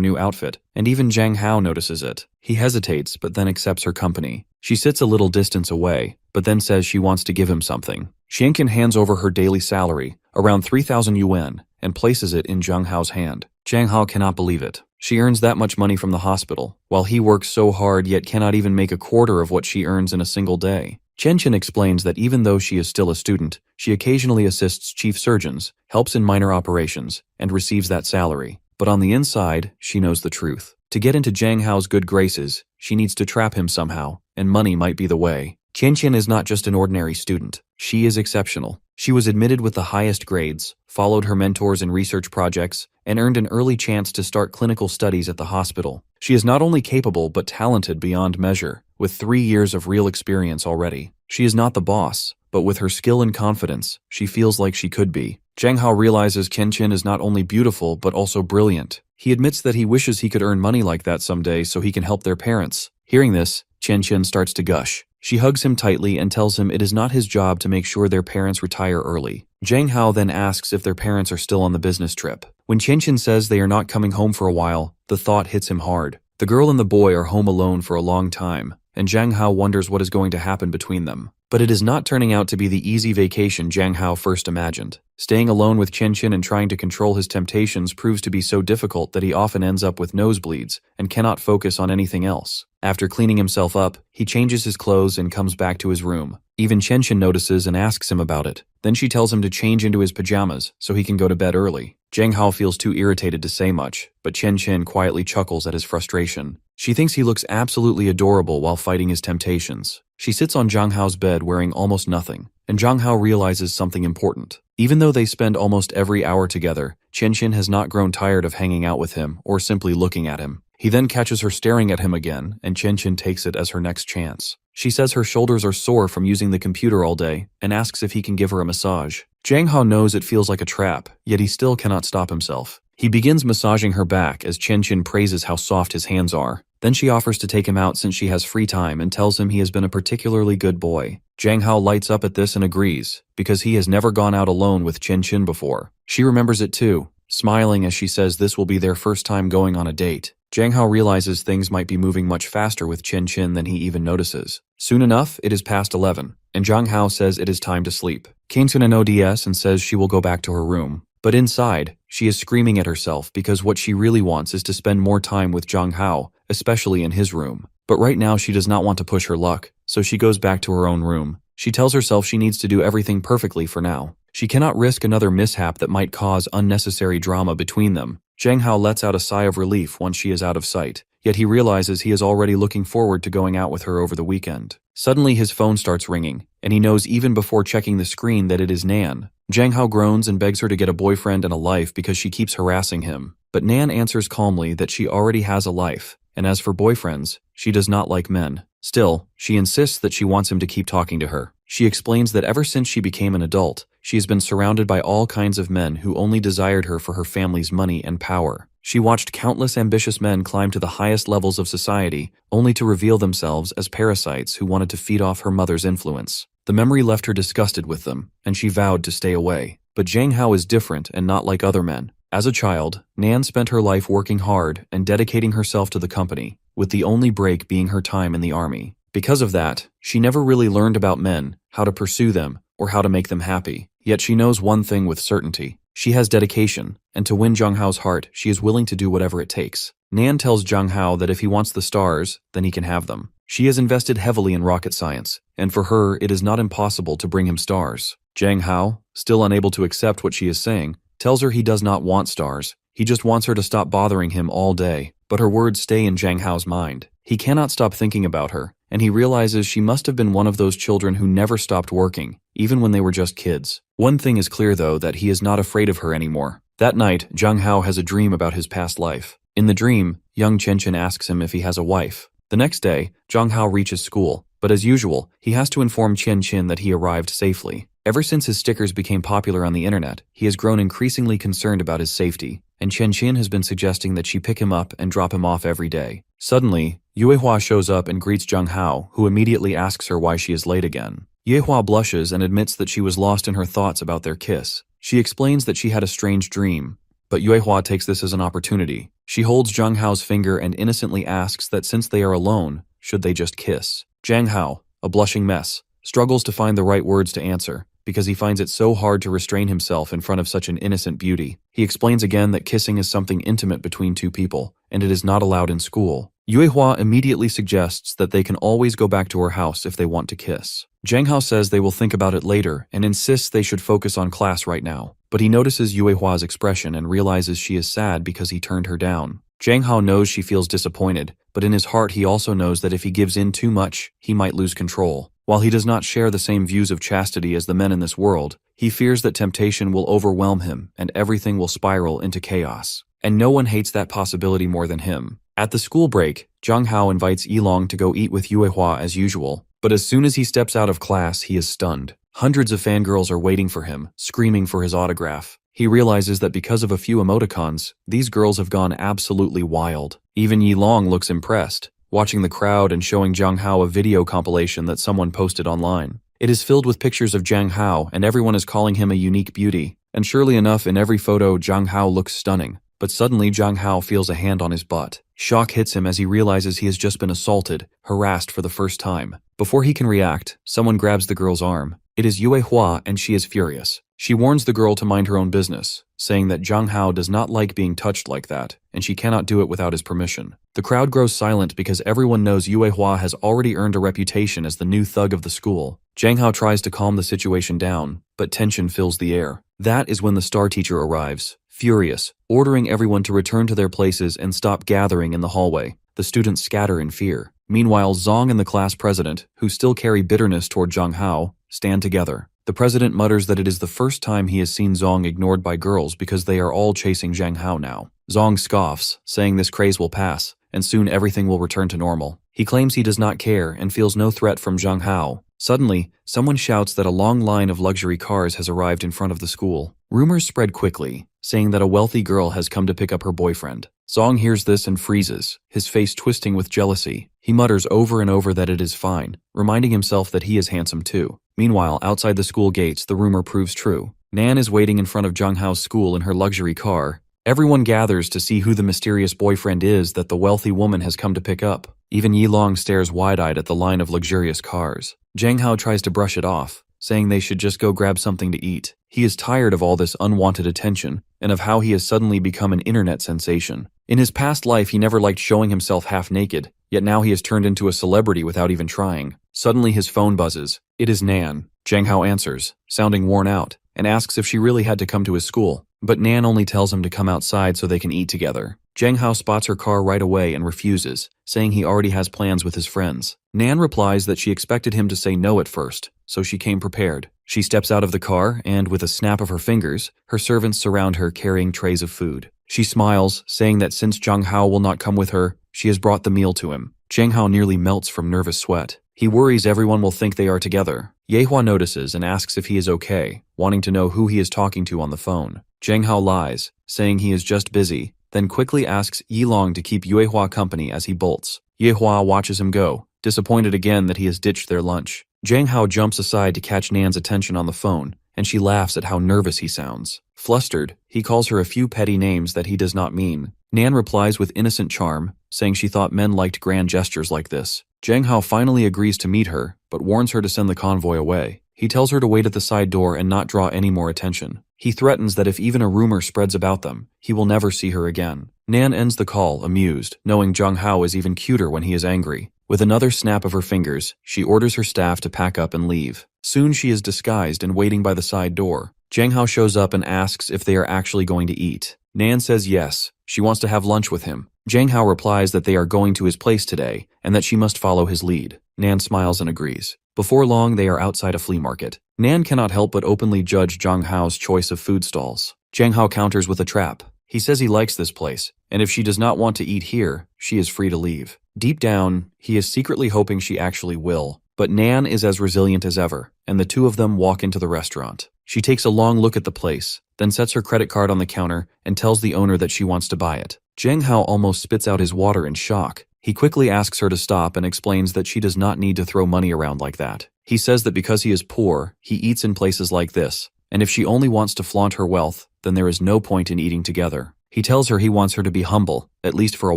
[SPEAKER 1] new outfit, and even Zhang Hao notices it. He hesitates, but then accepts her company. She sits a little distance away, but then says she wants to give him something. Xianqin hands over her daily salary, around 3,000 yuan, and places it in Zhang Hao's hand. Zhang Hao cannot believe it. She earns that much money from the hospital, while he works so hard yet cannot even make a quarter of what she earns in a single day. Qian Qin explains that even though she is still a student, she occasionally assists chief surgeons, helps in minor operations, and receives that salary. But on the inside, she knows the truth. To get into Zhang Hao's good graces, she needs to trap him somehow, and money might be the way. Qian Qin is not just an ordinary student. She is exceptional. She was admitted with the highest grades, followed her mentors in research projects, and earned an early chance to start clinical studies at the hospital. She is not only capable but talented beyond measure, with 3 years of real experience already. She is not the boss, but with her skill and confidence, she feels like she could be. Zhang Hao realizes Qian Qin is not only beautiful but also brilliant. He admits that he wishes he could earn money like that someday so he can help their parents. Hearing this, Qian Qin starts to gush. She hugs him tightly and tells him it is not his job to make sure their parents retire early. Zhang Hao then asks if their parents are still on the business trip. When Qian Qin says they are not coming home for a while, the thought hits him hard. The girl and the boy are home alone for a long time, and Zhang Hao wonders what is going to happen between them. But it is not turning out to be the easy vacation Zhang Hao first imagined. Staying alone with Qian Qin and trying to control his temptations proves to be so difficult that he often ends up with nosebleeds and cannot focus on anything else. After cleaning himself up, he changes his clothes and comes back to his room. Even Qian Qin notices and asks him about it. Then she tells him to change into his pajamas so he can go to bed early. Zhang Hao feels too irritated to say much, but Qian Qin quietly chuckles at his frustration. She thinks he looks absolutely adorable while fighting his temptations. She sits on Zhang Hao's bed wearing almost nothing, and Zhang Hao realizes something important. Even though they spend almost every hour together, Qian Qin has not grown tired of hanging out with him or simply looking at him. He then catches her staring at him again, and Qian Qin takes it as her next chance. She says her shoulders are sore from using the computer all day and asks if he can give her a massage. Zhang Hao knows it feels like a trap, yet he still cannot stop himself. He begins massaging her back as Chen praises how soft his hands are. Then she offers to take him out since she has free time and tells him he has been a particularly good boy. Jang Hao lights up at this and agrees, because he has never gone out alone with Chen before. She remembers it too, smiling as she says this will be their first time going on a date. Jang Hao realizes things might be moving much faster with Chen than he even notices. Soon enough, it is past 11, and Jang Hao says it is time to sleep. Kane's gonna know DS and says she will go back to her room. But inside, she is screaming at herself because what she really wants is to spend more time with Jang Hao, especially in his room. But right now she does not want to push her luck, so she goes back to her own room. She tells herself she needs to do everything perfectly for now. She cannot risk another mishap that might cause unnecessary drama between them. Jang Hao lets out a sigh of relief once she is out of sight, yet he realizes he is already looking forward to going out with her over the weekend. Suddenly his phone starts ringing, and he knows even before checking the screen that it is Nan. Jang Hao groans and begs her to get a boyfriend and a life because she keeps harassing him. But Nan answers calmly that she already has a life, and as for boyfriends, she does not like men. Still, she insists that she wants him to keep talking to her. She explains that ever since she became an adult, she has been surrounded by all kinds of men who only desired her for her family's money and power. She watched countless ambitious men climb to the highest levels of society, only to reveal themselves as parasites who wanted to feed off her mother's influence. The memory left her disgusted with them, and she vowed to stay away. But Jang Hao is different and not like other men. As a child, Nan spent her life working hard and dedicating herself to the company, with the only break being her time in the army. Because of that, she never really learned about men, how to pursue them, or how to make them happy. Yet she knows one thing with certainty. She has dedication, and to win Jang Hao's heart, she is willing to do whatever it takes. Nan tells Jang Hao that if he wants the stars, then he can have them. She has invested heavily in rocket science, and for her, it is not impossible to bring him stars. Jang Hao, still unable to accept what she is saying, tells her he does not want stars. He just wants her to stop bothering him all day. But her words stay in Jang Hao's mind. He cannot stop thinking about her, and he realizes she must have been one of those children who never stopped working, even when they were just kids. One thing is clear though, that he is not afraid of her anymore. That night, Jang Hao has a dream about his past life. In the dream, young Chen asks him if he has a wife. The next day, Jang Hao reaches school, but as usual, he has to inform Chen that he arrived safely. Ever since his stickers became popular on the internet, he has grown increasingly concerned about his safety, and Chen has been suggesting that she pick him up and drop him off every day. Suddenly, Yuehua shows up and greets Jang Hao, who immediately asks her why she is late again. Yuehua blushes and admits that she was lost in her thoughts about their kiss. She explains that she had a strange dream, but Yuehua takes this as an opportunity. She holds Jang Hao's finger and innocently asks that since they are alone, should they just kiss. Jang Hao, a blushing mess, struggles to find the right words to answer, because he finds it so hard to restrain himself in front of such an innocent beauty. He explains again that kissing is something intimate between two people, and it is not allowed in school. Yuehua immediately suggests that they can always go back to her house if they want to kiss. Jang Hao says they will think about it later and insists they should focus on class right now. But he notices Yuehua's expression and realizes she is sad because he turned her down. Jang Hao knows she feels disappointed, but in his heart he also knows that if he gives in too much, he might lose control. While he does not share the same views of chastity as the men in this world, he fears that temptation will overwhelm him and everything will spiral into chaos. And no one hates that possibility more than him. At the school break, Jang Hao invites Yilong to go eat with Yuehua as usual, but as soon as he steps out of class, he is stunned. Hundreds of fangirls are waiting for him, screaming for his autograph. He realizes that because of a few emoticons, these girls have gone absolutely wild. Even Yilong looks impressed, watching the crowd and showing Jang Hao a video compilation that someone posted online. It is filled with pictures of Jang Hao, and everyone is calling him a unique beauty. And surely enough, in every photo, Jang Hao looks stunning. But suddenly, Jang Hao feels a hand on his butt. Shock hits him as he realizes he has just been assaulted, harassed for the first time. Before he can react, someone grabs the girl's arm. It is Yuehua, and she is furious. She warns the girl to mind her own business, saying that Jang Hao does not like being touched like that, and she cannot do it without his permission. The crowd grows silent because everyone knows Yuehua has already earned a reputation as the new thug of the school. Jang Hao tries to calm the situation down, but tension fills the air. That is when the star teacher arrives, furious, ordering everyone to return to their places and stop gathering in the hallway. The students scatter in fear. Meanwhile, Zong and the class president, who still carry bitterness toward Jang Hao, stand together. The president mutters that it is the first time he has seen Zong ignored by girls because they are all chasing Jang Hao now. Zong scoffs, saying this craze will pass, and soon everything will return to normal. He claims he does not care and feels no threat from Jang Hao. Suddenly, someone shouts that a long line of luxury cars has arrived in front of the school. Rumors spread quickly, saying that a wealthy girl has come to pick up her boyfriend. Song hears this and freezes, his face twisting with jealousy. He mutters over and over that it is fine, reminding himself that he is handsome too. Meanwhile, outside the school gates, the rumor proves true. Nan is waiting in front of Jung Hao's school in her luxury car. Everyone gathers to see who the mysterious boyfriend is that the wealthy woman has come to pick up. Even Yilong stares wide-eyed at the line of luxurious cars. Jang Hao tries to brush it off, saying they should just go grab something to eat. He is tired of all this unwanted attention, and of how he has suddenly become an internet sensation. In his past life, he never liked showing himself half naked, yet now he has turned into a celebrity without even trying. Suddenly his phone buzzes. It is Nan. Jang Hao answers, sounding worn out, and asks if she really had to come to his school. But Nan only tells him to come outside so they can eat together. Jang Hao spots her car right away and refuses, saying he already has plans with his friends. Nan replies that she expected him to say no at first, so she came prepared. She steps out of the car and, with a snap of her fingers, her servants surround her carrying trays of food. She smiles, saying that since Jang Hao will not come with her, she has brought the meal to him. Jang Hao nearly melts from nervous sweat. He worries everyone will think they are together. Yehua notices and asks if he is okay, wanting to know who he is talking to on the phone. Jang Hao lies, saying he is just busy, then quickly asks Yilong to keep Yehua company as he bolts. Yehua watches him go, disappointed again that he has ditched their lunch. Jang Hao jumps aside to catch Nan's attention on the phone, and she laughs at how nervous he sounds. Flustered, he calls her a few petty names that he does not mean. Nan replies with innocent charm, saying she thought men liked grand gestures like this. Jang Hao finally agrees to meet her, but warns her to send the convoy away. He tells her to wait at the side door and not draw any more attention. He threatens that if even a rumor spreads about them, he will never see her again. Nan ends the call, amused, knowing Jang Hao is even cuter when he is angry. With another snap of her fingers, she orders her staff to pack up and leave. Soon she is disguised and waiting by the side door. Jang Hao shows up and asks if they are actually going to eat. Nan says yes, she wants to have lunch with him. Jang Hao replies that they are going to his place today and that she must follow his lead. Nan smiles and agrees. Before long, they are outside a flea market. Nan cannot help but openly judge Jang Hao's choice of food stalls. Jang Hao counters with a trap. He says he likes this place, and if she does not want to eat here, she is free to leave. Deep down, he is secretly hoping she actually will. But Nan is as resilient as ever, and the two of them walk into the restaurant. She takes a long look at the place, then sets her credit card on the counter and tells the owner that she wants to buy it. Jang Hao almost spits out his water in shock. He quickly asks her to stop and explains that she does not need to throw money around like that. He says that because he is poor, he eats in places like this, and if she only wants to flaunt her wealth, then there is no point in eating together. He tells her he wants her to be humble, at least for a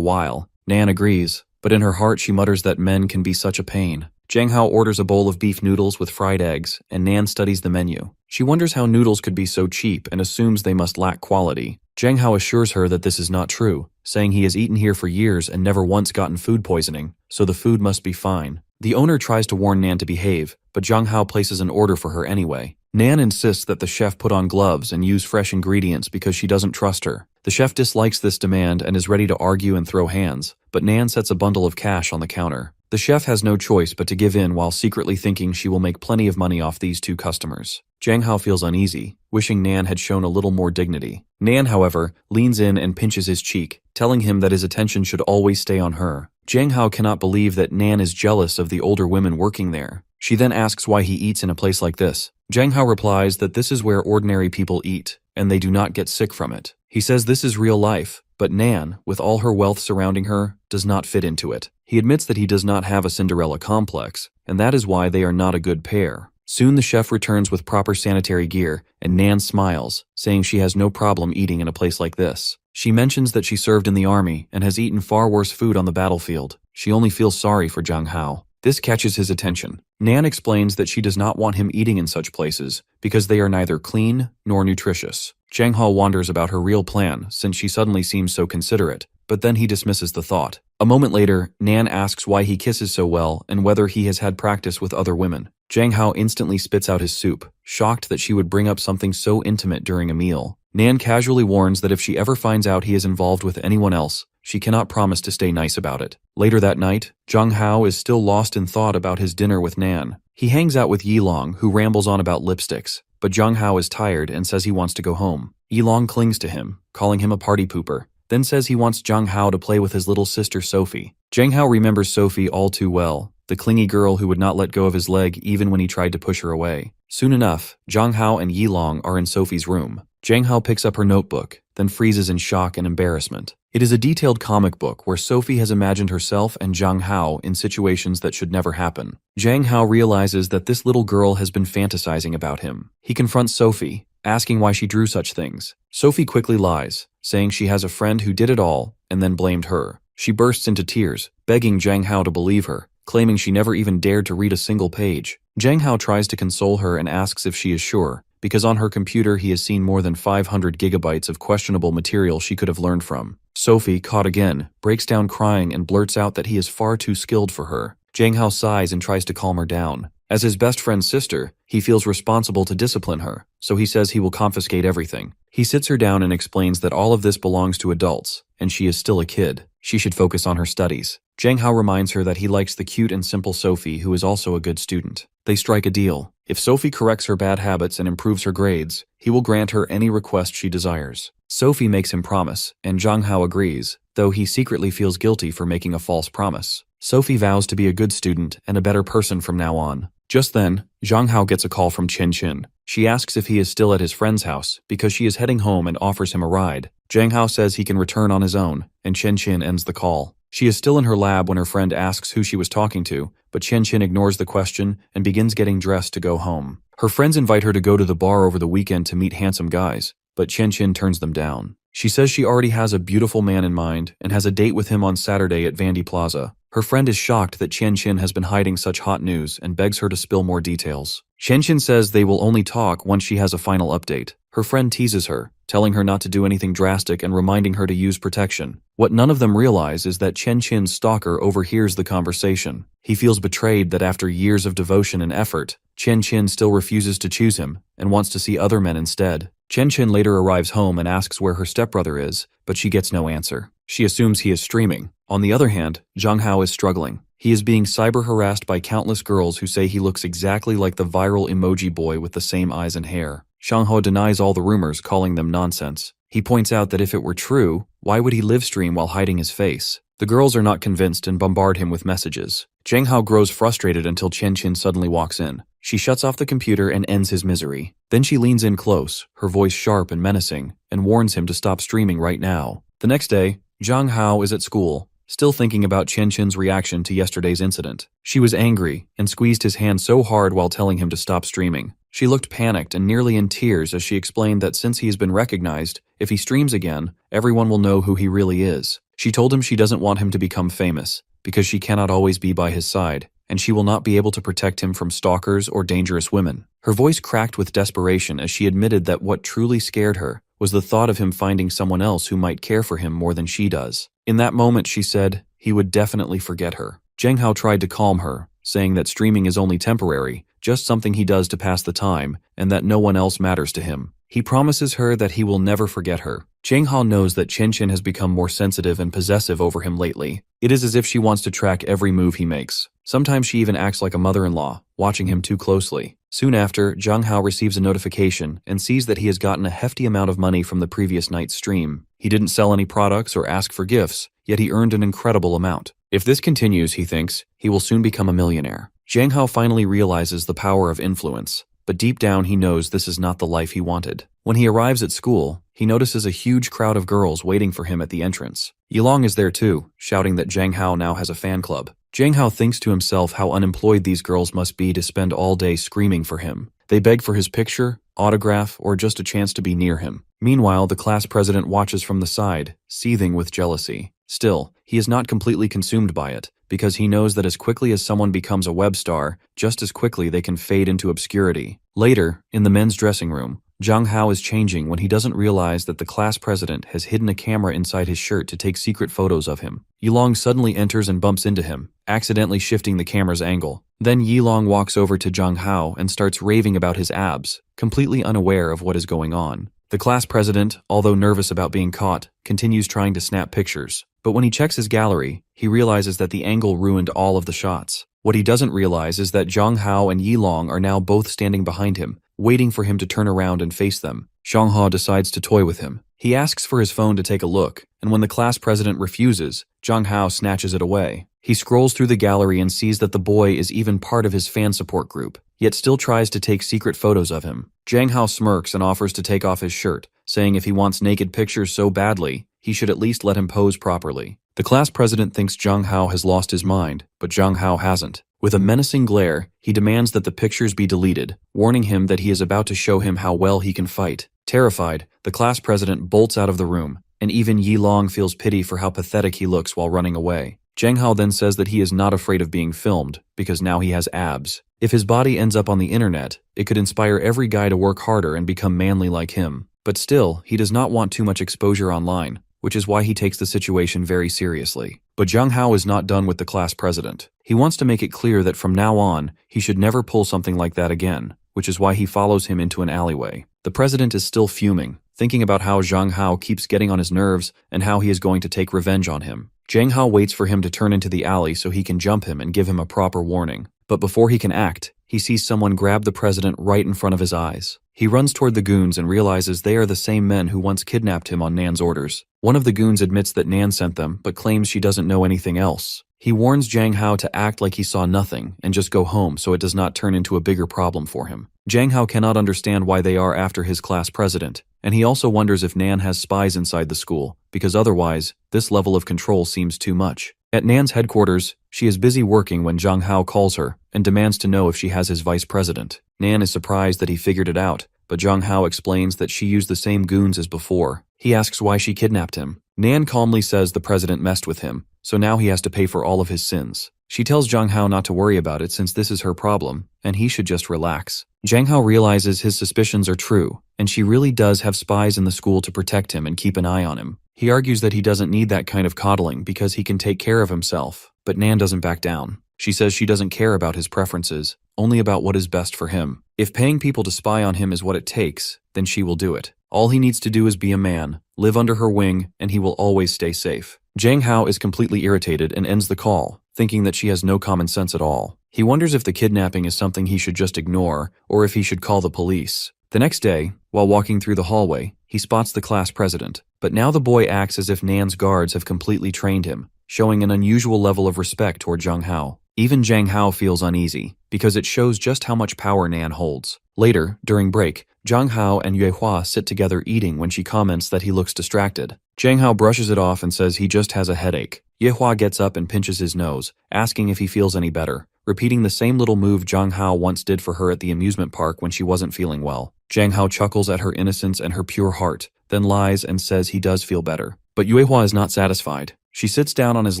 [SPEAKER 1] while. Nan agrees, but in her heart she mutters that men can be such a pain. Jang Hao orders a bowl of beef noodles with fried eggs, and Nan studies the menu. She wonders how noodles could be so cheap and assumes they must lack quality. Jang Hao assures her that this is not true, saying he has eaten here for years and never once gotten food poisoning, so the food must be fine. The owner tries to warn Nan to behave, but Jang Hao places an order for her anyway. Nan insists that the chef put on gloves and use fresh ingredients because she doesn't trust her. The chef dislikes this demand and is ready to argue and throw hands, but Nan sets a bundle of cash on the counter. The chef has no choice but to give in while secretly thinking she will make plenty of money off these two customers. Jang Hao feels uneasy, wishing Nan had shown a little more dignity. Nan, however, leans in and pinches his cheek, telling him that his attention should always stay on her. Jang Hao cannot believe that Nan is jealous of the older women working there. She then asks why he eats in a place like this. Jang Hao replies that this is where ordinary people eat, and they do not get sick from it. He says this is real life, but Nan, with all her wealth surrounding her, does not fit into it. He admits that he does not have a Cinderella complex, and that is why they are not a good pair. Soon the chef returns with proper sanitary gear, and Nan smiles, saying she has no problem eating in a place like this. She mentions that she served in the army and has eaten far worse food on the battlefield. She only feels sorry for Jang Hao. This catches his attention. Nan explains that she does not want him eating in such places because they are neither clean nor nutritious. Jang Hao wonders about her real plan since she suddenly seems so considerate, but then he dismisses the thought. A moment later, Nan asks why he kisses so well and whether he has had practice with other women. Jang Hao instantly spits out his soup, shocked that she would bring up something so intimate during a meal. Nan casually warns that if she ever finds out he is involved with anyone else, she cannot promise to stay nice about it. Later that night, Jang Hao is still lost in thought about his dinner with Nan. He hangs out with Yilong, who rambles on about lipsticks, but Jang Hao is tired and says he wants to go home. Yilong clings to him, calling him a party pooper, then says he wants Jang Hao to play with his little sister Sophie. Jang Hao remembers Sophie all too well, the clingy girl who would not let go of his leg even when he tried to push her away. Soon enough, Jang Hao and Yilong are in Sophie's room. Jang Hao picks up her notebook, then freezes in shock and embarrassment. It is a detailed comic book where Sophie has imagined herself and Jang Hao in situations that should never happen. Jang Hao realizes that this little girl has been fantasizing about him. He confronts Sophie, asking why she drew such things. Sophie quickly lies, saying she has a friend who did it all and then blamed her. She bursts into tears, begging Jang Hao to believe her, claiming she never even dared to read a single page. Jang Hao tries to console her and asks if she is sure, because on her computer he has seen more than 500 gigabytes of questionable material she could have learned from. Sophie, caught again, breaks down crying and blurts out that he is far too skilled for her. Jang Hao sighs and tries to calm her down. As his best friend's sister, he feels responsible to discipline her, so he says he will confiscate everything. He sits her down and explains that all of this belongs to adults, and she is still a kid. She should focus on her studies. Jang Hao reminds her that he likes the cute and simple Sophie, who is also a good student. They strike a deal. If Sophie corrects her bad habits and improves her grades, he will grant her any request she desires. Sophie makes him promise, and Jang Hao agrees, though he secretly feels guilty for making a false promise. Sophie vows to be a good student and a better person from now on. Just then, Jang Hao gets a call from Chen. She asks if he is still at his friend's house because she is heading home and offers him a ride. Jang Hao says he can return on his own, and Chen ends the call. She is still in her lab when her friend asks who she was talking to, but Chen ignores the question and begins getting dressed to go home. Her friends invite her to go to the bar over the weekend to meet handsome guys, but Chen turns them down. She says she already has a beautiful man in mind and has a date with him on Saturday at Vandy Plaza. Her friend is shocked that Chen has been hiding such hot news and begs her to spill more details. Chen says they will only talk once she has a final update. Her friend teases her, telling her not to do anything drastic and reminding her to use protection. What none of them realize is that Chen's stalker overhears the conversation. He feels betrayed that after years of devotion and effort, Chen still refuses to choose him and wants to see other men instead. Chen later arrives home and asks where her stepbrother is, but she gets no answer. She assumes he is streaming. On the other hand, Jang Hao is struggling. He is being cyber-harassed by countless girls who say he looks exactly like the viral emoji boy with the same eyes and hair. Jang Hao denies all the rumors, calling them nonsense. He points out that if it were true, why would he live stream while hiding his face? The girls are not convinced and bombard him with messages. Jang Hao grows frustrated until Chen suddenly walks in. She shuts off the computer and ends his misery. Then she leans in close, her voice sharp and menacing, and warns him to stop streaming right now. The next day, Jang Hao is at school, still thinking about Chen's reaction to yesterday's incident. She was angry and squeezed his hand so hard while telling him to stop streaming. She looked panicked and nearly in tears as she explained that since he has been recognized, if he streams again, everyone will know who he really is. She told him she doesn't want him to become famous, because she cannot always be by his side, and she will not be able to protect him from stalkers or dangerous women. Her voice cracked with desperation as she admitted that what truly scared her was the thought of him finding someone else who might care for him more than she does. In that moment, she said, he would definitely forget her. Jang Hao tried to calm her, saying that streaming is only temporary, just something he does to pass the time, and that no one else matters to him. He promises her that he will never forget her. Jang Hao knows that Chen has become more sensitive and possessive over him lately. It is as if she wants to track every move he makes. Sometimes she even acts like a mother-in-law, watching him too closely. Soon after, Jang Hao receives a notification and sees that he has gotten a hefty amount of money from the previous night's stream. He didn't sell any products or ask for gifts, yet he earned an incredible amount. If this continues, he thinks, he will soon become a millionaire. Jang Hao finally realizes the power of influence, but deep down he knows this is not the life he wanted. When he arrives at school, he notices a huge crowd of girls waiting for him at the entrance. Yilong is there too, shouting that Jang Hao now has a fan club. Jang Hao thinks to himself how unemployed these girls must be to spend all day screaming for him. They beg for his picture, autograph, or just a chance to be near him. Meanwhile, the class president watches from the side, seething with jealousy. Still, he is not completely consumed by it, because he knows that as quickly as someone becomes a web star, just as quickly they can fade into obscurity. Later, in the men's dressing room, Jang Hao is changing when he doesn't realize that the class president has hidden a camera inside his shirt to take secret photos of him. Yilong suddenly enters and bumps into him, accidentally shifting the camera's angle. Then Yilong walks over to Jang Hao and starts raving about his abs, completely unaware of what is going on. The class president, although nervous about being caught, continues trying to snap pictures. But when he checks his gallery, he realizes that the angle ruined all of the shots. What he doesn't realize is that Jang Hao and Yilong are now both standing behind him, waiting for him to turn around and face them. Jang Hao decides to toy with him. He asks for his phone to take a look, and when the class president refuses, Jang Hao snatches it away. He scrolls through the gallery and sees that the boy is even part of his fan support group. yet still tries to take secret photos of him. Jang Hao smirks and offers to take off his shirt, saying if he wants naked pictures so badly, he should at least let him pose properly. The class president thinks Jang Hao has lost his mind, but Jang Hao hasn't. With a menacing glare, he demands that the pictures be deleted, warning him that he is about to show him how well he can fight. Terrified, the class president bolts out of the room, and even Yi Long feels pity for how pathetic he looks while running away. Jang Hao then says that he is not afraid of being filmed, because now he has abs. If his body ends up on the internet, it could inspire every guy to work harder and become manly like him. But still, he does not want too much exposure online, which is why he takes the situation very seriously. But Jang Hao is not done with the class president. He wants to make it clear that from now on, he should never pull something like that again, which is why he follows him into an alleyway. The president is still fuming, thinking about how Jang Hao keeps getting on his nerves and how he is going to take revenge on him. Jang Hao waits for him to turn into the alley so he can jump him and give him a proper warning. But before he can act, he sees someone grab the president right in front of his eyes. He runs toward the goons and realizes they are the same men who once kidnapped him on Nan's orders. One of the goons admits that Nan sent them, but claims she doesn't know anything else. He warns Jang Hao to act like he saw nothing and just go home so it does not turn into a bigger problem for him. Jang Hao cannot understand why they are after his class president, and he also wonders if Nan has spies inside the school, because otherwise, this level of control seems too much. At Nan's headquarters, she is busy working when Jang Hao calls her and demands to know if she has his vice president. Nan is surprised that he figured it out, but Jang Hao explains that she used the same goons as before. He asks why she kidnapped him. Nan calmly says the president messed with him, so now he has to pay for all of his sins. She tells Jang Hao not to worry about it since this is her problem, and he should just relax. Jang Hao realizes his suspicions are true, and she really does have spies in the school to protect him and keep an eye on him. He argues that he doesn't need that kind of coddling because he can take care of himself, but Nan doesn't back down. She says she doesn't care about his preferences, only about what is best for him. If paying people to spy on him is what it takes, then she will do it. All he needs to do is be a man, live under her wing, and he will always stay safe. Jang Hao is completely irritated and ends the call, thinking that she has no common sense at all. He wonders if the kidnapping is something he should just ignore, or if he should call the police. The next day, while walking through the hallway, he spots the class president, but now the boy acts as if Nan's guards have completely trained him, showing an unusual level of respect toward Jang Hao. Even Jang Hao feels uneasy, because it shows just how much power Nan holds. Later, during break, Jang Hao and Yue Hua sit together eating when she comments that he looks distracted. Jang Hao brushes it off and says he just has a headache. Yue Hua gets up and pinches his nose, asking if he feels any better, repeating the same little move Jang Hao once did for her at the amusement park when she wasn't feeling well. Jang Hao chuckles at her innocence and her pure heart, then lies and says he does feel better. But Yue Hua is not satisfied. She sits down on his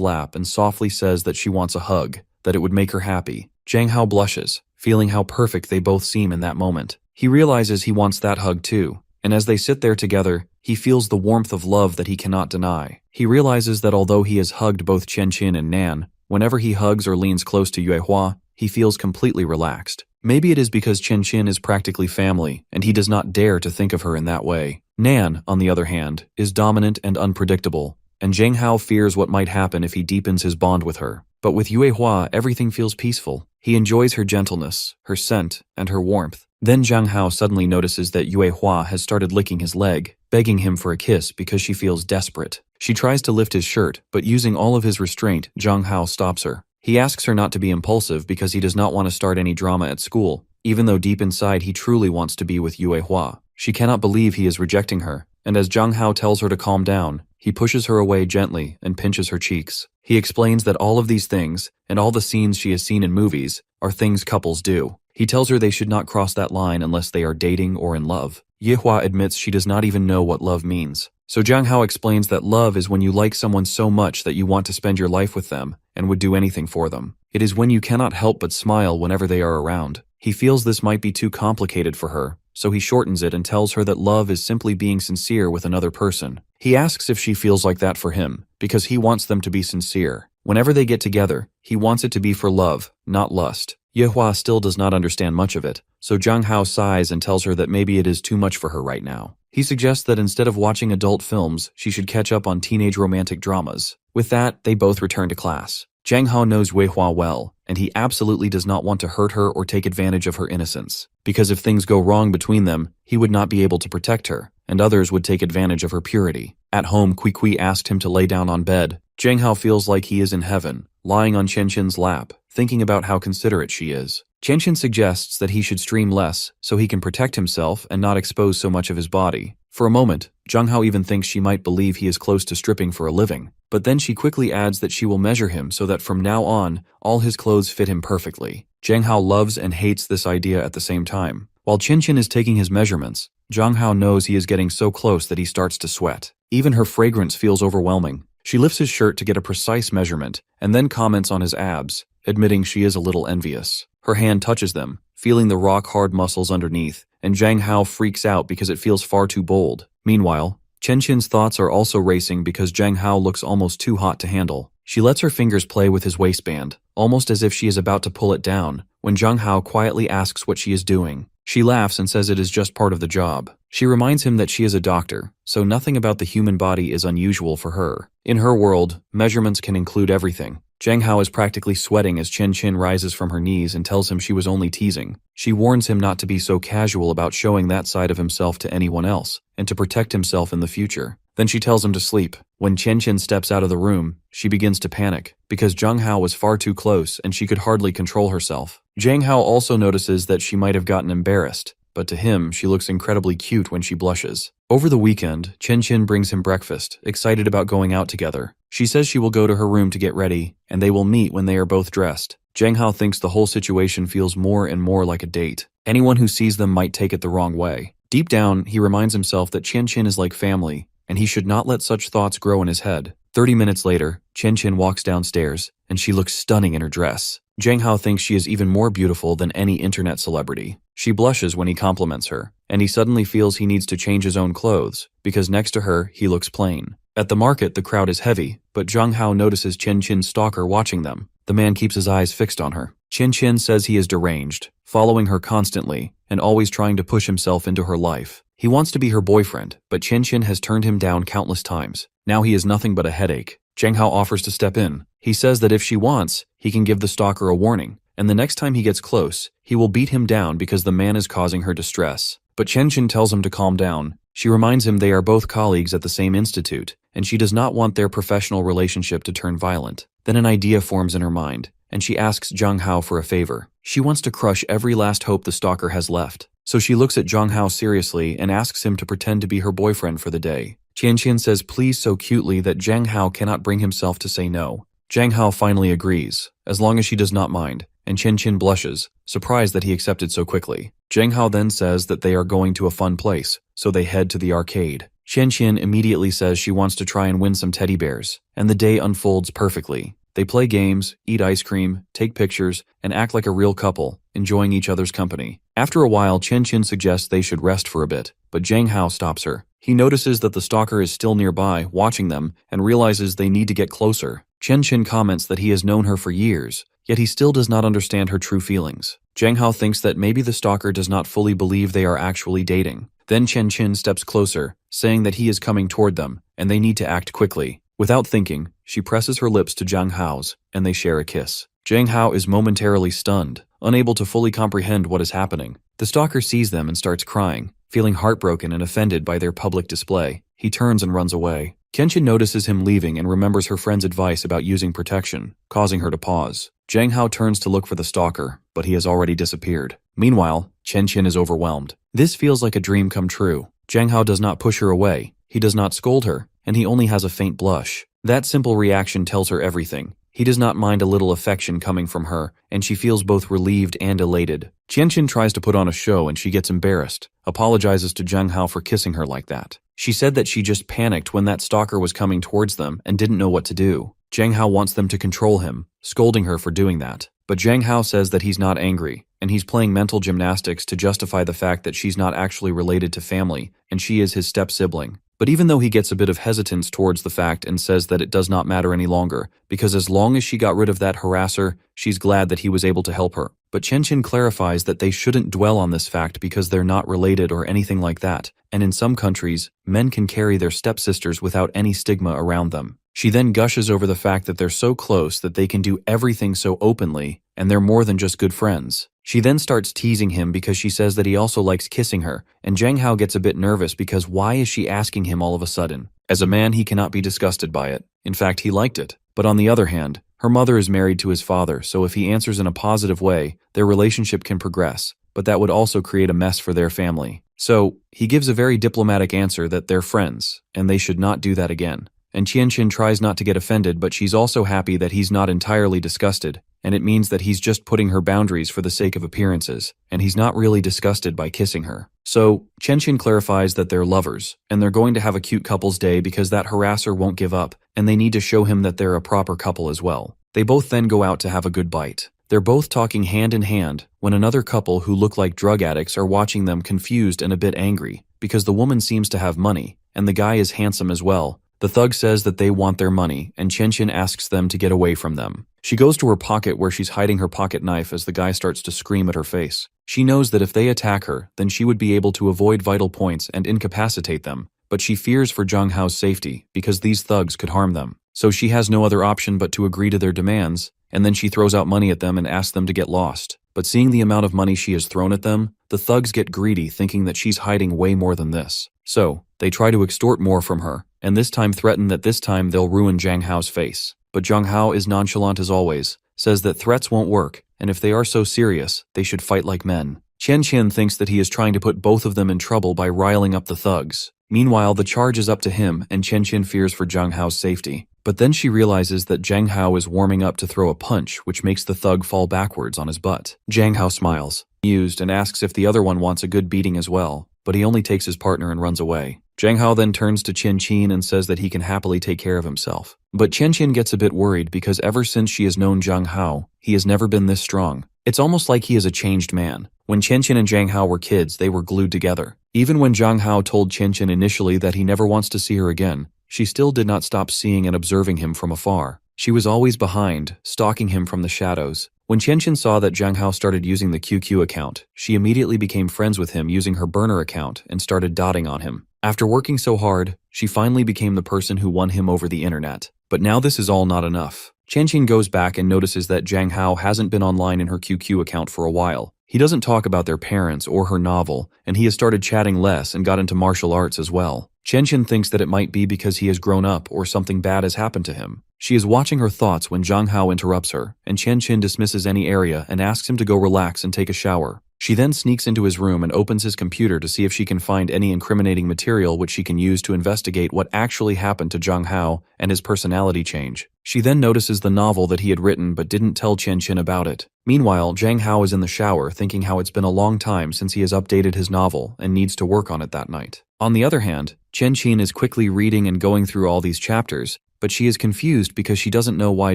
[SPEAKER 1] lap and softly says that she wants a hug, that it would make her happy. Jang Hao blushes, feeling how perfect they both seem in that moment. He realizes he wants that hug too, and as they sit there together, he feels the warmth of love that he cannot deny. He realizes that although he has hugged both Chen Qin and Nan, whenever he hugs or leans close to Yue Hua, he feels completely relaxed. Maybe it is because Chen Qin is practically family, and he does not dare to think of her in that way. Nan, on the other hand, is dominant and unpredictable, and Jang Hao fears what might happen if he deepens his bond with her. But with Yue Hua, everything feels peaceful. He enjoys her gentleness, her scent, and her warmth. Then Jang Hao suddenly notices that Yue Hua has started licking his leg, begging him for a kiss because she feels desperate. She tries to lift his shirt, but using all of his restraint, Jang Hao stops her. He asks her not to be impulsive because he does not want to start any drama at school, even though deep inside he truly wants to be with Yue Hua. She cannot believe he is rejecting her, and as Jang Hao tells her to calm down, he pushes her away gently and pinches her cheeks. He explains that all of these things, and all the scenes she has seen in movies, are things couples do. He tells her they should not cross that line unless they are dating or in love. Yue Hua admits she does not even know what love means. So Jang Hao explains that love is when you like someone so much that you want to spend your life with them and would do anything for them. It is when you cannot help but smile whenever they are around. He feels this might be too complicated for her, so he shortens it and tells her that love is simply being sincere with another person. He asks if she feels like that for him, because he wants them to be sincere. Whenever they get together, he wants it to be for love, not lust. Yue Hua still does not understand much of it, so Jang Hao sighs and tells her that maybe it is too much for her right now. He suggests that instead of watching adult films, she should catch up on teenage romantic dramas. With that, they both return to class. Jang Hao knows Yue Hua well, and he absolutely does not want to hurt her or take advantage of her innocence, because if things go wrong between them, he would not be able to protect her, and others would take advantage of her purity. At home, Kui Kui asked him to lay down on bed. Jang Hao feels like he is in heaven, lying on Chen Qin's lap, thinking about how considerate she is. Qianqian suggests that he should stream less so he can protect himself and not expose so much of his body. For a moment, Zhang Hao even thinks she might believe he is close to stripping for a living, but then she quickly adds that she will measure him so that from now on, all his clothes fit him perfectly. Zhang Hao loves and hates this idea at the same time. While Qianqian is taking his measurements, Zhang Hao knows he is getting so close that he starts to sweat. Even her fragrance feels overwhelming. She lifts his shirt to get a precise measurement, and then comments on his abs, admitting she is a little envious. Her hand touches them, feeling the rock-hard muscles underneath, and Zhang Hao freaks out because it feels far too bold. Meanwhile, Qianqian's thoughts are also racing because Zhang Hao looks almost too hot to handle. She lets her fingers play with his waistband, almost as if she is about to pull it down, when Zhang Hao quietly asks what she is doing. She laughs and says it is just part of the job. She reminds him that she is a doctor, so nothing about the human body is unusual for her. In her world, measurements can include everything. Zhang Hao is practically sweating as Qianqian rises from her knees and tells him she was only teasing. She warns him not to be so casual about showing that side of himself to anyone else, and to protect himself in the future. Then she tells him to sleep. When Qianqian steps out of the room, she begins to panic, because Zhang Hao was far too close and she could hardly control herself. Zhang Hao also notices that she might have gotten embarrassed, but to him, she looks incredibly cute when she blushes. Over the weekend, Qianqian brings him breakfast, excited about going out together. She says she will go to her room to get ready, and they will meet when they are both dressed. Zhang Hao thinks the whole situation feels more and more like a date. Anyone who sees them might take it the wrong way. Deep down, he reminds himself that Qianqian is like family, and he should not let such thoughts grow in his head. 30 minutes later, Qianqian walks downstairs, and she looks stunning in her dress. Zhang Hao thinks she is even more beautiful than any internet celebrity. She blushes when he compliments her, and he suddenly feels he needs to change his own clothes, because next to her, he looks plain. At the market, the crowd is heavy, but Zhang Hao notices Qianqian's stalker watching them. The man keeps his eyes fixed on her. Qianqian says he is deranged, following her constantly, and always trying to push himself into her life. He wants to be her boyfriend, but Qianqian has turned him down countless times. Now he is nothing but a headache. Zhang Hao offers to step in. He says that if she wants, he can give the stalker a warning, and the next time he gets close, he will beat him down because the man is causing her distress. But Qianqian tells him to calm down. She reminds him they are both colleagues at the same institute, and she does not want their professional relationship to turn violent. Then an idea forms in her mind, and she asks Zhang Hao for a favor. She wants to crush every last hope the stalker has left. So she looks at Zhang Hao seriously and asks him to pretend to be her boyfriend for the day. Qianqian says please so cutely that Zhang Hao cannot bring himself to say no. Zhang Hao finally agrees, as long as she does not mind, and Qianqian blushes, surprised that he accepted so quickly. Zhang Hao then says that they are going to a fun place, so they head to the arcade. Qianqian immediately says she wants to try and win some teddy bears, and the day unfolds perfectly. They play games, eat ice cream, take pictures, and act like a real couple, enjoying each other's company. After a while, Qianqian suggests they should rest for a bit, but Zhang Hao stops her. He notices that the stalker is still nearby, watching them, and realizes they need to get closer. Qianqian comments that he has known her for years, yet he still does not understand her true feelings. Zhang Hao thinks that maybe the stalker does not fully believe they are actually dating. Then Qianqian steps closer, saying that he is coming toward them, and they need to act quickly. Without thinking, she presses her lips to Zhang Hao's, and they share a kiss. Zhang Hao is momentarily stunned, unable to fully comprehend what is happening. The stalker sees them and starts crying, feeling heartbroken and offended by their public display. He turns and runs away. Qianqian notices him leaving and remembers her friend's advice about using protection, causing her to pause. Zhang Hao turns to look for the stalker, but he has already disappeared. Meanwhile, Qianqian is overwhelmed. This feels like a dream come true. Zhang Hao does not push her away, he does not scold her, and he only has a faint blush. That simple reaction tells her everything. He does not mind a little affection coming from her, and she feels both relieved and elated. Qianqian tries to put on a show and she gets embarrassed, apologizes to Zhang Hao for kissing her like that. She said that she just panicked when that stalker was coming towards them and didn't know what to do. Zhang Hao wants them to control him, scolding her for doing that. But Zhang Hao says that he's not angry, and he's playing mental gymnastics to justify the fact that she's not actually related to family, and she is his step-sibling. But even though he gets a bit of hesitance towards the fact and says that it does not matter any longer, because as long as she got rid of that harasser, she's glad that he was able to help her. But Qianqian clarifies that they shouldn't dwell on this fact because they're not related or anything like that, and in some countries, men can carry their stepsisters without any stigma around them. She then gushes over the fact that they're so close that they can do everything so openly, and they're more than just good friends. She then starts teasing him because she says that he also likes kissing her, and Zhang Hao gets a bit nervous because why is she asking him all of a sudden? As a man, he cannot be disgusted by it. In fact, he liked it. But on the other hand, Her mother is married to his father, so if he answers in a positive way, their relationship can progress, but that would also create a mess for their family. So, he gives a very diplomatic answer that they're friends, and they should not do that again. And Qianqin tries not to get offended, but she's also happy that he's not entirely disgusted, and it means that he's just putting her boundaries for the sake of appearances, and he's not really disgusted by kissing her. So, Qianqin clarifies that they're lovers, and they're going to have a cute couple's day because that harasser won't give up, and they need to show him that they're a proper couple as well. They both then go out to have a good bite. They're both talking hand in hand when another couple who look like drug addicts are watching them, confused and a bit angry, because the woman seems to have money, and the guy is handsome as well. The thug says that they want their money, and Qianqin asks them to get away from them. She goes to her pocket where she's hiding her pocket knife as the guy starts to scream at her face. She knows that if they attack her, then she would be able to avoid vital points and incapacitate them, but she fears for Zhang Hao's safety because these thugs could harm them. So she has no other option but to agree to their demands, and then she throws out money at them and asks them to get lost. But seeing the amount of money she has thrown at them, the thugs get greedy, thinking that she's hiding way more than this. So, they try to extort more from her, and this time threaten that this time they'll ruin Zhang Hao's face. But Zhang Hao is nonchalant as always, says that threats won't work, and if they are so serious, they should fight like men. Qianqin thinks that he is trying to put both of them in trouble by riling up the thugs. Meanwhile, the charge is up to him, and Qianqin fears for Zhang Hao's safety. But then she realizes that Zhang Hao is warming up to throw a punch, which makes the thug fall backwards on his butt. Zhang Hao smiles, amused, and asks if the other one wants a good beating as well, but he only takes his partner and runs away. Zhang Hao then turns to Qianqin and says that he can happily take care of himself. But Qianqin gets a bit worried because ever since she has known Zhang Hao, he has never been this strong. It's almost like he is a changed man. When Qianqin and Zhang Hao were kids, they were glued together. Even when Zhang Hao told Qianqin initially that he never wants to see her again, she still did not stop seeing and observing him from afar. She was always behind, stalking him from the shadows. When Qianqin saw that Zhang Hao started using the QQ account, she immediately became friends with him using her burner account and started dotting on him. After working so hard, she finally became the person who won him over the internet. But now this is all not enough. Qianqin goes back and notices that Zhang Hao hasn't been online in her QQ account for a while. He doesn't talk about their parents or her novel, and he has started chatting less and got into martial arts as well. Qianqin thinks that it might be because he has grown up or something bad has happened to him. She is watching her thoughts when Zhang Hao interrupts her, and Qianqin dismisses any area and asks him to go relax and take a shower. She then sneaks into his room and opens his computer to see if she can find any incriminating material which she can use to investigate what actually happened to Zhang Hao and his personality change. She then notices the novel that he had written but didn't tell Qianqin about it. Meanwhile, Zhang Hao is in the shower thinking how it's been a long time since he has updated his novel and needs to work on it that night. On the other hand, Qianqin is quickly reading and going through all these chapters, but she is confused because she doesn't know why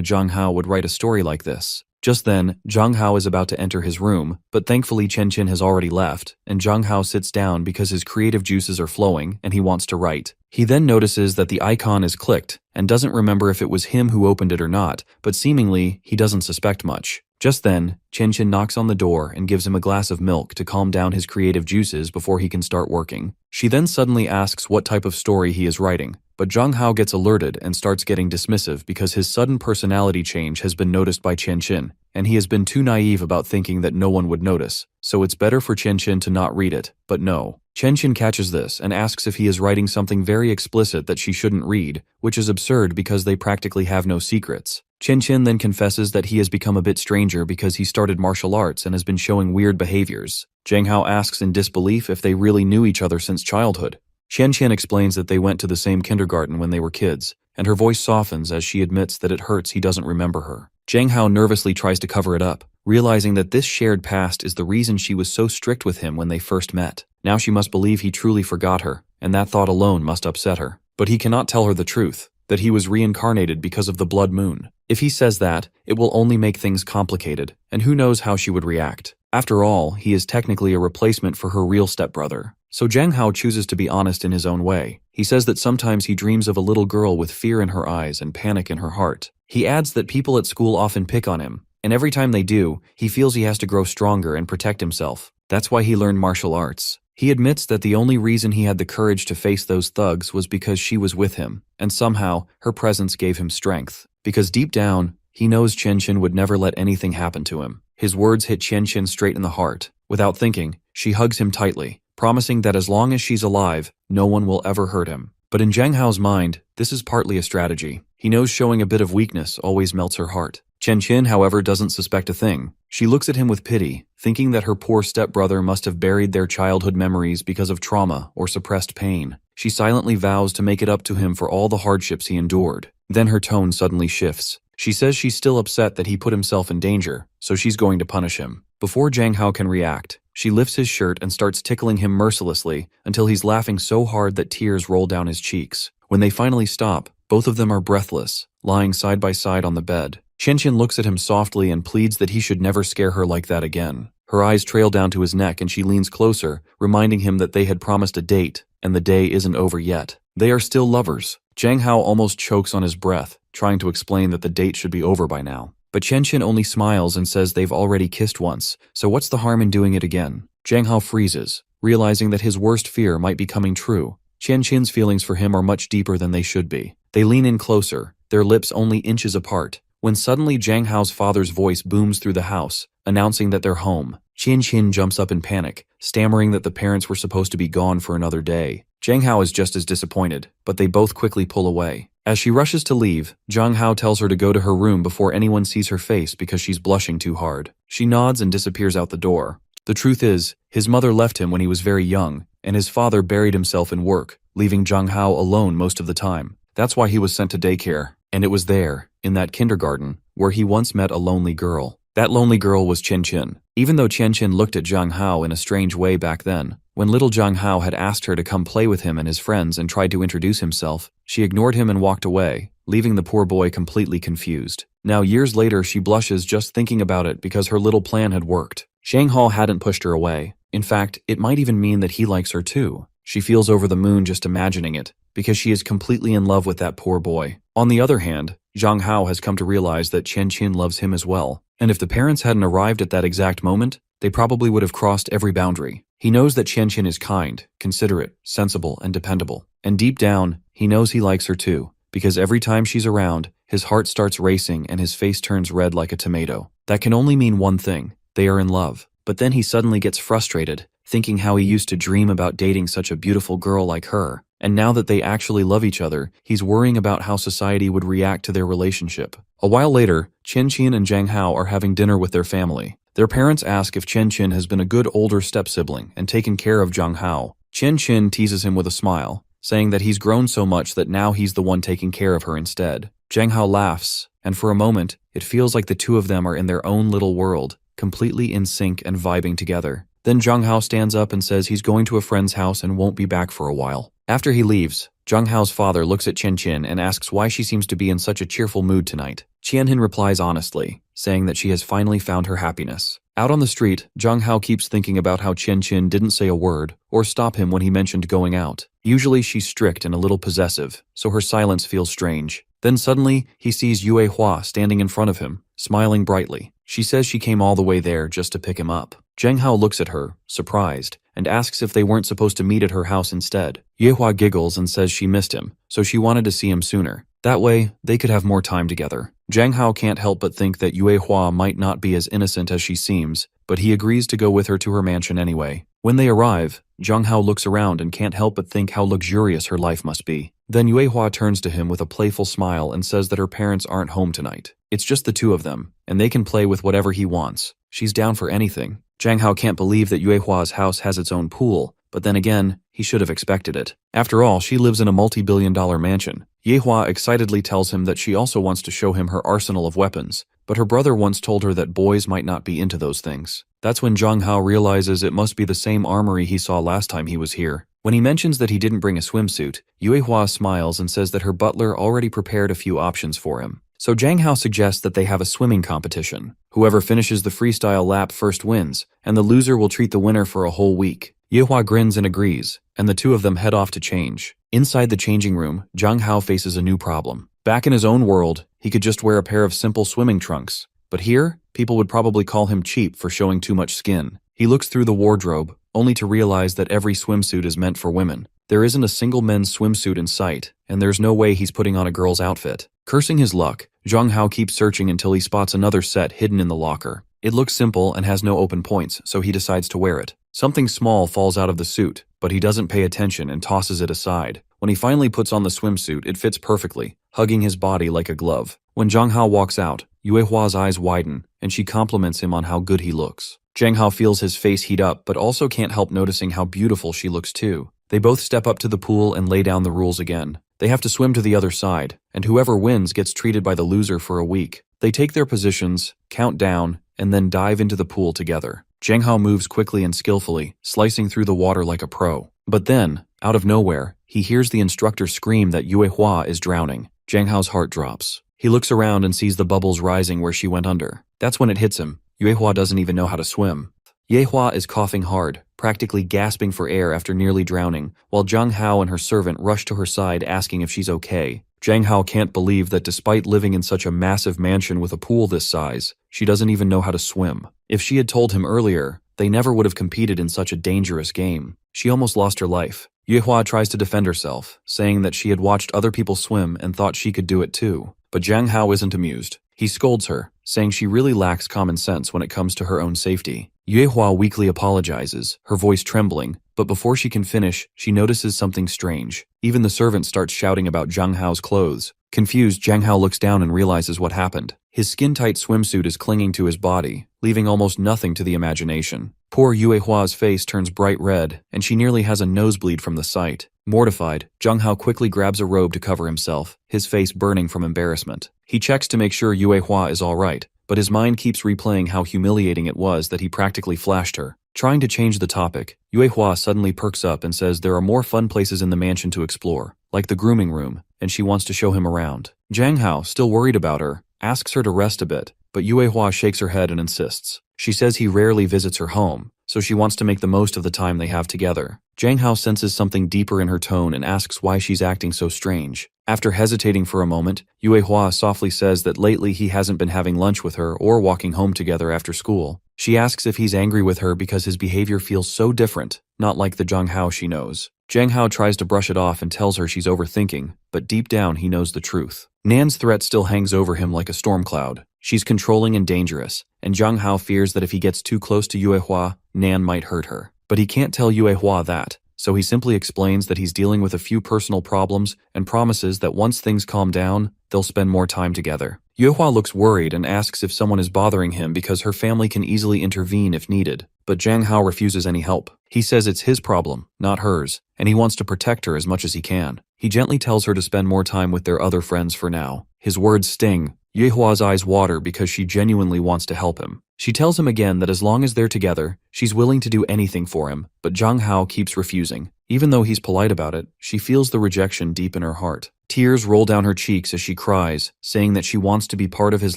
[SPEAKER 1] Zhang Hao would write a story like this. Just then, Zhang Hao is about to enter his room, but thankfully Qianqin has already left, and Zhang Hao sits down because his creative juices are flowing and he wants to write. He then notices that the icon is clicked and doesn't remember if it was him who opened it or not, but seemingly he doesn't suspect much. Just then, Qianqin knocks on the door and gives him a glass of milk to calm down his creative juices before he can start working. She then suddenly asks what type of story he is writing, but Zhang Hao gets alerted and starts getting dismissive because his sudden personality change has been noticed by Qianqin, and he has been too naive about thinking that no one would notice, so it's better for Qianqin to not read it, but no. Qianqin catches this and asks if he is writing something very explicit that she shouldn't read, which is absurd because they practically have no secrets. Qianqin then confesses that he has become a bit stranger because he started martial arts and has been showing weird behaviors. Zhang Hao asks in disbelief if they really knew each other since childhood. Qianqin explains that they went to the same kindergarten when they were kids, and her voice softens as she admits that it hurts he doesn't remember her. Zhang Hao nervously tries to cover it up, realizing that this shared past is the reason she was so strict with him when they first met. Now she must believe he truly forgot her, and that thought alone must upset her. But he cannot tell her the truth, that he was reincarnated because of the blood moon. If he says that, it will only make things complicated, and who knows how she would react. After all, he is technically a replacement for her real stepbrother. So Zhang Hao chooses to be honest in his own way. He says that sometimes he dreams of a little girl with fear in her eyes and panic in her heart. He adds that people at school often pick on him, and every time they do, he feels he has to grow stronger and protect himself. That's why he learned martial arts. He admits that the only reason he had the courage to face those thugs was because she was with him, and somehow her presence gave him strength. Because deep down, he knows Qianqin would never let anything happen to him. His words hit Qianqin straight in the heart. Without thinking, she hugs him tightly, promising that as long as she's alive, no one will ever hurt him. But in Zhang Hao's mind, this is partly a strategy. He knows showing a bit of weakness always melts her heart. Chen Qin, however, doesn't suspect a thing. She looks at him with pity, thinking that her poor stepbrother must have buried their childhood memories because of trauma or suppressed pain. She silently vows to make it up to him for all the hardships he endured. Then her tone suddenly shifts. She says she's still upset that he put himself in danger, so she's going to punish him. Before Zhang Hao can react, she lifts his shirt and starts tickling him mercilessly until he's laughing so hard that tears roll down his cheeks. When they finally stop, both of them are breathless, lying side by side on the bed. Qianqian looks at him softly and pleads that he should never scare her like that again. Her eyes trail down to his neck and she leans closer, reminding him that they had promised a date, and the day isn't over yet. They are still lovers. Zhang Hao almost chokes on his breath, trying to explain that the date should be over by now. But Qianqian only smiles and says they've already kissed once, so what's the harm in doing it again? Zhang Hao freezes, realizing that his worst fear might be coming true. Qianqian's feelings for him are much deeper than they should be. They lean in closer, their lips only inches apart, when suddenly Zhang Hao's father's voice booms through the house, announcing that they're home. Qianqian jumps up in panic, stammering that the parents were supposed to be gone for another day. Zhang Hao is just as disappointed, but they both quickly pull away. As she rushes to leave, Zhang Hao tells her to go to her room before anyone sees her face because she's blushing too hard. She nods and disappears out the door. The truth is, his mother left him when he was very young, and his father buried himself in work, leaving Zhang Hao alone most of the time. That's why he was sent to daycare, and it was there, in that kindergarten, where he once met a lonely girl. That lonely girl was Qianqian. Even though Qianqian looked at Zhang Hao in a strange way back then, when little Zhang Hao had asked her to come play with him and his friends and tried to introduce himself, she ignored him and walked away, leaving the poor boy completely confused. Now years later she blushes just thinking about it because her little plan had worked. Zhang Hao hadn't pushed her away. In fact, it might even mean that he likes her too. She feels over the moon just imagining it, because she is completely in love with that poor boy. On the other hand, Zhang Hao has come to realize that Qianqian loves him as well. And if the parents hadn't arrived at that exact moment, they probably would have crossed every boundary. He knows that Qianqian is kind, considerate, sensible, and dependable. And deep down, he knows he likes her too, because every time she's around, his heart starts racing and his face turns red like a tomato. That can only mean one thing: they are in love. But then he suddenly gets frustrated, thinking how he used to dream about dating such a beautiful girl like her. And now that they actually love each other, he's worrying about how society would react to their relationship. A while later, Qianqian and Zhang Hao are having dinner with their family. Their parents ask if Qianqian has been a good older step-sibling and taken care of Zhang Hao. Qianqian teases him with a smile, saying that he's grown so much that now he's the one taking care of her instead. Zhang Hao laughs, and for a moment, it feels like the two of them are in their own little world, completely in sync and vibing together. Then Zhang Hao stands up and says he's going to a friend's house and won't be back for a while. After he leaves, Zhang Hao's father looks at Qianqian and asks why she seems to be in such a cheerful mood tonight. Qianqian replies honestly, saying that she has finally found her happiness. Out on the street, Zhang Hao keeps thinking about how Qianqian didn't say a word or stop him when he mentioned going out. Usually she's strict and a little possessive, so her silence feels strange. Then suddenly, he sees Yue Hua standing in front of him, smiling brightly. She says she came all the way there just to pick him up. Zhang Hao looks at her, surprised, and asks if they weren't supposed to meet at her house instead. Yue Hua giggles and says she missed him, so she wanted to see him sooner. That way, they could have more time together. Zhang Hao can't help but think that Yue Hua might not be as innocent as she seems, but he agrees to go with her to her mansion anyway. When they arrive, Zhang Hao looks around and can't help but think how luxurious her life must be. Then Yue Hua turns to him with a playful smile and says that her parents aren't home tonight. It's just the two of them, and they can play with whatever he wants. She's down for anything. Zhang Hao can't believe that Yue Hua's house has its own pool, but then again, he should have expected it. After all, she lives in a multi-billion-dollar mansion. Yue Hua excitedly tells him that she also wants to show him her arsenal of weapons, but her brother once told her that boys might not be into those things. That's when Zhang Hao realizes it must be the same armory he saw last time he was here. When he mentions that he didn't bring a swimsuit, Yue Hua smiles and says that her butler already prepared a few options for him. So Zhang Hao suggests that they have a swimming competition. Whoever finishes the freestyle lap first wins, and the loser will treat the winner for a whole week. Yue Hua grins and agrees, and the two of them head off to change. Inside the changing room, Zhang Hao faces a new problem. Back in his own world, he could just wear a pair of simple swimming trunks. But here, people would probably call him cheap for showing too much skin. He looks through the wardrobe, only to realize that every swimsuit is meant for women. There isn't a single men's swimsuit in sight, and there's no way he's putting on a girl's outfit. Cursing his luck, Zhang Hao keeps searching until he spots another set hidden in the locker. It looks simple and has no open points, so he decides to wear it. Something small falls out of the suit, but he doesn't pay attention and tosses it aside. When he finally puts on the swimsuit, it fits perfectly, hugging his body like a glove. When Zhang Hao walks out, Yue Hua's eyes widen, and she compliments him on how good he looks. Zhang Hao feels his face heat up, but also can't help noticing how beautiful she looks too. They both step up to the pool and lay down the rules again. They have to swim to the other side, and whoever wins gets treated by the loser for a week. They take their positions, count down, and then dive into the pool together. Zhang Hao moves quickly and skillfully, slicing through the water like a pro. But then, out of nowhere, he hears the instructor scream that Yue Hua is drowning. Zhang Hao's heart drops. He looks around and sees the bubbles rising where she went under. That's when it hits him. Yue Hua doesn't even know how to swim. Yue Hua is coughing hard, practically gasping for air after nearly drowning, while Zhang Hao and her servant rush to her side asking if she's okay. Zhang Hao can't believe that despite living in such a massive mansion with a pool this size, she doesn't even know how to swim. If she had told him earlier, they never would have competed in such a dangerous game. She almost lost her life. Yue Hua tries to defend herself, saying that she had watched other people swim and thought she could do it too. But Zhang Hao isn't amused. He scolds her, saying she really lacks common sense when it comes to her own safety. Yue Hua weakly apologizes, her voice trembling, but before she can finish, she notices something strange. Even the servant starts shouting about Zhang Hao's clothes. Confused, Zhang Hao looks down and realizes what happened. His skin-tight swimsuit is clinging to his body, leaving almost nothing to the imagination. Poor Yue Hua's face turns bright red, and she nearly has a nosebleed from the sight. Mortified, Zhang Hao quickly grabs a robe to cover himself, his face burning from embarrassment. He checks to make sure Yue Hua is alright, but his mind keeps replaying how humiliating it was that he practically flashed her. Trying to change the topic, Yue Hua suddenly perks up and says there are more fun places in the mansion to explore, like the grooming room, and she wants to show him around. Zhang Hao, still worried about her, asks her to rest a bit, but Yue Hua shakes her head and insists. She says he rarely visits her home, so she wants to make the most of the time they have together. Zhang Hao senses something deeper in her tone and asks why she's acting so strange. After hesitating for a moment, Yue Hua softly says that lately he hasn't been having lunch with her or walking home together after school. She asks if he's angry with her because his behavior feels so different, not like the Zhang Hao she knows. Zhang Hao tries to brush it off and tells her she's overthinking, but deep down he knows the truth. Nan's threat still hangs over him like a storm cloud. She's controlling and dangerous, and Zhang Hao fears that if he gets too close to Yue Hua, Nan might hurt her. But he can't tell Yue Hua that, so he simply explains that he's dealing with a few personal problems and promises that once things calm down, they'll spend more time together. Yue Hua looks worried and asks if someone is bothering him because her family can easily intervene if needed, but Zhang Hao refuses any help. He says it's his problem, not hers, and he wants to protect her as much as he can. He gently tells her to spend more time with their other friends for now. His words sting. Yue Hua's eyes water because she genuinely wants to help him. She tells him again that as long as they're together, she's willing to do anything for him, but Zhang Hao keeps refusing. Even though he's polite about it, she feels the rejection deep in her heart. Tears roll down her cheeks as she cries, saying that she wants to be part of his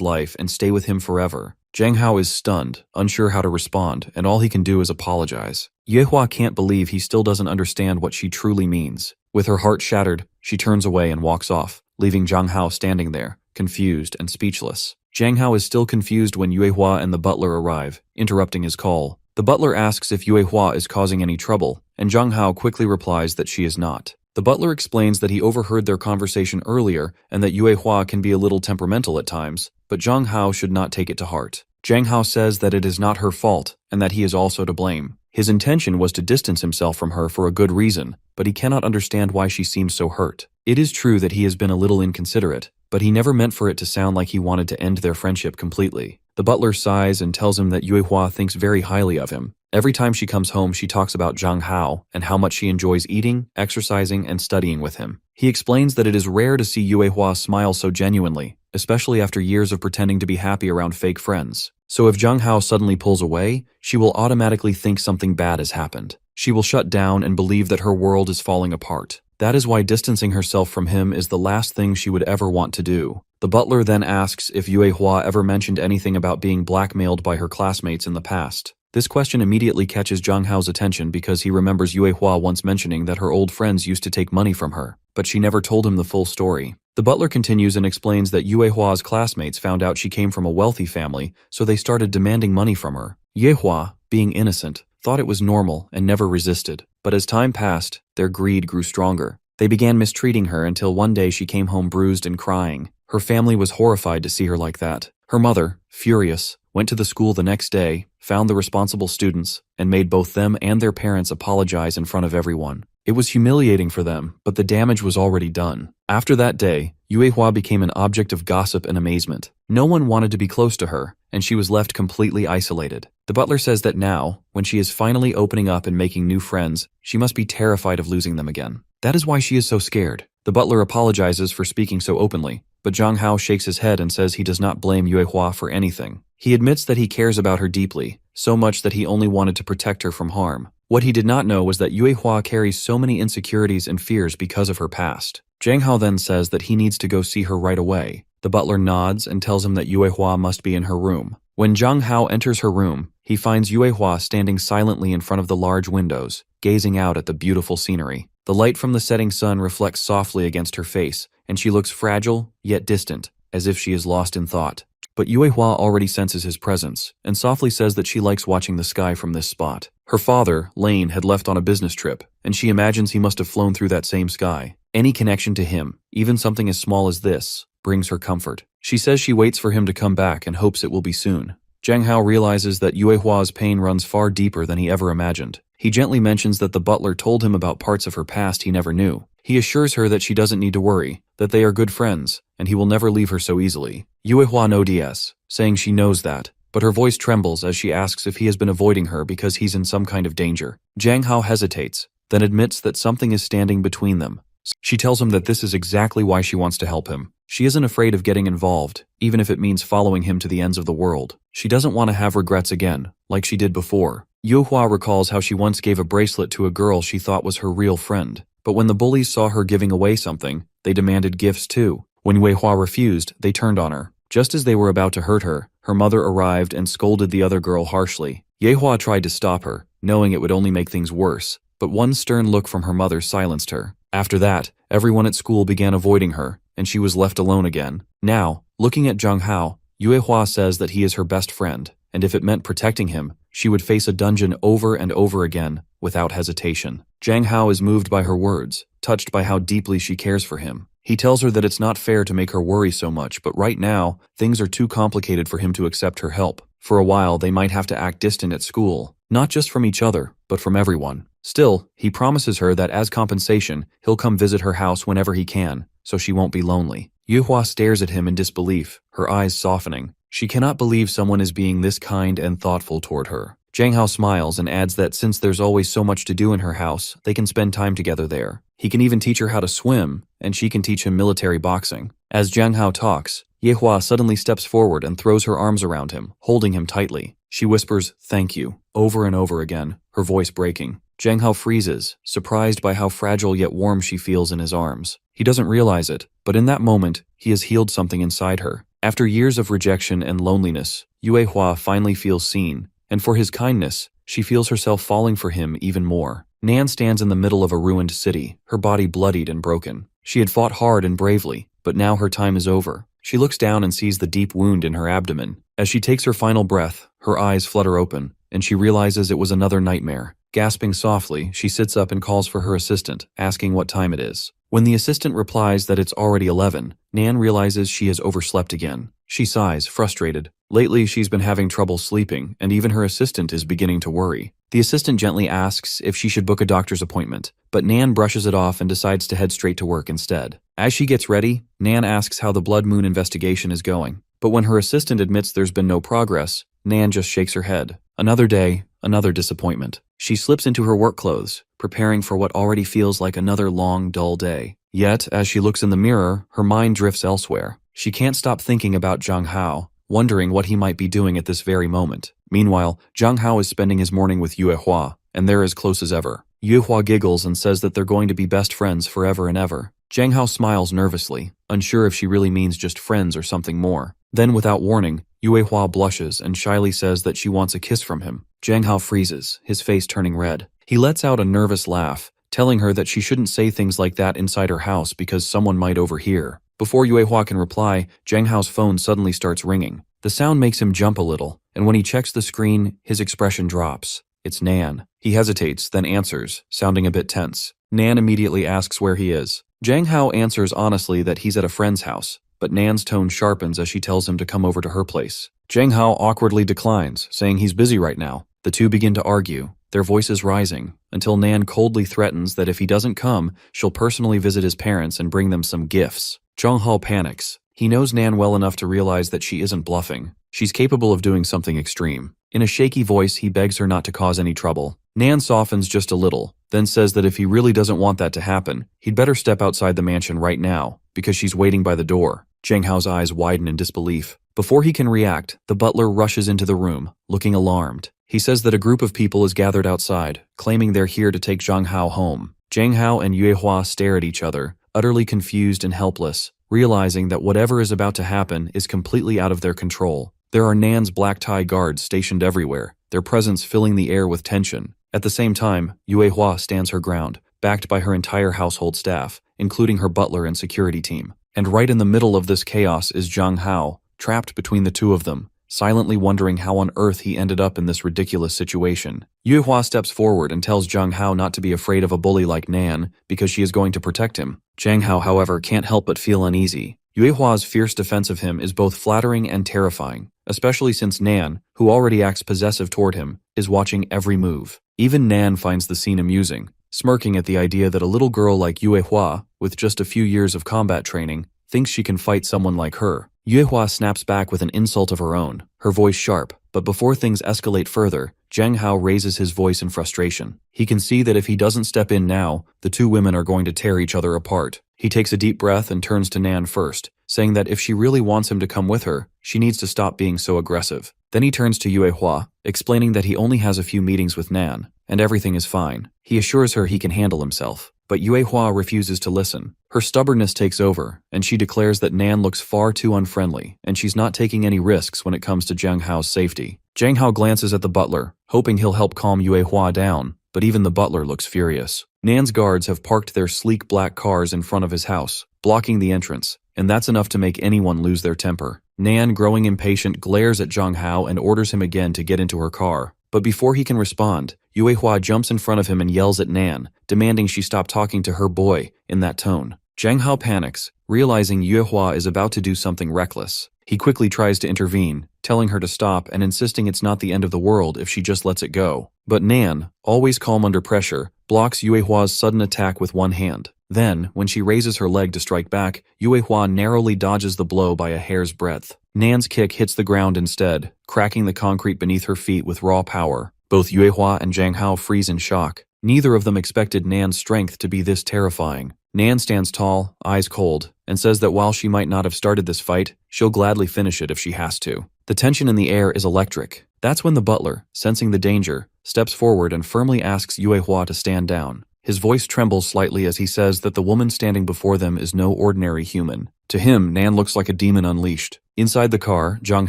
[SPEAKER 1] life and stay with him forever. Zhang Hao is stunned, unsure how to respond, and all he can do is apologize. Yue Hua can't believe he still doesn't understand what she truly means. With her heart shattered, she turns away and walks off, leaving Zhang Hao standing there, confused and speechless. Zhang Hao is still confused when Yue Hua and the butler arrive, interrupting his call. The butler asks if Yue Hua is causing any trouble, and Zhang Hao quickly replies that she is not. The butler explains that he overheard their conversation earlier and that Yue Hua can be a little temperamental at times, but Zhang Hao should not take it to heart. Zhang Hao says that it is not her fault and that he is also to blame. His intention was to distance himself from her for a good reason, but he cannot understand why she seems so hurt. It is true that he has been a little inconsiderate, but he never meant for it to sound like he wanted to end their friendship completely. The butler sighs and tells him that Yue Hua thinks very highly of him. Every time she comes home, she talks about Zhang Hao and how much she enjoys eating, exercising, and studying with him. He explains that it is rare to see Yue Hua smile so genuinely, especially after years of pretending to be happy around fake friends. So if Zhang Hao suddenly pulls away, she will automatically think something bad has happened. She will shut down and believe that her world is falling apart. That is why distancing herself from him is the last thing she would ever want to do. The butler then asks if Yue Hua ever mentioned anything about being blackmailed by her classmates in the past. This question immediately catches Zhang Hao's attention because he remembers Yue Hua once mentioning that her old friends used to take money from her, but she never told him the full story. The butler continues and explains that Yue Hua's classmates found out she came from a wealthy family, so they started demanding money from her. Yue Hua, being innocent, thought it was normal and never resisted, but as time passed, their greed grew stronger. They began mistreating her until one day she came home bruised and crying. Her family was horrified to see her like that. Her mother, furious, went to the school the next day, found the responsible students, and made both them and their parents apologize in front of everyone. It was humiliating for them, but the damage was already done. After that day, Yuehua became an object of gossip and amazement. No one wanted to be close to her, and she was left completely isolated. The butler says that now, when she is finally opening up and making new friends, she must be terrified of losing them again. That is why she is so scared. The butler apologizes for speaking so openly, but Zhang Hao shakes his head and says he does not blame Yuehua for anything. He admits that he cares about her deeply, so much that he only wanted to protect her from harm. What he did not know was that Yuehua carries so many insecurities and fears because of her past. Zhang Hao then says that he needs to go see her right away. The butler nods and tells him that Yuehua must be in her room. When Zhang Hao enters her room, he finds Yuehua standing silently in front of the large windows, gazing out at the beautiful scenery. The light from the setting sun reflects softly against her face, and she looks fragile, yet distant, as if she is lost in thought. But Yuehua already senses his presence, and softly says that she likes watching the sky from this spot. Her father, Lane, had left on a business trip, and she imagines he must have flown through that same sky. Any connection to him, even something as small as this, brings her comfort. She says she waits for him to come back and hopes it will be soon. Zhang Hao realizes that Yuehua's pain runs far deeper than he ever imagined. He gently mentions that the butler told him about parts of her past he never knew. He assures her that she doesn't need to worry, that they are good friends, and he will never leave her so easily. Yuehua no DS, saying she knows that, but her voice trembles as she asks if he has been avoiding her because he's in some kind of danger. Zhang Hao hesitates, then admits that something is standing between them. She tells him that this is exactly why she wants to help him. She isn't afraid of getting involved, even if it means following him to the ends of the world. She doesn't want to have regrets again, like she did before. Yuehua recalls how she once gave a bracelet to a girl she thought was her real friend. But when the bullies saw her giving away something, they demanded gifts too. When Yuehua refused, they turned on her. Just as they were about to hurt her, her mother arrived and scolded the other girl harshly. Yuehua tried to stop her, knowing it would only make things worse, but one stern look from her mother silenced her. After that, everyone at school began avoiding her, and she was left alone again. Now, looking at Zhang Hao, Yuehua says that he is her best friend, and if it meant protecting him, she would face a dungeon over and over again, without hesitation. Zhang Hao is moved by her words, touched by how deeply she cares for him. He tells her that it's not fair to make her worry so much, but right now, things are too complicated for him to accept her help. For a while, they might have to act distant at school, not just from each other, but from everyone. Still, he promises her that as compensation, he'll come visit her house whenever he can, so she won't be lonely. Yuehua stares at him in disbelief, her eyes softening. She cannot believe someone is being this kind and thoughtful toward her. Zhang Hao smiles and adds that since there's always so much to do in her house, they can spend time together there. He can even teach her how to swim, and she can teach him military boxing. As Zhang Hao talks, Yuehua suddenly steps forward and throws her arms around him, holding him tightly. She whispers, "Thank you," over and over again, her voice breaking. Zhang Hao freezes, surprised by how fragile yet warm she feels in his arms. He doesn't realize it, but in that moment, he has healed something inside her. After years of rejection and loneliness, Yuehua finally feels seen, and for his kindness, she feels herself falling for him even more. Nan stands in the middle of a ruined city, her body bloodied and broken. She had fought hard and bravely, but now her time is over. She looks down and sees the deep wound in her abdomen. As she takes her final breath, her eyes flutter open, and she realizes it was another nightmare. Gasping softly, she sits up and calls for her assistant, asking what time it is. When the assistant replies that it's already 11, Nan realizes she has overslept again. She sighs, frustrated. Lately, she's been having trouble sleeping, and even her assistant is beginning to worry. The assistant gently asks if she should book a doctor's appointment, but Nan brushes it off and decides to head straight to work instead. As she gets ready, Nan asks how the blood moon investigation is going. But when her assistant admits there's been no progress, Nan just shakes her head. Another day, another disappointment. She slips into her work clothes, preparing for what already feels like another long, dull day. Yet, as she looks in the mirror, her mind drifts elsewhere. She can't stop thinking about Zhang Hao, wondering what he might be doing at this very moment. Meanwhile, Zhang Hao is spending his morning with Yuehua, and they're as close as ever. Yuehua giggles and says that they're going to be best friends forever and ever. Zhang Hao smiles nervously, unsure if she really means just friends or something more. Then, without warning, Yuehua blushes and shyly says that she wants a kiss from him. Zhang Hao freezes, his face turning red. He lets out a nervous laugh, telling her that she shouldn't say things like that inside her house because someone might overhear. Before Yuehua can reply, Zhang Hao's phone suddenly starts ringing. The sound makes him jump a little, and when he checks the screen, his expression drops. It's Nan. He hesitates, then answers, sounding a bit tense. Nan immediately asks where he is. Zhang Hao answers honestly that he's at a friend's house, but Nan's tone sharpens as she tells him to come over to her place. Zhang Hao awkwardly declines, saying he's busy right now. The two begin to argue. their voices rising, until Nan coldly threatens that if he doesn't come, she'll personally visit his parents and bring them some gifts. Jong-ho panics. He knows Nan well enough to realize that she isn't bluffing. She's capable of doing something extreme. In a shaky voice, he begs her not to cause any trouble. Nan softens just a little, then says that if he really doesn't want that to happen, he'd better step outside the mansion right now, because she's waiting by the door. Jang Hao's eyes widen in disbelief. Before he can react, the butler rushes into the room, looking alarmed. He says that a group of people is gathered outside, claiming they're here to take Jang Hao home. Jang Hao and Yue Hua stare at each other, utterly confused and helpless, realizing that whatever is about to happen is completely out of their control. There are Nan's black tie guards stationed everywhere, their presence filling the air with tension. At the same time, Yue Hua stands her ground, backed by her entire household staff, including her butler and security team. And right in the middle of this chaos is Jang Hao, trapped between the two of them, silently wondering how on earth he ended up in this ridiculous situation. Yue Hua steps forward and tells Jang Hao not to be afraid of a bully like Nan, because she is going to protect him. Jang Hao, however, can't help but feel uneasy. Yue Hua's fierce defense of him is both flattering and terrifying, especially since Nan, who already acts possessive toward him, is watching every move. Even Nan finds the scene amusing, smirking at the idea that a little girl like Yue Hua, with just a few years of combat training, thinks she can fight someone like her. Yue Hua snaps back with an insult of her own, her voice sharp, but before things escalate further, Jang Hao raises his voice in frustration. He can see that if he doesn't step in now, the two women are going to tear each other apart. He takes a deep breath and turns to Nan first, saying that if she really wants him to come with her, she needs to stop being so aggressive. Then he turns to Yue Hua, explaining that he only has a few meetings with Nan, and everything is fine. He assures her he can handle himself. But Yue Hua refuses to listen. Her stubbornness takes over, and she declares that Nan looks far too unfriendly, and she's not taking any risks when it comes to Jang Hao's safety. Jang Hao glances at the butler, hoping he'll help calm Yue Hua down, but even the butler looks furious. Nan's guards have parked their sleek black cars in front of his house, blocking the entrance, and that's enough to make anyone lose their temper. Nan, growing impatient, glares at Jang Hao and orders him again to get into her car. But before he can respond, Yue Hua jumps in front of him and yells at Nan, demanding she stop talking to her boy in that tone. Jang Hao panics, realizing Yue Hua is about to do something reckless. He quickly tries to intervene, telling her to stop and insisting it's not the end of the world if she just lets it go. But Nan, always calm under pressure, blocks Yue Hua's sudden attack with one hand. Then, when she raises her leg to strike back, Yue Hua narrowly dodges the blow by a hair's breadth. Nan's kick hits the ground instead, cracking the concrete beneath her feet with raw power. Both Yue Hua and Jang Hao freeze in shock. Neither of them expected Nan's strength to be this terrifying. Nan stands tall, eyes cold, and says that while she might not have started this fight, she'll gladly finish it if she has to. The tension in the air is electric. That's when the butler, sensing the danger, steps forward and firmly asks Yue Hua to stand down. His voice trembles slightly as he says that the woman standing before them is no ordinary human. To him, Nan looks like a demon unleashed. Inside the car, Jang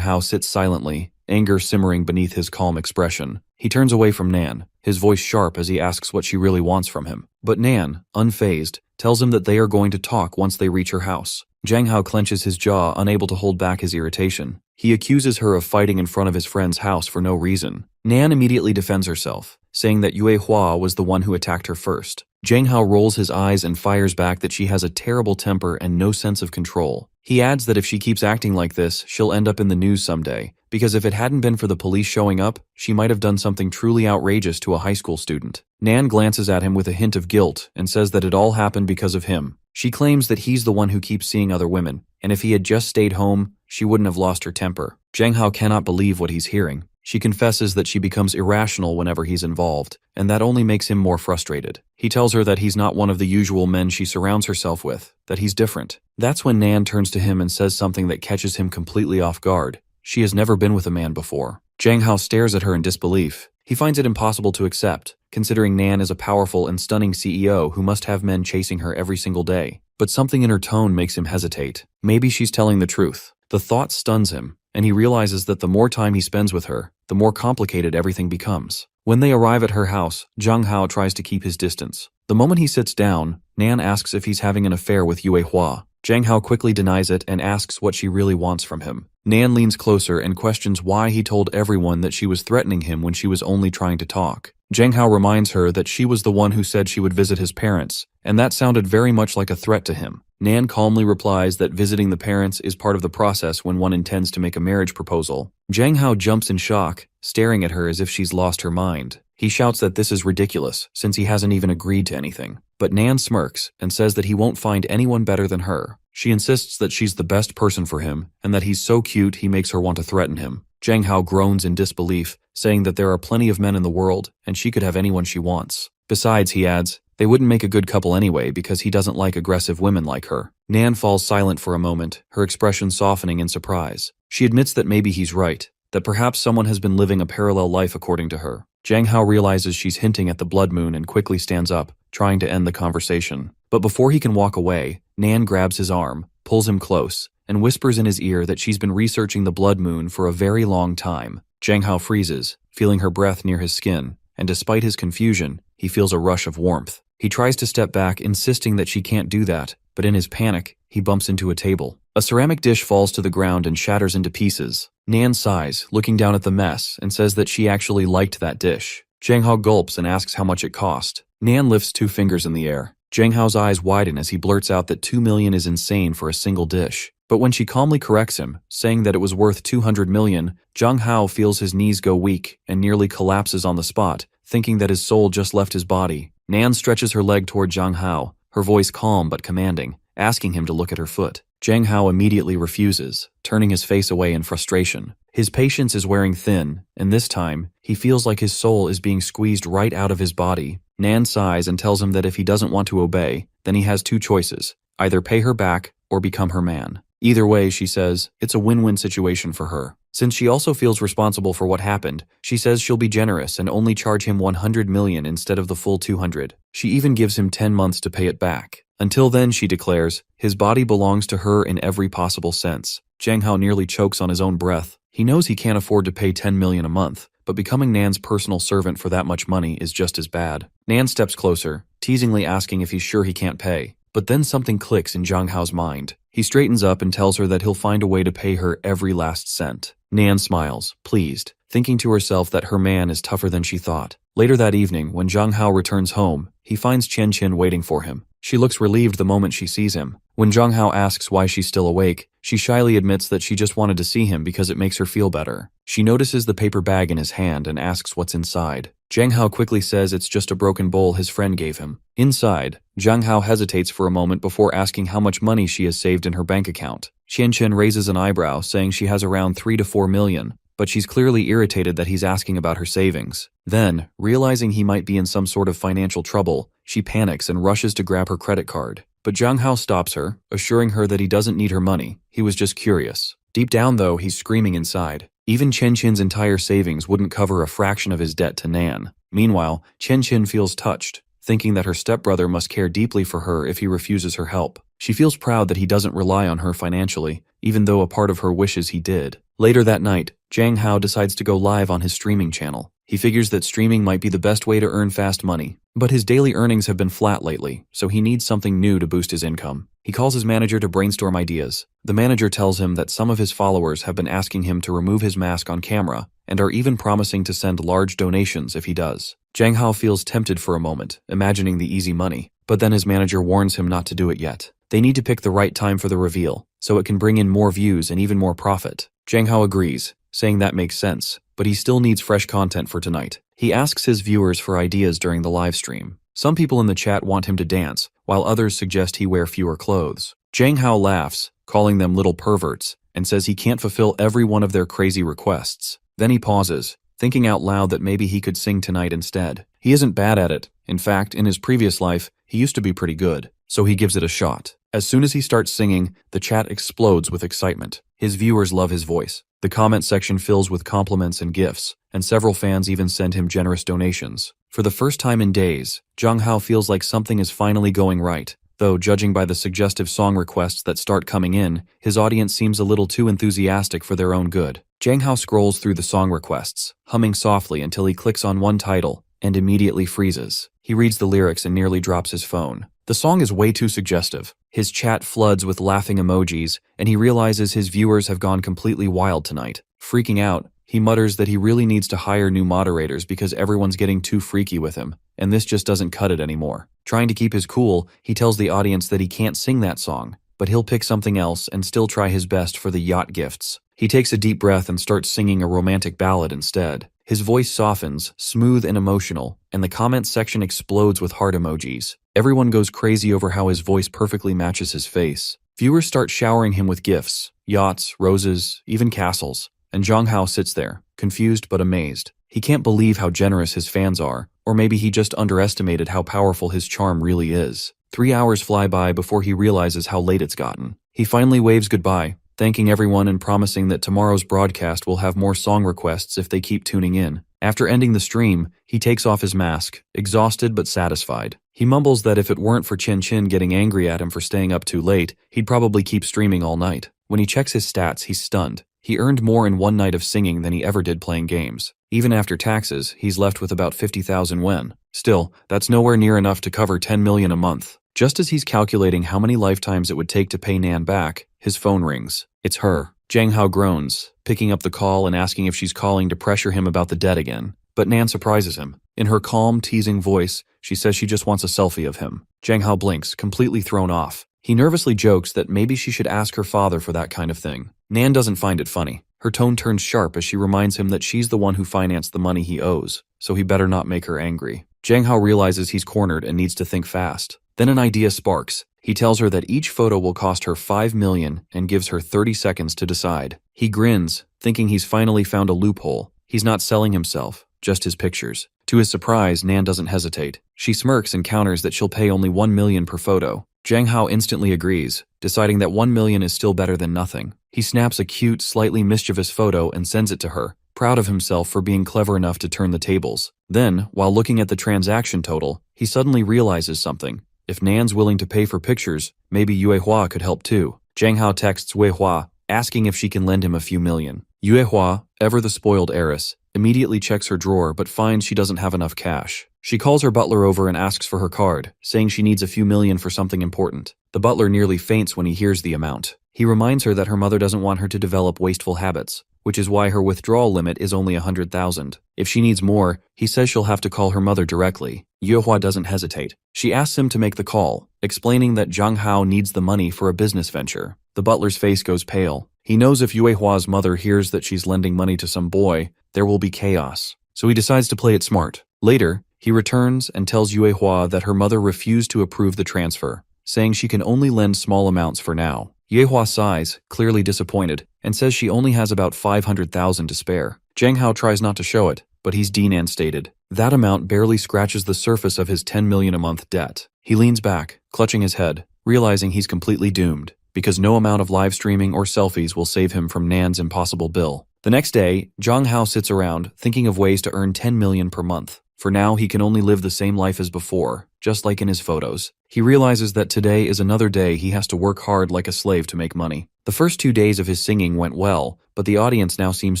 [SPEAKER 1] Hao sits silently, anger simmering beneath his calm expression. He turns away from Nan, his voice sharp as he asks what she really wants from him. But Nan, unfazed, tells him that they are going to talk once they reach her house. Jang Hao clenches his jaw, unable to hold back his irritation. He accuses her of fighting in front of his friend's house for no reason. Nan immediately defends herself, saying that Yue Hua was the one who attacked her first. Jang Hao rolls his eyes and fires back that she has a terrible temper and no sense of control. He adds that if she keeps acting like this, she'll end up in the news someday, because if it hadn't been for the police showing up, she might have done something truly outrageous to a high school student. Nan glances at him with a hint of guilt and says that it all happened because of him. She claims that he's the one who keeps seeing other women, and if he had just stayed home, she wouldn't have lost her temper. Jang Hao cannot believe what he's hearing. She confesses that she becomes irrational whenever he's involved, and that only makes him more frustrated. He tells her that he's not one of the usual men she surrounds herself with, that he's different. That's when Nan turns to him and says something that catches him completely off guard. She has never been with a man before. Jang Hao stares at her in disbelief. He finds it impossible to accept, considering Nan is a powerful and stunning CEO who must have men chasing her every single day. But something in her tone makes him hesitate. Maybe she's telling the truth. The thought stuns him, and he realizes that the more time he spends with her, the more complicated everything becomes. When they arrive at her house, Jang Hao tries to keep his distance. The moment he sits down, Nan asks if he's having an affair with Yue Hua. Jang Hao quickly denies it and asks what she really wants from him. Nan leans closer and questions why he told everyone that she was threatening him when she was only trying to talk. Jang Hao reminds her that she was the one who said she would visit his parents, and that sounded very much like a threat to him. Nan calmly replies that visiting the parents is part of the process when one intends to make a marriage proposal. Jang Hao jumps in shock, staring at her as if she's lost her mind. He He shouts that this is ridiculous since he hasn't even agreed to anything. But Nan smirks and says that he won't find anyone better than her. She insists that she's the best person for him and that he's so cute he makes her want to threaten him. Jang Hao groans in disbelief, saying that there are plenty of men in the world and she could have anyone she wants. Besides, he adds, they wouldn't make a good couple anyway because he doesn't like aggressive women like her. Nan falls silent for a moment, her expression softening in surprise. She admits that maybe he's right, that perhaps someone has been living a parallel life according to her. Jang Hao realizes she's hinting at the blood moon and quickly stands up, trying to end the conversation. But before he can walk away, Nan grabs his arm, pulls him close, and whispers in his ear that she's been researching the blood moon for a very long time. Jang Hao freezes, feeling her breath near his skin, and despite his confusion, he feels a rush of warmth. He tries to step back, insisting that she can't do that, but in his panic, he bumps into a table. A ceramic dish falls to the ground and shatters into pieces. Nan sighs, looking down at the mess, and says that she actually liked that dish. Jang Hao gulps and asks how much it cost. Nan lifts 2 fingers in the air. Jang Hao's eyes widen as he blurts out that 2 million is insane for a single dish. But when she calmly corrects him, saying that it was worth 200 million, Jang Hao feels his knees go weak and nearly collapses on the spot, thinking that his soul just left his body. Nan stretches her leg toward Jang Hao, her voice calm but commanding, asking him to look at her foot. Jang Hao immediately refuses, turning his face away in frustration. His patience is wearing thin, and this time, he feels like his soul is being squeezed right out of his body. Nan sighs and tells him that if he doesn't want to obey, then he has 2 choices, either pay her back or become her man. Either way, she says, it's a win-win situation for her. Since she also feels responsible for what happened, she says she'll be generous and only charge him 100 million instead of the full 200. She even gives him 10 months to pay it back. Until then, she declares, his body belongs to her in every possible sense. Jang Hao nearly chokes on his own breath. He knows he can't afford to pay 10 million a month, but becoming Nan's personal servant for that much money is just as bad. Nan steps closer, teasingly asking if he's sure he can't pay. But then something clicks in Jang Hao's mind. He straightens up and tells her that he'll find a way to pay her every last cent. Nan smiles, pleased, thinking to herself that her man is tougher than she thought. Later that evening, when Jang Hao returns home, he finds Chen Qin waiting for him. She looks relieved the moment she sees him. When Jang Hao asks why she's still awake, she shyly admits that she just wanted to see him because it makes her feel better. She notices the paper bag in his hand and asks what's inside. Jang Hao quickly says it's just a broken bowl his friend gave him. Inside, Jang Hao hesitates for a moment before asking how much money she has saved in her bank account. Chen Qin raises an eyebrow, saying she has around 3 to 4 million, but she's clearly irritated that he's asking about her savings. Then, realizing he might be in some sort of financial trouble, she panics and rushes to grab her credit card. But Jang Hao stops her, assuring her that he doesn't need her money, he was just curious. Deep down though, he's screaming inside. Even Chen Qin's entire savings wouldn't cover a fraction of his debt to Nan. Meanwhile, Chen Qin feels touched, thinking that her stepbrother must care deeply for her if he refuses her help. She feels proud that he doesn't rely on her financially, even though a part of her wishes he did. Later that night, Jang Hao decides to go live on his streaming channel. He figures that streaming might be the best way to earn fast money. But his daily earnings have been flat lately, so he needs something new to boost his income. He calls his manager to brainstorm ideas. The manager tells him that some of his followers have been asking him to remove his mask on camera, and are even promising to send large donations if he does. Jang Hao feels tempted for a moment, imagining the easy money, but then his manager warns him not to do it yet. They need to pick the right time for the reveal, so it can bring in more views and even more profit. Jang Hao agrees, saying that makes sense, but he still needs fresh content for tonight. He asks his viewers for ideas during the live stream. Some people in the chat want him to dance, while others suggest he wear fewer clothes. Jang Hao laughs, calling them little perverts, and says he can't fulfill every one of their crazy requests. Then he pauses, thinking out loud that maybe he could sing tonight instead. He isn't bad at it. In fact, in his previous life, he used to be pretty good, so he gives it a shot. As soon as he starts singing, the chat explodes with excitement. His viewers love his voice. The comment section fills with compliments and gifts, and several fans even send him generous donations. For the first time in days, Jang Hao feels like something is finally going right. Though, judging by the suggestive song requests that start coming in, his audience seems a little too enthusiastic for their own good. Jang Hao scrolls through the song requests, humming softly until he clicks on one title, and immediately freezes. He reads the lyrics and nearly drops his phone. The song is way too suggestive. His chat floods with laughing emojis, and he realizes his viewers have gone completely wild tonight. Freaking out, he mutters that he really needs to hire new moderators because everyone's getting too freaky with him, and this just doesn't cut it anymore. Trying to keep his cool, he tells the audience that he can't sing that song, but he'll pick something else and still try his best for the yacht gifts. He takes a deep breath and starts singing a romantic ballad instead. His voice softens, smooth and emotional, and the comment section explodes with heart emojis. Everyone goes crazy over how his voice perfectly matches his face. Viewers start showering him with gifts, yachts, roses, even castles. And Jong Hao sits there, confused but amazed. He can't believe how generous his fans are, or maybe he just underestimated how powerful his charm really is. 3 hours fly by before he realizes how late it's gotten. He finally waves goodbye, thanking everyone and promising that tomorrow's broadcast will have more song requests if they keep tuning in. After ending the stream, he takes off his mask, exhausted but satisfied. He mumbles that if it weren't for Chin Chin getting angry at him for staying up too late, he'd probably keep streaming all night. When he checks his stats, he's stunned. He earned more in one night of singing than he ever did playing games. Even after taxes, he's left with about 50,000 yen. Still, that's nowhere near enough to cover 10 million a month. Just as he's calculating how many lifetimes it would take to pay Nan back, his phone rings. It's her. Jang Hao groans, picking up the call and asking if she's calling to pressure him about the debt again. But Nan surprises him. In her calm, teasing voice, she says she just wants a selfie of him. Jang Hao blinks, completely thrown off. He nervously jokes that maybe she should ask her father for that kind of thing. Nan doesn't find it funny. Her tone turns sharp as she reminds him that she's the one who financed the money he owes, so he better not make her angry. Jang Hao realizes he's cornered and needs to think fast. Then an idea sparks. He tells her that each photo will cost her 5 million and gives her 30 seconds to decide. He grins, thinking he's finally found a loophole. He's not selling himself, just his pictures. To his surprise, Nan doesn't hesitate. She smirks and counters that she'll pay only 1 million per photo. Jang Hao instantly agrees, deciding that 1 million is still better than nothing. He snaps a cute, slightly mischievous photo and sends it to her, proud of himself for being clever enough to turn the tables. Then, while looking at the transaction total, he suddenly realizes something. If Nan's willing to pay for pictures, maybe Yue Hua could help too. Jang Hao texts Wei Hua, asking if she can lend him a few million. Yue Hua, ever the spoiled heiress, immediately checks her drawer but finds she doesn't have enough cash. She calls her butler over and asks for her card, saying she needs a few million for something important. The butler nearly faints when he hears the amount. He reminds her that her mother doesn't want her to develop wasteful habits, which is why her withdrawal limit is only 100,000. If she needs more, he says she'll have to call her mother directly. Yue Hua doesn't hesitate. She asks him to make the call, explaining that Jang Hao needs the money for a business venture. The butler's face goes pale. He knows if Yue Hua's mother hears that she's lending money to some boy, there will be chaos. So he decides to play it smart. Later, he returns and tells Yue Hua that her mother refused to approve the transfer, saying she can only lend small amounts for now. Yue Hua sighs, clearly disappointed, and says she only has about 500,000 to spare. Jang Hao tries not to show it, but he's denan-stated. That amount barely scratches the surface of his 10 million a month debt. He leans back, clutching his head, realizing he's completely doomed, because no amount of live streaming or selfies will save him from Nan's impossible bill. The next day, Jang Hao sits around, thinking of ways to earn 10 million per month. For now, he can only live the same life as before, just like in his photos. He realizes that today is another day he has to work hard like a slave to make money. The first 2 days of his singing went well, but the audience now seems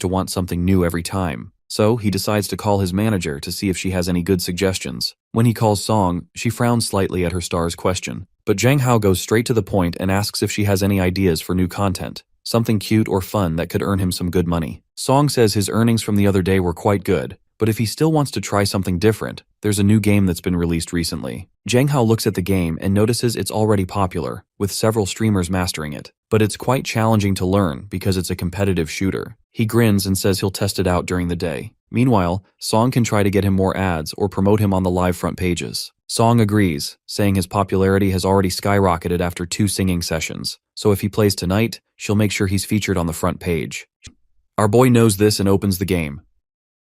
[SPEAKER 1] to want something new every time. So he decides to call his manager to see if she has any good suggestions. When he calls Song, she frowns slightly at her star's question. But Jang Hao goes straight to the point and asks if she has any ideas for new content. Something cute or fun that could earn him some good money. Song says his earnings from the other day were quite good, but if he still wants to try something different, there's a new game that's been released recently. Jang Hao looks at the game and notices it's already popular, with several streamers mastering it. But it's quite challenging to learn because it's a competitive shooter. He grins and says he'll test it out during the day. Meanwhile, Song can try to get him more ads or promote him on the live front pages. Song agrees, saying his popularity has already skyrocketed after 2 singing sessions, so if he plays tonight, she'll make sure he's featured on the front page. Our boy knows this and opens the game.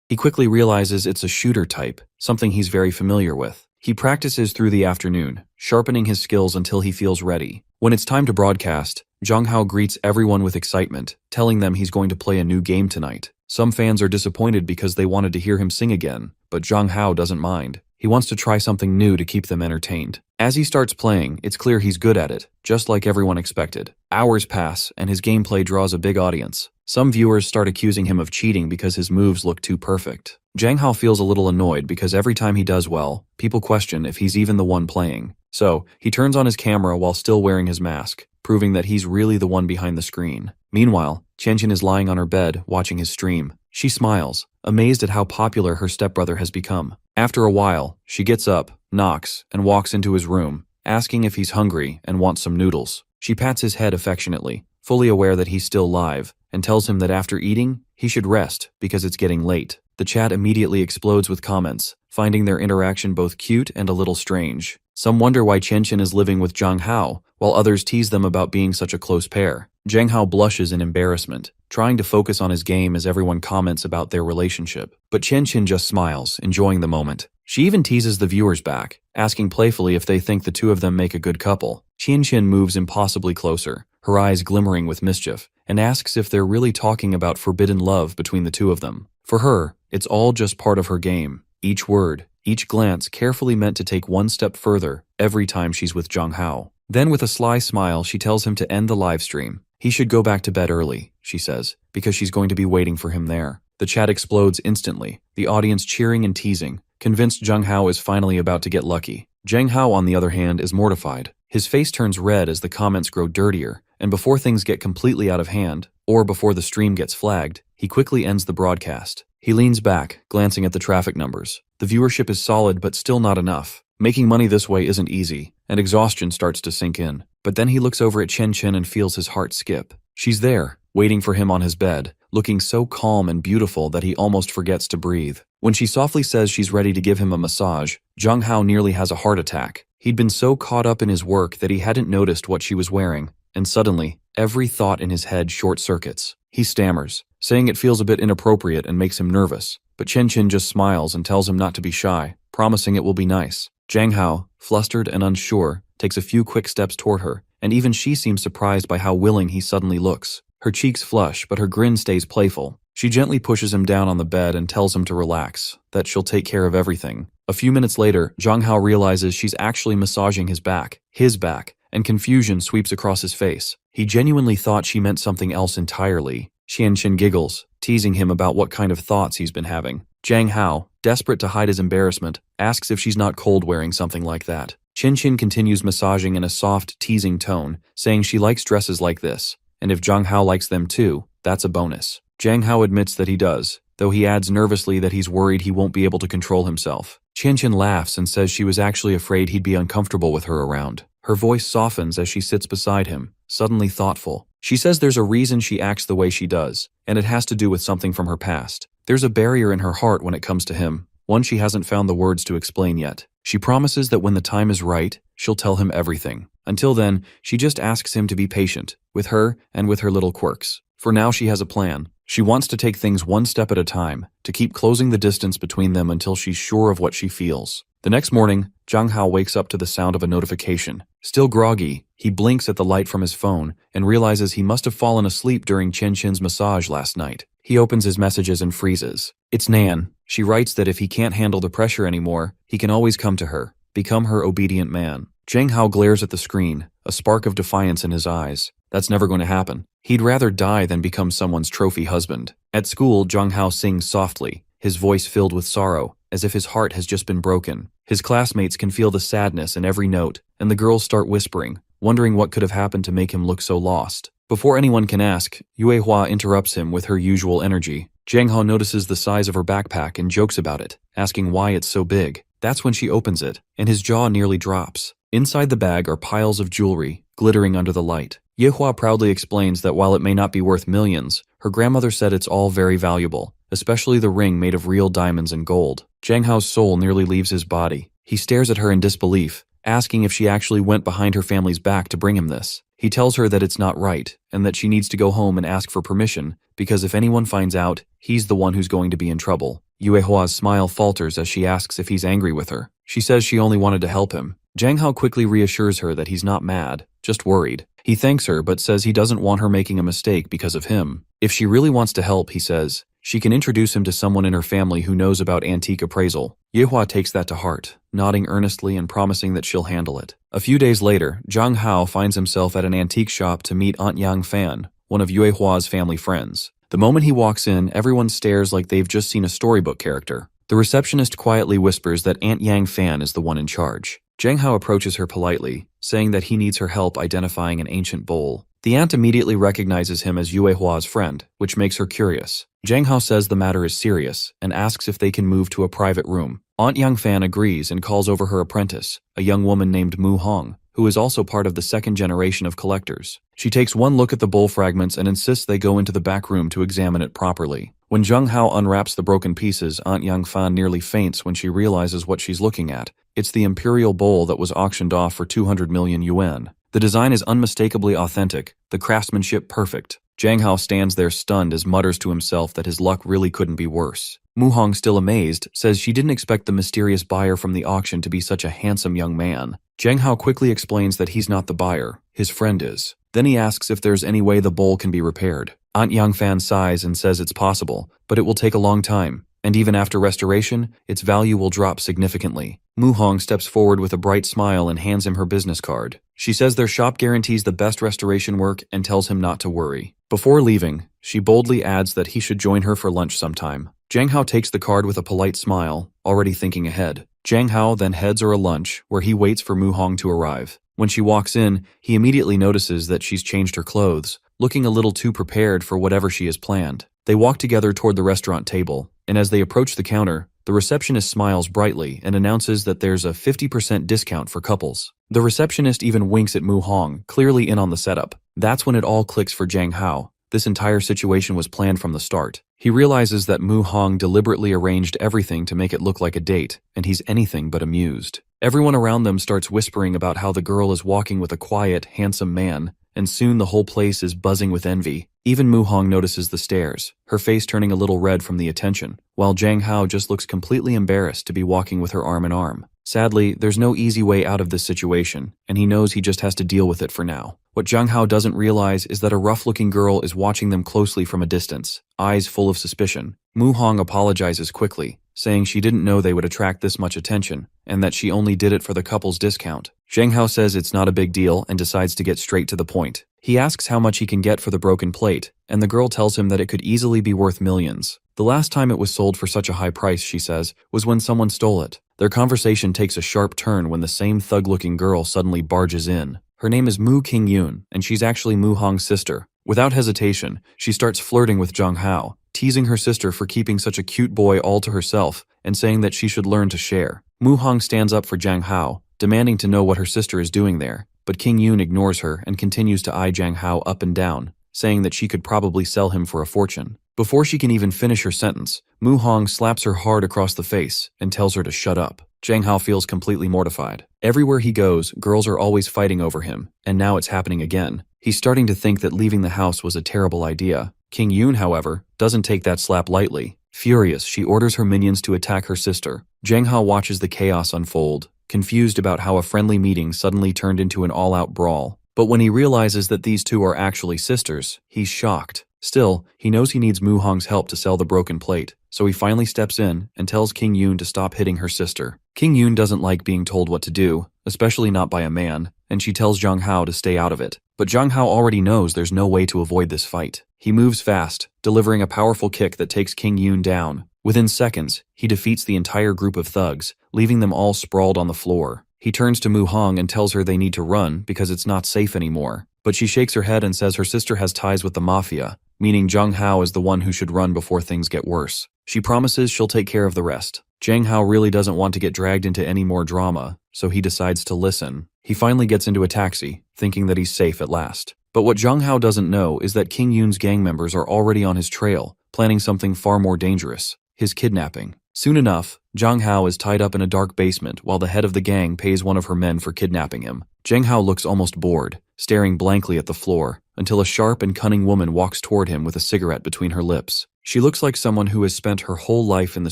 [SPEAKER 1] He quickly realizes it's a shooter type, something he's very familiar with. He practices through the afternoon, sharpening his skills until he feels ready. When it's time to broadcast, Jang Hao greets everyone with excitement, telling them he's going to play a new game tonight. Some fans are disappointed because they wanted to hear him sing again, but Jang Hao doesn't mind. He wants to try something new to keep them entertained. As he starts playing, it's clear he's good at it, just like everyone expected. Hours pass, and his gameplay draws a big audience. Some viewers start accusing him of cheating because his moves look too perfect. Jang Hao feels a little annoyed because every time he does well, people question if he's even the one playing. So, he turns on his camera while still wearing his mask, proving that he's really the one behind the screen. Meanwhile, Qianqian is lying on her bed, watching his stream. She smiles, amazed at how popular her stepbrother has become. After a while, she gets up, knocks, and walks into his room, asking if he's hungry and wants some noodles. She pats his head affectionately, fully aware that he's still alive, and tells him that after eating, he should rest because it's getting late. The chat immediately explodes with comments, finding their interaction both cute and a little strange. Some wonder why Qianqian is living with Zhang Hao, while others tease them about being such a close pair. Zhang Hao blushes in embarrassment, trying to focus on his game as everyone comments about their relationship. But Qianqian just smiles, enjoying the moment. She even teases the viewers back, asking playfully if they think the two of them make a good couple. Qianqian moves impossibly closer, her eyes glimmering with mischief, and asks if they're really talking about forbidden love between the two of them. For her, it's all just part of her game. Each word, each glance carefully meant to take one step further every time she's with Zhang Hao. Then with a sly smile, she tells him to end the live stream. He should go back to bed early, she says, because she's going to be waiting for him there. The chat explodes instantly, the audience cheering and teasing, convinced Zhang Hao is finally about to get lucky. Zhang Hao, on the other hand, is mortified. His face turns red as the comments grow dirtier, and before things get completely out of hand, or before the stream gets flagged, he quickly ends the broadcast. He leans back, glancing at the traffic numbers. The viewership is solid but still not enough. Making money this way isn't easy, and exhaustion starts to sink in. But then he looks over at Qianqian and feels his heart skip. She's there, waiting for him on his bed, looking so calm and beautiful that he almost forgets to breathe. When she softly says she's ready to give him a massage, Zhang Hao nearly has a heart attack. He'd been so caught up in his work that he hadn't noticed what she was wearing, and suddenly, every thought in his head short-circuits. He stammers, saying it feels a bit inappropriate and makes him nervous, but Qianqian just smiles and tells him not to be shy, promising it will be nice. Zhang Hao, flustered and unsure, takes a few quick steps toward her, and even she seems surprised by how willing he suddenly looks. Her cheeks flush, but her grin stays playful. She gently pushes him down on the bed and tells him to relax, that she'll take care of everything. A few minutes later, Zhang Hao realizes she's actually massaging his back, and confusion sweeps across his face. He genuinely thought she meant something else entirely. Qianqian giggles, teasing him about what kind of thoughts he's been having. Zhang Hao, desperate to hide his embarrassment, asks if she's not cold wearing something like that. Qianqian continues massaging in a soft, teasing tone, saying she likes dresses like this, and if Zhang Hao likes them too, that's a bonus. Zhang Hao admits that he does, though he adds nervously that he's worried he won't be able to control himself. Qianqian laughs and says she was actually afraid he'd be uncomfortable with her around. Her voice softens as she sits beside him, suddenly thoughtful. She says there's a reason she acts the way she does, and it has to do with something from her past. There's a barrier in her heart when it comes to him, one she hasn't found the words to explain yet. She promises that when the time is right, she'll tell him everything. Until then, she just asks him to be patient, with her and with her little quirks. For now, she has a plan. She wants to take things one step at a time, to keep closing the distance between them until she's sure of what she feels. The next morning, Zhang Hao wakes up to the sound of a notification. Still groggy, he blinks at the light from his phone and realizes he must have fallen asleep during Qianqian's massage last night. He opens his messages and freezes. It's Nan. She writes that if he can't handle the pressure anymore, he can always come to her, become her obedient man. Zhang Hao glares at the screen, a spark of defiance in his eyes. That's never going to happen. He'd rather die than become someone's trophy husband. At school, Zhang Hao sings softly, his voice filled with sorrow, as if his heart has just been broken. His classmates can feel the sadness in every note, and the girls start whispering, wondering what could have happened to make him look so lost. Before anyone can ask, Yue Hua interrupts him with her usual energy. Zhang Hao notices the size of her backpack and jokes about it, asking why it's so big. That's when she opens it, and his jaw nearly drops. Inside the bag are piles of jewelry, glittering under the light. Yue Hua proudly explains that while it may not be worth millions, her grandmother said it's all very valuable, especially the ring made of real diamonds and gold. Zhang Hao's soul nearly leaves his body. He stares at her in disbelief, asking if she actually went behind her family's back to bring him this. He tells her that it's not right, and that she needs to go home and ask for permission, because if anyone finds out, he's the one who's going to be in trouble. Yue Hua's smile falters as she asks if he's angry with her. She says she only wanted to help him. Zhang Hao quickly reassures her that he's not mad, just worried. He thanks her but says he doesn't want her making a mistake because of him. If she really wants to help, he says, she can introduce him to someone in her family who knows about antique appraisal. Yue Hua takes that to heart, nodding earnestly and promising that she'll handle it. A few days later, Zhang Hao finds himself at an antique shop to meet Aunt Yang Fan, one of Yue Hua's family friends. The moment he walks in, everyone stares like they've just seen a storybook character. The receptionist quietly whispers that Aunt Yang Fan is the one in charge. Zhang Hao approaches her politely, saying that he needs her help identifying an ancient bowl. The aunt immediately recognizes him as Yue Hua's friend, which makes her curious. Zhang Hao says the matter is serious and asks if they can move to a private room. Aunt Yang Fan agrees and calls over her apprentice, a young woman named Mu Hong, who is also part of the second generation of collectors. She takes one look at the bowl fragments and insists they go into the back room to examine it properly. When Jung Hao unwraps the broken pieces, Aunt Yang Fan nearly faints when she realizes what she's looking at. It's the imperial bowl that was auctioned off for 200 million yuan. The design is unmistakably authentic, the craftsmanship perfect. Jang Hao stands there stunned as mutters to himself that his luck really couldn't be worse. Mu Hong, still amazed, says she didn't expect the mysterious buyer from the auction to be such a handsome young man. Jang Hao quickly explains that he's not the buyer, his friend is. Then he asks if there's any way the bowl can be repaired. Aunt Yang Fan sighs and says it's possible, but it will take a long time, and even after restoration, its value will drop significantly. Mu Hong steps forward with a bright smile and hands him her business card. She says their shop guarantees the best restoration work and tells him not to worry. Before leaving, she boldly adds that he should join her for lunch sometime. Jang Hao takes the card with a polite smile, already thinking ahead. Jang Hao then heads her a lunch, where he waits for Mu Hong to arrive. When she walks in, he immediately notices that she's changed her clothes, looking a little too prepared for whatever she has planned. They walk together toward the restaurant table, and as they approach the counter, the receptionist smiles brightly and announces that there's a 50% discount for couples. The receptionist even winks at Mu Hong, clearly in on the setup. That's when it all clicks for Jang Hao. This entire situation was planned from the start. He realizes that Mu Hong deliberately arranged everything to make it look like a date, and he's anything but amused. Everyone around them starts whispering about how the girl is walking with a quiet, handsome man, and soon the whole place is buzzing with envy. Even Mu Hong notices the stares, her face turning a little red from the attention, while Jang Hao just looks completely embarrassed to be walking with her arm in arm. Sadly, there's no easy way out of this situation, and he knows he just has to deal with it for now. What Jang Hao doesn't realize is that a rough-looking girl is watching them closely from a distance, eyes full of suspicion. Mu Hong apologizes quickly, saying she didn't know they would attract this much attention, and that she only did it for the couple's discount. Jang Hao says it's not a big deal and decides to get straight to the point. He asks how much he can get for the broken plate, and the girl tells him that it could easily be worth millions. The last time it was sold for such a high price, she says, was when someone stole it. Their conversation takes a sharp turn when the same thug-looking girl suddenly barges in. Her name is Mu Qingyun, and she's actually Mu Hong's sister. Without hesitation, she starts flirting with Jang Hao, teasing her sister for keeping such a cute boy all to herself and saying that she should learn to share. Mu Hong stands up for Jang Hao, demanding to know what her sister is doing there, but Qingyun ignores her and continues to eye Jang Hao up and down, saying that she could probably sell him for a fortune. Before she can even finish her sentence, Mu Hong slaps her hard across the face and tells her to shut up. Jang Hao feels completely mortified. Everywhere he goes, girls are always fighting over him, and now it's happening again. He's starting to think that leaving the house was a terrible idea. Qingyun, however, doesn't take that slap lightly. Furious, she orders her minions to attack her sister. Jang Hao watches the chaos unfold, confused about how a friendly meeting suddenly turned into an all-out brawl. But when he realizes that these two are actually sisters, he's shocked. Still, he knows he needs Mu Hong's help to sell the broken plate, so he finally steps in and tells Qingyun to stop hitting her sister. Qingyun doesn't like being told what to do, especially not by a man, and she tells Jang Hao to stay out of it. But Jang Hao already knows there's no way to avoid this fight. He moves fast, delivering a powerful kick that takes Qingyun down. Within seconds, he defeats the entire group of thugs, leaving them all sprawled on the floor. He turns to Mu Hong and tells her they need to run because it's not safe anymore. But she shakes her head and says her sister has ties with the mafia, meaning Jang Hao is the one who should run before things get worse. She promises she'll take care of the rest. Jang Hao really doesn't want to get dragged into any more drama, so he decides to listen. He finally gets into a taxi, thinking that he's safe at last. But what Jang Hao doesn't know is that Qingyun's gang members are already on his trail, planning something far more dangerous, his kidnapping. Soon enough, Jang Hao is tied up in a dark basement while the head of the gang pays one of her men for kidnapping him. Jang Hao looks almost bored, staring blankly at the floor, until a sharp and cunning woman walks toward him with a cigarette between her lips. She looks like someone who has spent her whole life in the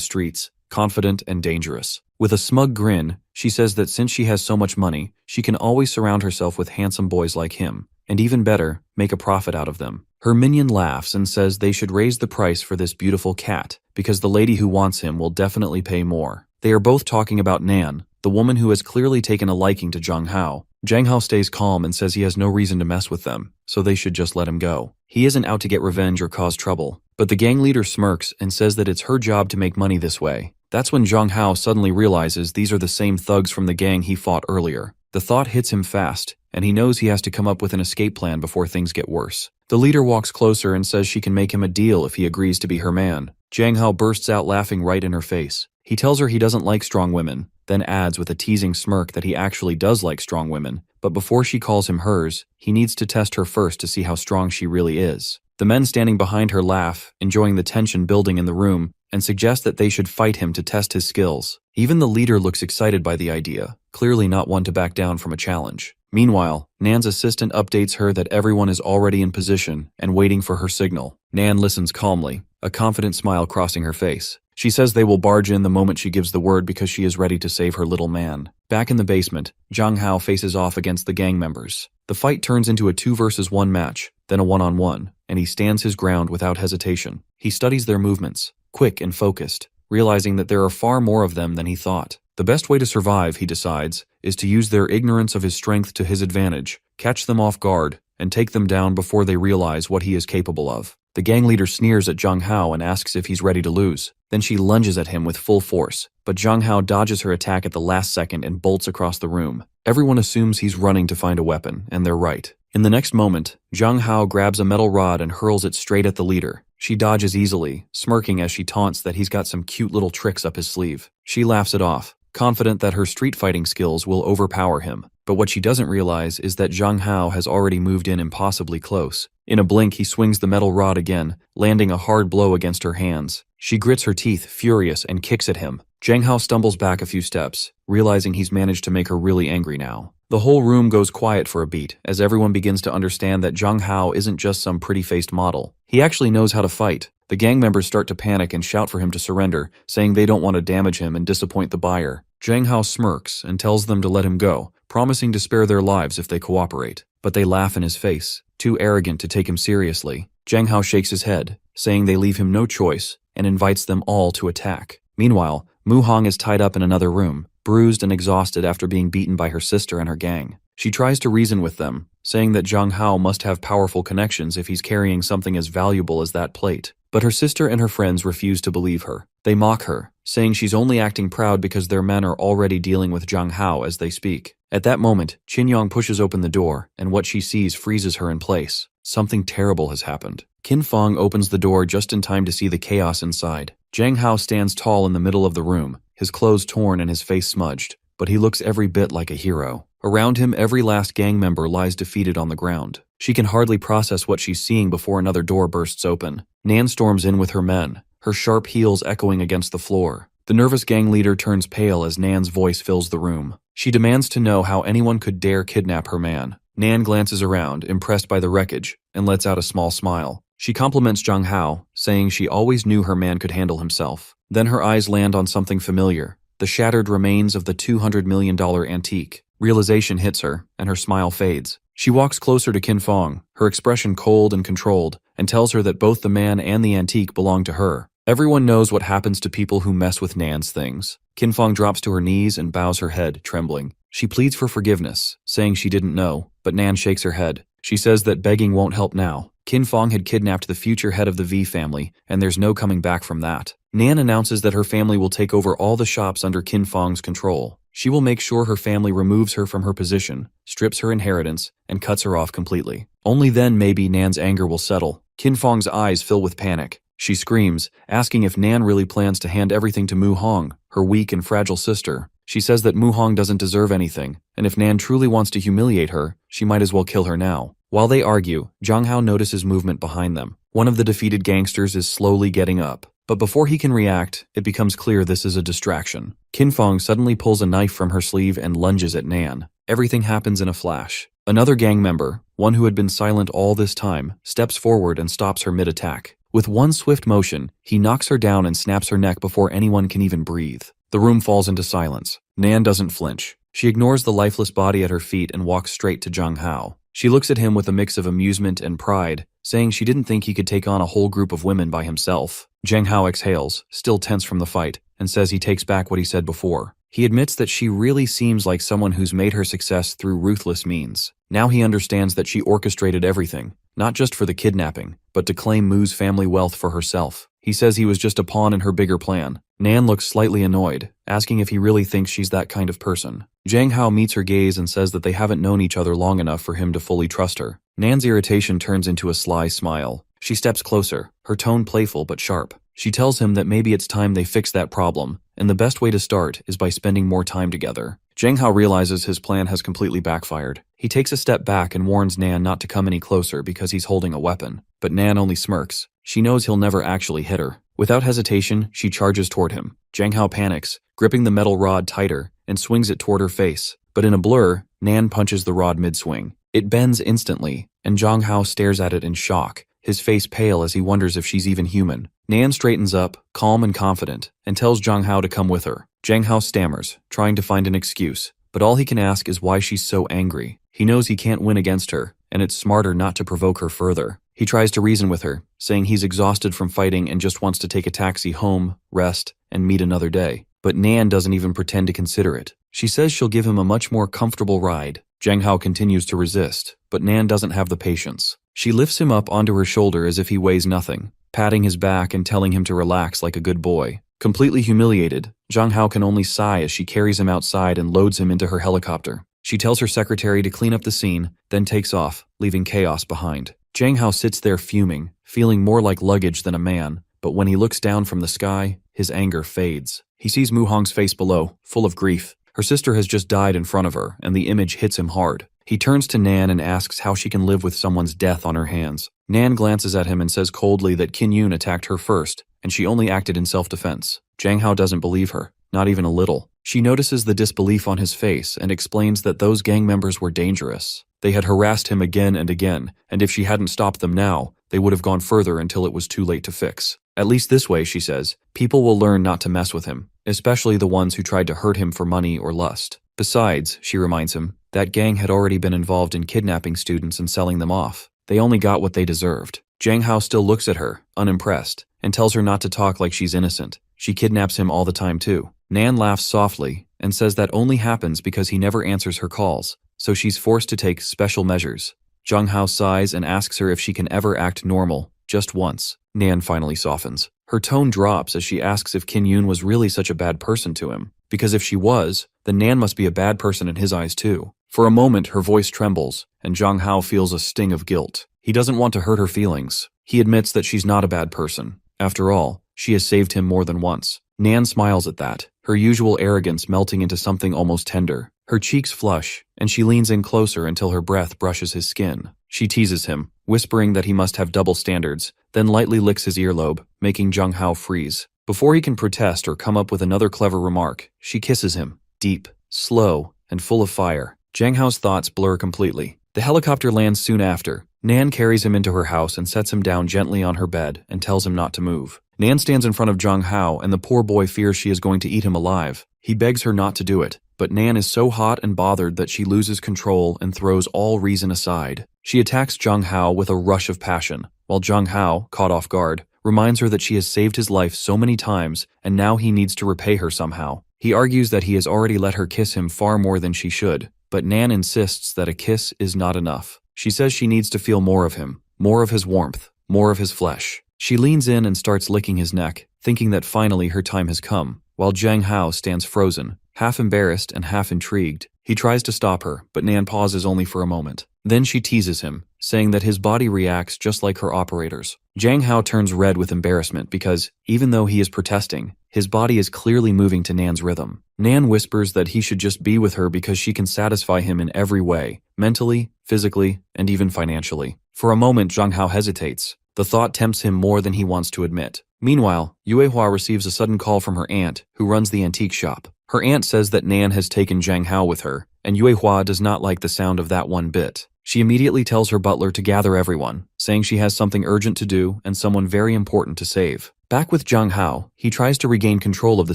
[SPEAKER 1] streets, confident and dangerous. With a smug grin, she says that since she has so much money, she can always surround herself with handsome boys like him, and even better, make a profit out of them. Her minion laughs and says they should raise the price for this beautiful cat, because the lady who wants him will definitely pay more. They are both talking about Nan, the woman who has clearly taken a liking to Jang Hao. Jang Hao stays calm and says he has no reason to mess with them, so they should just let him go. He isn't out to get revenge or cause trouble, but the gang leader smirks and says that it's her job to make money this way. That's when Jang Hao suddenly realizes these are the same thugs from the gang he fought earlier. The thought hits him fast, and he knows he has to come up with an escape plan before things get worse. The leader walks closer and says she can make him a deal if he agrees to be her man. Jang Hao bursts out laughing right in her face. He tells her he doesn't like strong women, then adds with a teasing smirk that he actually does like strong women, but before she calls him hers, he needs to test her first to see how strong she really is. The men standing behind her laugh, enjoying the tension building in the room, and suggest that they should fight him to test his skills. Even the leader looks excited by the idea, clearly not one to back down from a challenge. Meanwhile, Nan's assistant updates her that everyone is already in position and waiting for her signal. Nan listens calmly, a confident smile crossing her face. She says they will barge in the moment she gives the word because she is ready to save her little man. Back in the basement, Zhang Hao faces off against the gang members. The fight turns into a 2-versus-1 match, then a 1-on-1, and he stands his ground without hesitation. He studies their movements, quick and focused, realizing that there are far more of them than he thought. The best way to survive, he decides, is to use their ignorance of his strength to his advantage, catch them off guard, and take them down before they realize what he is capable of. The gang leader sneers at Zhang Hao and asks if he's ready to lose. Then she lunges at him with full force, but Zhang Hao dodges her attack at the last second and bolts across the room. Everyone assumes he's running to find a weapon, and they're right. In the next moment, Zhang Hao grabs a metal rod and hurls it straight at the leader. She dodges easily, smirking as she taunts that he's got some cute little tricks up his sleeve. She laughs it off, confident that her street fighting skills will overpower him. But what she doesn't realize is that Zhang Hao has already moved in impossibly close. In a blink, he swings the metal rod again, landing a hard blow against her hands. She grits her teeth, furious, and kicks at him. Zhang Hao stumbles back a few steps, realizing he's managed to make her really angry now. The whole room goes quiet for a beat, as everyone begins to understand that Zhang Hao isn't just some pretty-faced model. He actually knows how to fight. The gang members start to panic and shout for him to surrender, saying they don't want to damage him and disappoint the buyer. Zhang Hao smirks and tells them to let him go, promising to spare their lives if they cooperate. But they laugh in his face, too arrogant to take him seriously. Zhang Hao shakes his head, saying they leave him no choice, and invites them all to attack. Meanwhile, Mu Hong is tied up in another room, bruised and exhausted after being beaten by her sister and her gang. She tries to reason with them, saying that Zhang Hao must have powerful connections if he's carrying something as valuable as that plate. But her sister and her friends refuse to believe her. They mock her, saying she's only acting proud because their men are already dealing with Zhang Hao as they speak. At that moment, Qin Yang pushes open the door, and what she sees freezes her in place. Something terrible has happened. Qin Fong opens the door just in time to see the chaos inside. Zhang Hao stands tall in the middle of the room, his clothes torn and his face smudged, but he looks every bit like a hero. Around him, every last gang member lies defeated on the ground. She can hardly process what she's seeing before another door bursts open. Nan storms in with her men, her sharp heels echoing against the floor. The nervous gang leader turns pale as Nan's voice fills the room. She demands to know how anyone could dare kidnap her man. Nan glances around, impressed by the wreckage, and lets out a small smile. She compliments Zhang Hao, saying she always knew her man could handle himself. Then her eyes land on something familiar, the shattered remains of the $200 million antique. Realization hits her, and her smile fades. She walks closer to Qin Fong, her expression cold and controlled, and tells her that both the man and the antique belong to her. Everyone knows what happens to people who mess with Nan's things. Qin Fong drops to her knees and bows her head, trembling. She pleads for forgiveness, saying she didn't know, but Nan shakes her head. She says that begging won't help now. Qin Fong had kidnapped the future head of the V family, and there's no coming back from that. Nan announces that her family will take over all the shops under Qin Fong's control. She will make sure her family removes her from her position, strips her inheritance, and cuts her off completely. Only then maybe Nan's anger will settle. Qin Fong's eyes fill with panic. She screams, asking if Nan really plans to hand everything to Mu Hong, her weak and fragile sister. She says that Mu Hong doesn't deserve anything, and if Nan truly wants to humiliate her, she might as well kill her now. While they argue, Zhang Hao notices movement behind them. One of the defeated gangsters is slowly getting up. But before he can react, it becomes clear this is a distraction. Qin Fong suddenly pulls a knife from her sleeve and lunges at Nan. Everything happens in a flash. Another gang member, one who had been silent all this time, steps forward and stops her mid-attack. With one swift motion, he knocks her down and snaps her neck before anyone can even breathe. The room falls into silence. Nan doesn't flinch. She ignores the lifeless body at her feet and walks straight to Zhang Hao. She looks at him with a mix of amusement and pride, saying she didn't think he could take on a whole group of women by himself. Zhang Hao exhales, still tense from the fight, and says he takes back what he said before. He admits that she really seems like someone who's made her success through ruthless means. Now he understands that she orchestrated everything, not just for the kidnapping, but to claim Mu's family wealth for herself. He says he was just a pawn in her bigger plan. Nan looks slightly annoyed, asking if he really thinks she's that kind of person. Zhang Hao meets her gaze and says that they haven't known each other long enough for him to fully trust her. Nan's irritation turns into a sly smile. She steps closer, her tone playful but sharp. She tells him that maybe it's time they fix that problem, and the best way to start is by spending more time together. Zhang Hao realizes his plan has completely backfired. He takes a step back and warns Nan not to come any closer because he's holding a weapon. But Nan only smirks. She knows he'll never actually hit her. Without hesitation, she charges toward him. Zhang Hao panics, gripping the metal rod tighter, and swings it toward her face. But in a blur, Nan punches the rod mid-swing. It bends instantly, and Zhang Hao stares at it in shock, his face pale as he wonders if she's even human. Nan straightens up, calm and confident, and tells Zhang Hao to come with her. Zhang Hao stammers, trying to find an excuse, but all he can ask is why she's so angry. He knows he can't win against her, and it's smarter not to provoke her further. He tries to reason with her, saying he's exhausted from fighting and just wants to take a taxi home, rest, and meet another day. But Nan doesn't even pretend to consider it. She says she'll give him a much more comfortable ride. Zhang Hao continues to resist, but Nan doesn't have the patience. She lifts him up onto her shoulder as if he weighs nothing, patting his back and telling him to relax like a good boy. Completely humiliated, Zhang Hao can only sigh as she carries him outside and loads him into her helicopter. She tells her secretary to clean up the scene, then takes off, leaving chaos behind. Zhang Hao sits there fuming, feeling more like luggage than a man, but when he looks down from the sky, his anger fades. He sees Mu Hong's face below, full of grief. Her sister has just died in front of her, and the image hits him hard. He turns to Nan and asks how she can live with someone's death on her hands. Nan glances at him and says coldly that Qin Yun attacked her first, and she only acted in self-defense. Zhang Hao doesn't believe her, not even a little. She notices the disbelief on his face and explains that those gang members were dangerous. They had harassed him again and again, and if she hadn't stopped them now, they would have gone further until it was too late to fix. At least this way, she says, people will learn not to mess with him, especially the ones who tried to hurt him for money or lust. Besides, she reminds him, that gang had already been involved in kidnapping students and selling them off. They only got what they deserved. Zhang Hao still looks at her, unimpressed, and tells her not to talk like she's innocent. She kidnaps him all the time too. Nan laughs softly and says that only happens because he never answers her calls, so she's forced to take special measures. Zhang Hao sighs and asks her if she can ever act normal, just once. Nan finally softens. Her tone drops as she asks if Qin Yun was really such a bad person to him, because if she was, then Nan must be a bad person in his eyes too. For a moment, her voice trembles, and Zhang Hao feels a sting of guilt. He doesn't want to hurt her feelings. He admits that she's not a bad person. After all, she has saved him more than once. Nan smiles at that, her usual arrogance melting into something almost tender. Her cheeks flush, and she leans in closer until her breath brushes his skin. She teases him, whispering that he must have double standards, then lightly licks his earlobe, making Zhang Hao freeze. Before he can protest or come up with another clever remark, she kisses him, deep, slow, and full of fire. Zhang Hao's thoughts blur completely. The helicopter lands soon after. Nan carries him into her house and sets him down gently on her bed and tells him not to move. Nan stands in front of Zhang Hao and the poor boy fears she is going to eat him alive. He begs her not to do it, but Nan is so hot and bothered that she loses control and throws all reason aside. She attacks Zhang Hao with a rush of passion, while Zhang Hao, caught off guard, reminds her that she has saved his life so many times and now he needs to repay her somehow. He argues that he has already let her kiss him far more than she should, but Nan insists that a kiss is not enough. She says she needs to feel more of him, more of his warmth, more of his flesh. She leans in and starts licking his neck, thinking that finally her time has come, while Zhang Hao stands frozen, half embarrassed and half intrigued. He tries to stop her, but Nan pauses only for a moment. Then she teases him, saying that his body reacts just like her operator's. Zhang Hao turns red with embarrassment because, even though he is protesting, his body is clearly moving to Nan's rhythm. Nan whispers that he should just be with her because she can satisfy him in every way, mentally, physically, and even financially. For a moment, Zhang Hao hesitates. The thought tempts him more than he wants to admit. Meanwhile, Yuehua receives a sudden call from her aunt, who runs the antique shop. Her aunt says that Nan has taken Zhang Hao with her, and Yuehua does not like the sound of that one bit. She immediately tells her butler to gather everyone, saying she has something urgent to do and someone very important to save. Back with Zhang Hao, he tries to regain control of the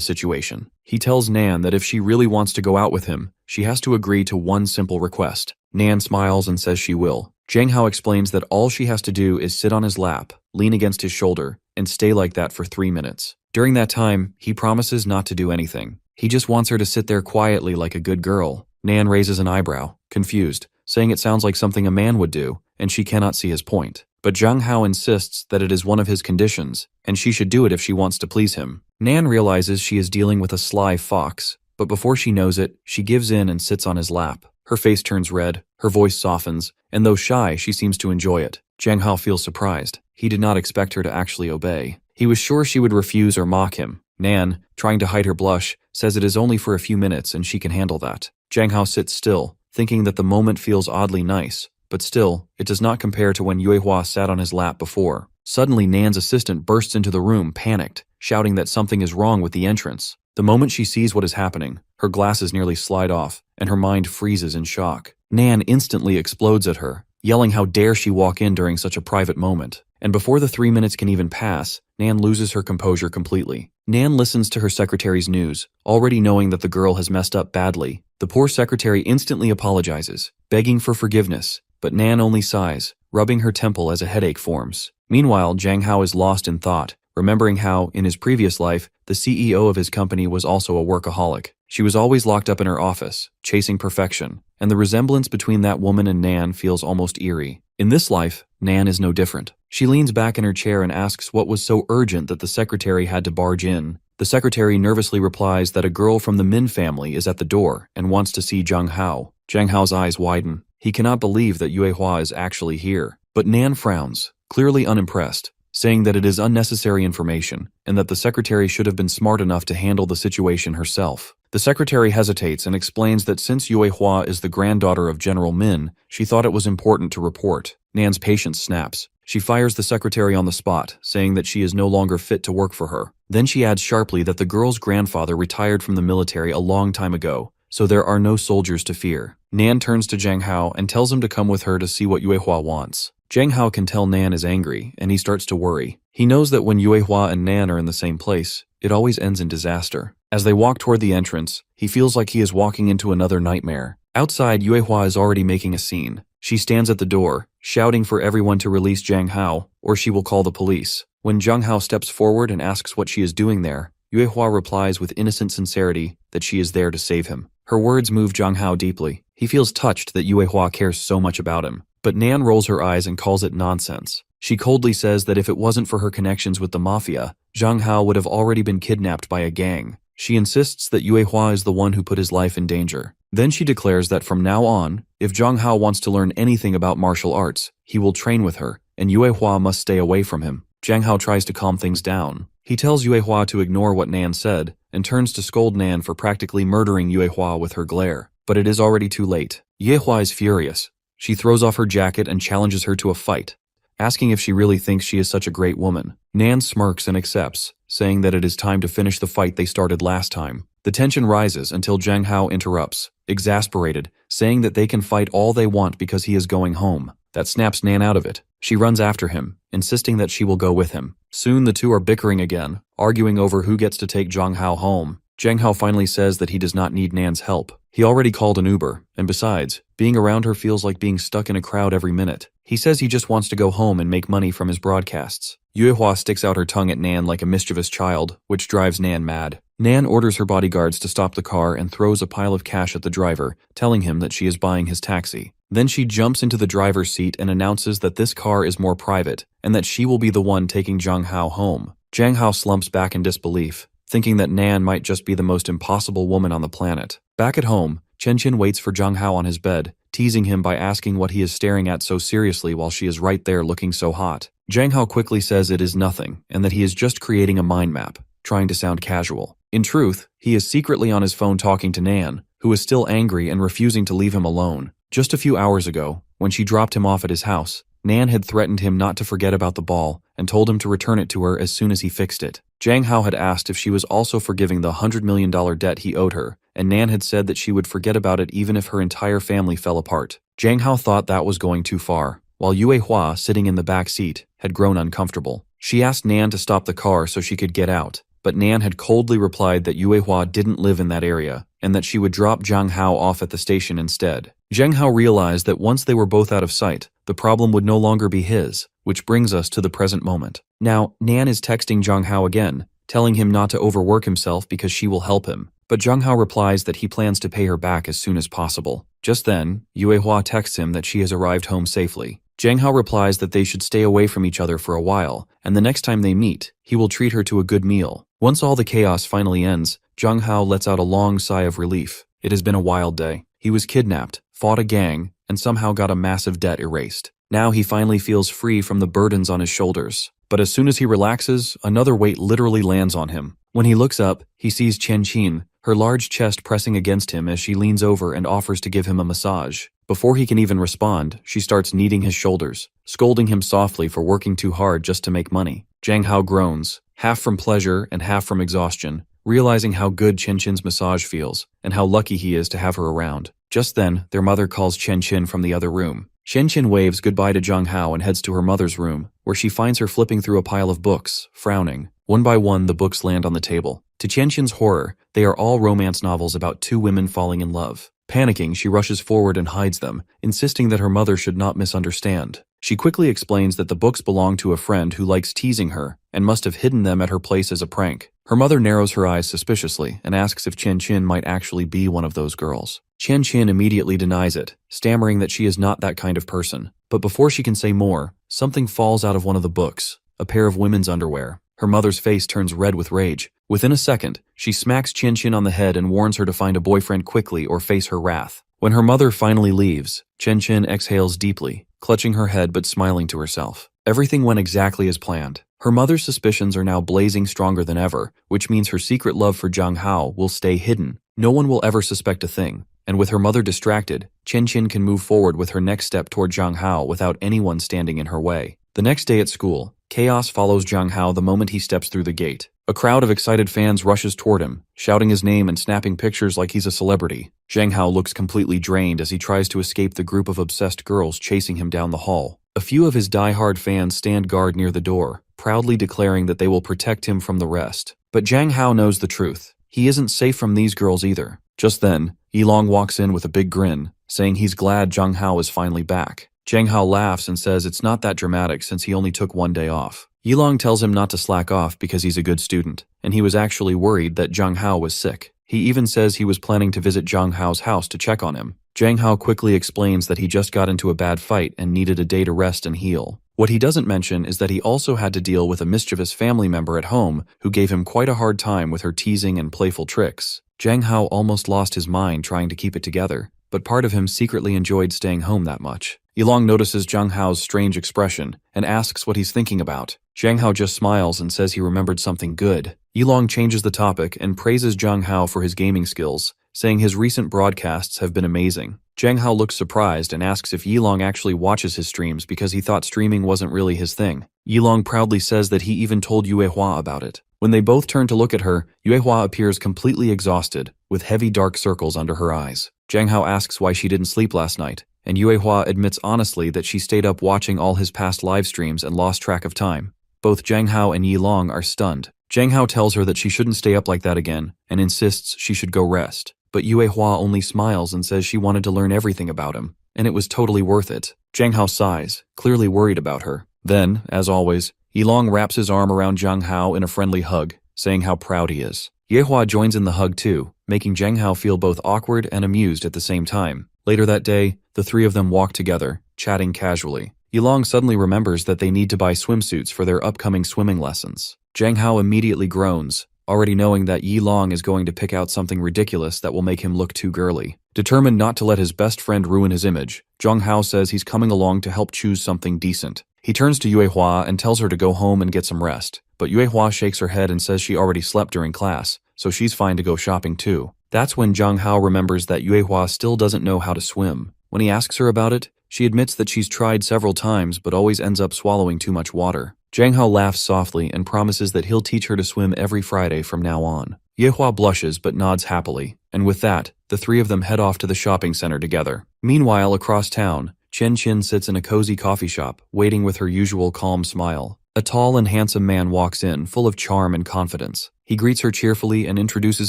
[SPEAKER 1] situation. He tells Nan that if she really wants to go out with him, she has to agree to one simple request. Nan smiles and says she will. Zhang Hao explains that all she has to do is sit on his lap, lean against his shoulder, and stay like that for 3 minutes. During that time, he promises not to do anything. He just wants her to sit there quietly like a good girl. Nan raises an eyebrow, confused, saying it sounds like something a man would do, and she cannot see his point. But Zhang Hao insists that it is one of his conditions, and she should do it if she wants to please him. Nan realizes she is dealing with a sly fox, but before she knows it, she gives in and sits on his lap. Her face turns red, her voice softens, and though shy, she seems to enjoy it. Zhang Hao feels surprised. He did not expect her to actually obey. He was sure she would refuse or mock him. Nan, trying to hide her blush, says it is only for a few minutes and she can handle that. Jiang Hao sits still, thinking that the moment feels oddly nice, but still, it does not compare to when Yue Hua sat on his lap before. Suddenly Nan's assistant bursts into the room, panicked, shouting that something is wrong with the entrance. The moment she sees what is happening, her glasses nearly slide off, and her mind freezes in shock. Nan instantly explodes at her, yelling how dare she walk in during such a private moment. And before the 3 minutes can even pass, Nan loses her composure completely. Nan listens to her secretary's news, already knowing that the girl has messed up badly. The poor secretary instantly apologizes, begging for forgiveness, but Nan only sighs, rubbing her temple as a headache forms. Meanwhile, Jiang Hao is lost in thought, remembering how, in his previous life, the CEO of his company was also a workaholic. She was always locked up in her office, chasing perfection, and the resemblance between that woman and Nan feels almost eerie. In this life, Nan is no different. She leans back in her chair and asks what was so urgent that the secretary had to barge in. The secretary nervously replies that a girl from the Min family is at the door and wants to see Jiang Hao. Jiang Hao's eyes widen. He cannot believe that Yue Hua is actually here. But Nan frowns, clearly unimpressed, saying that it is unnecessary information and that the secretary should have been smart enough to handle the situation herself. The secretary hesitates and explains that since Yue Hua is the granddaughter of General Min, she thought it was important to report. Nan's patience snaps. She fires the secretary on the spot, saying that she is no longer fit to work for her. Then she adds sharply that the girl's grandfather retired from the military a long time ago, so there are no soldiers to fear. Nan turns to Jiang Hao and tells him to come with her to see what Yue Hua wants. Jiang Hao can tell Nan is angry, and he starts to worry. He knows that when Yue Hua and Nan are in the same place, it always ends in disaster. As they walk toward the entrance, he feels like he is walking into another nightmare. Outside, Yue Hua is already making a scene. She stands at the door, shouting for everyone to release Jiang Hao, or she will call the police. When Jiang Hao steps forward and asks what she is doing there, Yue Hua replies with innocent sincerity that she is there to save him. Her words move Jiang Hao deeply. He feels touched that Yue Hua cares so much about him. But Nan rolls her eyes and calls it nonsense. She coldly says that if it wasn't for her connections with the mafia, Jiang Hao would have already been kidnapped by a gang. She insists that Yue Hua is the one who put his life in danger. Then she declares that from now on, if Jiang Hao wants to learn anything about martial arts, he will train with her, and Yue Hua must stay away from him. Jiang Hao tries to calm things down. He tells Yue Hua to ignore what Nan said, and turns to scold Nan for practically murdering Yue Hua with her glare. But it is already too late. Yue Hua is furious. She throws off her jacket and challenges her to a fight, asking if she really thinks she is such a great woman. Nan smirks and accepts, saying that it is time to finish the fight they started last time. The tension rises until Jiang Hao interrupts, exasperated, saying that they can fight all they want because he is going home. That snaps Nan out of it. She runs after him, insisting that she will go with him. Soon the two are bickering again, arguing over who gets to take Jiang Hao home. Jiang Hao finally says that he does not need Nan's help. He already called an Uber, and besides, being around her feels like being stuck in a crowd every minute. He says he just wants to go home and make money from his broadcasts. Yue Hua sticks out her tongue at Nan like a mischievous child, which drives Nan mad. Nan orders her bodyguards to stop the car and throws a pile of cash at the driver, telling him that she is buying his taxi. Then she jumps into the driver's seat and announces that this car is more private, and that she will be the one taking Jiang Hao home. Jiang Hao slumps back in disbelief, thinking that Nan might just be the most impossible woman on the planet. Back at home, Chen Chen waits for Jiang Hao on his bed, teasing him by asking what he is staring at so seriously while she is right there looking so hot. Jiang Hao quickly says it is nothing, and that he is just creating a mind map, trying to sound casual. In truth, he is secretly on his phone talking to Nan, who is still angry and refusing to leave him alone. Just a few hours ago, when she dropped him off at his house, Nan had threatened him not to forget about the ball and told him to return it to her as soon as he fixed it. Jiang Hao had asked if she was also forgiving the $100 million debt he owed her, and Nan had said that she would forget about it even if her entire family fell apart. Jiang Hao thought that was going too far, while Yue Hua, sitting in the back seat, had grown uncomfortable. She asked Nan to stop the car so she could get out, but Nan had coldly replied that Yue Hua didn't live in that area, and that she would drop Jiang Hao off at the station instead. Jiang Hao realized that once they were both out of sight, the problem would no longer be his, which brings us to the present moment. Now, Nan is texting Jiang Hao again, telling him not to overwork himself because she will help him, but Jiang Hao replies that he plans to pay her back as soon as possible. Just then, Yue Hua texts him that she has arrived home safely. Jiang Hao replies that they should stay away from each other for a while, and the next time they meet, he will treat her to a good meal. Once all the chaos finally ends, Jiang Hao lets out a long sigh of relief. It has been a wild day. He was kidnapped, fought a gang, and somehow got a massive debt erased. Now he finally feels free from the burdens on his shoulders. But as soon as he relaxes, another weight literally lands on him. When he looks up, he sees Chen Qin, her large chest pressing against him as she leans over and offers to give him a massage. Before he can even respond, she starts kneading his shoulders, scolding him softly for working too hard just to make money. Zhang Hao groans, half from pleasure and half from exhaustion, realizing how good Chen Qin's massage feels and how lucky he is to have her around. Just then, their mother calls Chen Qin from the other room. Chen Qin waves goodbye to Zhang Hao and heads to her mother's room, where she finds her flipping through a pile of books, frowning. One by one, the books land on the table. To Chen Qin's horror, they are all romance novels about two women falling in love. Panicking, she rushes forward and hides them, insisting that her mother should not misunderstand. She quickly explains that the books belong to a friend who likes teasing her and must have hidden them at her place as a prank. Her mother narrows her eyes suspiciously and asks if Chen Qin might actually be one of those girls. Chen Qin immediately denies it, stammering that she is not that kind of person. But before she can say more, something falls out of one of the books, a pair of women's underwear. Her mother's face turns red with rage. Within a second, she smacks Chen Qin on the head and warns her to find a boyfriend quickly or face her wrath. When her mother finally leaves, Chen Qin exhales deeply, clutching her head but smiling to herself. Everything went exactly as planned. Her mother's suspicions are now blazing stronger than ever, which means her secret love for Zhang Hao will stay hidden. No one will ever suspect a thing. And with her mother distracted, Chen Qin can move forward with her next step toward Zhang Hao without anyone standing in her way. The next day at school, chaos follows Zhang Hao the moment he steps through the gate. A crowd of excited fans rushes toward him, shouting his name and snapping pictures like he's a celebrity. Zhang Hao looks completely drained as he tries to escape the group of obsessed girls chasing him down the hall. A few of his die-hard fans stand guard near the door, proudly declaring that they will protect him from the rest. But Zhang Hao knows the truth. He isn't safe from these girls either. Just then, Yilong walks in with a big grin, saying he's glad Zhang Hao is finally back. Zhang Hao laughs and says it's not that dramatic since he only took one day off. Yilong tells him not to slack off because he's a good student, and he was actually worried that Zhang Hao was sick. He even says he was planning to visit Zhang Hao's house to check on him. Zhang Hao quickly explains that he just got into a bad fight and needed a day to rest and heal. What he doesn't mention is that he also had to deal with a mischievous family member at home who gave him quite a hard time with her teasing and playful tricks. Zhang Hao almost lost his mind trying to keep it together, but part of him secretly enjoyed staying home that much. Yilong notices Zhang Hao's strange expression and asks what he's thinking about. Zhang Hao just smiles and says he remembered something good. Yilong changes the topic and praises Zhang Hao for his gaming skills, saying his recent broadcasts have been amazing. Zhang Hao looks surprised and asks if Yilong actually watches his streams because he thought streaming wasn't really his thing. Yilong proudly says that he even told Yue Hua about it. When they both turn to look at her, Yue Hua appears completely exhausted, with heavy dark circles under her eyes. Zhang Hao asks why she didn't sleep last night, and Yue Hua admits honestly that she stayed up watching all his past live streams and lost track of time. Both Zhang Hao and Yilong are stunned. Zhang Hao tells her that she shouldn't stay up like that again, and insists she should go rest. But Yue Hua only smiles and says she wanted to learn everything about him, and it was totally worth it. Zhang Hao sighs, clearly worried about her. Then, as always, Yilong wraps his arm around Zhang Hao in a friendly hug, saying how proud he is. Yue Hua joins in the hug too, making Zhang Hao feel both awkward and amused at the same time. Later that day, the three of them walk together, chatting casually. Yilong suddenly remembers that they need to buy swimsuits for their upcoming swimming lessons. Zhang Hao immediately groans, already knowing that Yilong is going to pick out something ridiculous that will make him look too girly. Determined not to let his best friend ruin his image, Zhang Hao says he's coming along to help choose something decent. He turns to Yue Hua and tells her to go home and get some rest, but Yue Hua shakes her head and says she already slept during class, so she's fine to go shopping too. That's when Zhang Hao remembers that Yue Hua still doesn't know how to swim. When he asks her about it, she admits that she's tried several times but always ends up swallowing too much water. Zhang Hao laughs softly and promises that he'll teach her to swim every Friday from now on. Yue Hua blushes but nods happily, and with that, the three of them head off to the shopping center together. Meanwhile, across town, Chen Qin sits in a cozy coffee shop, waiting with her usual calm smile. A tall and handsome man walks in, full of charm and confidence. He greets her cheerfully and introduces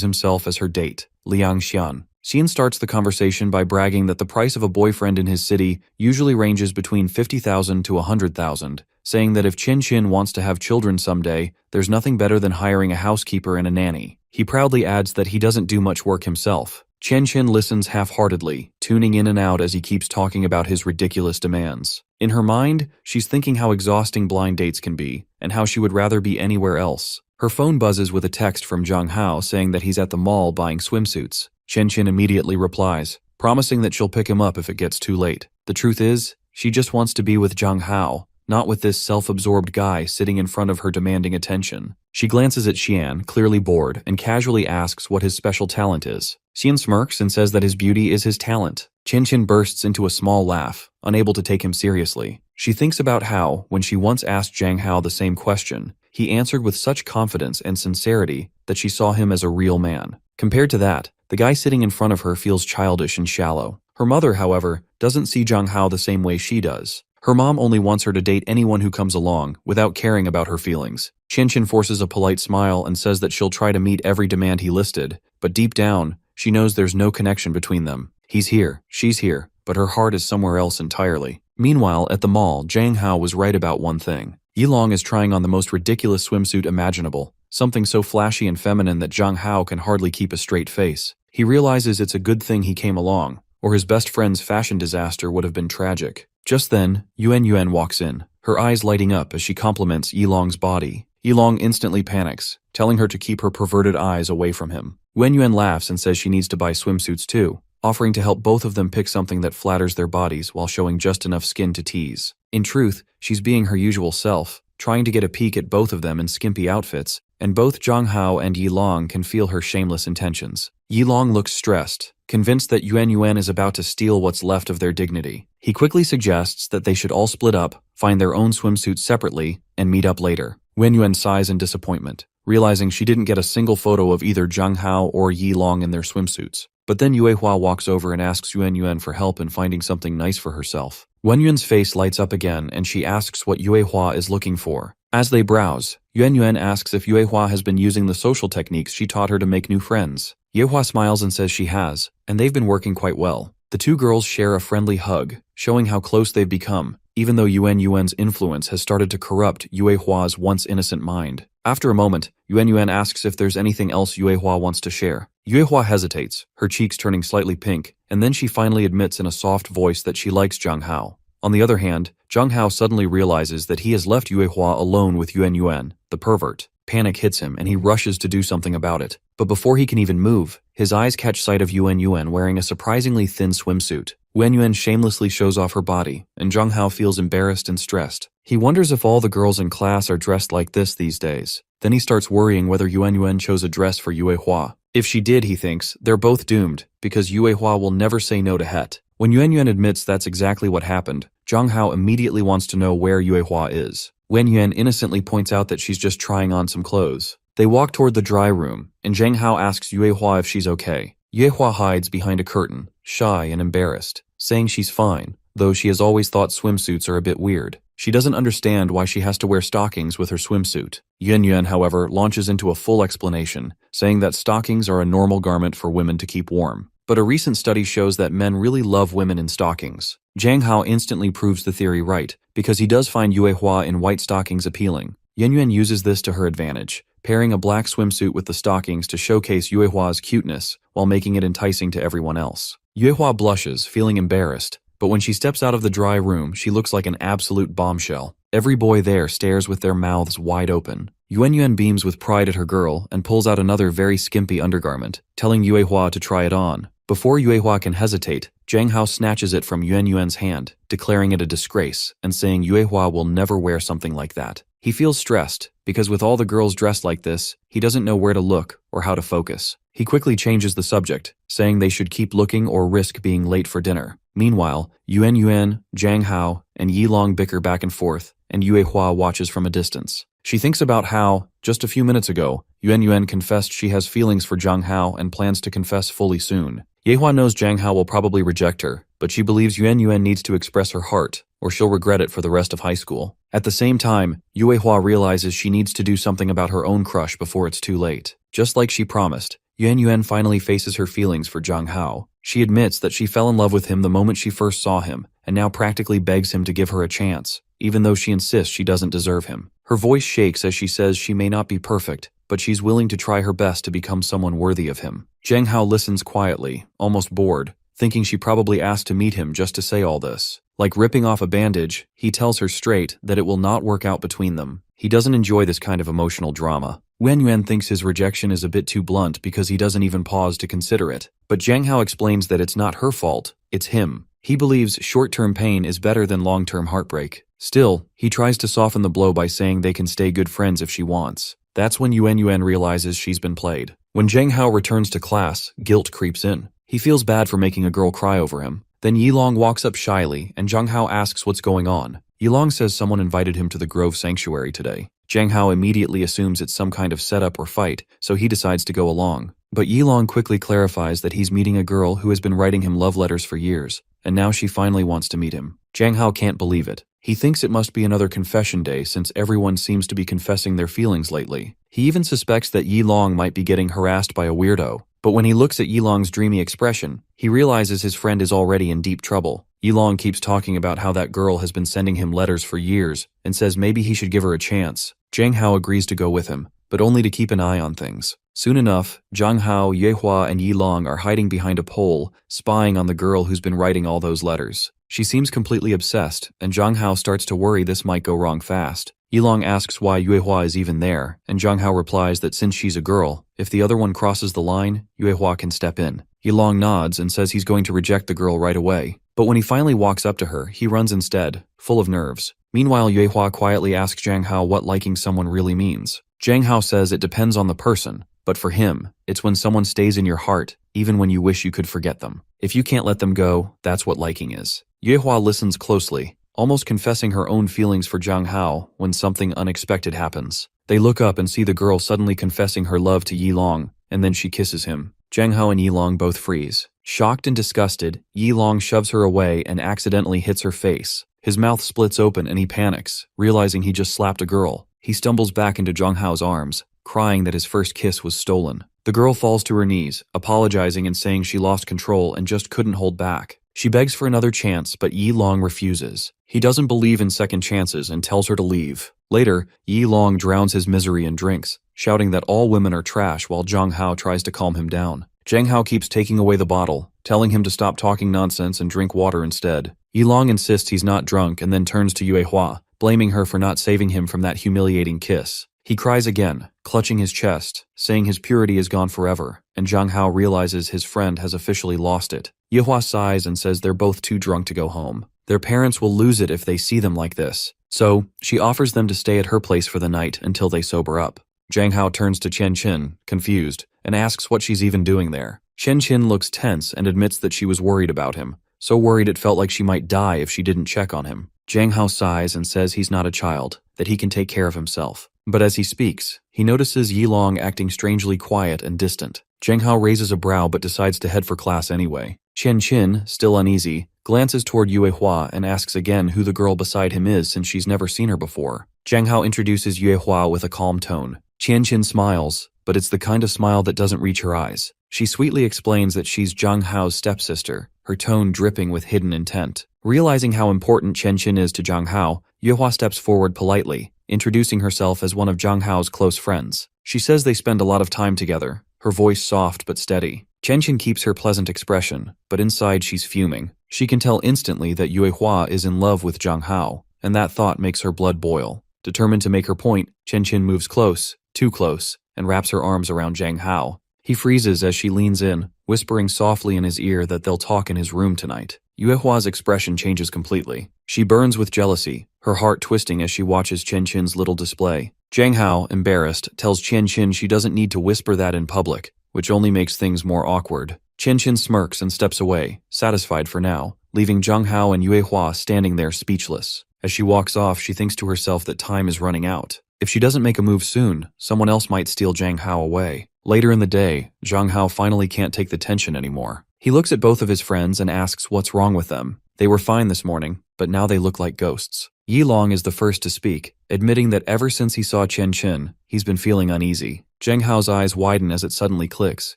[SPEAKER 1] himself as her date, Liang Xian. Xian starts the conversation by bragging that the price of a boyfriend in his city usually ranges between 50,000 to 100,000, saying that if Chen Qin wants to have children someday, there's nothing better than hiring a housekeeper and a nanny. He proudly adds that he doesn't do much work himself. Chen Qin listens half-heartedly, tuning in and out as he keeps talking about his ridiculous demands. In her mind, she's thinking how exhausting blind dates can be, and how she would rather be anywhere else. Her phone buzzes with a text from Zhang Hao saying that he's at the mall buying swimsuits. Chen Qin immediately replies, promising that she'll pick him up if it gets too late. The truth is, she just wants to be with Zhang Hao, not with this self-absorbed guy sitting in front of her demanding attention. She glances at Xian, clearly bored, and casually asks what his special talent is. Xian smirks and says that his beauty is his talent. Qianqian bursts into a small laugh, unable to take him seriously. She thinks about how, when she once asked Zhang Hao the same question, he answered with such confidence and sincerity that she saw him as a real man. Compared to that, the guy sitting in front of her feels childish and shallow. Her mother, however, doesn't see Zhang Hao the same way she does. Her mom only wants her to date anyone who comes along, without caring about her feelings. Qianqian forces a polite smile and says that she'll try to meet every demand he listed, but deep down, she knows there's no connection between them. He's here, she's here, but her heart is somewhere else entirely. Meanwhile, at the mall, Zhang Hao was right about one thing. Yilong is trying on the most ridiculous swimsuit imaginable, something so flashy and feminine that Zhang Hao can hardly keep a straight face. He realizes it's a good thing he came along, or his best friend's fashion disaster would have been tragic. Just then, Yuan walks in, her eyes lighting up as she compliments Yilong's body. Yilong instantly panics, telling her to keep her perverted eyes away from him. Yuan laughs and says she needs to buy swimsuits too, offering to help both of them pick something that flatters their bodies while showing just enough skin to tease. In truth, she's being her usual self, trying to get a peek at both of them in skimpy outfits, and both Zhang Hao and Yilong can feel her shameless intentions. Yilong looks stressed, convinced that Yuan is about to steal what's left of their dignity. He quickly suggests that they should all split up, find their own swimsuits separately, and meet up later. Yuan sighs in disappointment, realizing she didn't get a single photo of either Zhang Hao or Yilong in their swimsuits. But then Yuehua walks over and asks Yuan for help in finding something nice for herself. Yuan's face lights up again and she asks what Yuehua is looking for. As they browse, Yuan asks if Yuehua has been using the social techniques she taught her to make new friends. Yuehua smiles and says she has, and they've been working quite well. The two girls share a friendly hug, showing how close they've become, even though Yuan's influence has started to corrupt Yuehua's once innocent mind. After a moment, Yuan asks if there's anything else Yuehua wants to share. Yuehua hesitates, her cheeks turning slightly pink, and then she finally admits in a soft voice that she likes Zhang Hao. On the other hand, Zhang Hao suddenly realizes that he has left Yuehua alone with Yuan, the pervert. Panic hits him and he rushes to do something about it. But before he can even move, his eyes catch sight of Yuan wearing a surprisingly thin swimsuit. Yuan shamelessly shows off her body, and Zhang Hao feels embarrassed and stressed. He wonders if all the girls in class are dressed like this these days. Then he starts worrying whether Yuan chose a dress for Yuehua. If she did, he thinks, they're both doomed, because Yuehua will never say no to Het. When Yuan admits that's exactly what happened, Zhang Hao immediately wants to know where Yuehua is. Yuan innocently points out that she's just trying on some clothes. They walk toward the dry room, and Zhang Hao asks Yuehua if she's okay. Yuehua hides behind a curtain, shy and embarrassed, saying she's fine, though she has always thought swimsuits are a bit weird. She doesn't understand why she has to wear stockings with her swimsuit. Yuan, however, launches into a full explanation, saying that stockings are a normal garment for women to keep warm. But a recent study shows that men really love women in stockings. Zhang Hao instantly proves the theory right, because he does find Yuehua in white stockings appealing. Yuan uses this to her advantage, pairing a black swimsuit with the stockings to showcase Yuehua's cuteness while making it enticing to everyone else. Yuehua blushes, feeling embarrassed, but when she steps out of the dry room, she looks like an absolute bombshell. Every boy there stares with their mouths wide open. Yuan beams with pride at her girl and pulls out another very skimpy undergarment, telling Yuehua to try it on. Before Yuehua can hesitate, Zhang Hao snatches it from Yuan's hand, declaring it a disgrace and saying Yuehua will never wear something like that. He feels stressed, because with all the girls dressed like this, he doesn't know where to look or how to focus. He quickly changes the subject, saying they should keep looking or risk being late for dinner. Meanwhile, Yuan, Zhang Hao, and Yilong bicker back and forth, and Yuehua watches from a distance. She thinks about how, just a few minutes ago, Yuan confessed she has feelings for Zhang Hao and plans to confess fully soon. Yuehua knows Zhang Hao will probably reject her, but she believes Yuan needs to express her heart, or she'll regret it for the rest of high school. At the same time, Yuehua realizes she needs to do something about her own crush before it's too late. Just like she promised, Yuan finally faces her feelings for Zhang Hao. She admits that she fell in love with him the moment she first saw him, and now practically begs him to give her a chance, even though she insists she doesn't deserve him. Her voice shakes as she says she may not be perfect, but she's willing to try her best to become someone worthy of him. Zhang Hao listens quietly, almost bored, thinking she probably asked to meet him just to say all this. Like ripping off a bandage, he tells her straight that it will not work out between them. He doesn't enjoy this kind of emotional drama. Yuan thinks his rejection is a bit too blunt because he doesn't even pause to consider it. But Zhang Hao explains that it's not her fault, it's him. He believes short-term pain is better than long-term heartbreak. Still, he tries to soften the blow by saying they can stay good friends if she wants. That's when Yuan realizes she's been played. When Zhang Hao returns to class, guilt creeps in. He feels bad for making a girl cry over him. Then Yilong walks up shyly, and Zhang Hao asks what's going on. Yilong says someone invited him to the Grove Sanctuary today. Zhang Hao immediately assumes it's some kind of setup or fight, so he decides to go along. But Yilong quickly clarifies that he's meeting a girl who has been writing him love letters for years, and now she finally wants to meet him. Zhang Hao can't believe it. He thinks it must be another confession day since everyone seems to be confessing their feelings lately. He even suspects that Yilong might be getting harassed by a weirdo. But when he looks at Yilong's dreamy expression, he realizes his friend is already in deep trouble. Yilong keeps talking about how that girl has been sending him letters for years and says maybe he should give her a chance. Zhang Hao agrees to go with him, but only to keep an eye on things. Soon enough, Zhang Hao, Yuehua, and Yilong are hiding behind a pole, spying on the girl who's been writing all those letters. She seems completely obsessed, and Zhang Hao starts to worry this might go wrong fast. Yilong asks why Yuehua is even there, and Zhang Hao replies that since she's a girl, if the other one crosses the line, Yuehua can step in. Yilong nods and says he's going to reject the girl right away. But when he finally walks up to her, he runs instead, full of nerves. Meanwhile, Yuehua quietly asks Zhang Hao what liking someone really means. Zhang Hao says it depends on the person, but for him, it's when someone stays in your heart, even when you wish you could forget them. If you can't let them go, that's what liking is. Yuehua listens closely, almost confessing her own feelings for Zhang Hao when something unexpected happens. They look up and see the girl suddenly confessing her love to Yilong, and then she kisses him. Zhang Hao and Yilong both freeze. Shocked and disgusted, Yilong shoves her away and accidentally hits her face. His mouth splits open and he panics, realizing he just slapped a girl. He stumbles back into Zhang Hao's arms, crying that his first kiss was stolen. The girl falls to her knees, apologizing and saying she lost control and just couldn't hold back. She begs for another chance, but Yilong refuses. He doesn't believe in second chances and tells her to leave. Later, Yilong drowns his misery in drinks, shouting that all women are trash while Zhang Hao tries to calm him down. Zhang Hao keeps taking away the bottle, telling him to stop talking nonsense and drink water instead. Yilong insists he's not drunk and then turns to Yuehua, blaming her for not saving him from that humiliating kiss. He cries again, clutching his chest, saying his purity is gone forever, and Zhang Hao realizes his friend has officially lost it. Yuehua sighs and says they're both too drunk to go home. Their parents will lose it if they see them like this, so she offers them to stay at her place for the night until they sober up. Zhang Hao turns to Chen Qin, confused, and asks what she's even doing there. Chen Qin looks tense and admits that she was worried about him, so worried it felt like she might die if she didn't check on him. Zhang Hao sighs and says he's not a child, that he can take care of himself. But as he speaks, he notices Yilong acting strangely quiet and distant. Zhang Hao raises a brow but decides to head for class anyway. Chen Qin, still uneasy, glances toward Yuehua and asks again who the girl beside him is since she's never seen her before. Zhang Hao introduces Yuehua with a calm tone. Chen Qin smiles, but it's the kind of smile that doesn't reach her eyes. She sweetly explains that she's Zhang Hao's stepsister, her tone dripping with hidden intent. Realizing how important Chen Qin is to Zhang Hao, Yuehua steps forward politely, introducing herself as one of Zhang Hao's close friends. She says they spend a lot of time together, her voice soft but steady. Chen Qin keeps her pleasant expression, but inside she's fuming. She can tell instantly that Yuehua is in love with Zhang Hao, and that thought makes her blood boil. Determined to make her point, Chen Qin moves close, too close, and wraps her arms around Zhang Hao. He freezes as she leans in, whispering softly in his ear that they'll talk in his room tonight. Yuehua's expression changes completely. She burns with jealousy, her heart twisting as she watches Chen Qin's little display. Zhang Hao, embarrassed, tells Chen Qin she doesn't need to whisper that in public, which only makes things more awkward. Chen Qin smirks and steps away, satisfied for now, leaving Zhang Hao and Yuehua standing there speechless. As she walks off, she thinks to herself that time is running out. If she doesn't make a move soon, someone else might steal Zhang Hao away. Later in the day, Zhang Hao finally can't take the tension anymore. He looks at both of his friends and asks what's wrong with them. They were fine this morning, but now they look like ghosts. Yilong is the first to speak, admitting that ever since he saw Chen Qin, he's been feeling uneasy. Zhang Hao's eyes widen as it suddenly clicks.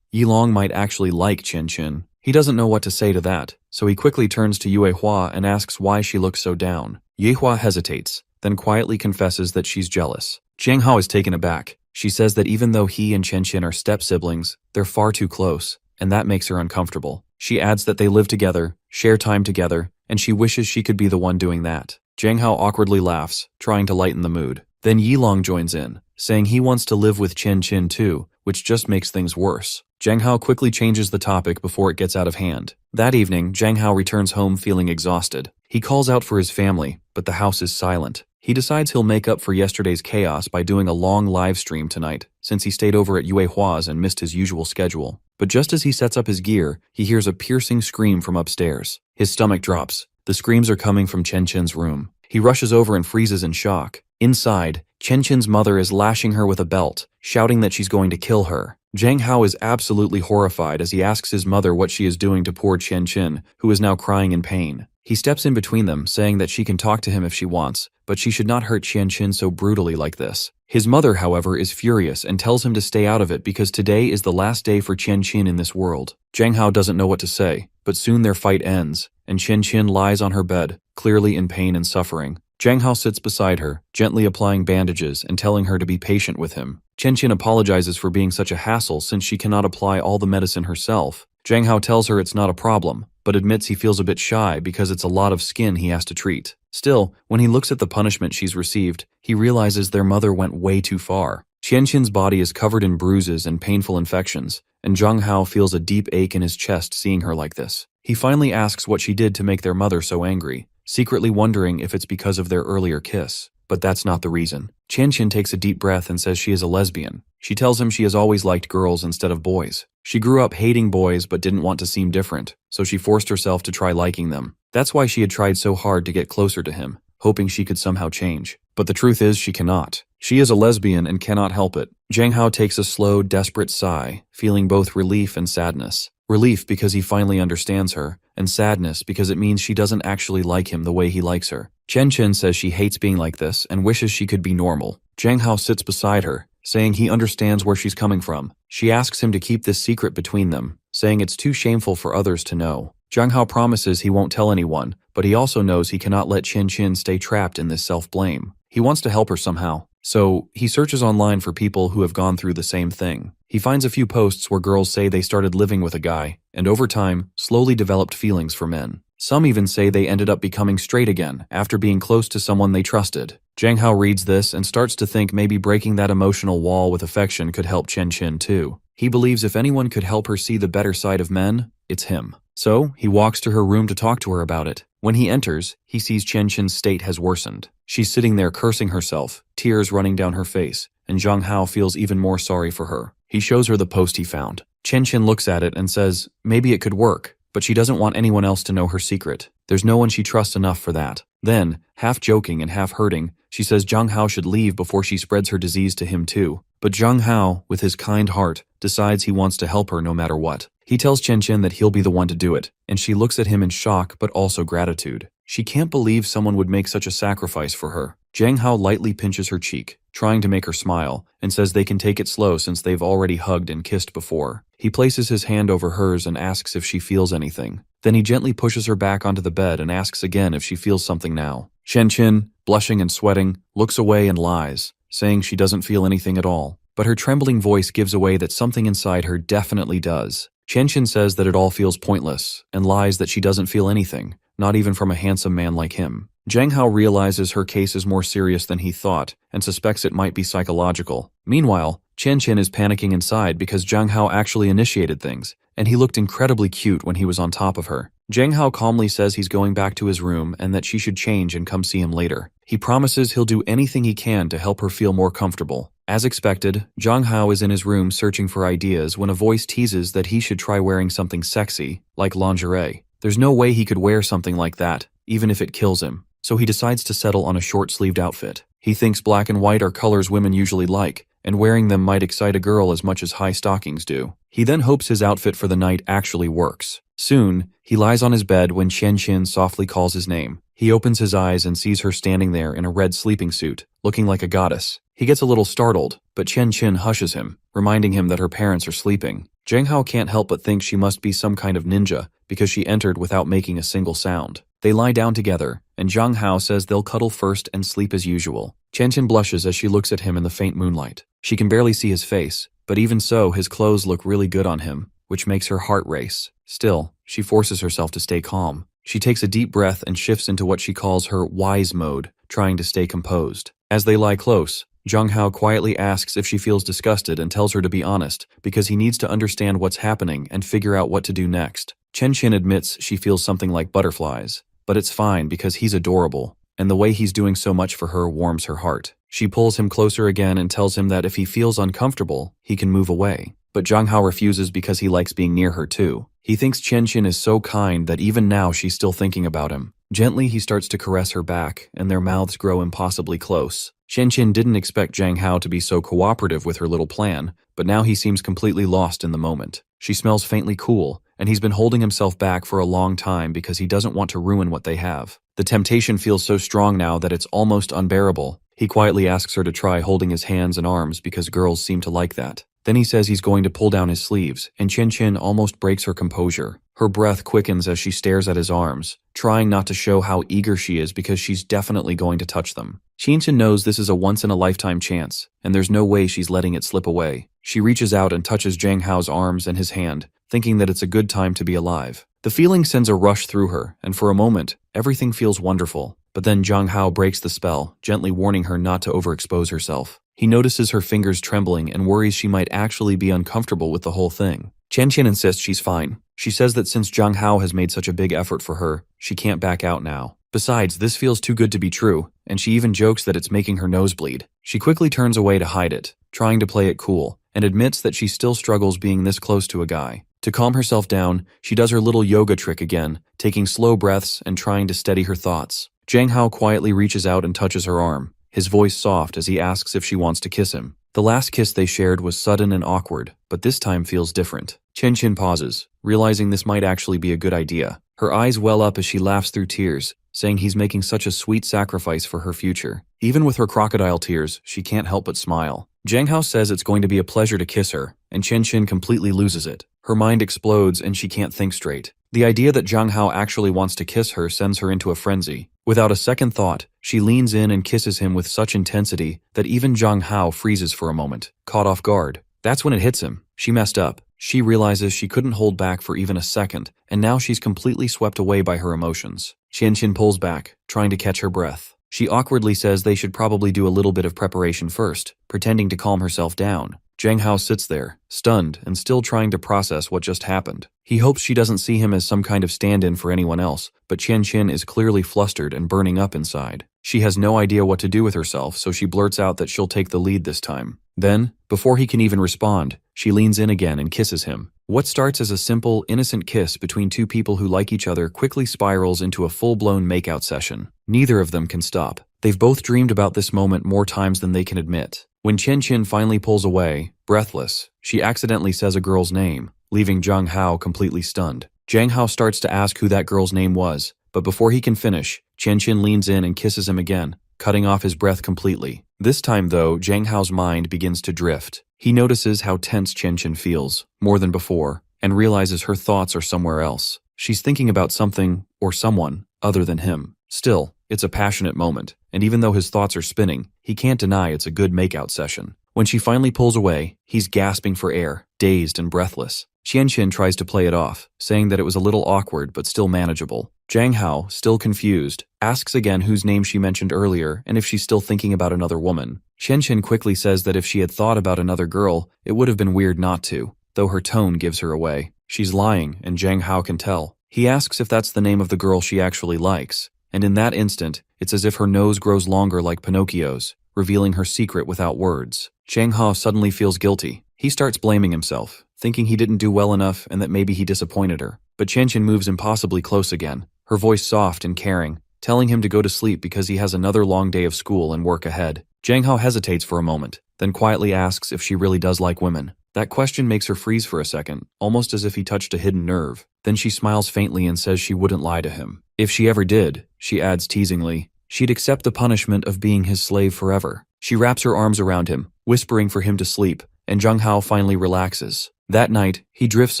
[SPEAKER 1] Yilong might actually like Chen Qin. He doesn't know what to say to that, so he quickly turns to Yuehua and asks why she looks so down. Yuehua hesitates, then quietly confesses that she's jealous. Zhang Hao is taken aback. She says that even though he and Chen Qin are step-siblings, they're far too close, and that makes her uncomfortable. She adds that they live together, share time together, and she wishes she could be the one doing that. Zhang Hao awkwardly laughs, trying to lighten the mood. Then Yilong joins in, saying he wants to live with Chen Qin too, which just makes things worse. Zhang Hao quickly changes the topic before it gets out of hand. That evening, Zhang Hao returns home feeling exhausted. He calls out for his family, but the house is silent. He decides he'll make up for yesterday's chaos by doing a long live stream tonight, since he stayed over at Yue Hua's and missed his usual schedule. But just as he sets up his gear, he hears a piercing scream from upstairs. His stomach drops. The screams are coming from Chen Chen's room. He rushes over and freezes in shock. Inside, Chen Chen's mother is lashing her with a belt, shouting that she's going to kill her. Zhang Hao is absolutely horrified as he asks his mother what she is doing to poor Chen Chen, who is now crying in pain. He steps in between them, saying that she can talk to him if she wants, but she should not hurt Chen Chen so brutally like this. His mother, however, is furious and tells him to stay out of it because today is the last day for Chen Chen in this world. Zhang Hao doesn't know what to say, but soon their fight ends, and Chen Chen lies on her bed, clearly in pain and suffering. Zhang Hao sits beside her, gently applying bandages and telling her to be patient with him. Chen Chen apologizes for being such a hassle since she cannot apply all the medicine herself. Zhang Hao tells her it's not a problem, but admits he feels a bit shy because it's a lot of skin he has to treat. Still, when he looks at the punishment she's received, he realizes their mother went way too far. Chen Chen's body is covered in bruises and painful infections, and Zhang Hao feels a deep ache in his chest seeing her like this. He finally asks what she did to make their mother so angry, secretly wondering if it's because of their earlier kiss. But that's not the reason. Chen Chen takes a deep breath and says she is a lesbian. She tells him she has always liked girls instead of boys. She grew up hating boys but didn't want to seem different, so she forced herself to try liking them. That's why she had tried so hard to get closer to him, hoping she could somehow change. But the truth is she cannot. She is a lesbian and cannot help it. Zhang Hao takes a slow, desperate sigh, feeling both relief and sadness. Relief because he finally understands her, and sadness because it means she doesn't actually like him the way he likes her. Chen Chen says she hates being like this and wishes she could be normal. Zhang Hao sits beside her, saying he understands where she's coming from. She asks him to keep this secret between them, saying it's too shameful for others to know. Zhang Hao promises he won't tell anyone, but he also knows he cannot let Chen Chen stay trapped in this self-blame. He wants to help her somehow, so he searches online for people who have gone through the same thing. He finds a few posts where girls say they started living with a guy, and over time, slowly developed feelings for men. Some even say they ended up becoming straight again after being close to someone they trusted. Zhang Hao reads this and starts to think maybe breaking that emotional wall with affection could help Chen Chen too. He believes if anyone could help her see the better side of men, it's him. So, he walks to her room to talk to her about it. When he enters, he sees Chen Chen's state has worsened. She's sitting there cursing herself, tears running down her face, and Zhang Hao feels even more sorry for her. He shows her the post he found. Chen Chen looks at it and says, maybe it could work, but she doesn't want anyone else to know her secret. There's no one she trusts enough for that. Then, half joking and half hurting, she says Zhang Hao should leave before she spreads her disease to him too. But Zhang Hao, with his kind heart, decides he wants to help her no matter what. He tells Chen Chen that he'll be the one to do it, and she looks at him in shock but also gratitude. She can't believe someone would make such a sacrifice for her. Zhang Hao lightly pinches her cheek, trying to make her smile, and says they can take it slow since they've already hugged and kissed before. He places his hand over hers and asks if she feels anything. Then he gently pushes her back onto the bed and asks again if she feels something now. Chen Chen, blushing and sweating, looks away and lies, saying she doesn't feel anything at all. But her trembling voice gives away that something inside her definitely does. Chen Chen says that it all feels pointless, and lies that she doesn't feel anything, not even from a handsome man like him. Zhang Hao realizes her case is more serious than he thought, and suspects it might be psychological. Meanwhile, Chen Chen is panicking inside because Zhang Hao actually initiated things, and he looked incredibly cute when he was on top of her. Zhang Hao calmly says he's going back to his room and that she should change and come see him later. He promises he'll do anything he can to help her feel more comfortable. As expected, Zhang Hao is in his room searching for ideas when a voice teases that he should try wearing something sexy, like lingerie. There's no way he could wear something like that, even if it kills him, so he decides to settle on a short-sleeved outfit. He thinks black and white are colors women usually like, and wearing them might excite a girl as much as high stockings do. He then hopes his outfit for the night actually works. Soon, he lies on his bed when Chen Chen softly calls his name. He opens his eyes and sees her standing there in a red sleeping suit, looking like a goddess. He gets a little startled, but Chen Chen hushes him, reminding him that her parents are sleeping. Zhang Hao can't help but think she must be some kind of ninja, because she entered without making a single sound. They lie down together, and Zhang Hao says they'll cuddle first and sleep as usual. Chen Chen blushes as she looks at him in the faint moonlight. She can barely see his face, but even so, his clothes look really good on him, which makes her heart race. Still, she forces herself to stay calm. She takes a deep breath and shifts into what she calls her wise mode, trying to stay composed. As they lie close, Jung Hao quietly asks if she feels disgusted and tells her to be honest, because he needs to understand what's happening and figure out what to do next. Chen Qin admits she feels something like butterflies, but it's fine because he's adorable, and the way he's doing so much for her warms her heart. She pulls him closer again and tells him that if he feels uncomfortable, he can move away. But Jung Hao refuses because he likes being near her too. He thinks Chen Qin is so kind that even now she's still thinking about him. Gently, he starts to caress her back, and their mouths grow impossibly close. Chen Qin didn't expect Jang Hao to be so cooperative with her little plan, but now he seems completely lost in the moment. She smells faintly cool, and he's been holding himself back for a long time because he doesn't want to ruin what they have. The temptation feels so strong now that it's almost unbearable. He quietly asks her to try holding his hands and arms because girls seem to like that. Then he says he's going to pull down his sleeves, and Chen Qin almost breaks her composure. Her breath quickens as she stares at his arms, trying not to show how eager she is because she's definitely going to touch them. Chen Qin knows this is a once-in-a-lifetime chance, and there's no way she's letting it slip away. She reaches out and touches Jang Hao's arms and his hand, thinking that it's a good time to be alive. The feeling sends a rush through her, and for a moment, everything feels wonderful. But then Jang Hao breaks the spell, gently warning her not to overexpose herself. He notices her fingers trembling and worries she might actually be uncomfortable with the whole thing. Chen Qin insists she's fine. She says that since Jang Hao has made such a big effort for her, she can't back out now. Besides, this feels too good to be true, and she even jokes that it's making her nose bleed. She quickly turns away to hide it, trying to play it cool, and admits that she still struggles being this close to a guy. To calm herself down, she does her little yoga trick again, taking slow breaths and trying to steady her thoughts. Jang Hao quietly reaches out and touches her arm, his voice soft as he asks if she wants to kiss him. The last kiss they shared was sudden and awkward, but this time feels different. Chen Qin pauses, realizing this might actually be a good idea. Her eyes well up as she laughs through tears, saying he's making such a sweet sacrifice for her future. Even with her crocodile tears, she can't help but smile. Jang Hao says it's going to be a pleasure to kiss her, and Chen Qin completely loses it. Her mind explodes and she can't think straight. The idea that Jang Hao actually wants to kiss her sends her into a frenzy. Without a second thought, she leans in and kisses him with such intensity that even Jang Hao freezes for a moment, caught off guard. That's when it hits him. She messed up. She realizes she couldn't hold back for even a second, and now she's completely swept away by her emotions. Chen Qin pulls back, trying to catch her breath. She awkwardly says they should probably do a little bit of preparation first, pretending to calm herself down. Jang Hao sits there, stunned and still trying to process what just happened. He hopes she doesn't see him as some kind of stand-in for anyone else, but Chen Qin is clearly flustered and burning up inside. She has no idea what to do with herself, so she blurts out that she'll take the lead this time. Then, before he can even respond, she leans in again and kisses him. What starts as a simple, innocent kiss between two people who like each other quickly spirals into a full-blown makeout session. Neither of them can stop. They've both dreamed about this moment more times than they can admit. When Chen Qin finally pulls away, breathless, she accidentally says a girl's name, leaving Jang Hao completely stunned. Jang Hao starts to ask who that girl's name was, but before he can finish, Chen Qin leans in and kisses him again, cutting off his breath completely. This time though, Jang Hao's mind begins to drift. He notices how tense Chen Qin feels, more than before, and realizes her thoughts are somewhere else. She's thinking about something, or someone, other than him. Still, it's a passionate moment, and even though his thoughts are spinning, he can't deny it's a good makeout session. When she finally pulls away, he's gasping for air, dazed and breathless. Chen Qin tries to play it off, saying that it was a little awkward but still manageable. Jang Hao, still confused, asks again whose name she mentioned earlier and if she's still thinking about another woman. Chen Qin quickly says that if she had thought about another girl, it would have been weird not to, though her tone gives her away. She's lying, and Jang Hao can tell. He asks if that's the name of the girl she actually likes, and in that instant, it's as if her nose grows longer like Pinocchio's, revealing her secret without words. Jang Hao suddenly feels guilty. He starts blaming himself, thinking he didn't do well enough and that maybe he disappointed her. But Chen Qin moves impossibly close again, her voice soft and caring, telling him to go to sleep because he has another long day of school and work ahead. Jang Hao hesitates for a moment, then quietly asks if she really does like women. That question makes her freeze for a second, almost as if he touched a hidden nerve. Then she smiles faintly and says she wouldn't lie to him. If she ever did, she adds teasingly, she'd accept the punishment of being his slave forever. She wraps her arms around him, whispering for him to sleep, and Jang Hao finally relaxes. That night, he drifts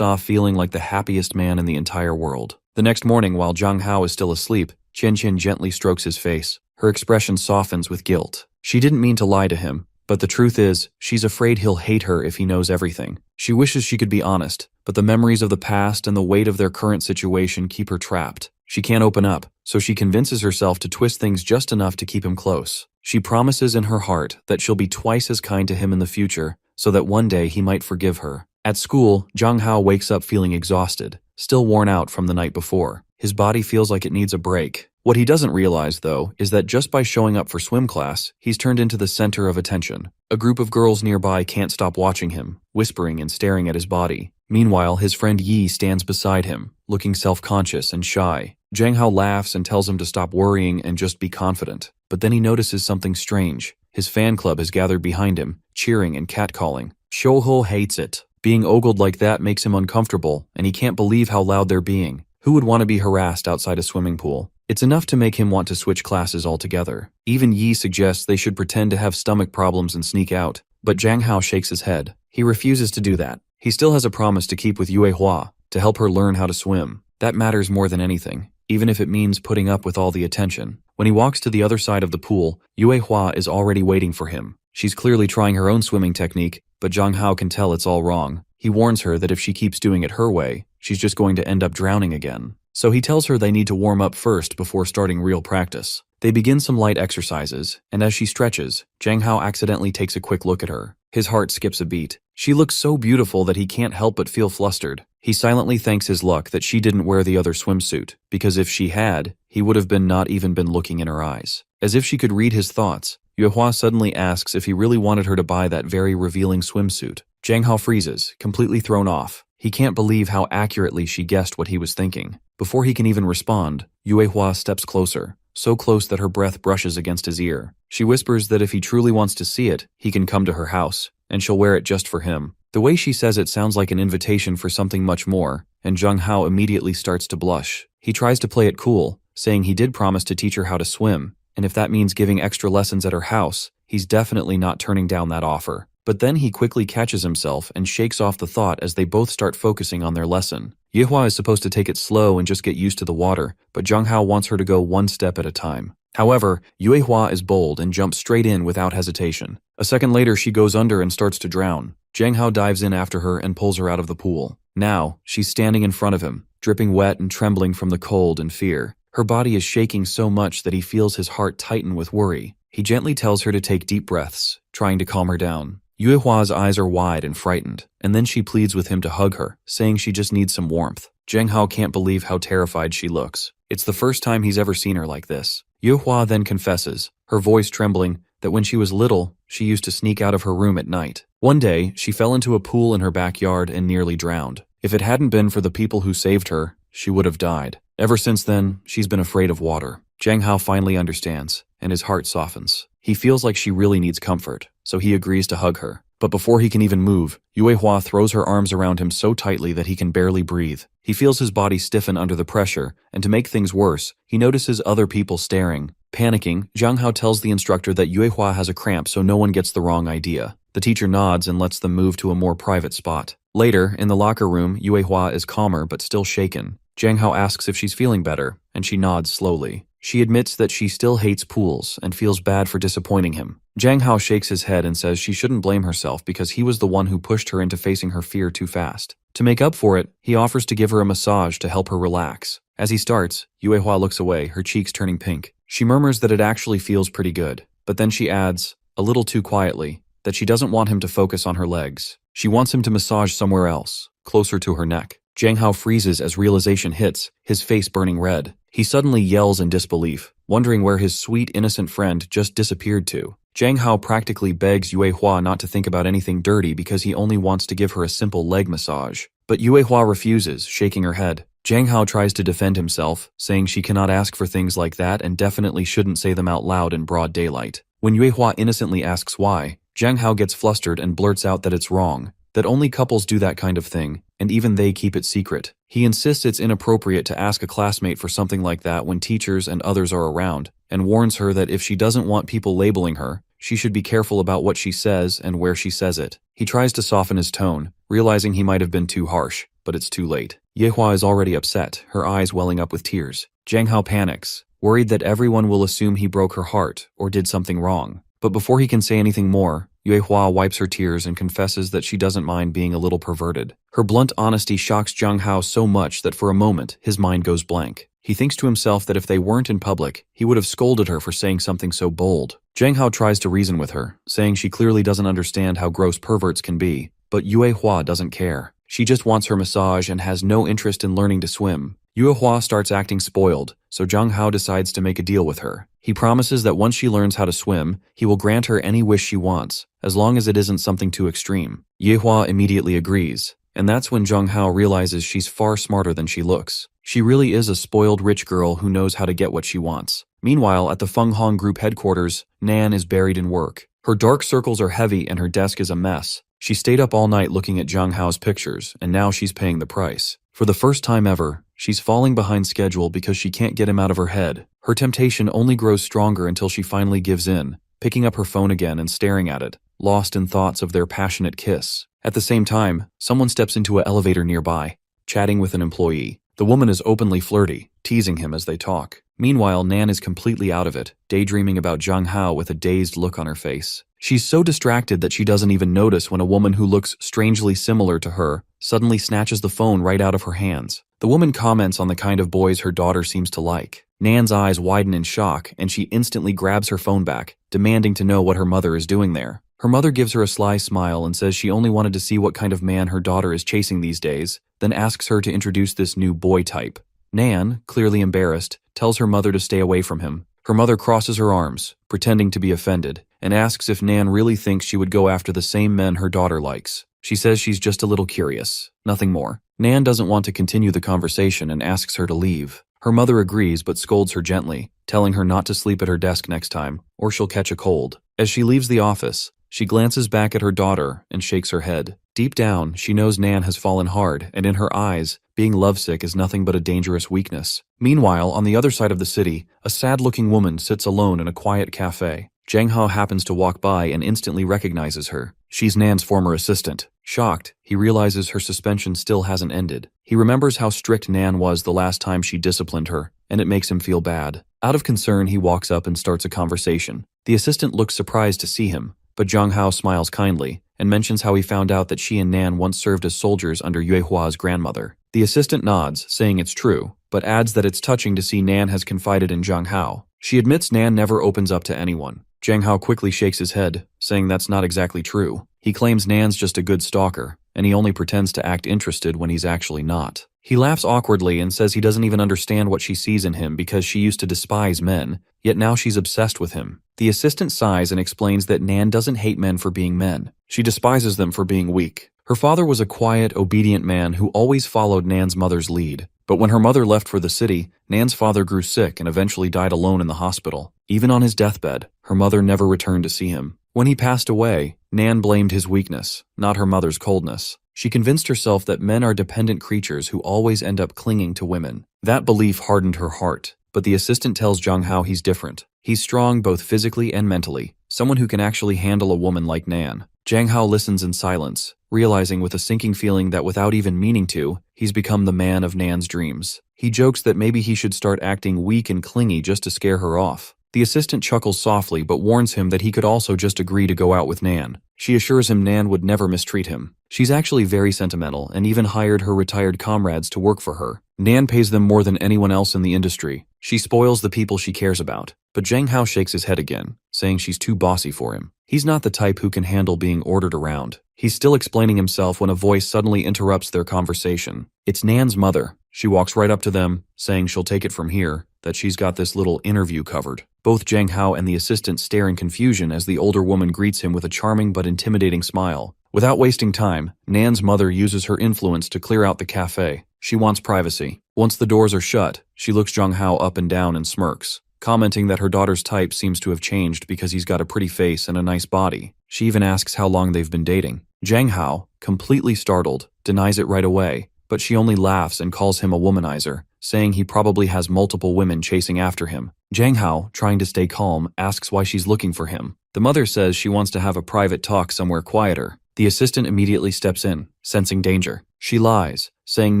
[SPEAKER 1] off feeling like the happiest man in the entire world. The next morning, while Jang Hao is still asleep, Chen Qin gently strokes his face. Her expression softens with guilt. She didn't mean to lie to him, but the truth is, she's afraid he'll hate her if he knows everything. She wishes she could be honest, but the memories of the past and the weight of their current situation keep her trapped. She can't open up, so she convinces herself to twist things just enough to keep him close. She promises in her heart that she'll be twice as kind to him in the future, so that one day he might forgive her. At school, Jung Hao wakes up feeling exhausted, still worn out from the night before. His body feels like it needs a break. What he doesn't realize, though, is that just by showing up for swim class, he's turned into the center of attention. A group of girls nearby can't stop watching him, whispering and staring at his body. Meanwhile, his friend Yi stands beside him, looking self-conscious and shy. Jang Hao laughs and tells him to stop worrying and just be confident. But then he notices something strange. His fan club has gathered behind him, cheering and catcalling. Shouho hates it. Being ogled like that makes him uncomfortable, and he can't believe how loud they're being. Who would want to be harassed outside a swimming pool? It's enough to make him want to switch classes altogether. Even Yi suggests they should pretend to have stomach problems and sneak out, but Jang Hao shakes his head. He refuses to do that. He still has a promise to keep with Yue Hua, to help her learn how to swim. That matters more than anything, even if it means putting up with all the attention. When he walks to the other side of the pool, Yue Hua is already waiting for him. She's clearly trying her own swimming technique, but Jang Hao can tell it's all wrong. He warns her that if she keeps doing it her way, she's just going to end up drowning again. So he tells her they need to warm up first before starting real practice. They begin some light exercises, and as she stretches, Jang Hao accidentally takes a quick look at her. His heart skips a beat. She looks so beautiful that he can't help but feel flustered. He silently thanks his luck that she didn't wear the other swimsuit, because if she had, he would have not even been looking in her eyes. As if she could read his thoughts, Yue Hua suddenly asks if he really wanted her to buy that very revealing swimsuit. Jang Hao freezes, completely thrown off. He can't believe how accurately she guessed what he was thinking. Before he can even respond, Yue Hua steps closer, so close that her breath brushes against his ear. She whispers that if he truly wants to see it, he can come to her house, and she'll wear it just for him. The way she says it sounds like an invitation for something much more, and Jung Hao immediately starts to blush. He tries to play it cool, saying he did promise to teach her how to swim, and if that means giving extra lessons at her house, he's definitely not turning down that offer. But then he quickly catches himself and shakes off the thought as they both start focusing on their lesson. Yue Hua is supposed to take it slow and just get used to the water, but Jung Hao wants her to go one step at a time. However, Yue Hua is bold and jumps straight in without hesitation. A second later, she goes under and starts to drown. Jang Hao dives in after her and pulls her out of the pool. Now, she's standing in front of him, dripping wet and trembling from the cold and fear. Her body is shaking so much that he feels his heart tighten with worry. He gently tells her to take deep breaths, trying to calm her down. Yue Hua's eyes are wide and frightened, and then she pleads with him to hug her, saying she just needs some warmth. Jang Hao can't believe how terrified she looks. It's the first time he's ever seen her like this. Yue Hua then confesses, her voice trembling, that when she was little, she used to sneak out of her room at night. One day, she fell into a pool in her backyard and nearly drowned. If it hadn't been for the people who saved her, she would have died. Ever since then, she's been afraid of water. Jang Hao finally understands, and his heart softens. He feels like she really needs comfort, so he agrees to hug her. But before he can even move, Yue Hua throws her arms around him so tightly that he can barely breathe. He feels his body stiffen under the pressure, and to make things worse, he notices other people staring. Panicking, Jang Hao tells the instructor that Yue Hua has a cramp so no one gets the wrong idea. The teacher nods and lets them move to a more private spot. Later, in the locker room, Yue Hua is calmer but still shaken. Jang Hao asks if she's feeling better, and she nods slowly. She admits that she still hates pools and feels bad for disappointing him. Jang Hao shakes his head and says she shouldn't blame herself because he was the one who pushed her into facing her fear too fast. To make up for it, he offers to give her a massage to help her relax. As he starts, Yue Hua looks away, her cheeks turning pink. She murmurs that it actually feels pretty good, but then she adds, a little too quietly, that she doesn't want him to focus on her legs. She wants him to massage somewhere else, closer to her neck. Jang Hao freezes as realization hits, his face burning red. He suddenly yells in disbelief, wondering where his sweet, innocent friend just disappeared to. Jang Hao practically begs Yue Hua not to think about anything dirty because he only wants to give her a simple leg massage. But Yue Hua refuses, shaking her head. Jang Hao tries to defend himself, saying she cannot ask for things like that and definitely shouldn't say them out loud in broad daylight. When Yue Hua innocently asks why, Jang Hao gets flustered and blurts out that it's wrong, that only couples do that kind of thing, and even they keep it secret. He insists it's inappropriate to ask a classmate for something like that when teachers and others are around, and warns her that if she doesn't want people labeling her, she should be careful about what she says and where she says it. He tries to soften his tone, realizing he might have been too harsh, but it's too late. Yue Hua is already upset, her eyes welling up with tears. Jang Hao panics, worried that everyone will assume he broke her heart or did something wrong. But before he can say anything more, Yuehua wipes her tears and confesses that she doesn't mind being a little perverted. Her blunt honesty shocks Zhang Hao so much that for a moment his mind goes blank. He thinks to himself that if they weren't in public, he would have scolded her for saying something so bold. Zhang Hao tries to reason with her, saying she clearly doesn't understand how gross perverts can be, but Yuehua doesn't care. She just wants her massage and has no interest in learning to swim. Yuehua starts acting spoiled, so Zhang Hao decides to make a deal with her. He promises that once she learns how to swim, he will grant her any wish she wants, as long as it isn't something too extreme. Yuehua immediately agrees, and that's when Zhang Hao realizes she's far smarter than she looks. She really is a spoiled rich girl who knows how to get what she wants. Meanwhile, at the Feng Hong Group headquarters, Nan is buried in work. Her dark circles are heavy and her desk is a mess. She stayed up all night looking at Zhang Hao's pictures, and now she's paying the price. For the first time ever, she's falling behind schedule because she can't get him out of her head. Her temptation only grows stronger until she finally gives in, picking up her phone again and staring at it, lost in thoughts of their passionate kiss. At the same time, someone steps into an elevator nearby, chatting with an employee. The woman is openly flirty, teasing him as they talk. Meanwhile, Nan is completely out of it, daydreaming about Zhang Hao with a dazed look on her face. She's so distracted that she doesn't even notice when a woman who looks strangely similar to her suddenly snatches the phone right out of her hands. The woman comments on the kind of boys her daughter seems to like. Nan's eyes widen in shock, and she instantly grabs her phone back, demanding to know what her mother is doing there. Her mother gives her a sly smile and says she only wanted to see what kind of man her daughter is chasing these days, then asks her to introduce this new boy type. Nan, clearly embarrassed, tells her mother to stay away from him. Her mother crosses her arms, pretending to be offended, and asks if Nan really thinks she would go after the same men her daughter likes. She says she's just a little curious, nothing more. Nan doesn't want to continue the conversation and asks her to leave. Her mother agrees but scolds her gently, telling her not to sleep at her desk next time, or she'll catch a cold. As she leaves the office, she glances back at her daughter and shakes her head. Deep down, she knows Nan has fallen hard, and in her eyes, being lovesick is nothing but a dangerous weakness. Meanwhile, on the other side of the city, a sad-looking woman sits alone in a quiet cafe. Zhang Hao happens to walk by and instantly recognizes her. She's Nan's former assistant. Shocked, he realizes her suspension still hasn't ended. He remembers how strict Nan was the last time she disciplined her, and it makes him feel bad. Out of concern, he walks up and starts a conversation. The assistant looks surprised to see him, but Zhang Hao smiles kindly and mentions how he found out that she and Nan once served as soldiers under Yuehua's grandmother. The assistant nods, saying it's true, but adds that it's touching to see Nan has confided in Zhang Hao. She admits Nan never opens up to anyone. Zhang Hao quickly shakes his head, saying that's not exactly true. He claims Nan's just a good stalker, and he only pretends to act interested when he's actually not. He laughs awkwardly and says he doesn't even understand what she sees in him because she used to despise men, yet now she's obsessed with him. The assistant sighs and explains that Nan doesn't hate men for being men. She despises them for being weak. Her father was a quiet, obedient man who always followed Nan's mother's lead. But when her mother left for the city, Nan's father grew sick and eventually died alone in the hospital. Even on his deathbed, her mother never returned to see him. When he passed away, Nan blamed his weakness, not her mother's coldness. She convinced herself that men are dependent creatures who always end up clinging to women. That belief hardened her heart, but the assistant tells Zhang Hao he's different. He's strong both physically and mentally, someone who can actually handle a woman like Nan. Zhang Hao listens in silence, realizing with a sinking feeling that without even meaning to, he's become the man of Nan's dreams. He jokes that maybe he should start acting weak and clingy just to scare her off. The assistant chuckles softly but warns him that he could also just agree to go out with Nan. She assures him Nan would never mistreat him. She's actually very sentimental and even hired her retired comrades to work for her. Nan pays them more than anyone else in the industry. She spoils the people she cares about. But Zhang Hao shakes his head again, saying she's too bossy for him. He's not the type who can handle being ordered around. He's still explaining himself when a voice suddenly interrupts their conversation. It's Nan's mother. She walks right up to them, saying she'll take it from here, that she's got this little interview covered. Both Zhang Hao and the assistant stare in confusion as the older woman greets him with a charming but intimidating smile. Without wasting time, Nan's mother uses her influence to clear out the cafe. She wants privacy. Once the doors are shut, she looks Zhang Hao up and down and smirks, commenting that her daughter's type seems to have changed because he's got a pretty face and a nice body. She even asks how long they've been dating. Zhang Hao, completely startled, denies it right away, but she only laughs and calls him a womanizer, saying he probably has multiple women chasing after him. Zhang Hao, trying to stay calm, asks why she's looking for him. The mother says she wants to have a private talk somewhere quieter. The assistant immediately steps in, sensing danger. She lies, saying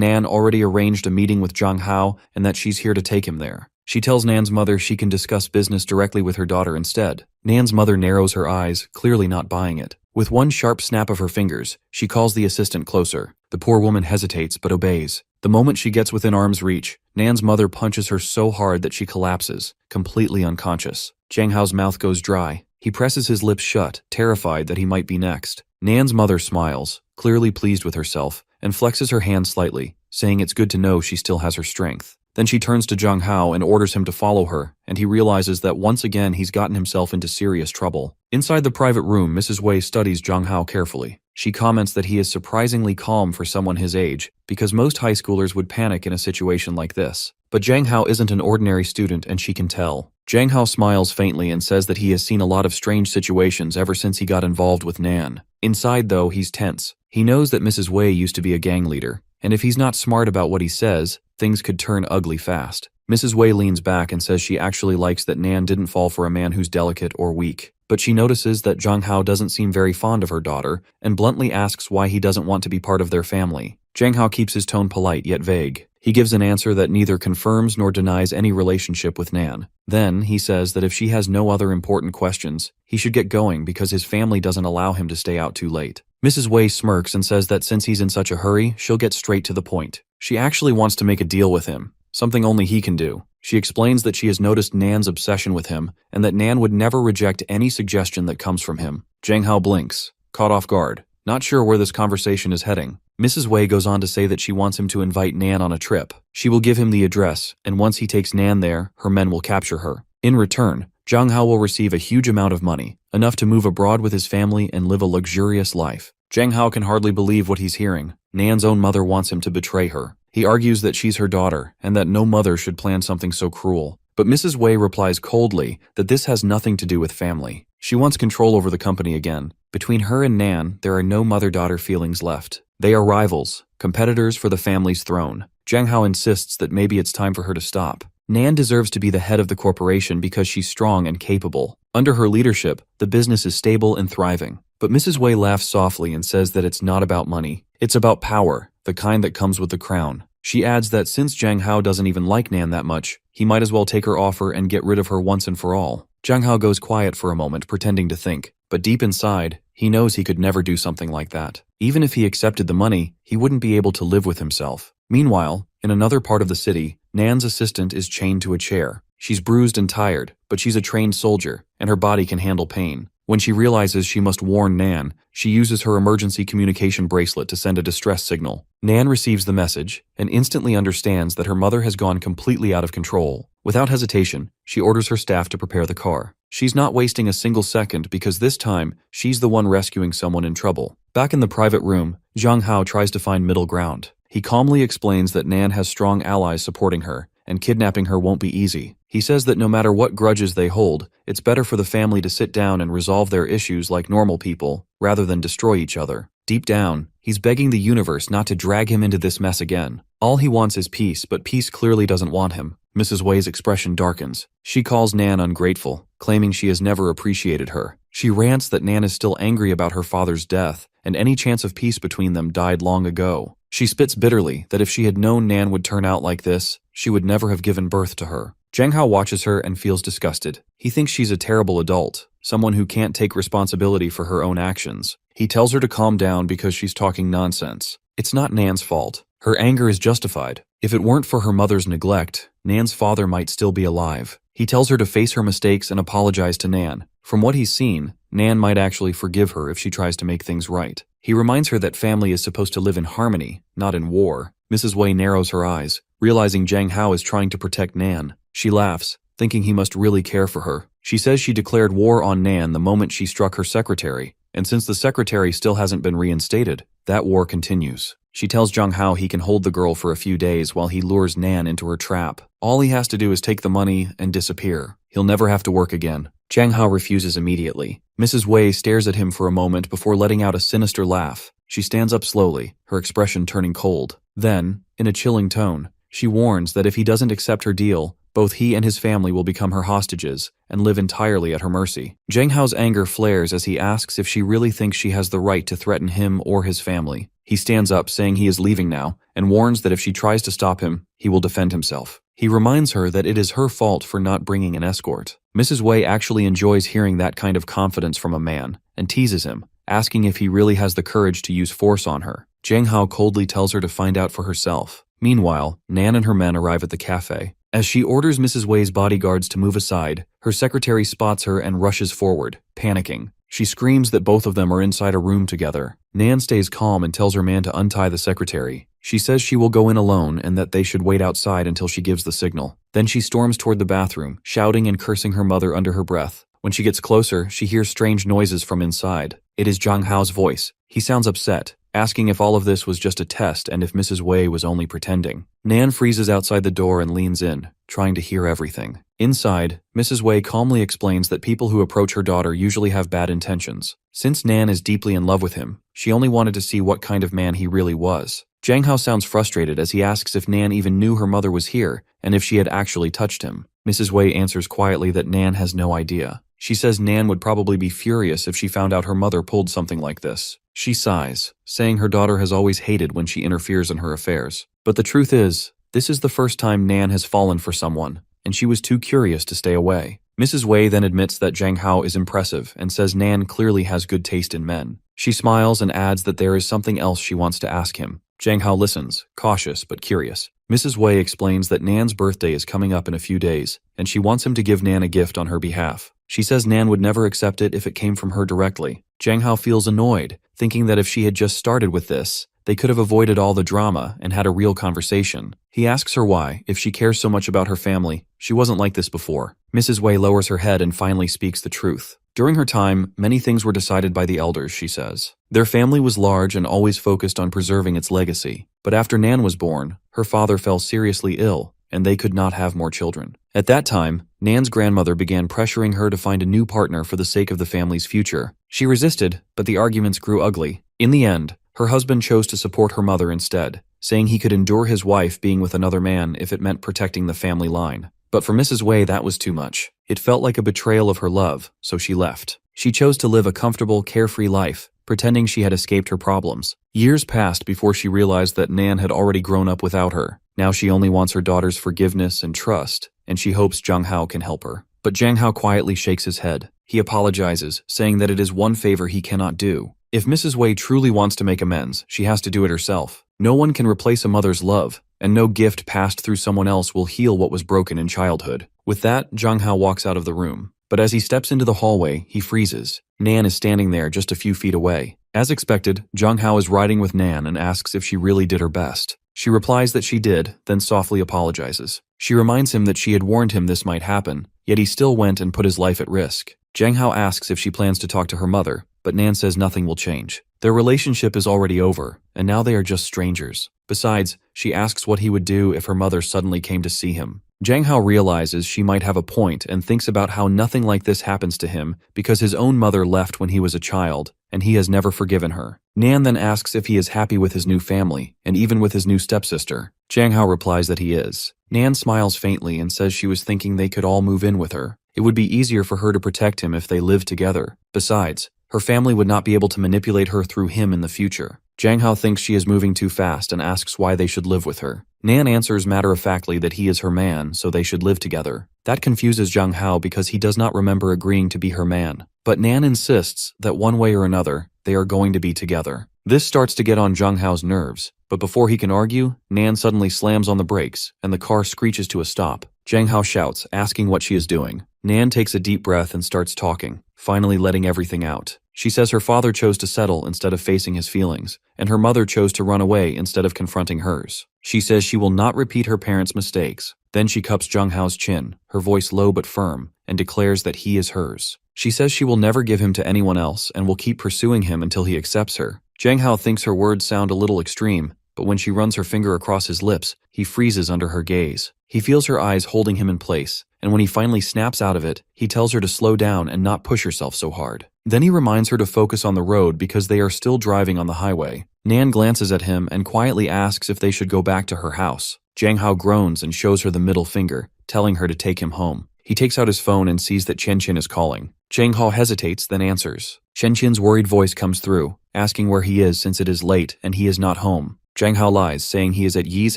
[SPEAKER 1] Nan already arranged a meeting with Zhang Hao and that she's here to take him there. She tells Nan's mother she can discuss business directly with her daughter instead. Nan's mother narrows her eyes, clearly not buying it. With one sharp snap of her fingers, she calls the assistant closer. The poor woman hesitates but obeys. The moment she gets within arm's reach, Nan's mother punches her so hard that she collapses, completely unconscious. Zhang Hao's mouth goes dry. He presses his lips shut, terrified that he might be next. Nan's mother smiles, clearly pleased with herself, and flexes her hand slightly, saying it's good to know she still has her strength. Then she turns to Zhang Hao and orders him to follow her, and he realizes that once again he's gotten himself into serious trouble. Inside the private room, Mrs. Wei studies Zhang Hao carefully. She comments that he is surprisingly calm for someone his age, because most high schoolers would panic in a situation like this. But Zhang Hao isn't an ordinary student, and she can tell. Zhang Hao smiles faintly and says that he has seen a lot of strange situations ever since he got involved with Nan. Inside, though, he's tense. He knows that Mrs. Wei used to be a gang leader, and if he's not smart about what he says, things could turn ugly fast. Mrs. Wei leans back and says she actually likes that Nan didn't fall for a man who's delicate or weak. But she notices that Zhang Hao doesn't seem very fond of her daughter and bluntly asks why he doesn't want to be part of their family. Zhang Hao keeps his tone polite yet vague. He gives an answer that neither confirms nor denies any relationship with Nan. Then, he says that if she has no other important questions, he should get going because his family doesn't allow him to stay out too late. Mrs. Wei smirks and says that since he's in such a hurry, she'll get straight to the point. She actually wants to make a deal with him, something only he can do. She explains that she has noticed Nan's obsession with him and that Nan would never reject any suggestion that comes from him. Zhang Hao blinks, caught off guard, not sure where this conversation is heading. Mrs. Wei goes on to say that she wants him to invite Nan on a trip. She will give him the address, and once he takes Nan there, her men will capture her. In return, Zhang Hao will receive a huge amount of money, enough to move abroad with his family and live a luxurious life. Zhang Hao can hardly believe what he's hearing. Nan's own mother wants him to betray her. He argues that she's her daughter and that no mother should plan something so cruel. But Mrs. Wei replies coldly that this has nothing to do with family. She wants control over the company again. Between her and Nan, there are no mother-daughter feelings left. They are rivals, competitors for the family's throne. Zhang Hao insists that maybe it's time for her to stop. Nan deserves to be the head of the corporation because she's strong and capable. Under her leadership, the business is stable and thriving. But Mrs. Wei laughs softly and says that it's not about money. It's about power, the kind that comes with the crown. She adds that since Zhang Hao doesn't even like Nan that much, he might as well take her offer and get rid of her once and for all. Zhang Hao goes quiet for a moment, pretending to think. But deep inside, he knows he could never do something like that. Even if he accepted the money, he wouldn't be able to live with himself. Meanwhile, in another part of the city, Nan's assistant is chained to a chair. She's bruised and tired, but she's a trained soldier, and her body can handle pain. When she realizes she must warn Nan, she uses her emergency communication bracelet to send a distress signal. Nan receives the message and instantly understands that her mother has gone completely out of control. Without hesitation, she orders her staff to prepare the car. She's not wasting a single second because this time, she's the one rescuing someone in trouble. Back in the private room, Zhang Hao tries to find middle ground. He calmly explains that Nan has strong allies supporting her, and kidnapping her won't be easy. He says that no matter what grudges they hold, it's better for the family to sit down and resolve their issues like normal people, rather than destroy each other. Deep down, he's begging the universe not to drag him into this mess again. All he wants is peace, but peace clearly doesn't want him. Mrs. Wei's expression darkens. She calls Nan ungrateful, claiming she has never appreciated her. She rants that Nan is still angry about her father's death, and any chance of peace between them died long ago. She spits bitterly that if she had known Nan would turn out like this, she would never have given birth to her. Zhang Hao watches her and feels disgusted. He thinks she's a terrible adult, someone who can't take responsibility for her own actions. He tells her to calm down because she's talking nonsense. It's not Nan's fault. Her anger is justified. If it weren't for her mother's neglect, Nan's father might still be alive. He tells her to face her mistakes and apologize to Nan. From what he's seen, Nan might actually forgive her if she tries to make things right. He reminds her that family is supposed to live in harmony, not in war. Mrs. Wei narrows her eyes, realizing Zhang Hao is trying to protect Nan. She laughs, thinking he must really care for her. She says she declared war on Nan the moment she struck her secretary, and since the secretary still hasn't been reinstated, that war continues. She tells Zhang Hao he can hold the girl for a few days while he lures Nan into her trap. All he has to do is take the money and disappear. He'll never have to work again. Zhang Hao refuses immediately. Mrs. Wei stares at him for a moment before letting out a sinister laugh. She stands up slowly, her expression turning cold. Then, in a chilling tone, she warns that if he doesn't accept her deal, Both he and his family will become her hostages and live entirely at her mercy. Zhang Hao's anger flares as he asks if she really thinks she has the right to threaten him or his family. He stands up, saying he is leaving now, and warns that if she tries to stop him, he will defend himself. He reminds her that it is her fault for not bringing an escort. Mrs. Wei actually enjoys hearing that kind of confidence from a man, and teases him, asking if he really has the courage to use force on her. Zhang Hao coldly tells her to find out for herself. Meanwhile, Nan and her men arrive at the cafe. As she orders Mrs. Wei's bodyguards to move aside, her secretary spots her and rushes forward, panicking. She screams that both of them are inside a room together. Nan stays calm and tells her man to untie the secretary. She says she will go in alone and that they should wait outside until she gives the signal. Then she storms toward the bathroom, shouting and cursing her mother under her breath. When she gets closer, she hears strange noises from inside. It is Zhang Hao's voice. He sounds upset, asking if all of this was just a test and if Mrs. Wei was only pretending. Nan freezes outside the door and leans in, trying to hear everything. Inside, Mrs. Wei calmly explains that people who approach her daughter usually have bad intentions. Since Nan is deeply in love with him, she only wanted to see what kind of man he really was. Zhang Hao sounds frustrated as he asks if Nan even knew her mother was here and if she had actually touched him. Mrs. Wei answers quietly that Nan has no idea. She says Nan would probably be furious if she found out her mother pulled something like this. She sighs, saying her daughter has always hated when she interferes in her affairs. But the truth is, this is the first time Nan has fallen for someone, and she was too curious to stay away. Mrs. Wei then admits that Zhang Hao is impressive and says Nan clearly has good taste in men. She smiles and adds that there is something else she wants to ask him. Zhang Hao listens, cautious but curious. Mrs. Wei explains that Nan's birthday is coming up in a few days, and she wants him to give Nan a gift on her behalf. She says Nan would never accept it if it came from her directly. Zhang Hao feels annoyed, thinking that if she had just started with this, they could have avoided all the drama and had a real conversation. He asks her why, if she cares so much about her family. She wasn't like this before. Mrs. Wei lowers her head and finally speaks the truth. During her time, many things were decided by the elders, she says. Their family was large and always focused on preserving its legacy. But after Nan was born, her father fell seriously ill, and they could not have more children. At that time, Nan's grandmother began pressuring her to find a new partner for the sake of the family's future. She resisted, but the arguments grew ugly. In the end, her husband chose to support her mother instead, saying he could endure his wife being with another man if it meant protecting the family line. But for Mrs. Wei, that was too much. It felt like a betrayal of her love, so she left. She chose to live a comfortable, carefree life, pretending she had escaped her problems. Years passed before she realized that Nan had already grown up without her. Now she only wants her daughter's forgiveness and trust, and she hopes Zhang Hao can help her. But Zhang Hao quietly shakes his head. He apologizes, saying that it is one favor he cannot do. If Mrs. Wei truly wants to make amends, she has to do it herself. No one can replace a mother's love, and no gift passed through someone else will heal what was broken in childhood. With that, Zhang Hao walks out of the room. But as he steps into the hallway, he freezes. Nan is standing there just a few feet away. As expected, Zhang Hao is riding with Nan and asks if she really did her best. She replies that she did, then softly apologizes. She reminds him that she had warned him this might happen, yet he still went and put his life at risk. Zhang Hao asks if she plans to talk to her mother, but Nan says nothing will change. Their relationship is already over, and now they are just strangers. Besides, she asks what he would do if her mother suddenly came to see him. Zhang Hao realizes she might have a point and thinks about how nothing like this happens to him because his own mother left when he was a child, and he has never forgiven her. Nan then asks if he is happy with his new family, and even with his new stepsister. Zhang Hao replies that he is. Nan smiles faintly and says she was thinking they could all move in with her. It would be easier for her to protect him if they lived together. Besides, her family would not be able to manipulate her through him in the future. Zhang Hao thinks she is moving too fast and asks why they should live with her. Nan answers matter-of-factly that he is her man, so they should live together. That confuses Zhang Hao because he does not remember agreeing to be her man. But Nan insists that one way or another, they are going to be together. This starts to get on Zhang Hao's nerves, but before he can argue, Nan suddenly slams on the brakes, and the car screeches to a stop. Zhang Hao shouts, asking what she is doing. Nan takes a deep breath and starts talking, finally letting everything out. She says her father chose to settle instead of facing his feelings, and her mother chose to run away instead of confronting hers. She says she will not repeat her parents' mistakes. Then she cups Zhang Hao's chin, her voice low but firm, and declares that he is hers. She says she will never give him to anyone else and will keep pursuing him until he accepts her. Zhang Hao thinks her words sound a little extreme, but when she runs her finger across his lips, he freezes under her gaze. He feels her eyes holding him in place, and when he finally snaps out of it, he tells her to slow down and not push herself so hard. Then he reminds her to focus on the road because they are still driving on the highway. Nan glances at him and quietly asks if they should go back to her house. Zhang Hao groans and shows her the middle finger, telling her to take him home. He takes out his phone and sees that Chen Chen is calling. Jiang Hao hesitates, then answers. Chen Chen's worried voice comes through, asking where he is since it is late and he is not home. Jiang Hao lies, saying he is at Yi's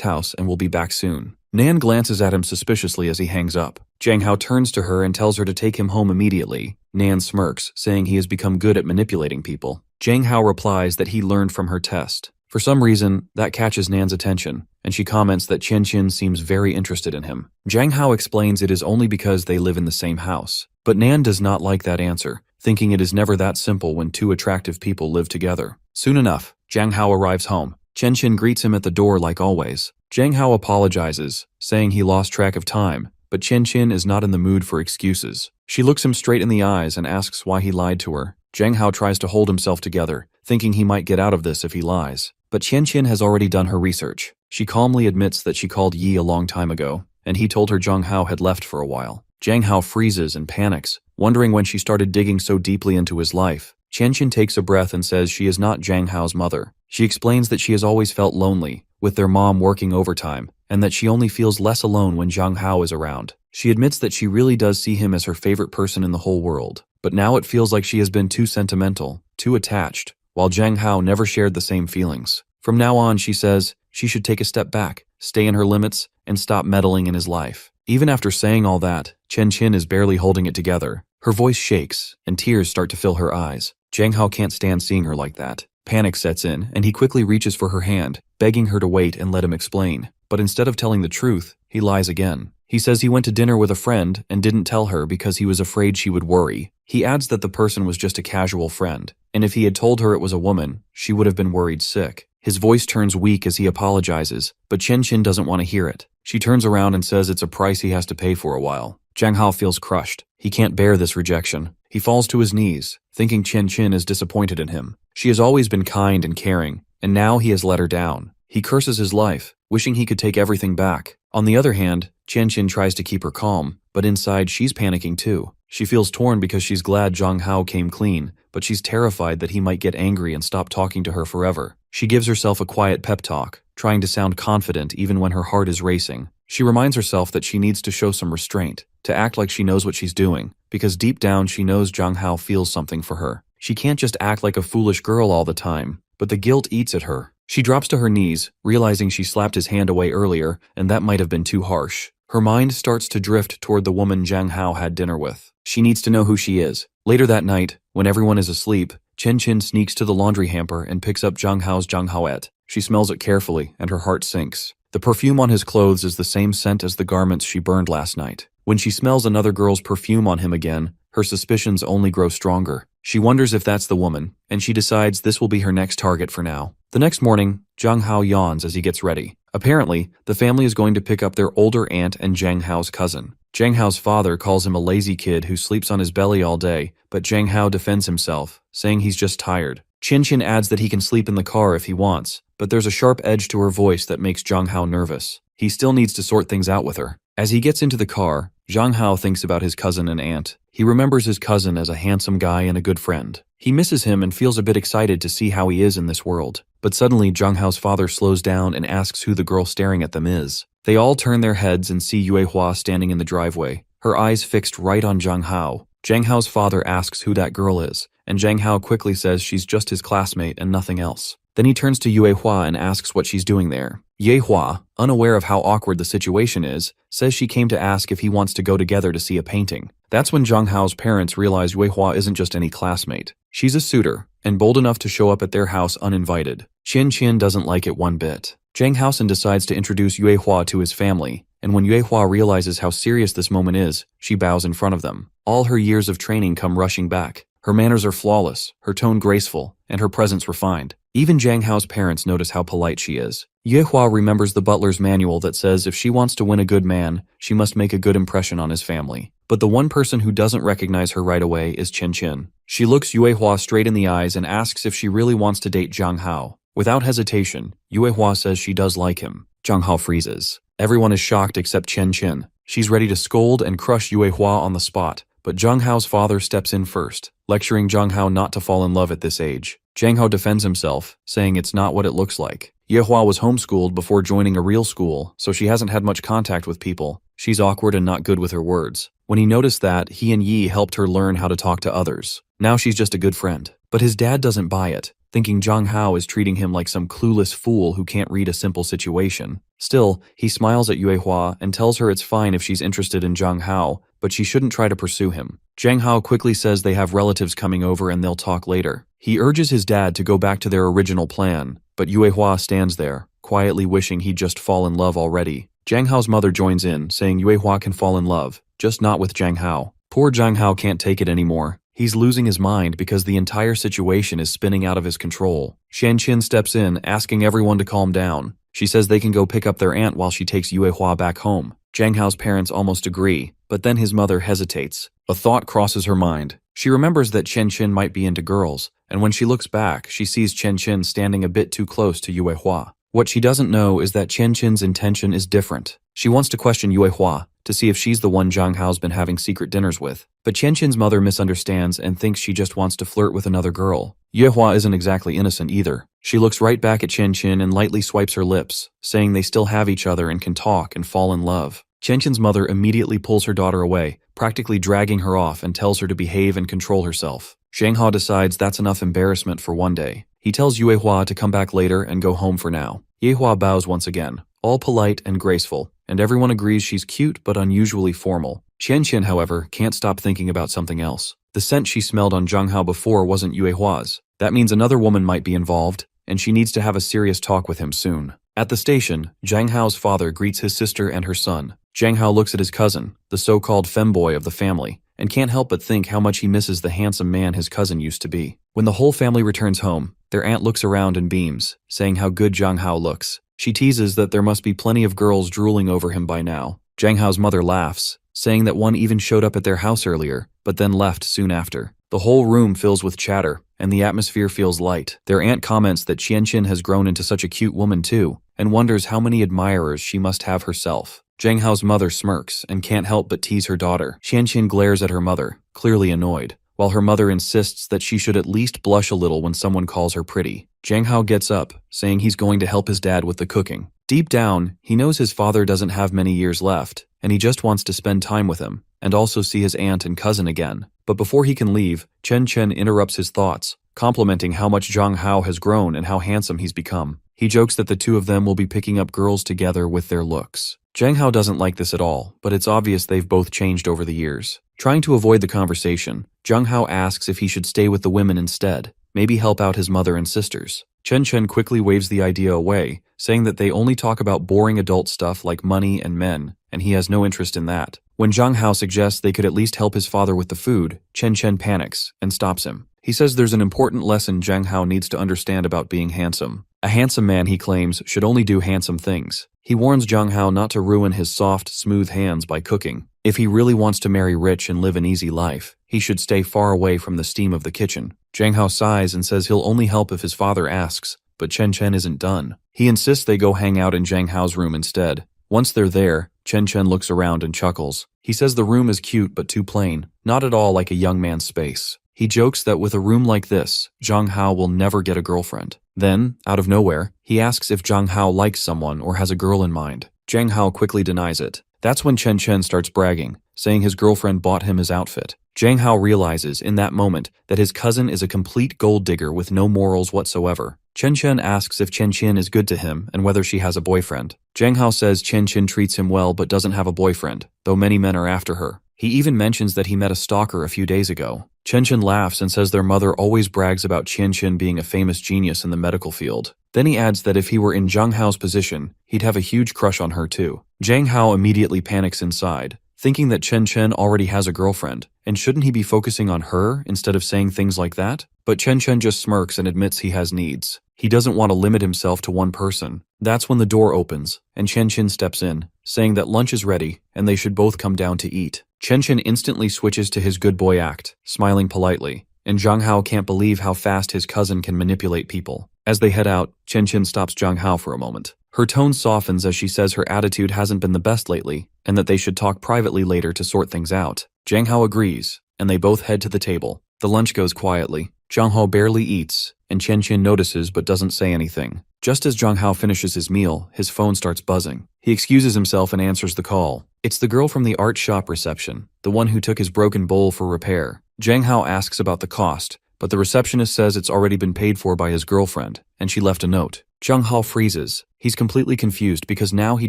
[SPEAKER 1] house and will be back soon. Nan glances at him suspiciously as he hangs up. Jiang Hao turns to her and tells her to take him home immediately. Nan smirks, saying he has become good at manipulating people. Jiang Hao replies that he learned from her test. For some reason, that catches Nan's attention, and she comments that Chen Chen seems very interested in him. Jiang Hao explains it is only because they live in the same house. But Nan does not like that answer, thinking it is never that simple when two attractive people live together. Soon enough, Jiang Hao arrives home. Chen Chen greets him at the door like always. Jiang Hao apologizes, saying he lost track of time, but Chen Chen is not in the mood for excuses. She looks him straight in the eyes and asks why he lied to her. Jiang Hao tries to hold himself together, thinking he might get out of this if he lies. But Chen Chen has already done her research. She calmly admits that she called Yi a long time ago, and he told her Jiang Hao had left for a while. Jiang Hao freezes and panics, wondering when she started digging so deeply into his life. Chen Chen takes a breath and says she is not Jiang Hao's mother. She explains that she has always felt lonely, with their mom working overtime, and that she only feels less alone when Jiang Hao is around. She admits that she really does see him as her favorite person in the whole world, but now it feels like she has been too sentimental, too attached, while Jiang Hao never shared the same feelings. From now on, she says, she should take a step back, stay in her limits, and stop meddling in his life. Even after saying all that, Chen Chen is barely holding it together. Her voice shakes, and tears start to fill her eyes. Jiang Hao can't stand seeing her like that. Panic sets in, and he quickly reaches for her hand, begging her to wait and let him explain. But instead of telling the truth, he lies again. He says he went to dinner with a friend and didn't tell her because he was afraid she would worry. He adds that the person was just a casual friend, and if he had told her it was a woman, she would have been worried sick. His voice turns weak as he apologizes, but Chen Chen doesn't want to hear it. She turns around and says it's a price he has to pay for a while. Jiang Hao feels crushed. He can't bear this rejection. He falls to his knees, thinking Chen Chen is disappointed in him. She has always been kind and caring, and now he has let her down. He curses his life, wishing he could take everything back. On the other hand, Chen Chen tries to keep her calm, but inside she's panicking too. She feels torn because she's glad Jiang Hao came clean, but she's terrified that he might get angry and stop talking to her forever. She gives herself a quiet pep talk, trying to sound confident even when her heart is racing. She reminds herself that she needs to show some restraint, to act like she knows what she's doing, because deep down she knows Jiang Hao feels something for her. She can't just act like a foolish girl all the time, but the guilt eats at her. She drops to her knees, realizing she slapped his hand away earlier, and that might have been too harsh. Her mind starts to drift toward the woman Jiang Hao had dinner with. She needs to know who she is. Later that night, when everyone is asleep, Chen Chen sneaks to the laundry hamper and picks up Jiang Hao's Jiang Haoette. She smells it carefully, and her heart sinks. The perfume on his clothes is the same scent as the garments she burned last night. When she smells another girl's perfume on him again, her suspicions only grow stronger. She wonders if that's the woman, and she decides this will be her next target for now. The next morning, Jiang Hao yawns as he gets ready. Apparently, the family is going to pick up their older aunt and Jiang Hao's cousin. Jiang Hao's father calls him a lazy kid who sleeps on his belly all day, but Jiang Hao defends himself, saying he's just tired. Chen Chen adds that he can sleep in the car if he wants, but there's a sharp edge to her voice that makes Jiang Hao nervous. He still needs to sort things out with her. As he gets into the car, Jiang Hao thinks about his cousin and aunt. He remembers his cousin as a handsome guy and a good friend. He misses him and feels a bit excited to see how he is in this world. But suddenly, Jiang Hao's father slows down and asks who the girl staring at them is. They all turn their heads and see Yue Hua standing in the driveway, her eyes fixed right on Jiang Hao. Jiang Hao's father asks who that girl is, and Jiang Hao quickly says she's just his classmate and nothing else. Then he turns to Yue Hua and asks what she's doing there. Yue Hua, unaware of how awkward the situation is, says she came to ask if he wants to go together to see a painting. That's when Jiang Hao's parents realize Yue Hua isn't just any classmate. She's a suitor, and bold enough to show up at their house uninvited. Chen Chen doesn't like it one bit. Jiang Haosen decides to introduce Yue Hua to his family, and when Yue Hua realizes how serious this moment is, she bows in front of them. All her years of training come rushing back. Her manners are flawless, her tone graceful, and her presence refined. Even Jiang Hao's parents notice how polite she is. Yue Hua remembers the butler's manual that says if she wants to win a good man, she must make a good impression on his family. But the one person who doesn't recognize her right away is Chen Chen. She looks Yue Hua straight in the eyes and asks if she really wants to date Jiang Hao. Without hesitation, Yue Hua says she does like him. Jiang Hao freezes. Everyone is shocked except Chen Chen. She's ready to scold and crush Yue Hua on the spot, but Jiang Hao's father steps in first, lecturing Jiang Hao not to fall in love at this age. Jiang Hao defends himself, saying it's not what it looks like. Yue Hua was homeschooled before joining a real school, so she hasn't had much contact with people. She's awkward and not good with her words. When he noticed that, he and Yi helped her learn how to talk to others. Now she's just a good friend. But his dad doesn't buy it, thinking Zhang Hao is treating him like some clueless fool who can't read a simple situation. Still, he smiles at Yue Hua and tells her it's fine if she's interested in Zhang Hao, but she shouldn't try to pursue him. Zhang Hao quickly says they have relatives coming over and they'll talk later. He urges his dad to go back to their original plan, but Yue Hua stands there, quietly wishing he'd just fall in love already. Zhang Hao's mother joins in, saying Yue Hua can fall in love, just not with Zhang Hao. Poor Zhang Hao can't take it anymore. He's losing his mind because the entire situation is spinning out of his control. Xian Qin steps in, asking everyone to calm down. She says they can go pick up their aunt while she takes Yue Hua back home. Zhang Hao's parents almost agree, but then his mother hesitates. A thought crosses her mind. She remembers that Xian Qin might be into girls, and when she looks back, she sees Xian Qin standing a bit too close to Yue Hua. What she doesn't know is that Xian Qin's intention is different. She wants to question Yue Hua to see if she's the one Zhang Hao's been having secret dinners with. But Xian Qin's mother misunderstands and thinks she just wants to flirt with another girl. Yue Hua isn't exactly innocent either. She looks right back at Xian Qin and lightly swipes her lips, saying they still have each other and can talk and fall in love. Xian Qin's mother immediately pulls her daughter away, practically dragging her off, and tells her to behave and control herself. Zhang Hao decides that's enough embarrassment for one day. He tells Yue Hua to come back later and go home for now. Yue Hua bows once again, all polite and graceful, and everyone agrees she's cute but unusually formal. Xian Qin, however, can't stop thinking about something else. The scent she smelled on Zhang Hao before wasn't Yue Hua's. That means another woman might be involved, and she needs to have a serious talk with him soon. At the station, Zhang Hao's father greets his sister and her son. Zhang Hao looks at his cousin, the so-called femboy of the family, and can't help but think how much he misses the handsome man his cousin used to be. When the whole family returns home, their aunt looks around and beams, saying how good Zhang Hao looks. She teases that there must be plenty of girls drooling over him by now. Zhang Hao's mother laughs, saying that one even showed up at their house earlier, but then left soon after. The whole room fills with chatter, and the atmosphere feels light. Their aunt comments that Xian Qin has grown into such a cute woman too, and wonders how many admirers she must have herself. Zhang Hao's mother smirks and can't help but tease her daughter. Xian Qin glares at her mother, clearly annoyed, while her mother insists that she should at least blush a little when someone calls her pretty. Zhang Hao gets up, saying he's going to help his dad with the cooking. Deep down, he knows his father doesn't have many years left, and he just wants to spend time with him, and also see his aunt and cousin again. But before he can leave, Chen Chen interrupts his thoughts, complimenting how much Zhang Hao has grown and how handsome he's become. He jokes that the two of them will be picking up girls together with their looks. Zhang Hao doesn't like this at all, but it's obvious they've both changed over the years. Trying to avoid the conversation, Zhang Hao asks if he should stay with the women instead, maybe help out his mother and sisters. Chen Chen quickly waves the idea away, saying that they only talk about boring adult stuff like money and men, and he has no interest in that. When Zhang Hao suggests they could at least help his father with the food, Chen Chen panics and stops him. He says there's an important lesson Zhang Hao needs to understand about being handsome. A handsome man, he claims, should only do handsome things. He warns Zhang Hao not to ruin his soft, smooth hands by cooking. If he really wants to marry rich and live an easy life, he should stay far away from the steam of the kitchen. Zhang Hao sighs and says he'll only help if his father asks, but Chen Chen isn't done. He insists they go hang out in Zhang Hao's room instead. Once they're there, Chen Chen looks around and chuckles. He says the room is cute but too plain, not at all like a young man's space. He jokes that with a room like this, Zhang Hao will never get a girlfriend. Then, out of nowhere, he asks if Zhang Hao likes someone or has a girl in mind. Zhang Hao quickly denies it. That's when Chen Chen starts bragging, saying his girlfriend bought him his outfit. Zhang Hao realizes in that moment that his cousin is a complete gold digger with no morals whatsoever. Chen Chen asks if Chen Qin is good to him and whether she has a boyfriend. Zhang Hao says Chen Qin treats him well but doesn't have a boyfriend, though many men are after her. He even mentions that he met a stalker a few days ago. Chen Chen laughs and says their mother always brags about Chen Qin being a famous genius in the medical field. Then he adds that if he were in Zhang Hao's position, he'd have a huge crush on her too. Zhang Hao immediately panics inside, thinking that Chen Chen already has a girlfriend, and shouldn't he be focusing on her instead of saying things like that? But Chen Chen just smirks and admits he has needs. He doesn't want to limit himself to one person. That's when the door opens, and Chen Chen steps in, saying that lunch is ready, and they should both come down to eat. Chen Chen instantly switches to his good boy act, smiling politely, and Zhang Hao can't believe how fast his cousin can manipulate people. As they head out, Chen Chen stops Zhang Hao for a moment. Her tone softens as she says her attitude hasn't been the best lately, and that they should talk privately later to sort things out. Zhang Hao agrees, and they both head to the table. The lunch goes quietly. Zhang Hao barely eats, and Chen notices but doesn't say anything. Just as Zhang Hao finishes his meal, his phone starts buzzing. He excuses himself and answers the call. It's the girl from the art shop reception, the one who took his broken bowl for repair. Zhang Hao asks about the cost, but the receptionist says it's already been paid for by his girlfriend, and she left a note. Zhang Hao freezes. He's completely confused because now he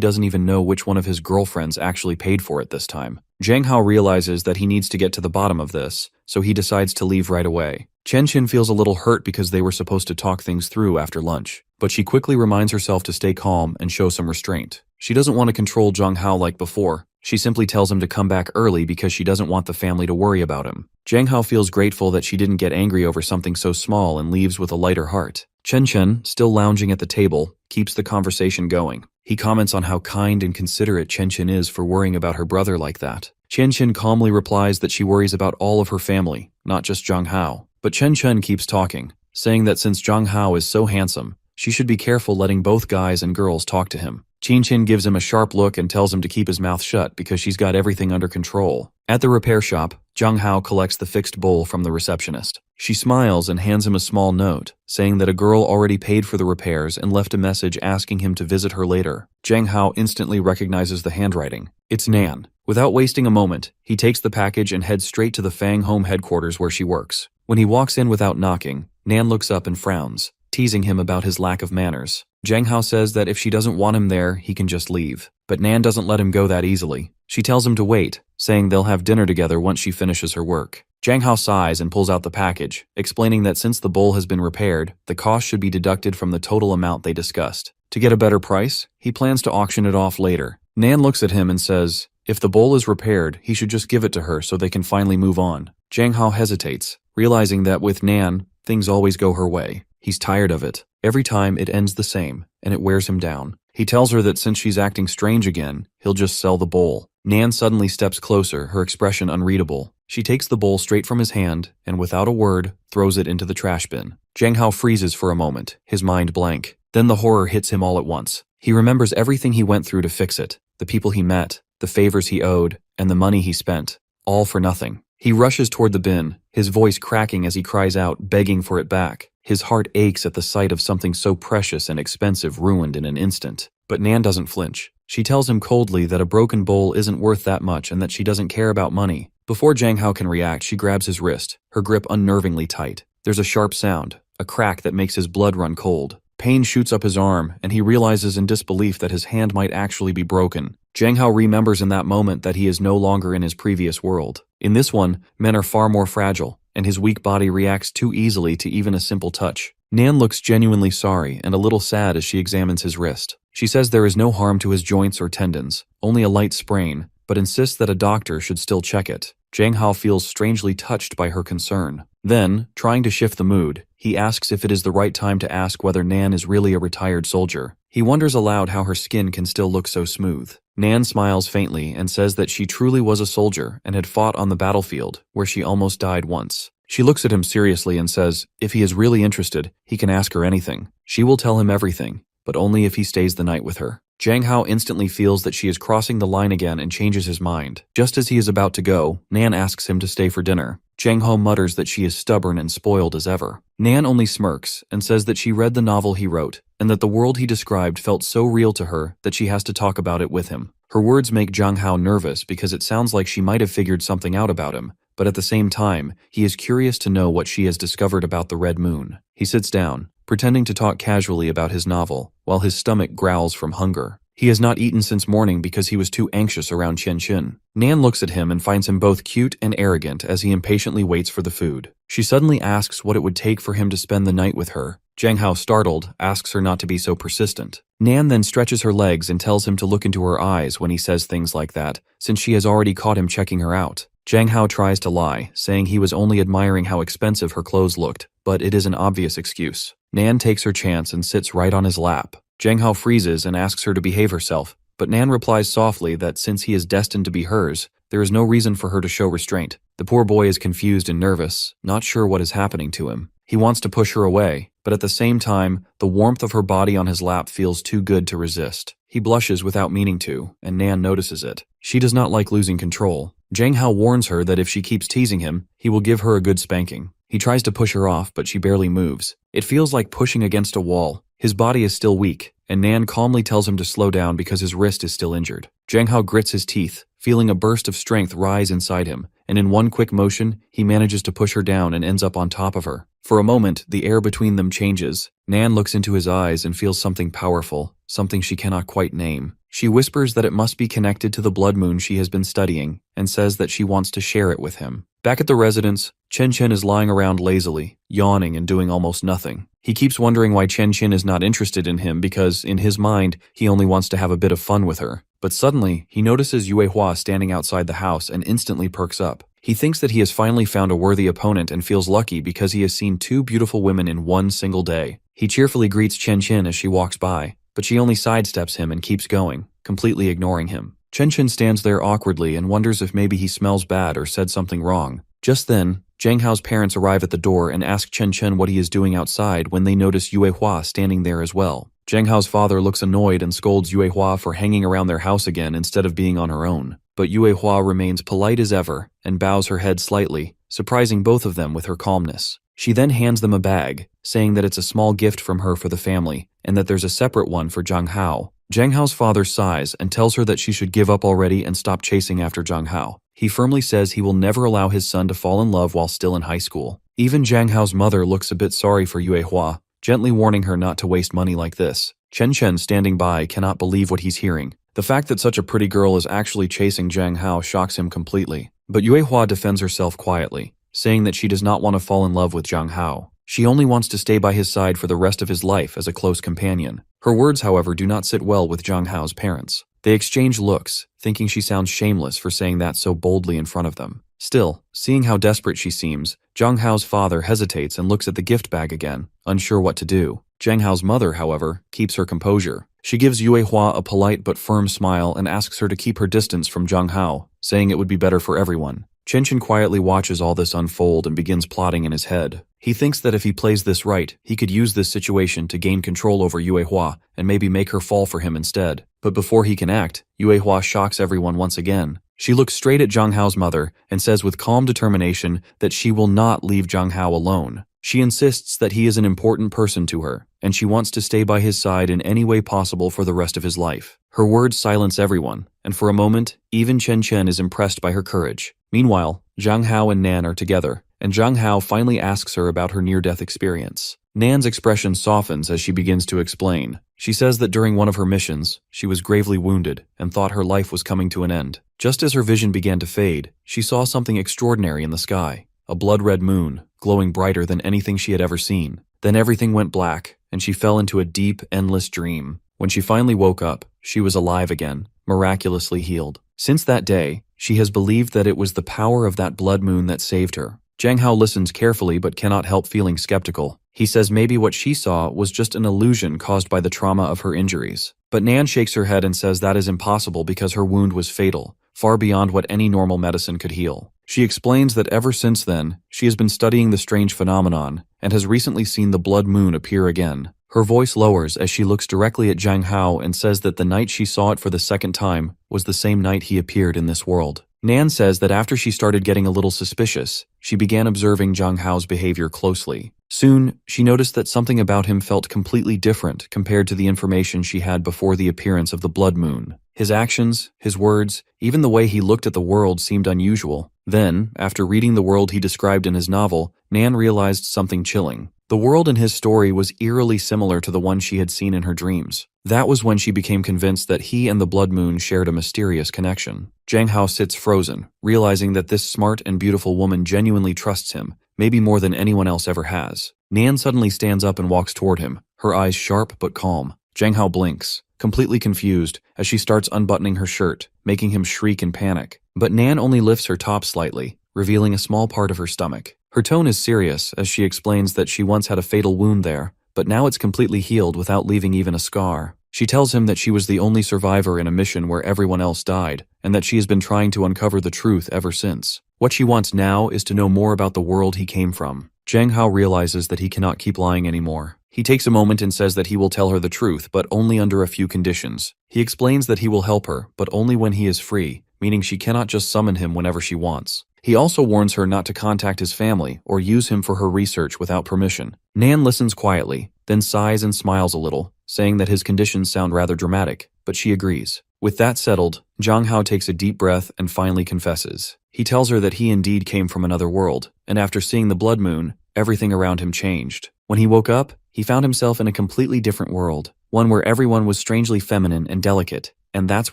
[SPEAKER 1] doesn't even know which one of his girlfriends actually paid for it this time. Zhang Hao realizes that he needs to get to the bottom of this, so he decides to leave right away. Chen feels a little hurt because they were supposed to talk things through after lunch, but she quickly reminds herself to stay calm and show some restraint. She doesn't want to control Zhang Hao like before. She simply tells him to come back early because she doesn't want the family to worry about him. Zhang Hao feels grateful that she didn't get angry over something so small and leaves with a lighter heart. Chen, still lounging at the table, keeps the conversation going. He comments on how kind and considerate Chen is for worrying about her brother like that. Chen calmly replies that she worries about all of her family, not just Zhang Hao. But Chen keeps talking, saying that since Zhang Hao is so handsome, she should be careful letting both guys and girls talk to him. Chen gives him a sharp look and tells him to keep his mouth shut because she's got everything under control. At the repair shop, Zhang Hao collects the fixed bowl from the receptionist. She smiles and hands him a small note, saying that a girl already paid for the repairs and left a message asking him to visit her later. Zhang Hao instantly recognizes the handwriting. It's Nan. Without wasting a moment, he takes the package and heads straight to the Fang home headquarters where she works. When he walks in without knocking, Nan looks up and frowns, teasing him about his lack of manners. Zhang Hao says that if she doesn't want him there, he can just leave. But Nan doesn't let him go that easily. She tells him to wait, saying they'll have dinner together once she finishes her work. Zhang Hao sighs and pulls out the package, explaining that since the bowl has been repaired, the cost should be deducted from the total amount they discussed. To get a better price, he plans to auction it off later. Nan looks at him and says, if the bowl is repaired, he should just give it to her so they can finally move on. Zhang Hao hesitates, realizing that with Nan, things always go her way. He's tired of it. Every time it ends the same, and it wears him down. He tells her that since she's acting strange again, he'll just sell the bowl. Nan suddenly steps closer, her expression unreadable. She takes the bowl straight from his hand, and without a word, throws it into the trash bin. Zhang Hao freezes for a moment, his mind blank. Then the horror hits him all at once. He remembers everything he went through to fix it, the people he met, the favors he owed, and the money he spent, all for nothing. He rushes toward the bin, his voice cracking as he cries out, begging for it back. His heart aches at the sight of something so precious and expensive ruined in an instant. But Nan doesn't flinch. She tells him coldly that a broken bowl isn't worth that much and that she doesn't care about money. Before Zhang Hao can react, she grabs his wrist, her grip unnervingly tight. There's a sharp sound, a crack that makes his blood run cold. Pain shoots up his arm, and he realizes in disbelief that his hand might actually be broken. Zhang Hao remembers in that moment that he is no longer in his previous world. In this one, men are far more fragile, and his weak body reacts too easily to even a simple touch. Nan looks genuinely sorry and a little sad as she examines his wrist. She says there is no harm to his joints or tendons, only a light sprain, but insists that a doctor should still check it. Zhang Hao feels strangely touched by her concern. Then, trying to shift the mood, he asks if it is the right time to ask whether Nan is really a retired soldier. He wonders aloud how her skin can still look so smooth. Nan smiles faintly and says that she truly was a soldier and had fought on the battlefield, where she almost died once. She looks at him seriously and says, if he is really interested, he can ask her anything. She will tell him everything, but only if he stays the night with her. Zhang Hao instantly feels that she is crossing the line again and changes his mind. Just as he is about to go, Nan asks him to stay for dinner. Zhang Hao mutters that she is stubborn and spoiled as ever. Nan only smirks and says that she read the novel he wrote, and that the world he described felt so real to her that she has to talk about it with him. Her words make Zhang Hao nervous because it sounds like she might have figured something out about him, but at the same time, he is curious to know what she has discovered about the Red Moon. He sits down, pretending to talk casually about his novel, while his stomach growls from hunger. He has not eaten since morning because he was too anxious around Chen. Nan looks at him and finds him both cute and arrogant as he impatiently waits for the food. She suddenly asks what it would take for him to spend the night with her. Zhang Hao, startled, asks her not to be so persistent. Nan then stretches her legs and tells him to look into her eyes when he says things like that, since she has already caught him checking her out. Zhang Hao tries to lie, saying he was only admiring how expensive her clothes looked, but it is an obvious excuse. Nan takes her chance and sits right on his lap. Zhang Hao freezes and asks her to behave herself, but Nan replies softly that since he is destined to be hers, there is no reason for her to show restraint. The poor boy is confused and nervous, not sure what is happening to him. He wants to push her away, but at the same time, the warmth of her body on his lap feels too good to resist. He blushes without meaning to, and Nan notices it. She does not like losing control. Zhang Hao warns her that if she keeps teasing him, he will give her a good spanking. He tries to push her off, but she barely moves. It feels like pushing against a wall. His body is still weak, and Nan calmly tells him to slow down because his wrist is still injured. Jang Hao grits his teeth, feeling a burst of strength rise inside him, and in one quick motion, he manages to push her down and ends up on top of her. For a moment, the air between them changes. Nan looks into his eyes and feels something powerful, something she cannot quite name. She whispers that it must be connected to the blood moon she has been studying, and says that she wants to share it with him. Back at the residence, Chen Chen is lying around lazily, yawning and doing almost nothing. He keeps wondering why Chen Chen is not interested in him because, in his mind, he only wants to have a bit of fun with her. But suddenly, he notices Yue Hua standing outside the house and instantly perks up. He thinks that he has finally found a worthy opponent and feels lucky because he has seen two beautiful women in one single day. He cheerfully greets Chen Chen as she walks by, but she only sidesteps him and keeps going, completely ignoring him. Chen Chen stands there awkwardly and wonders if maybe he smells bad or said something wrong. Just then, Jang Hao's parents arrive at the door and ask Chen Chen what he is doing outside when they notice Yue Hua standing there as well. Jang Hao's father looks annoyed and scolds Yue Hua for hanging around their house again instead of being on her own. But Yue Hua remains polite as ever and bows her head slightly, surprising both of them with her calmness. She then hands them a bag, saying that it's a small gift from her for the family and that there's a separate one for Jang Hao. Jang Hao's father sighs and tells her that she should give up already and stop chasing after Jang Hao. He firmly says he will never allow his son to fall in love while still in high school. Even Jang Hao's mother looks a bit sorry for Yue Hua, gently warning her not to waste money like this. Chen Chen, standing by, cannot believe what he's hearing. The fact that such a pretty girl is actually chasing Jang Hao shocks him completely. But Yue Hua defends herself quietly, saying that she does not want to fall in love with Jang Hao. She only wants to stay by his side for the rest of his life as a close companion. Her words, however, do not sit well with Jang Hao's parents. They exchange looks, thinking she sounds shameless for saying that so boldly in front of them. Still, seeing how desperate she seems, Jang Hao's father hesitates and looks at the gift bag again, unsure what to do. Jang Hao's mother, however, keeps her composure. She gives Yue Hua a polite but firm smile and asks her to keep her distance from Jang Hao, saying it would be better for everyone. Chen Chen quietly watches all this unfold and begins plotting in his head. He thinks that if he plays this right, he could use this situation to gain control over Yue Hua and maybe make her fall for him instead. But before he can act, Yue Hua shocks everyone once again. She looks straight at Jang Hao's mother and says with calm determination that she will not leave Jang Hao alone. She insists that he is an important person to her, and she wants to stay by his side in any way possible for the rest of his life. Her words silence everyone, and for a moment, even Chen Chen is impressed by her courage. Meanwhile, Jang Hao and Nan are together, and Jang Hao finally asks her about her near-death experience. Nan's expression softens as she begins to explain. She says that during one of her missions, she was gravely wounded and thought her life was coming to an end. Just as her vision began to fade, she saw something extraordinary in the sky, a blood-red moon, glowing brighter than anything she had ever seen. Then everything went black, and she fell into a deep, endless dream. When she finally woke up, she was alive again, miraculously healed. Since that day, she has believed that it was the power of that blood moon that saved her. Jang Hao listens carefully but cannot help feeling skeptical. He says maybe what she saw was just an illusion caused by the trauma of her injuries. But Nan shakes her head and says that is impossible because her wound was fatal, far beyond what any normal medicine could heal. She explains that ever since then, she has been studying the strange phenomenon and has recently seen the blood moon appear again. Her voice lowers as she looks directly at Jang Hao and says that the night she saw it for the second time was the same night he appeared in this world. Nan says that after she started getting a little suspicious, she began observing Jang Hao's behavior closely. Soon, she noticed that something about him felt completely different compared to the information she had before the appearance of the blood moon. His actions, his words, even the way he looked at the world seemed unusual. Then, after reading the world he described in his novel, Nan realized something chilling. The world in his story was eerily similar to the one she had seen in her dreams. That was when she became convinced that he and the blood moon shared a mysterious connection. Jang Hao sits frozen, realizing that this smart and beautiful woman genuinely trusts him, maybe more than anyone else ever has. Nan suddenly stands up and walks toward him, her eyes sharp but calm. Jang Hao blinks, completely confused, as she starts unbuttoning her shirt, making him shriek in panic. But Nan only lifts her top slightly, revealing a small part of her stomach. Her tone is serious as she explains that she once had a fatal wound there, but now it's completely healed without leaving even a scar. She tells him that she was the only survivor in a mission where everyone else died, and that she has been trying to uncover the truth ever since. What she wants now is to know more about the world he came from. Jang Hao realizes that he cannot keep lying anymore. He takes a moment and says that he will tell her the truth, but only under a few conditions. He explains that he will help her, but only when he is free, meaning she cannot just summon him whenever she wants. He also warns her not to contact his family or use him for her research without permission. Nan listens quietly, then sighs and smiles a little, saying that his conditions sound rather dramatic, but she agrees. With that settled, Zhang Hao takes a deep breath and finally confesses. He tells her that he indeed came from another world, and after seeing the blood moon, everything around him changed. When he woke up, he found himself in a completely different world, one where everyone was strangely feminine and delicate, and that's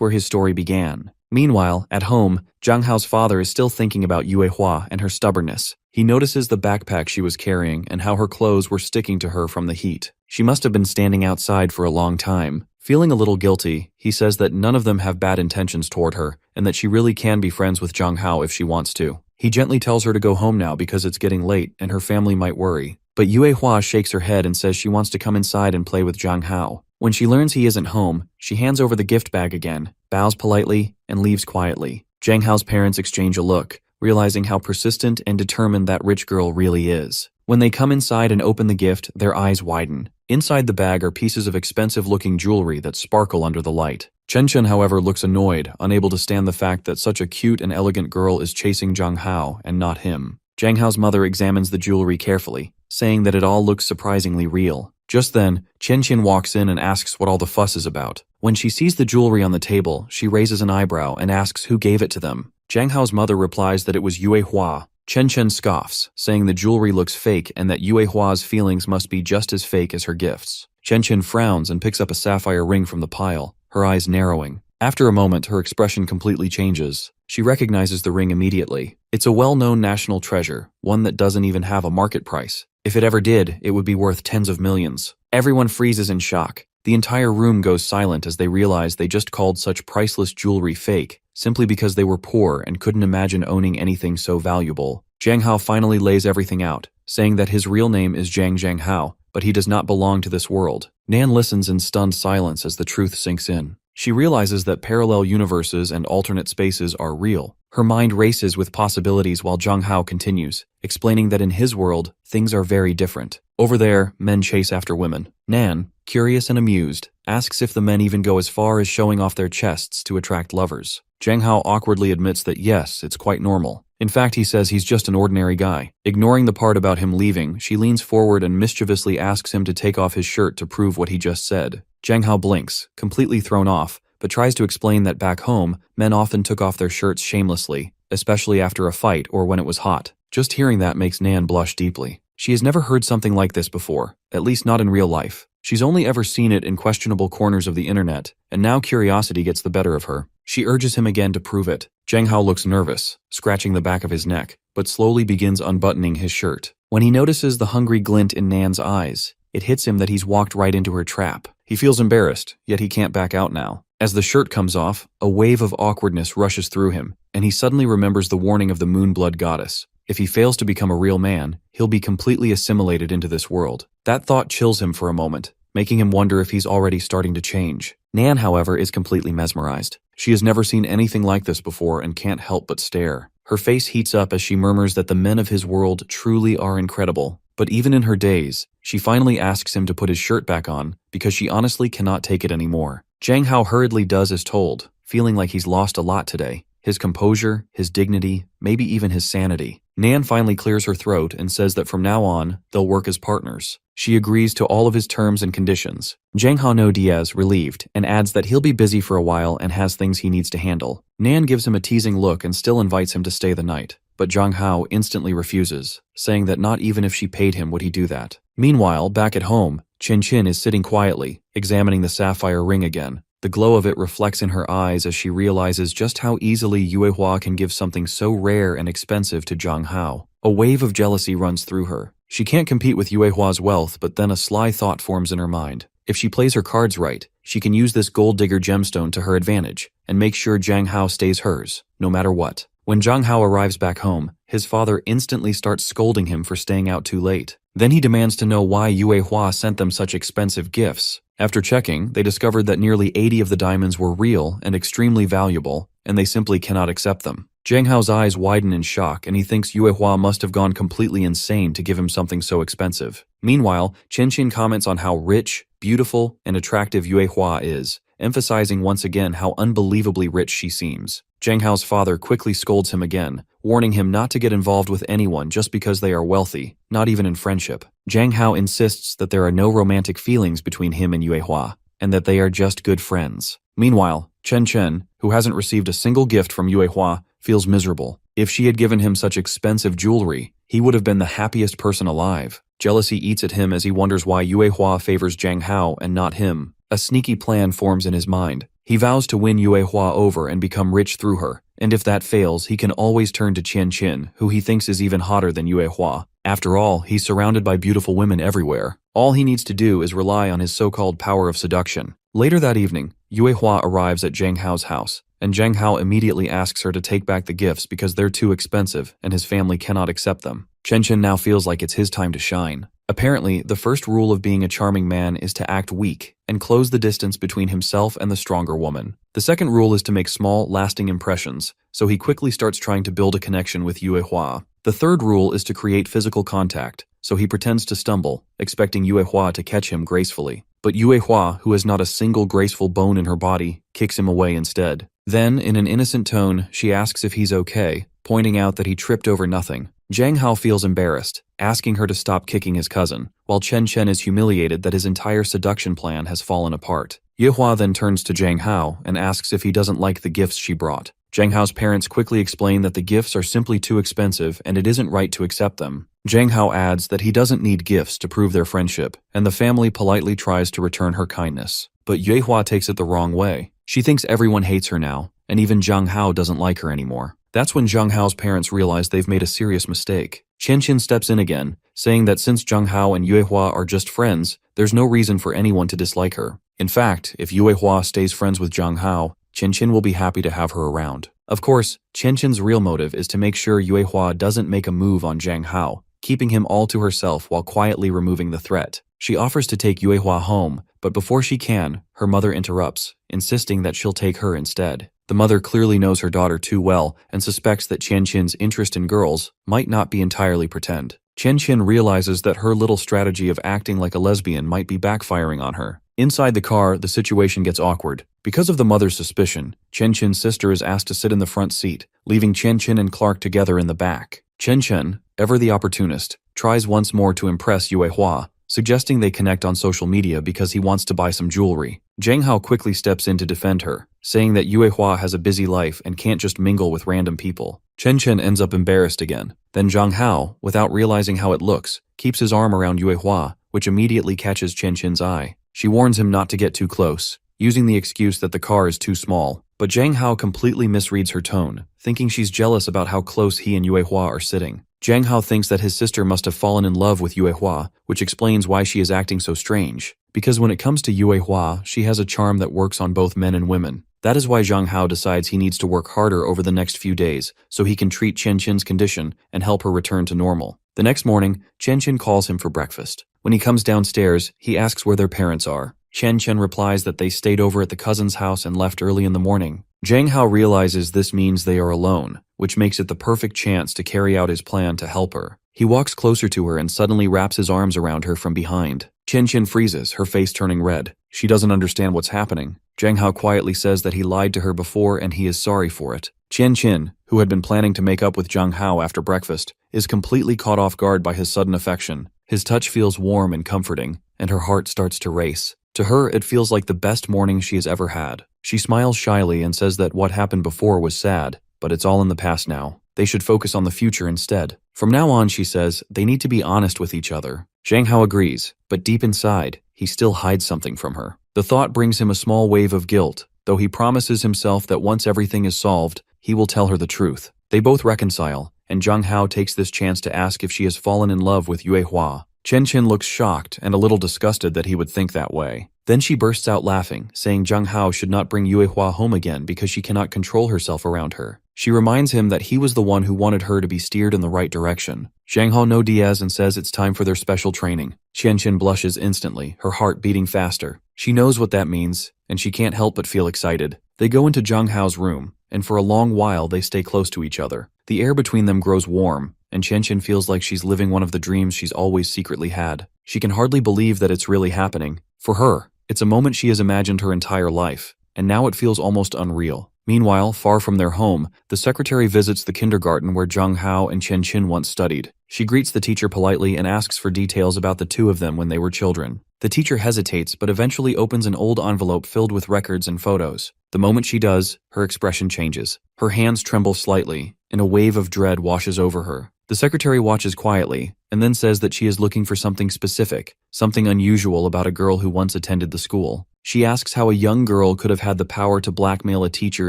[SPEAKER 1] where his story began. Meanwhile, at home, Zhang Hao's father is still thinking about Yue Hua and her stubbornness. He notices the backpack she was carrying and how her clothes were sticking to her from the heat. She must have been standing outside for a long time. Feeling a little guilty, he says that none of them have bad intentions toward her and that she really can be friends with Zhang Hao if she wants to. He gently tells her to go home now because it's getting late and her family might worry. But Yue Hua shakes her head and says she wants to come inside and play with Zhang Hao. When she learns he isn't home, she hands over the gift bag again, bows politely, and leaves quietly. Zhang Hao's parents exchange a look, realizing how persistent and determined that rich girl really is. When they come inside and open the gift, their eyes widen. Inside the bag are pieces of expensive-looking jewelry that sparkle under the light. Chen Chen, however, looks annoyed, unable to stand the fact that such a cute and elegant girl is chasing Zhang Hao and not him. Zhang Hao's mother examines the jewelry carefully, saying that it all looks surprisingly real. Just then, Chen Chen walks in and asks what all the fuss is about. When she sees the jewelry on the table, she raises an eyebrow and asks who gave it to them. Zhang Hao's mother replies that it was Yue Hua. Chen Chen scoffs, saying the jewelry looks fake and that Yue Hua's feelings must be just as fake as her gifts. Chen Chen frowns and picks up a sapphire ring from the pile, her eyes narrowing. After a moment, her expression completely changes. She recognizes the ring immediately. It's a well-known national treasure, one that doesn't even have a market price. If it ever did, it would be worth tens of millions. Everyone freezes in shock. The entire room goes silent as they realize they just called such priceless jewelry fake, simply because they were poor and couldn't imagine owning anything so valuable. Zhang Hao finally lays everything out, saying that his real name is Zhang Hao, but he does not belong to this world. Nan listens in stunned silence as the truth sinks in. She realizes that parallel universes and alternate spaces are real. Her mind races with possibilities while Zhang Hao continues, explaining that in his world, things are very different. Over there, men chase after women. Nan, curious and amused, asks if the men even go as far as showing off their chests to attract lovers. Zhang Hao awkwardly admits that yes, it's quite normal. In fact, he says he's just an ordinary guy. Ignoring the part about him leaving, she leans forward and mischievously asks him to take off his shirt to prove what he just said. Zhang Hao blinks, completely thrown off, but tries to explain that back home, men often took off their shirts shamelessly, especially after a fight or when it was hot. Just hearing that makes Nan blush deeply. She has never heard something like this before, at least not in real life. She's only ever seen it in questionable corners of the internet, and now curiosity gets the better of her. She urges him again to prove it. Zhang Hao looks nervous, scratching the back of his neck, but slowly begins unbuttoning his shirt. When he notices the hungry glint in Nan's eyes, it hits him that he's walked right into her trap. He feels embarrassed, yet he can't back out now. As the shirt comes off, a wave of awkwardness rushes through him, and he suddenly remembers the warning of the Moonblood goddess. If he fails to become a real man, he'll be completely assimilated into this world. That thought chills him for a moment, making him wonder if he's already starting to change. Nan, however, is completely mesmerized. She has never seen anything like this before and can't help but stare. Her face heats up as she murmurs that the men of his world truly are incredible. But even in her daze, she finally asks him to put his shirt back on because she honestly cannot take it anymore. Zhang Hao hurriedly does as told, feeling like he's lost a lot today. His composure, his dignity, maybe even his sanity. Nan finally clears her throat and says that from now on, they'll work as partners. She agrees to all of his terms and conditions. Zhang Hao no Diaz, relieved, and adds that he'll be busy for a while and has things he needs to handle. Nan gives him a teasing look and still invites him to stay the night. But Zhang Hao instantly refuses, saying that not even if she paid him would he do that. Meanwhile, back at home, Chen Chen is sitting quietly, examining the sapphire ring again. The glow of it reflects in her eyes as she realizes just how easily Yue Hua can give something so rare and expensive to Zhang Hao. A wave of jealousy runs through her. She can't compete with Yue Hua's wealth, but then a sly thought forms in her mind. If she plays her cards right, she can use this gold digger gemstone to her advantage and make sure Zhang Hao stays hers, no matter what. When Zhang Hao arrives back home, his father instantly starts scolding him for staying out too late. Then he demands to know why Yue Hua sent them such expensive gifts. After checking, they discovered that nearly 80 of the diamonds were real and extremely valuable, and they simply cannot accept them. Zhang Hao's eyes widen in shock, and he thinks Yue Hua must have gone completely insane to give him something so expensive. Meanwhile, Chen Chen comments on how rich, beautiful, and attractive Yue Hua is, emphasizing once again how unbelievably rich she seems. Zhang Hao's father quickly scolds him again, warning him not to get involved with anyone just because they are wealthy, not even in friendship. Zhang Hao insists that there are no romantic feelings between him and Yue Hua, and that they are just good friends. Meanwhile, Chen Chen, who hasn't received a single gift from Yue Hua, feels miserable. If she had given him such expensive jewelry, he would have been the happiest person alive. Jealousy eats at him as he wonders why Yue Hua favors Zhang Hao and not him. A sneaky plan forms in his mind. He vows to win Yue Hua over and become rich through her, and if that fails, he can always turn to Qian Qin, who he thinks is even hotter than Yue Hua. After all, he's surrounded by beautiful women everywhere. All he needs to do is rely on his so-called power of seduction. Later that evening, Yue Hua arrives at Zhang Hao's house, and Zhang Hao immediately asks her to take back the gifts because they're too expensive and his family cannot accept them. Chen Chen now feels like it's his time to shine. Apparently, the first rule of being a charming man is to act weak and close the distance between himself and the stronger woman. The second rule is to make small, lasting impressions, so he quickly starts trying to build a connection with Yue Hua. The third rule is to create physical contact, so he pretends to stumble, expecting Yue Hua to catch him gracefully. But Yue Hua, who has not a single graceful bone in her body, kicks him away instead. Then, in an innocent tone, she asks if he's okay, pointing out that he tripped over nothing. Zhang Hao feels embarrassed, asking her to stop kicking his cousin, while Chen Chen is humiliated that his entire seduction plan has fallen apart. Yue Hua then turns to Zhang Hao and asks if he doesn't like the gifts she brought. Zhang Hao's parents quickly explain that the gifts are simply too expensive and it isn't right to accept them. Zhang Hao adds that he doesn't need gifts to prove their friendship, and the family politely tries to return her kindness. But Yue Hua takes it the wrong way. She thinks everyone hates her now, and even Zhang Hao doesn't like her anymore. That's when Zhang Hao's parents realize they've made a serious mistake. Qian Qin steps in again, saying that since Zhang Hao and Yue Hua are just friends, there's no reason for anyone to dislike her. In fact, if Yue Hua stays friends with Zhang Hao, Qian Qin will be happy to have her around. Of course, Qian Qin's real motive is to make sure Yue Hua doesn't make a move on Zhang Hao, keeping him all to herself while quietly removing the threat. She offers to take Yue Hua home, but before she can, her mother interrupts, insisting that she'll take her instead. The mother clearly knows her daughter too well and suspects that Qian Qin's interest in girls might not be entirely pretend. Qian Qin realizes that her little strategy of acting like a lesbian might be backfiring on her. Inside the car, the situation gets awkward. Because of the mother's suspicion, Qian Qin's sister is asked to sit in the front seat, leaving Qian Qin and Clark together in the back. Chen Chen, ever the opportunist, tries once more to impress Yue Hua, suggesting they connect on social media because he wants to buy some jewelry. Zhang Hao quickly steps in to defend her, saying that Yue Hua has a busy life and can't just mingle with random people. Chen Chen ends up embarrassed again. Then Zhang Hao, without realizing how it looks, keeps his arm around Yue Hua, which immediately catches Chen Chen's eye. She warns him not to get too close, using the excuse that the car is too small. But Zhang Hao completely misreads her tone, thinking she's jealous about how close he and Yue Hua are sitting. Zhang Hao thinks that his sister must have fallen in love with Yue Hua, which explains why she is acting so strange. Because when it comes to Yue Hua, she has a charm that works on both men and women. That is why Zhang Hao decides he needs to work harder over the next few days, so he can treat Chen Chen's condition and help her return to normal. The next morning, Chen Chen calls him for breakfast. When he comes downstairs, he asks where their parents are. Chen Chen replies that they stayed over at the cousin's house and left early in the morning. Zhang Hao realizes this means they are alone, which makes it the perfect chance to carry out his plan to help her. He walks closer to her and suddenly wraps his arms around her from behind. Chen Chen freezes, her face turning red. She doesn't understand what's happening. Zhang Hao quietly says that he lied to her before and he is sorry for it. Chen Chen, who had been planning to make up with Zhang Hao after breakfast, is completely caught off guard by his sudden affection. His touch feels warm and comforting, and her heart starts to race. To her, it feels like the best morning she has ever had. She smiles shyly and says that what happened before was sad, but it's all in the past now. They should focus on the future instead. From now on, she says, they need to be honest with each other. Zhang Hao agrees, but deep inside, he still hides something from her. The thought brings him a small wave of guilt, though he promises himself that once everything is solved, he will tell her the truth. They both reconcile, and Zhang Hao takes this chance to ask if she has fallen in love with Yue Hua. Chen Chen looks shocked and a little disgusted that he would think that way. Then she bursts out laughing, saying Zhang Hao should not bring Yue Hua home again because she cannot control herself around her. She reminds him that he was the one who wanted her to be steered in the right direction. Zhang Hao no Diaz and says it's time for their special training. Chen Chen blushes instantly, her heart beating faster. She knows what that means, and she can't help but feel excited. They go into Zhang Hao's room, and for a long while they stay close to each other. The air between them grows warm, and Chen Chen feels like she's living one of the dreams she's always secretly had. She can hardly believe that it's really happening. For her, It's a moment she has imagined her entire life, and now it feels almost unreal. Meanwhile, far from their home, the secretary visits the kindergarten where Jung Hao and Chen Qin once studied. She greets the teacher politely and asks for details about the two of them when they were children. The teacher hesitates but eventually opens an old envelope filled with records and photos. The moment she does, her expression changes. Her hands tremble slightly, and a wave of dread washes over her. The secretary watches quietly, and then says that she is looking for something specific, something unusual about a girl who once attended the school. She asks how a young girl could have had the power to blackmail a teacher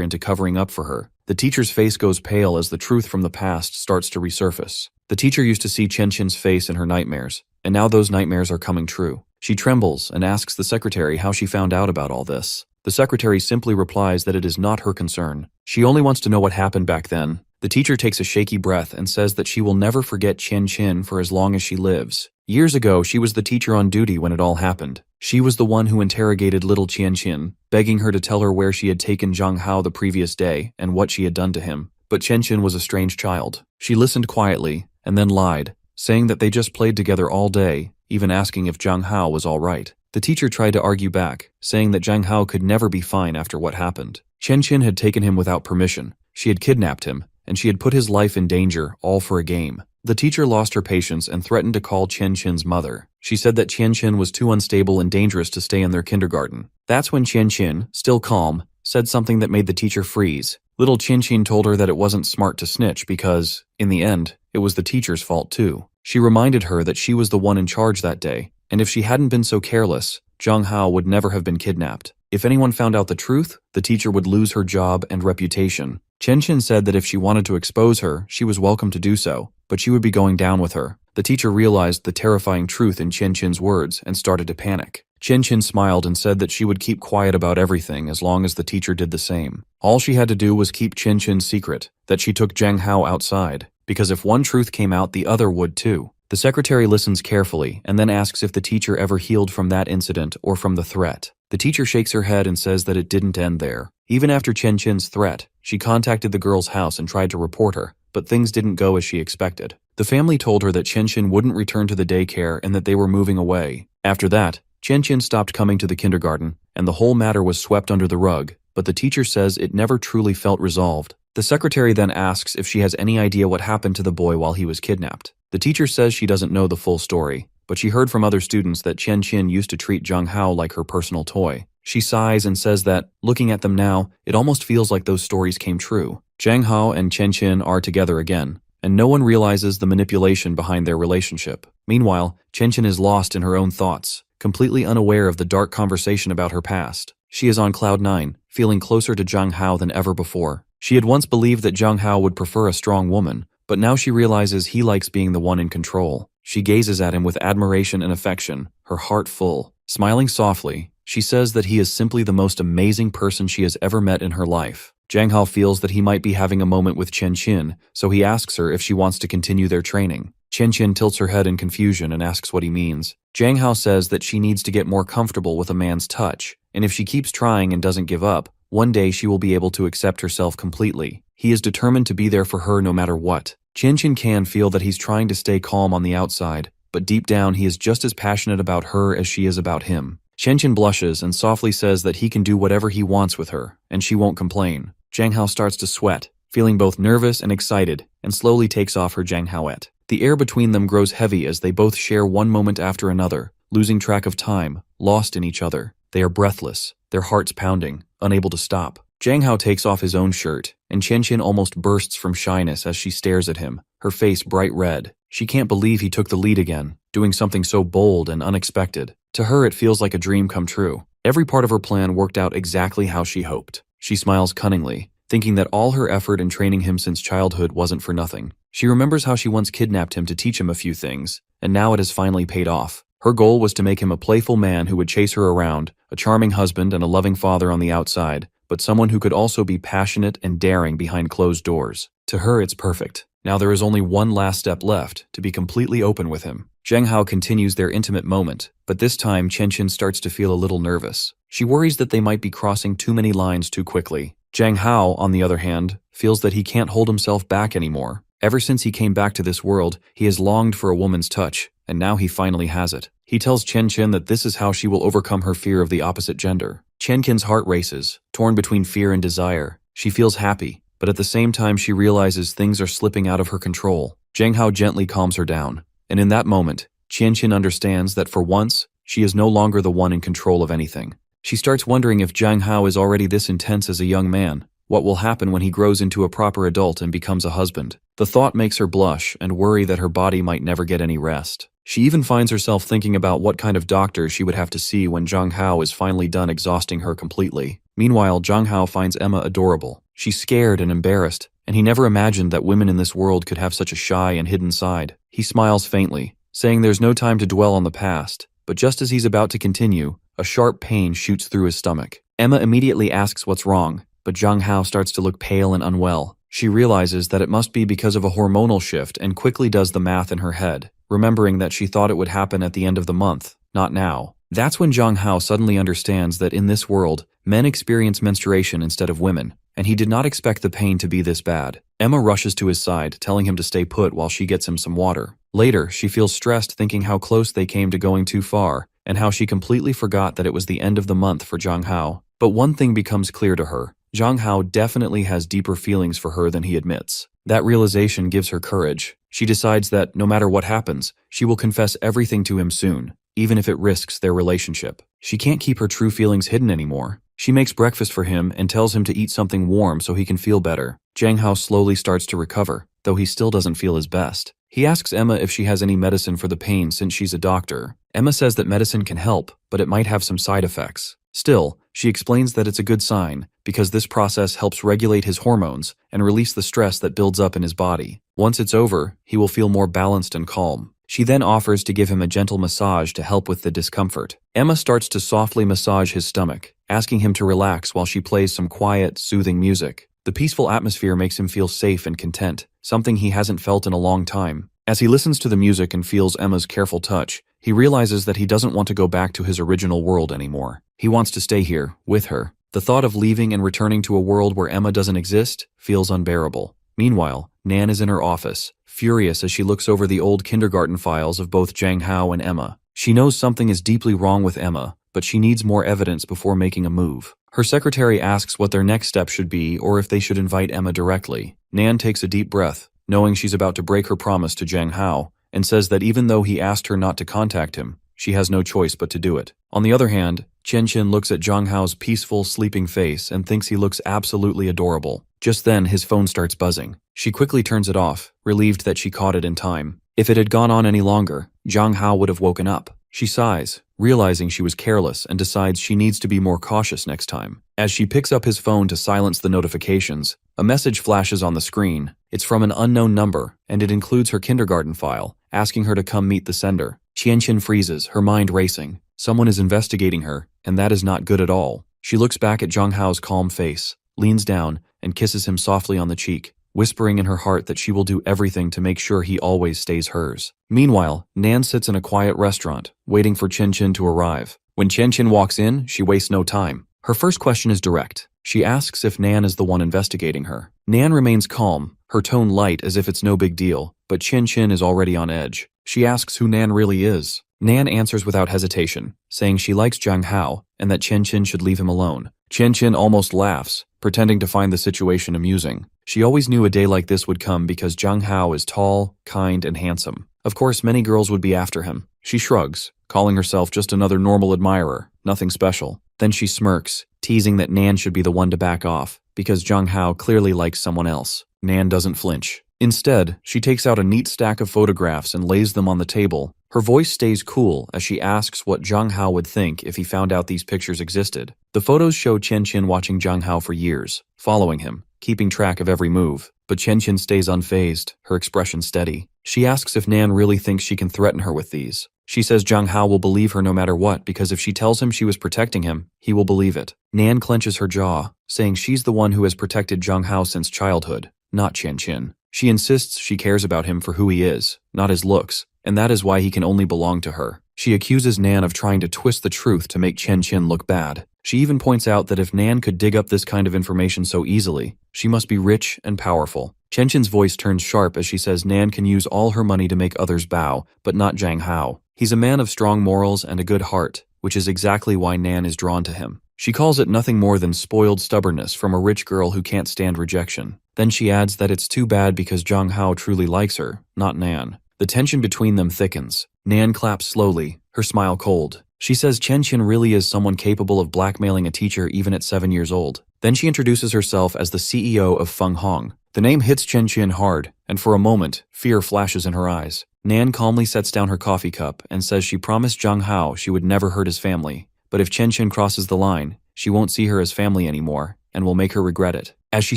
[SPEAKER 1] into covering up for her. The teacher's face goes pale as the truth from the past starts to resurface. The teacher used to see Chen Qin's face in her nightmares, and now those nightmares are coming true. She trembles and asks the secretary how she found out about all this. The secretary simply replies that it is not her concern. She only wants to know what happened back then. The teacher takes a shaky breath and says that she will never forget Chen Qin for as long as she lives. Years ago, she was the teacher on duty when it all happened. She was the one who interrogated little Chen Qin, begging her to tell her where she had taken Zhang Hao the previous day and what she had done to him. But Chen Qin was a strange child. She listened quietly and then lied, saying that they just played together all day, even asking if Zhang Hao was all right. The teacher tried to argue back, saying that Zhang Hao could never be fine after what happened. Chen Qin had taken him without permission. She had kidnapped him, and she had put his life in danger, all for a game. The teacher lost her patience and threatened to call Chen Qin's mother. She said that Chen Qin was too unstable and dangerous to stay in their kindergarten. That's when Chen Qin, still calm, said something that made the teacher freeze. Little Chen Qin told her that it wasn't smart to snitch because, in the end, it was the teacher's fault too. She reminded her that she was the one in charge that day, and if she hadn't been so careless, Zhang Hao would never have been kidnapped. If anyone found out the truth, the teacher would lose her job and reputation. Chen Qin said that if she wanted to expose her, she was welcome to do so, but she would be going down with her. The teacher realized the terrifying truth in Chen Qin's words and started to panic. Chen Qin smiled and said that she would keep quiet about everything as long as the teacher did the same. All she had to do was keep Chen Qin's secret, that she took Zhang Hao outside, because if one truth came out, the other would too. The secretary listens carefully and then asks if the teacher ever healed from that incident or from the threat. The teacher shakes her head and says that it didn't end there. Even after Chen Qin's threat, she contacted the girl's house and tried to report her, but things didn't go as she expected. The family told her that Chen Qin wouldn't return to the daycare and that they were moving away. After that, Chen Qin stopped coming to the kindergarten, and the whole matter was swept under the rug, but the teacher says it never truly felt resolved. The secretary then asks if she has any idea what happened to the boy while he was kidnapped. The teacher says she doesn't know the full story, but she heard from other students that Chen Qin used to treat Zhang Hao like her personal toy. She sighs and says that, looking at them now, it almost feels like those stories came true. Zhang Hao and Chen Qin are together again, and no one realizes the manipulation behind their relationship. Meanwhile, Chen Qin is lost in her own thoughts, completely unaware of the dark conversation about her past. She is on cloud 9, feeling closer to Zhang Hao than ever before. She had once believed that Zhang Hao would prefer a strong woman, but now she realizes he likes being the one in control. She gazes at him with admiration and affection, her heart full. Smiling softly, she says that he is simply the most amazing person she has ever met in her life. Zhang Hao feels that he might be having a moment with Chen Qin, so he asks her if she wants to continue their training. Chen Qin tilts her head in confusion and asks what he means. Zhang Hao says that she needs to get more comfortable with a man's touch, and if she keeps trying and doesn't give up, one day she will be able to accept herself completely. He is determined to be there for her no matter what. Chen Qin can feel that he's trying to stay calm on the outside, but deep down he is just as passionate about her as she is about him. Chen Qin blushes and softly says that he can do whatever he wants with her, and she won't complain. Zhang Hao starts to sweat, feeling both nervous and excited, and slowly takes off her Zhang Haoette. The air between them grows heavy as they both share one moment after another, losing track of time, lost in each other. They are breathless, their hearts pounding, unable to stop. Zhang Hao takes off his own shirt, and Chen Qin almost bursts from shyness as she stares at him, her face bright red. She can't believe he took the lead again, doing something so bold and unexpected. To her, it feels like a dream come true. Every part of her plan worked out exactly how she hoped. She smiles cunningly, thinking that all her effort in training him since childhood wasn't for nothing. She remembers how she once kidnapped him to teach him a few things, and now it has finally paid off. Her goal was to make him a playful man who would chase her around, a charming husband and a loving father on the outside, but someone who could also be passionate and daring behind closed doors. To her, it's perfect. Now there is only one last step left, to be completely open with him. Zhang Hao continues their intimate moment, but this time Chen Qin starts to feel a little nervous. She worries that they might be crossing too many lines too quickly. Zhang Hao, on the other hand, feels that he can't hold himself back anymore. Ever since he came back to this world, he has longed for a woman's touch, and now he finally has it. He tells Chen that this is how she will overcome her fear of the opposite gender. Chen's heart races, torn between fear and desire. She feels happy, but at the same time she realizes things are slipping out of her control. Zhang Hao gently calms her down, and in that moment, Chen understands that for once, she is no longer the one in control of anything. She starts wondering if Zhang Hao is already this intense as a young man. What will happen when he grows into a proper adult and becomes a husband? The thought makes her blush and worry that her body might never get any rest. She even finds herself thinking about what kind of doctor she would have to see when Zhang Hao is finally done exhausting her completely. Meanwhile, Zhang Hao finds Emma adorable. She's scared and embarrassed, and he never imagined that women in this world could have such a shy and hidden side. He smiles faintly, saying there's no time to dwell on the past, but just as he's about to continue, a sharp pain shoots through his stomach. Emma immediately asks what's wrong, but Zhang Hao starts to look pale and unwell. She realizes that it must be because of a hormonal shift and quickly does the math in her head, remembering that she thought it would happen at the end of the month, not now. That's when Zhang Hao suddenly understands that in this world, men experience menstruation instead of women, and he did not expect the pain to be this bad. Emma rushes to his side, telling him to stay put while she gets him some water. Later, she feels stressed thinking how close they came to going too far, and how she completely forgot that it was the end of the month for Zhang Hao. But one thing becomes clear to her. Zhang Hao definitely has deeper feelings for her than he admits. That realization gives her courage. She decides that, no matter what happens, she will confess everything to him soon, even if it risks their relationship. She can't keep her true feelings hidden anymore. She makes breakfast for him and tells him to eat something warm so he can feel better. Zhang Hao slowly starts to recover, though he still doesn't feel his best. He asks Emma if she has any medicine for the pain since she's a doctor. Emma says that medicine can help, but it might have some side effects. Still, she explains that it's a good sign, because this process helps regulate his hormones and release the stress that builds up in his body. Once it's over, he will feel more balanced and calm. She then offers to give him a gentle massage to help with the discomfort. Emma starts to softly massage his stomach, asking him to relax while she plays some quiet, soothing music. The peaceful atmosphere makes him feel safe and content, something he hasn't felt in a long time. As he listens to the music and feels Emma's careful touch, he realizes that he doesn't want to go back to his original world anymore. He wants to stay here, with her. The thought of leaving and returning to a world where Emma doesn't exist feels unbearable. Meanwhile, Nan is in her office, furious as she looks over the old kindergarten files of both Zhang Hao and Emma. She knows something is deeply wrong with Emma, but she needs more evidence before making a move. Her secretary asks what their next step should be or if they should invite Emma directly. Nan takes a deep breath, knowing she's about to break her promise to Zhang Hao, and says that even though he asked her not to contact him, she has no choice but to do it. On the other hand, Chen looks at Zhang Hao's peaceful, sleeping face and thinks he looks absolutely adorable. Just then, his phone starts buzzing. She quickly turns it off, relieved that she caught it in time. If it had gone on any longer, Zhang Hao would have woken up. She sighs, realizing she was careless, and decides she needs to be more cautious next time. As she picks up his phone to silence the notifications, a message flashes on the screen. It's from an unknown number, and it includes her kindergarten file, asking her to come meet the sender. Chen freezes, her mind racing. Someone is investigating her, and that is not good at all. She looks back at Zhang Hao's calm face, leans down, and kisses him softly on the cheek, whispering in her heart that she will do everything to make sure he always stays hers. Meanwhile, Nan sits in a quiet restaurant, waiting for Chen to arrive. When Chen walks in, she wastes no time. Her first question is direct. She asks if Nan is the one investigating her. Nan remains calm, her tone light as if it's no big deal, but Chen is already on edge. She asks who Nan really is. Nan answers without hesitation, saying she likes Zhang Hao and that Chen should leave him alone. Chen almost laughs, pretending to find the situation amusing. She always knew a day like this would come because Zhang Hao is tall, kind, and handsome. Of course, many girls would be after him. She shrugs, calling herself just another normal admirer, nothing special. Then she smirks, teasing that Nan should be the one to back off, because Zhang Hao clearly likes someone else. Nan doesn't flinch. Instead, she takes out a neat stack of photographs and lays them on the table. Her voice stays cool as she asks what Zhang Hao would think if he found out these pictures existed. The photos show Chen watching Zhang Hao for years, following him, keeping track of every move. But Chen stays unfazed, her expression steady. She asks if Nan really thinks she can threaten her with these. She says Zhang Hao will believe her no matter what because if she tells him she was protecting him, he will believe it. Nan clenches her jaw, saying she's the one who has protected Zhang Hao since childhood, not Chen. She insists she cares about him for who he is, not his looks, and that is why he can only belong to her. She accuses Nan of trying to twist the truth to make Chen look bad. She even points out that if Nan could dig up this kind of information so easily, she must be rich and powerful. Chenchen's voice turns sharp as she says Nan can use all her money to make others bow, but not Zhang Hao. He's a man of strong morals and a good heart, which is exactly why Nan is drawn to him. She calls it nothing more than spoiled stubbornness from a rich girl who can't stand rejection. Then she adds that it's too bad because Zhang Hao truly likes her, not Nan. The tension between them thickens. Nan claps slowly, her smile cold. She says Chen really is someone capable of blackmailing a teacher even at 7 years old. Then she introduces herself as the CEO of Feng Hong. The name hits Chen hard, and for a moment, fear flashes in her eyes. Nan calmly sets down her coffee cup and says she promised Zhang Hao she would never hurt his family. But if Chen crosses the line, she won't see her as family anymore, and will make her regret it. As she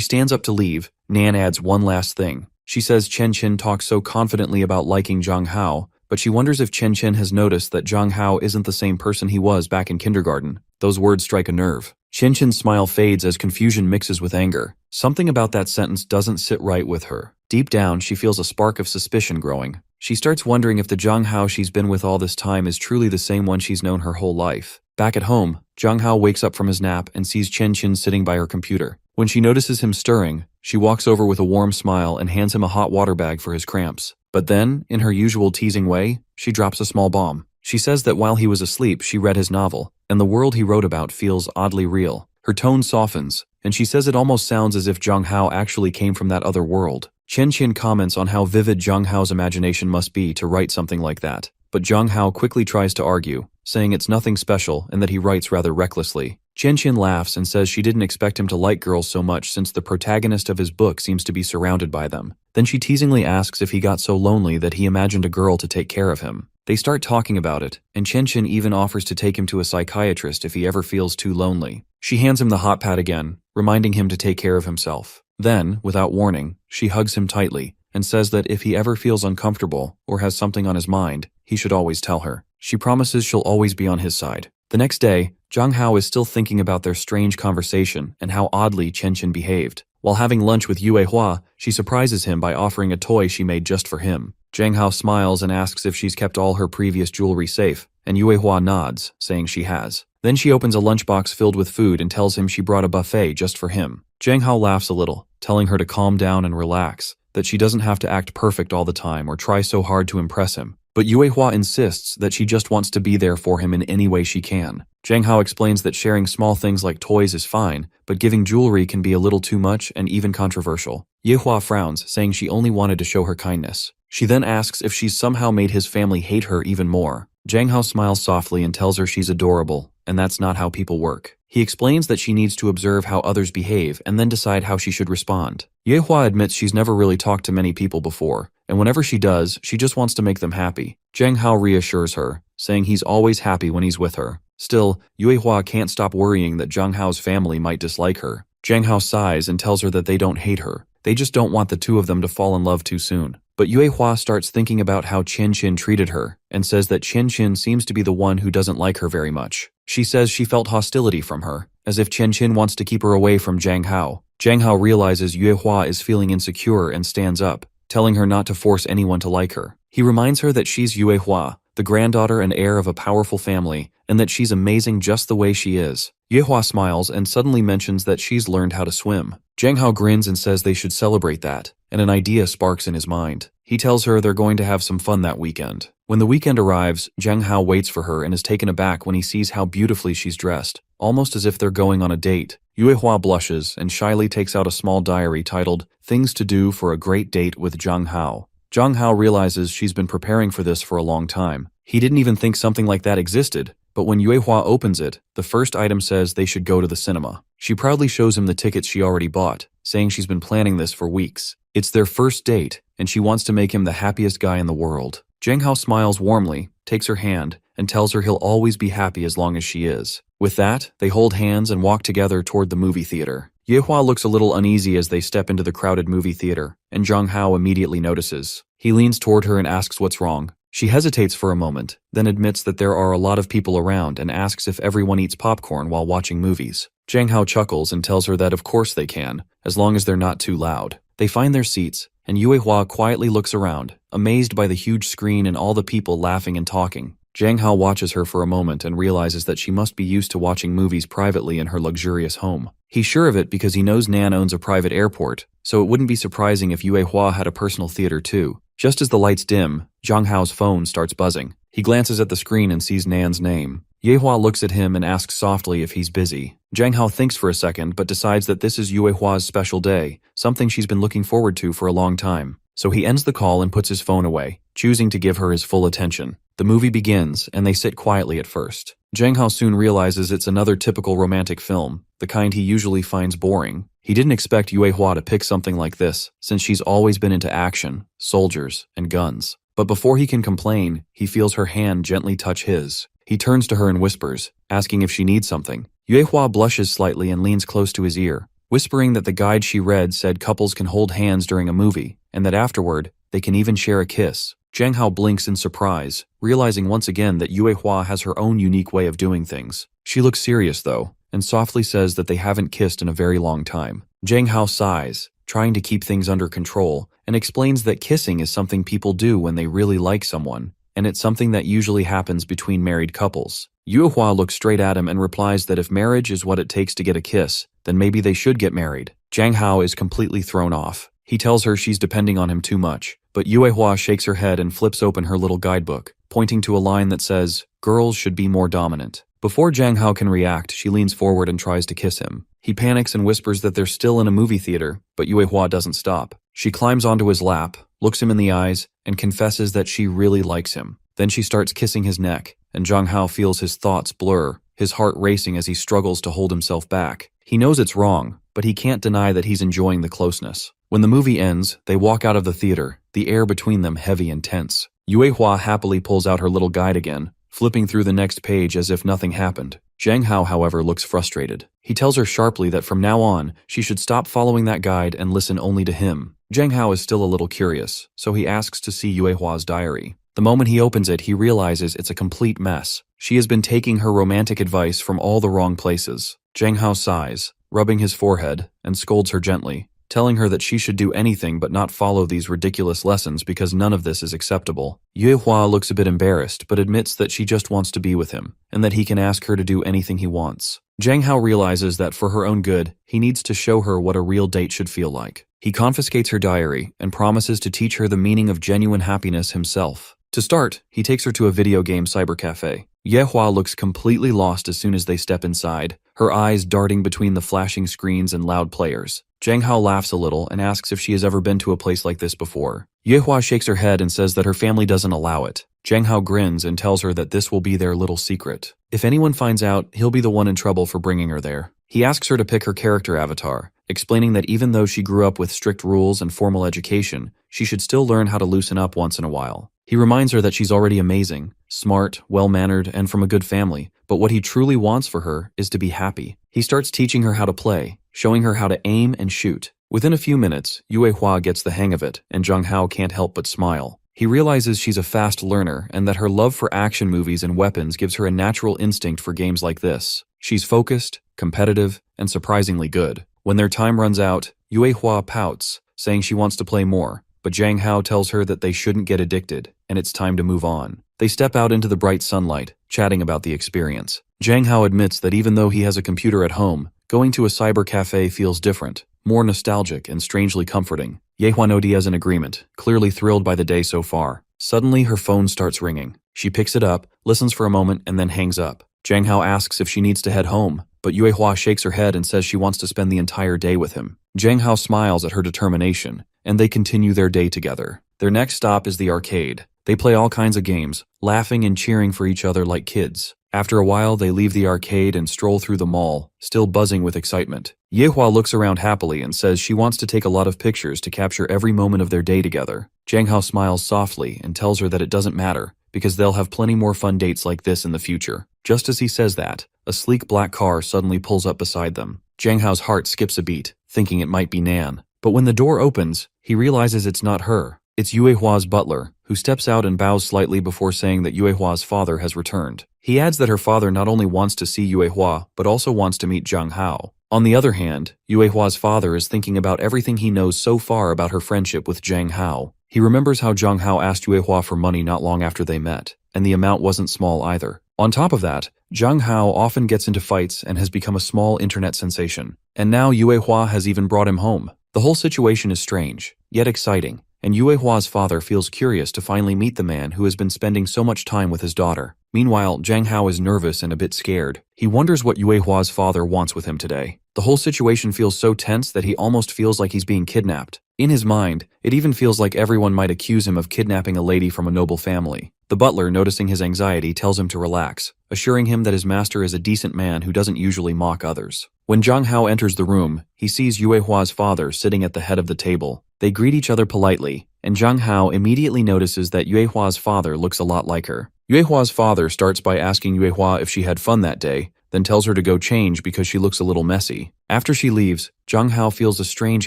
[SPEAKER 1] stands up to leave, Nan adds one last thing. She says Chen talks so confidently about liking Zhang Hao, but she wonders if Chen has noticed that Zhang Hao isn't the same person he was back in kindergarten. Those words strike a nerve. Chen smile fades as confusion mixes with anger. Something about that sentence doesn't sit right with her. Deep down, she feels a spark of suspicion growing. She starts wondering if the Zhang Hao she's been with all this time is truly the same one she's known her whole life. Back at home, Zhang Hao wakes up from his nap and sees Chen sitting by her computer. When she notices him stirring, she walks over with a warm smile and hands him a hot water bag for his cramps. But then, in her usual teasing way, she drops a small bomb. She says that while he was asleep, she read his novel, and the world he wrote about feels oddly real. Her tone softens, and she says it almost sounds as if Zhang Hao actually came from that other world. Chen comments on how vivid Zhang Hao's imagination must be to write something like that. But Zhang Hao quickly tries to argue, saying it's nothing special and that he writes rather recklessly. Chen laughs and says she didn't expect him to like girls so much since the protagonist of his book seems to be surrounded by them. Then she teasingly asks if he got so lonely that he imagined a girl to take care of him. They start talking about it, and Chen even offers to take him to a psychiatrist if he ever feels too lonely. She hands him the hot pad again, reminding him to take care of himself. Then, without warning, she hugs him tightly and says that if he ever feels uncomfortable or has something on his mind, he should always tell her. She promises she'll always be on his side. The next day, Zhang Hao is still thinking about their strange conversation and how oddly Chen behaved. While having lunch with Yue Hua, she surprises him by offering a toy she made just for him. Zhang Hao smiles and asks if she's kept all her previous jewelry safe, and Yue Hua nods, saying she has. Then she opens a lunchbox filled with food and tells him she brought a buffet just for him. Zhang Hao laughs a little, telling her to calm down and relax, that she doesn't have to act perfect all the time or try so hard to impress him. But Yue Hua insists that she just wants to be there for him in any way she can. Zhang Hao explains that sharing small things like toys is fine, but giving jewelry can be a little too much and even controversial. Yue Hua frowns, saying she only wanted to show her kindness. She then asks if she's somehow made his family hate her even more. Zhang Hao smiles softly and tells her she's adorable, and that's not how people work. He explains that she needs to observe how others behave and then decide how she should respond. Yue Hua admits she's never really talked to many people before, and whenever she does, she just wants to make them happy. Zhang Hao reassures her, saying he's always happy when he's with her. Still, Yue Hua can't stop worrying that Zhang Hao's family might dislike her. Zhang Hao sighs and tells her that they don't hate her. They just don't want the two of them to fall in love too soon. But Yue Hua starts thinking about how Chen treated her, and says that Chen seems to be the one who doesn't like her very much. She says she felt hostility from her, as if Chen wants to keep her away from Zhang Hao. Zhang Hao realizes Yue Hua is feeling insecure and stands up, telling her not to force anyone to like her. He reminds her that she's Yue Hua, the granddaughter and heir of a powerful family, and that she's amazing just the way she is. Yue Hua smiles and suddenly mentions that she's learned how to swim. Zhang Hao grins and says they should celebrate that, and an idea sparks in his mind. He tells her they're going to have some fun that weekend. When the weekend arrives, Zhang Hao waits for her and is taken aback when he sees how beautifully she's dressed, almost as if they're going on a date. Yue Hua blushes and shyly takes out a small diary titled, "Things to Do for a Great Date with Zhang Hao." Zhang Hao realizes she's been preparing for this for a long time. He didn't even think something like that existed, but when Yue Hua opens it, the first item says they should go to the cinema. She proudly shows him the tickets she already bought, saying she's been planning this for weeks. It's their first date, and she wants to make him the happiest guy in the world. Zhang Hao smiles warmly, takes her hand, and tells her he'll always be happy as long as she is. With that, they hold hands and walk together toward the movie theater. Yue Hua looks a little uneasy as they step into the crowded movie theater, and Zhang Hao immediately notices. He leans toward her and asks what's wrong. She hesitates for a moment, then admits that there are a lot of people around and asks if everyone eats popcorn while watching movies. Zhang Hao chuckles and tells her that of course they can, as long as they're not too loud. They find their seats, and Yue Hua quietly looks around, amazed by the huge screen and all the people laughing and talking. Jiang Hao watches her for a moment and realizes that she must be used to watching movies privately in her luxurious home. He's sure of it because he knows Nan owns a private airport, so it wouldn't be surprising if Yue Hua had a personal theater too. Just as the lights dim, Jiang Hao's phone starts buzzing. He glances at the screen and sees Nan's name. Yue Hua looks at him and asks softly if he's busy. Jiang Hao thinks for a second but decides that this is Yue Hua's special day, something she's been looking forward to for a long time. So he ends the call and puts his phone away, choosing to give her his full attention. The movie begins, and they sit quietly at first. Jiang Hao soon realizes it's another typical romantic film, the kind he usually finds boring. He didn't expect Yue Hua to pick something like this, since she's always been into action, soldiers, and guns. But before he can complain, he feels her hand gently touch his. He turns to her and whispers, asking if she needs something. Yue Hua blushes slightly and leans close to his ear, whispering that the guide she read said couples can hold hands during a movie, and that afterward, they can even share a kiss. Jiang Hao blinks in surprise, realizing once again that Yue Hua has her own unique way of doing things. She looks serious though, and softly says that they haven't kissed in a very long time. Jiang Hao sighs, trying to keep things under control, and explains that kissing is something people do when they really like someone, and it's something that usually happens between married couples. Yue Hua looks straight at him and replies that if marriage is what it takes to get a kiss, then maybe they should get married. Jiang Hao is completely thrown off. He tells her she's depending on him too much, but Yue Hua shakes her head and flips open her little guidebook, pointing to a line that says, "Girls should be more dominant." Before Jiang Hao can react, she leans forward and tries to kiss him. He panics and whispers that they're still in a movie theater, but Yue Hua doesn't stop. She climbs onto his lap, looks him in the eyes, and confesses that she really likes him. Then she starts kissing his neck, and Jiang Hao feels his thoughts blur, his heart racing as he struggles to hold himself back. He knows it's wrong, but he can't deny that he's enjoying the closeness. When the movie ends, they walk out of the theater, the air between them heavy and tense. Yue Hua happily pulls out her little guide again, flipping through the next page as if nothing happened. Jiang Hao, however, looks frustrated. He tells her sharply that from now on, she should stop following that guide and listen only to him. Jiang Hao is still a little curious, so he asks to see Yue Hua's diary. The moment he opens it, he realizes it's a complete mess. She has been taking her romantic advice from all the wrong places. Jiang Hao sighs, rubbing his forehead, and scolds her gently, telling her that she should do anything but not follow these ridiculous lessons because none of this is acceptable. Yue Hua looks a bit embarrassed but admits that she just wants to be with him, and that he can ask her to do anything he wants. Jiang Hao realizes that for her own good, he needs to show her what a real date should feel like. He confiscates her diary and promises to teach her the meaning of genuine happiness himself. To start, he takes her to a video game cybercafe. Yue Hua looks completely lost as soon as they step inside, her eyes darting between the flashing screens and loud players. Jiang Hao laughs a little and asks if she has ever been to a place like this before. Yue Hua shakes her head and says that her family doesn't allow it. Jiang Hao grins and tells her that this will be their little secret. If anyone finds out, he'll be the one in trouble for bringing her there. He asks her to pick her character avatar, explaining that even though she grew up with strict rules and formal education, she should still learn how to loosen up once in a while. He reminds her that she's already amazing, smart, well-mannered, and from a good family, but what he truly wants for her is to be happy. He starts teaching her how to play, showing her how to aim and shoot. Within a few minutes, Yue Hua gets the hang of it, and Jiang Hao can't help but smile. He realizes she's a fast learner and that her love for action movies and weapons gives her a natural instinct for games like this. She's focused, competitive, and surprisingly good. When their time runs out, Yue Hua pouts, saying she wants to play more, but Jiang Hao tells her that they shouldn't get addicted, and it's time to move on. They step out into the bright sunlight, chatting about the experience. Jiang Hao admits that even though he has a computer at home, going to a cyber cafe feels different, more nostalgic and strangely comforting. Yue Hua nods an agreement, clearly thrilled by the day so far. Suddenly, her phone starts ringing. She picks it up, listens for a moment, and then hangs up. Jiang Hao asks if she needs to head home, but Yue Hua shakes her head and says she wants to spend the entire day with him. Jiang Hao smiles at her determination, and they continue their day together. Their next stop is the arcade. They play all kinds of games, laughing and cheering for each other like kids. After a while, they leave the arcade and stroll through the mall, still buzzing with excitement. Yue Hua looks around happily and says she wants to take a lot of pictures to capture every moment of their day together. Jiang Hao smiles softly and tells her that it doesn't matter, because they'll have plenty more fun dates like this in the future. Just as he says that, a sleek black car suddenly pulls up beside them. Jiang Hao's heart skips a beat, thinking it might be Nan. But when the door opens, he realizes it's not her. It's Yue Hua's butler, who steps out and bows slightly before saying that Yue Hua's father has returned. He adds that her father not only wants to see Yue Hua, but also wants to meet Jiang Hao. On the other hand, Yue Hua's father is thinking about everything he knows so far about her friendship with Jiang Hao. He remembers how Jiang Hao asked Yue Hua for money not long after they met. and the amount wasn't small either. On top of that, Zhang Hao often gets into fights and has become a small internet sensation. And now Yue Hua has even brought him home. The whole situation is strange, yet exciting, and Yue Hua's father feels curious to finally meet the man who has been spending so much time with his daughter. Meanwhile, Zhang Hao is nervous and a bit scared. He wonders what Yue Hua's father wants with him today. The whole situation feels so tense that he almost feels like he's being kidnapped. In his mind, it even feels like everyone might accuse him of kidnapping a lady from a noble family. The butler, noticing his anxiety, tells him to relax, assuring him that his master is a decent man who doesn't usually mock others. When Zhang Hao enters the room, he sees Yue Hua's father sitting at the head of the table. They greet each other politely, and Zhang Hao immediately notices that Yue Hua's father looks a lot like her. Yue Hua's father starts by asking Yue Hua if she had fun that day, then tells her to go change because she looks a little messy. After she leaves, Zhang Hao feels a strange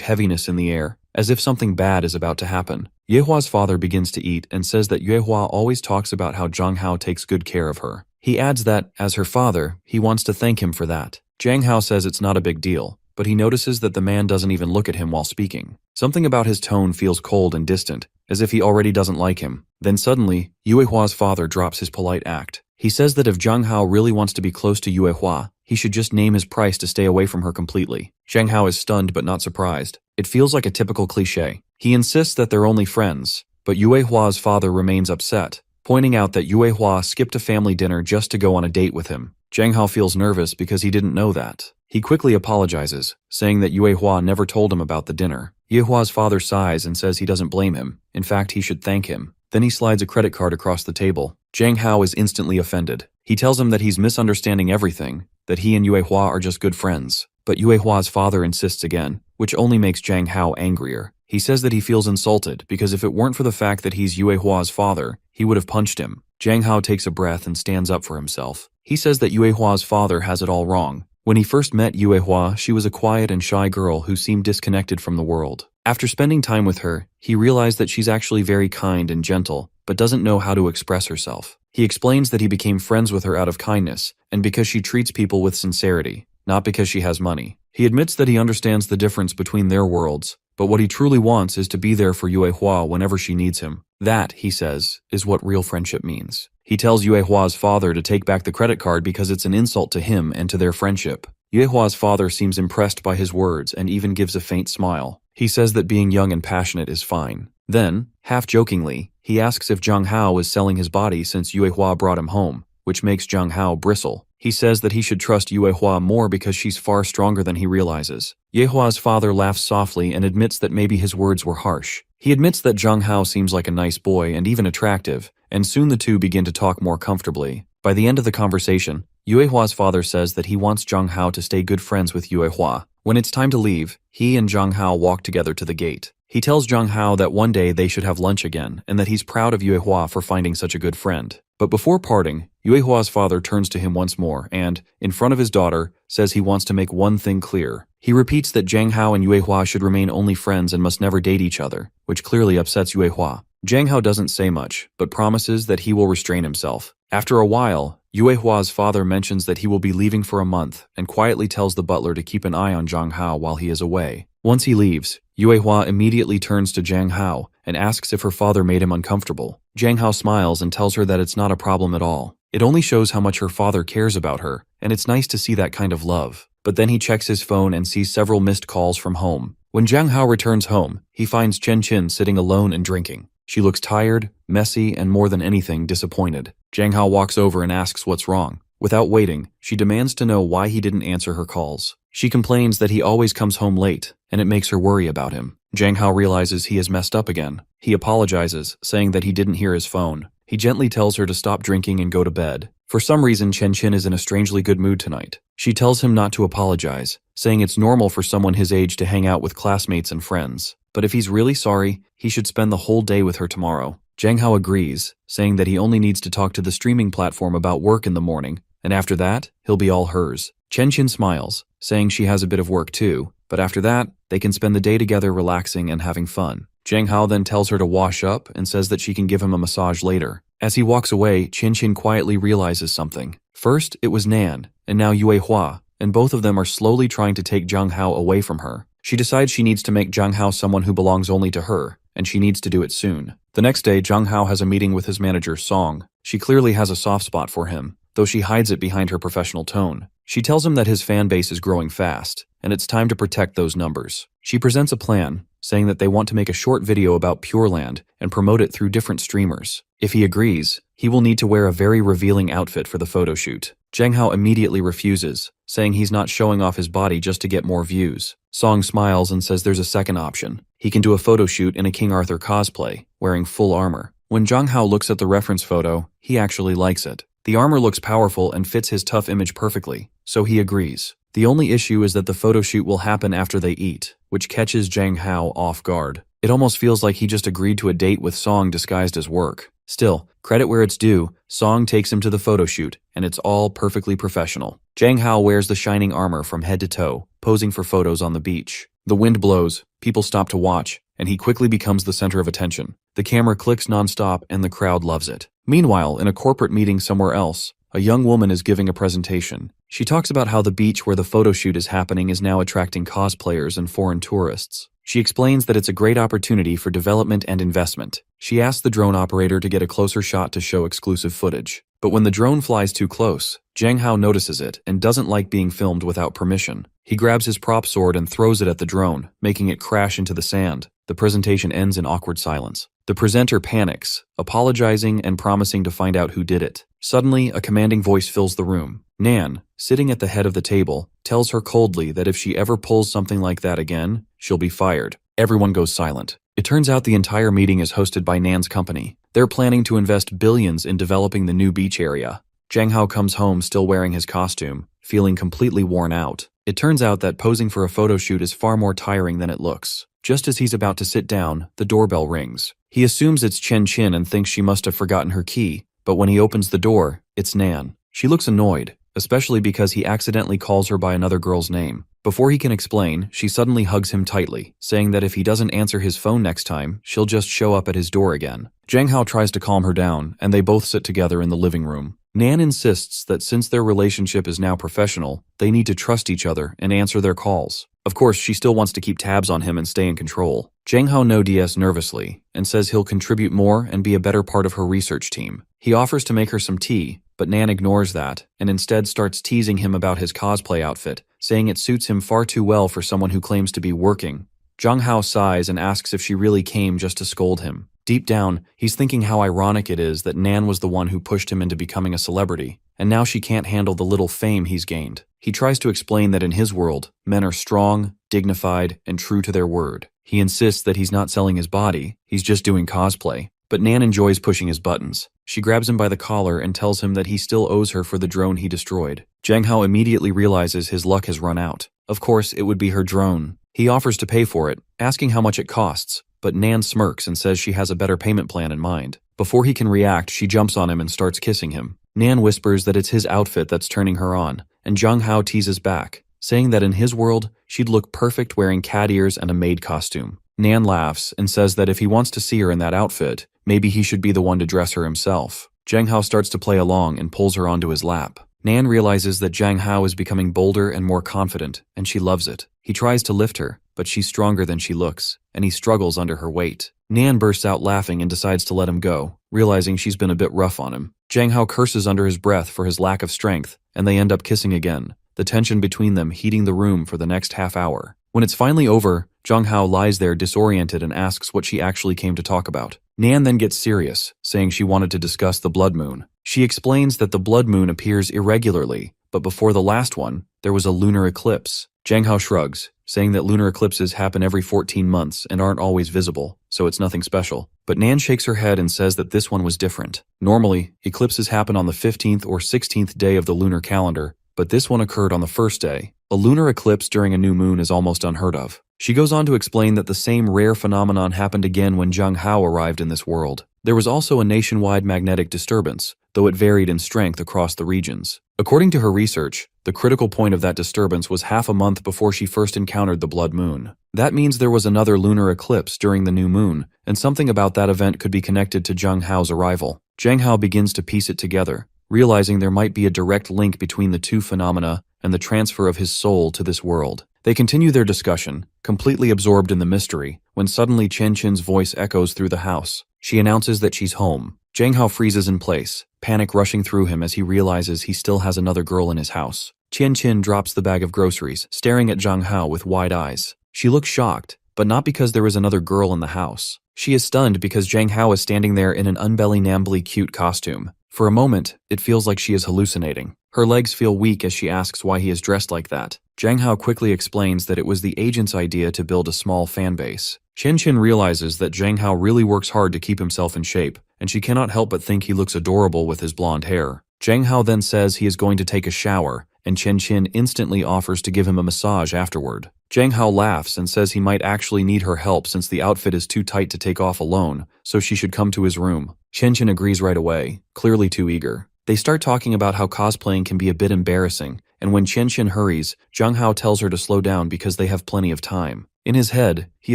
[SPEAKER 1] heaviness in the air, as if something bad is about to happen. Yue Hua's father begins to eat and says that Yue Hua always talks about how Zhang Hao takes good care of her. He adds that, as her father, he wants to thank him for that. Zhang Hao says it's not a big deal, but he notices that the man doesn't even look at him while speaking. Something about his tone feels cold and distant, as if he already doesn't like him. Then suddenly, Yue Hua's father drops his polite act. He says that if Zhang Hao really wants to be close to Yue Hua, he should just name his price to stay away from her completely. Zhang Hao is stunned but not surprised. It feels like a typical cliché. He insists that they're only friends, but Yue Hua's father remains upset, pointing out that Yue Hua skipped a family dinner just to go on a date with him. Zhang Hao feels nervous because he didn't know that. He quickly apologizes, saying that Yue Hua never told him about the dinner. Yue Hua's father sighs and says he doesn't blame him. In fact, he should thank him. Then he slides a credit card across the table. Zhang Hao is instantly offended. He tells him that he's misunderstanding everything, that he and Yue Hua are just good friends. But Yue Hua's father insists again, which only makes Zhang Hao angrier. He says that he feels insulted because if it weren't for the fact that he's Yue Hua's father, he would have punched him. Zhang Hao takes a breath and stands up for himself. He says that Yue Hua's father has it all wrong. When he first met Yue Hua, she was a quiet and shy girl who seemed disconnected from the world. After spending time with her, he realized that she's actually very kind and gentle, but doesn't know how to express herself. He explains that he became friends with her out of kindness, and because she treats people with sincerity, not because she has money. He admits that he understands the difference between their worlds, but what he truly wants is to be there for Yue Hua whenever she needs him. That, he says, is what real friendship means. He tells Yue Hua's father to take back the credit card because it's an insult to him and to their friendship. Yue Hua's father seems impressed by his words and even gives a faint smile. He says that being young and passionate is fine. Then, half-jokingly, he asks if Zhang Hao is selling his body since Yue Hua brought him home, which makes Zhang Hao bristle. He says that he should trust Yue Hua more because she's far stronger than he realizes. Yue Hua's father laughs softly and admits that maybe his words were harsh. He admits that Zhang Hao seems like a nice boy and even attractive, and soon the two begin to talk more comfortably. By the end of the conversation, Yue Hua's father says that he wants Zhang Hao to stay good friends with Yue Hua. When it's time to leave, he and Zhang Hao walk together to the gate. He tells Zhang Hao that one day they should have lunch again and that he's proud of Yue Hua for finding such a good friend. But before parting, Yue Hua's father turns to him once more and, in front of his daughter, says he wants to make one thing clear. He repeats that Zhang Hao and Yue Hua should remain only friends and must never date each other, which clearly upsets Yue Hua. Zhang Hao doesn't say much, but promises that he will restrain himself. After a while, Yue Hua's father mentions that he will be leaving for a month and quietly tells the butler to keep an eye on Zhang Hao while he is away. Once he leaves, Yue Hua immediately turns to Zhang Hao and asks if her father made him uncomfortable. Zhang Hao smiles and tells her that it's not a problem at all. It only shows how much her father cares about her, and it's nice to see that kind of love. But then he checks his phone and sees several missed calls from home. When Zhang Hao returns home, he finds Chen Qin sitting alone and drinking. She looks tired, messy, and more than anything, disappointed. Zhang Hao walks over and asks what's wrong. Without waiting, she demands to know why he didn't answer her calls. She complains that he always comes home late, and it makes her worry about him. Zhang Hao realizes he has messed up again. He apologizes, saying that he didn't hear his phone. He gently tells her to stop drinking and go to bed. For some reason, Chen Qin is in a strangely good mood tonight. She tells him not to apologize, saying it's normal for someone his age to hang out with classmates and friends. But if he's really sorry, he should spend the whole day with her tomorrow. Zhang Hao agrees, saying that he only needs to talk to the streaming platform about work in the morning, and after that, he'll be all hers. Chen Qin smiles, saying she has a bit of work too, but after that, they can spend the day together relaxing and having fun. Zhang Hao then tells her to wash up and says that she can give him a massage later. As he walks away, Chen Qin quietly realizes something. First, it was Nan, and now Yue Hua, and both of them are slowly trying to take Zhang Hao away from her. She decides she needs to make Zhang Hao someone who belongs only to her, and she needs to do it soon. The next day, Jung Hao has a meeting with his manager, Song. She clearly has a soft spot for him, though she hides it behind her professional tone. She tells him that his fan base is growing fast, and it's time to protect those numbers. She presents a plan, saying that they want to make a short video about Pure Land and promote it through different streamers. If he agrees, he will need to wear a very revealing outfit for the photo shoot. Jang Hao immediately refuses, saying he's not showing off his body just to get more views. Song smiles and says there's a second option. He can do a photo shoot in a King Arthur cosplay, wearing full armor. When Jang Hao looks at the reference photo, he actually likes it. The armor looks powerful and fits his tough image perfectly, so he agrees. The only issue is that the photo shoot will happen after they eat, which catches Jang Hao off guard. It almost feels like he just agreed to a date with Song disguised as work. Still, credit where it's due, Song takes him to the photo shoot, and it's all perfectly professional. Jang Hao wears the shining armor from head to toe, posing for photos on the beach. The wind blows, people stop to watch, and he quickly becomes the center of attention. The camera clicks nonstop, and the crowd loves it. Meanwhile, in a corporate meeting somewhere else, a young woman is giving a presentation. She talks about how the beach where the photo shoot is happening is now attracting cosplayers and foreign tourists. She explains that it's a great opportunity for development and investment. She asks the drone operator to get a closer shot to show exclusive footage. But when the drone flies too close, Jang Hao notices it and doesn't like being filmed without permission. He grabs his prop sword and throws it at the drone, making it crash into the sand. The presentation ends in awkward silence. The presenter panics, apologizing and promising to find out who did it. Suddenly, a commanding voice fills the room. Nan, sitting at the head of the table, tells her coldly that if she ever pulls something like that again, she'll be fired. Everyone goes silent. It turns out the entire meeting is hosted by Nan's company. They're planning to invest billions in developing the new beach area. Jang Hao comes home still wearing his costume, feeling completely worn out. It turns out that posing for a photo shoot is far more tiring than it looks. Just as he's about to sit down, the doorbell rings. He assumes it's Chen Qin and thinks she must have forgotten her key, but when he opens the door, it's Nan. She looks annoyed, especially because he accidentally calls her by another girl's name. Before he can explain, she suddenly hugs him tightly, saying that if he doesn't answer his phone next time, she'll just show up at his door again. Jang Hao tries to calm her down, and they both sit together in the living room. Nan insists that since their relationship is now professional, they need to trust each other and answer their calls. Of course, she still wants to keep tabs on him and stay in control. Jang Hao nods nervously and says he'll contribute more and be a better part of her research team. He offers to make her some tea, but Nan ignores that and instead starts teasing him about his cosplay outfit, saying it suits him far too well for someone who claims to be working. Jang Hao sighs and asks if she really came just to scold him. Deep down, he's thinking how ironic it is that Nan was the one who pushed him into becoming a celebrity, and now she can't handle the little fame he's gained. He tries to explain that in his world, men are strong, dignified, and true to their word. He insists that he's not selling his body, he's just doing cosplay. But Nan enjoys pushing his buttons. She grabs him by the collar and tells him that he still owes her for the drone he destroyed. Jang Hao immediately realizes his luck has run out. Of course, it would be her drone. He offers to pay for it, asking how much it costs, but Nan smirks and says she has a better payment plan in mind. Before he can react, she jumps on him and starts kissing him. Nan whispers that it's his outfit that's turning her on, and Jang Hao teases back, saying that in his world, she'd look perfect wearing cat ears and a maid costume. Nan laughs and says that if he wants to see her in that outfit, maybe he should be the one to dress her himself. Jang Hao starts to play along and pulls her onto his lap. Nan realizes that Jang Hao is becoming bolder and more confident, and she loves it. He tries to lift her, but she's stronger than she looks, and he struggles under her weight. Nan bursts out laughing and decides to let him go, realizing she's been a bit rough on him. Jang Hao curses under his breath for his lack of strength, and they end up kissing again, the tension between them heating the room for the next half hour. When it's finally over, Jang Hao lies there disoriented and asks what she actually came to talk about. Nan then gets serious, saying she wanted to discuss the blood moon. She explains that the blood moon appears irregularly, but before the last one, there was a lunar eclipse. Jang Hao shrugs, saying that lunar eclipses happen every 14 months and aren't always visible, so it's nothing special. But Nan shakes her head and says that this one was different. Normally, eclipses happen on the 15th or 16th day of the lunar calendar, but this one occurred on the first day. A lunar eclipse during a new moon is almost unheard of. She goes on to explain that the same rare phenomenon happened again when Jang Hao arrived in this world. There was also a nationwide magnetic disturbance, though it varied in strength across the regions. According to her research, the critical point of that disturbance was half a month before she first encountered the blood moon. That means there was another lunar eclipse during the new moon, and something about that event could be connected to Jang Hao's arrival. Jang Hao begins to piece it together, realizing there might be a direct link between the two phenomena and the transfer of his soul to this world. They continue their discussion, completely absorbed in the mystery, when suddenly Chen Chen's voice echoes through the house. She announces that she's home. Zhang Hao freezes in place, panic rushing through him as he realizes he still has another girl in his house. Chen Chen drops the bag of groceries, staring at Zhang Hao with wide eyes. She looks shocked, but not because there is another girl in the house. She is stunned because Zhang Hao is standing there in an unbelly-nambly cute costume. For a moment, it feels like she is hallucinating. Her legs feel weak as she asks why he is dressed like that. Zhang Hao quickly explains that it was the agent's idea to build a small fan base. Chen Chen realizes that Zhang Hao really works hard to keep himself in shape, and she cannot help but think he looks adorable with his blonde hair. Zhang Hao then says he is going to take a shower, and Chen Chen instantly offers to give him a massage afterward. Zhang Hao laughs and says he might actually need her help since the outfit is too tight to take off alone, so she should come to his room. Chen Chen agrees right away, clearly too eager. They start talking about how cosplaying can be a bit embarrassing, and when Chen Chen hurries, Zhang Hao tells her to slow down because they have plenty of time. In his head, he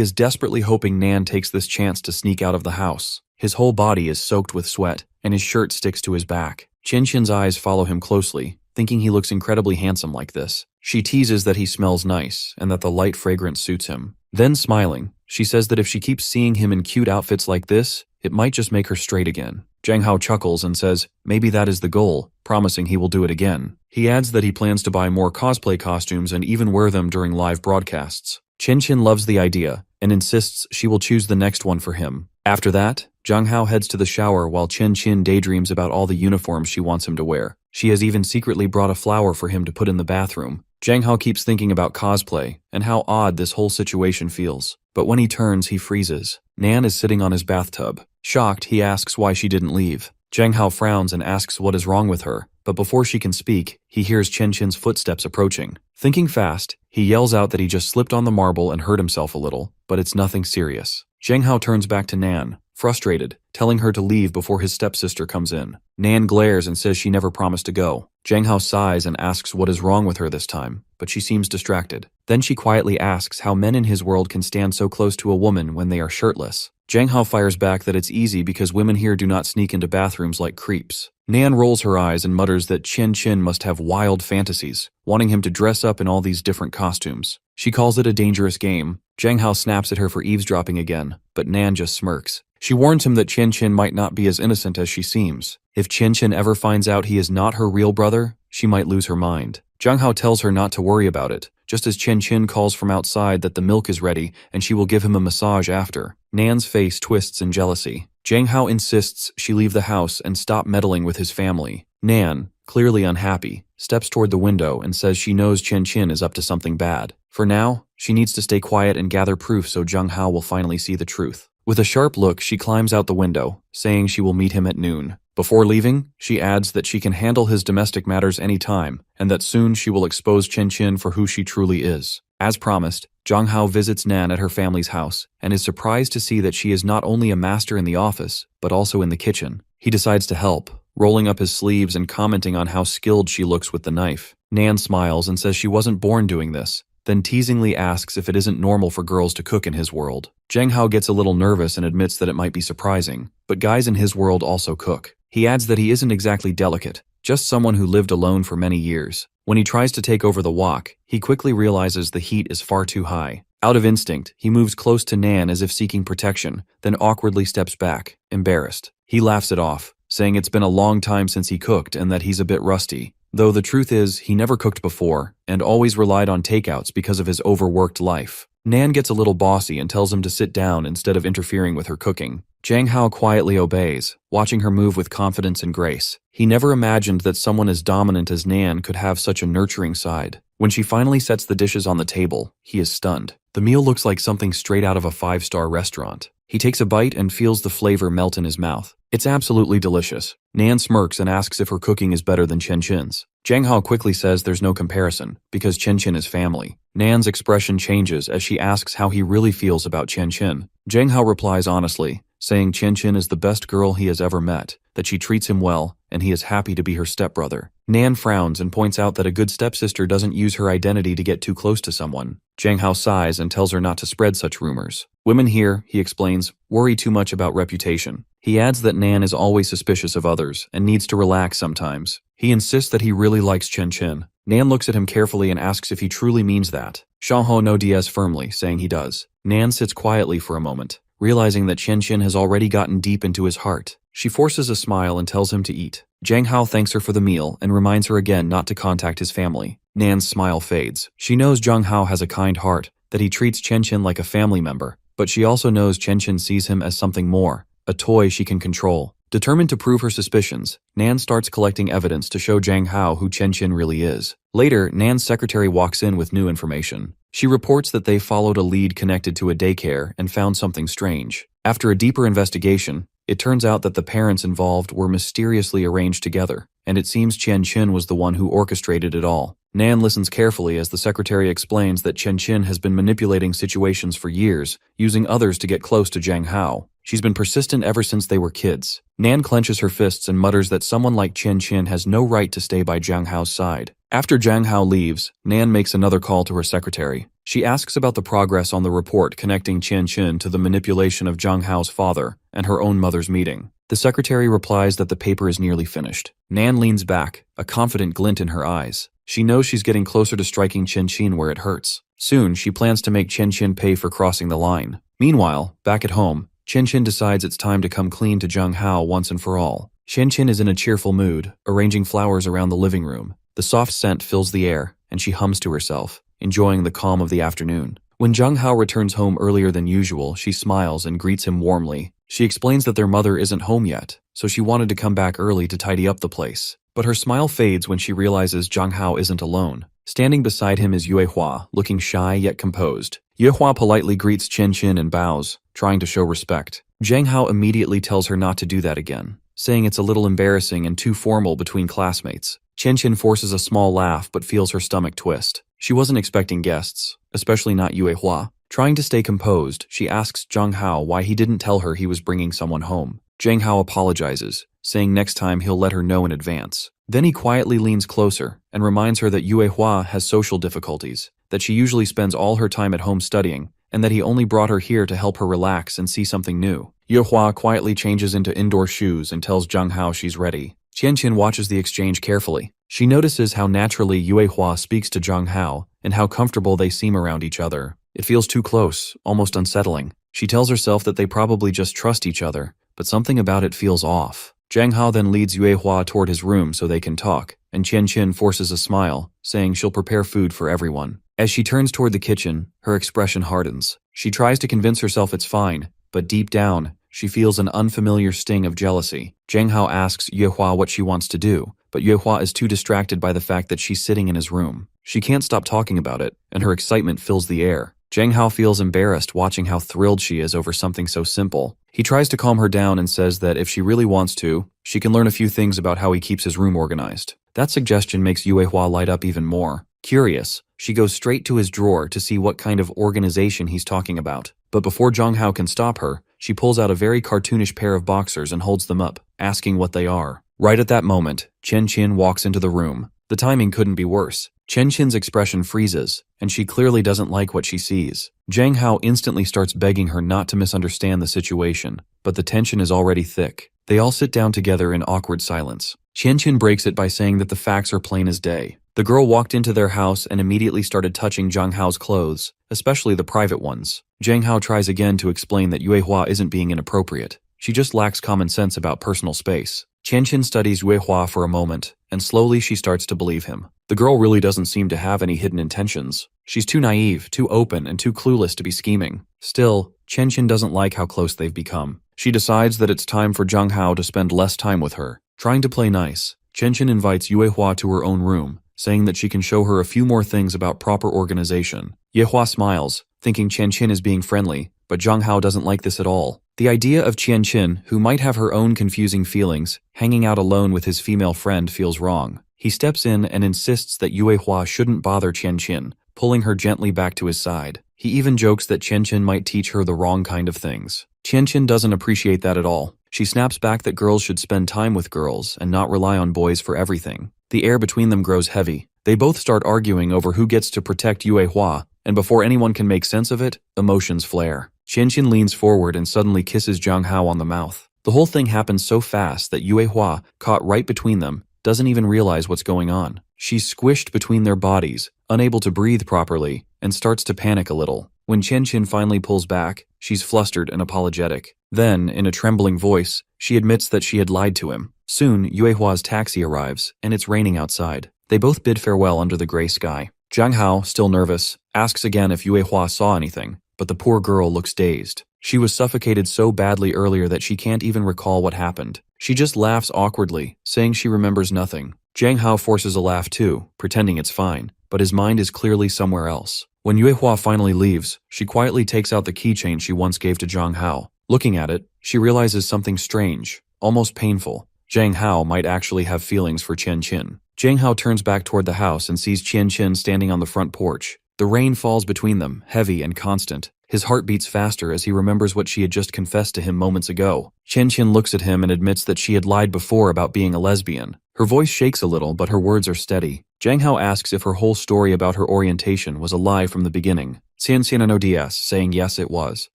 [SPEAKER 1] is desperately hoping Nan takes this chance to sneak out of the house. His whole body is soaked with sweat, and his shirt sticks to his back. Chen Chen's eyes follow him closely, thinking he looks incredibly handsome like this. She teases that he smells nice, and that the light fragrance suits him. Then smiling, she says that if she keeps seeing him in cute outfits like this, it might just make her straight again. Zhang Hao chuckles and says, maybe that is the goal, promising he will do it again. He adds that he plans to buy more cosplay costumes and even wear them during live broadcasts. Chen Chen loves the idea, and insists she will choose the next one for him. After that, Zhang Hao heads to the shower while Chen Chen daydreams about all the uniforms she wants him to wear. She has even secretly brought a flower for him to put in the bathroom. Zhang Hao keeps thinking about cosplay, and how odd this whole situation feels. But when he turns, he freezes. Nan is sitting on his bathtub. Shocked, he asks why she didn't leave. Zhang Hao frowns and asks what is wrong with her, but before she can speak, he hears Chen Chen's footsteps approaching. Thinking fast, he yells out that he just slipped on the marble and hurt himself a little, but it's nothing serious. Zhang Hao turns back to Nan, frustrated, telling her to leave before his stepsister comes in. Nan glares and says she never promised to go. Zhang Hao sighs and asks what is wrong with her this time, but she seems distracted. Then she quietly asks how men in his world can stand so close to a woman when they are shirtless. Zhang Hao fires back that it's easy because women here do not sneak into bathrooms like creeps. Nan rolls her eyes and mutters that Chen Chen must have wild fantasies, wanting him to dress up in all these different costumes. She calls it a dangerous game. Zhang Hao snaps at her for eavesdropping again, but Nan just smirks. She warns him that Chen Chen might not be as innocent as she seems. If Chen Chen ever finds out he is not her real brother, she might lose her mind. Zhang Hao tells her not to worry about it, just as Chen Chen calls from outside that the milk is ready and she will give him a massage after. Nan's face twists in jealousy. Zhang Hao insists she leave the house and stop meddling with his family. Nan, clearly unhappy, steps toward the window and says she knows Chen Chen is up to something bad. For now, she needs to stay quiet and gather proof so Zhang Hao will finally see the truth. With a sharp look, she climbs out the window, saying she will meet him at noon. Before leaving, she adds that she can handle his domestic matters anytime, and that soon she will expose Chen Chen for who she truly is. As promised, Zhang Hao visits Nan at her family's house, and is surprised to see that she is not only a master in the office, but also in the kitchen. He decides to help, rolling up his sleeves and commenting on how skilled she looks with the knife. Nan smiles and says she wasn't born doing this, then teasingly asks if it isn't normal for girls to cook in his world. Zhang Hao gets a little nervous and admits that it might be surprising, but guys in his world also cook. He adds that he isn't exactly delicate, just someone who lived alone for many years. When he tries to take over the wok, he quickly realizes the heat is far too high. Out of instinct, he moves close to Nan as if seeking protection, then awkwardly steps back, embarrassed. He laughs it off, saying it's been a long time since he cooked and that he's a bit rusty. Though the truth is, he never cooked before, and always relied on takeouts because of his overworked life. Nan gets a little bossy and tells him to sit down instead of interfering with her cooking. Zhang Hao quietly obeys, watching her move with confidence and grace. He never imagined that someone as dominant as Nan could have such a nurturing side. When she finally sets the dishes on the table, he is stunned. The meal looks like something straight out of a five-star restaurant. He takes a bite and feels the flavor melt in his mouth. It's absolutely delicious. Nan smirks and asks if her cooking is better than Chen Chen's. Zhang Hao quickly says there's no comparison, because Chen Chen is family. Nan's expression changes as she asks how he really feels about Chen Chen. Zhang Hao replies honestly, saying Qianqin is the best girl he has ever met, that she treats him well, and he is happy to be her stepbrother. Nan frowns and points out that a good stepsister doesn't use her identity to get too close to someone. Zhang Hao sighs and tells her not to spread such rumors. Women here, he explains, worry too much about reputation. He adds that Nan is always suspicious of others and needs to relax sometimes. He insists that he really likes Qianqin. Nan looks at him carefully and asks if he truly means that. Xiaohou nods firmly, saying he does. Nan sits quietly for a moment, realizing that Qianqin has already gotten deep into his heart. She forces a smile and tells him to eat. Zhang Hao thanks her for the meal and reminds her again not to contact his family. Nan's smile fades. She knows Zhang Hao has a kind heart, that he treats Qianqin like a family member, but she also knows Qianqin sees him as something more, a toy she can control. Determined to prove her suspicions, Nan starts collecting evidence to show Zhang Hao who Qianqin really is. Later, Nan's secretary walks in with new information. She reports that they followed a lead connected to a daycare and found something strange. After a deeper investigation, it turns out that the parents involved were mysteriously arranged together, and it seems Qianqin was the one who orchestrated it all. Nan listens carefully as the secretary explains that Qianqin has been manipulating situations for years, using others to get close to Zhang Hao. She's been persistent ever since they were kids. Nan clenches her fists and mutters that someone like Qianqin has no right to stay by Zhang Hao's side. After Zhang Hao leaves, Nan makes another call to her secretary. She asks about the progress on the report connecting Qianqin to the manipulation of Zhang Hao's father and her own mother's meeting. The secretary replies that the paper is nearly finished. Nan leans back, a confident glint in her eyes. She knows she's getting closer to striking Qianqin where it hurts. Soon, she plans to make Qianqin pay for crossing the line. Meanwhile, back at home, Qianqin decides it's time to come clean to Zhang Hao once and for all. Qianqin is in a cheerful mood, arranging flowers around the living room. The soft scent fills the air, and she hums to herself, enjoying the calm of the afternoon. When Zhang Hao returns home earlier than usual, she smiles and greets him warmly. She explains that their mother isn't home yet, so she wanted to come back early to tidy up the place. But her smile fades when she realizes Zhang Hao isn't alone. Standing beside him is Yue Hua, looking shy yet composed. Yue Hua politely greets Qianqin and bows, trying to show respect. Zhang Hao immediately tells her not to do that again, saying it's a little embarrassing and too formal between classmates. Qianqin forces a small laugh but feels her stomach twist. She wasn't expecting guests, especially not Yue Hua. Trying to stay composed, she asks Zhang Hao why he didn't tell her he was bringing someone home. Zhang Hao apologizes, saying next time he'll let her know in advance. Then he quietly leans closer and reminds her that Yue Hua has social difficulties, that she usually spends all her time at home studying, and that he only brought her here to help her relax and see something new. Yue Hua quietly changes into indoor shoes and tells Zhang Hao she's ready. Qianqin watches the exchange carefully. She notices how naturally Yue Hua speaks to Zhang Hao and how comfortable they seem around each other. It feels too close, almost unsettling. She tells herself that they probably just trust each other, but something about it feels off. Zhang Hao then leads Yue Hua toward his room so they can talk, and Qianqin forces a smile, saying she'll prepare food for everyone. As she turns toward the kitchen, her expression hardens. She tries to convince herself it's fine, but deep down, she feels an unfamiliar sting of jealousy. Zhang Hao asks Yue Hua what she wants to do, but Yue Hua is too distracted by the fact that she's sitting in his room. She can't stop talking about it, and her excitement fills the air. Zhang Hao feels embarrassed watching how thrilled she is over something so simple. He tries to calm her down and says that if she really wants to, she can learn a few things about how he keeps his room organized. That suggestion makes Yue Hua light up even more. Curious, she goes straight to his drawer to see what kind of organization he's talking about. But before Zhang Hao can stop her, she pulls out a very cartoonish pair of boxers and holds them up, asking what they are. Right at that moment, Qianqin walks into the room. The timing couldn't be worse. Qianqin's expression freezes, and she clearly doesn't like what she sees. Zhang Hao instantly starts begging her not to misunderstand the situation, but the tension is already thick. They all sit down together in awkward silence. Qianqin breaks it by saying that the facts are plain as day. The girl walked into their house and immediately started touching Zhang Hao's clothes, especially the private ones. Zhang Hao tries again to explain that Yue Hua isn't being inappropriate. She just lacks common sense about personal space. Qianqin studies Yue Hua for a moment, and slowly she starts to believe him. The girl really doesn't seem to have any hidden intentions. She's too naive, too open, and too clueless to be scheming. Still, Qianqin doesn't like how close they've become. She decides that it's time for Zhang Hao to spend less time with her. Trying to play nice, Qianqin invites Yue Hua to her own room, saying that she can show her a few more things about proper organization. Yue Hua smiles, thinking Qianqin is being friendly, but Zhang Hao doesn't like this at all. The idea of Qianqin, who might have her own confusing feelings, hanging out alone with his female friend feels wrong. He steps in and insists that Yue Hua shouldn't bother Qianqin, pulling her gently back to his side. He even jokes that Qianqian might teach her the wrong kind of things. Qianqian doesn't appreciate that at all. She snaps back that girls should spend time with girls and not rely on boys for everything. The air between them grows heavy. They both start arguing over who gets to protect Yue Hua, and before anyone can make sense of it, emotions flare. Qianqian leans forward and suddenly kisses Zhang Hao on the mouth. The whole thing happens so fast that Yue Hua, caught right between them, doesn't even realize what's going on. She's squished between their bodies, unable to breathe properly, and starts to panic a little. When Qianqian finally pulls back, she's flustered and apologetic. Then, in a trembling voice, she admits that she had lied to him. Soon, Yue Hua's taxi arrives, and it's raining outside. They both bid farewell under the gray sky. Zhang Hao, still nervous, asks again if Yue Hua saw anything, but the poor girl looks dazed. She was suffocated so badly earlier that she can't even recall what happened. She just laughs awkwardly, saying she remembers nothing. Zhang Hao forces a laugh too, pretending it's fine, but his mind is clearly somewhere else. When Yue Hua finally leaves, she quietly takes out the keychain she once gave to Zhang Hao. Looking at it, she realizes something strange, almost painful. Zhang Hao might actually have feelings for Qianqian. Zhang Hao turns back toward the house and sees Qianqian standing on the front porch. The rain falls between them, heavy and constant. His heart beats faster as he remembers what she had just confessed to him moments ago. Qianqian looks at him and admits that she had lied before about being a lesbian. Her voice shakes a little, but her words are steady. Zhang Hao asks if her whole story about her orientation was a lie from the beginning. Qianqian nods, saying yes it was.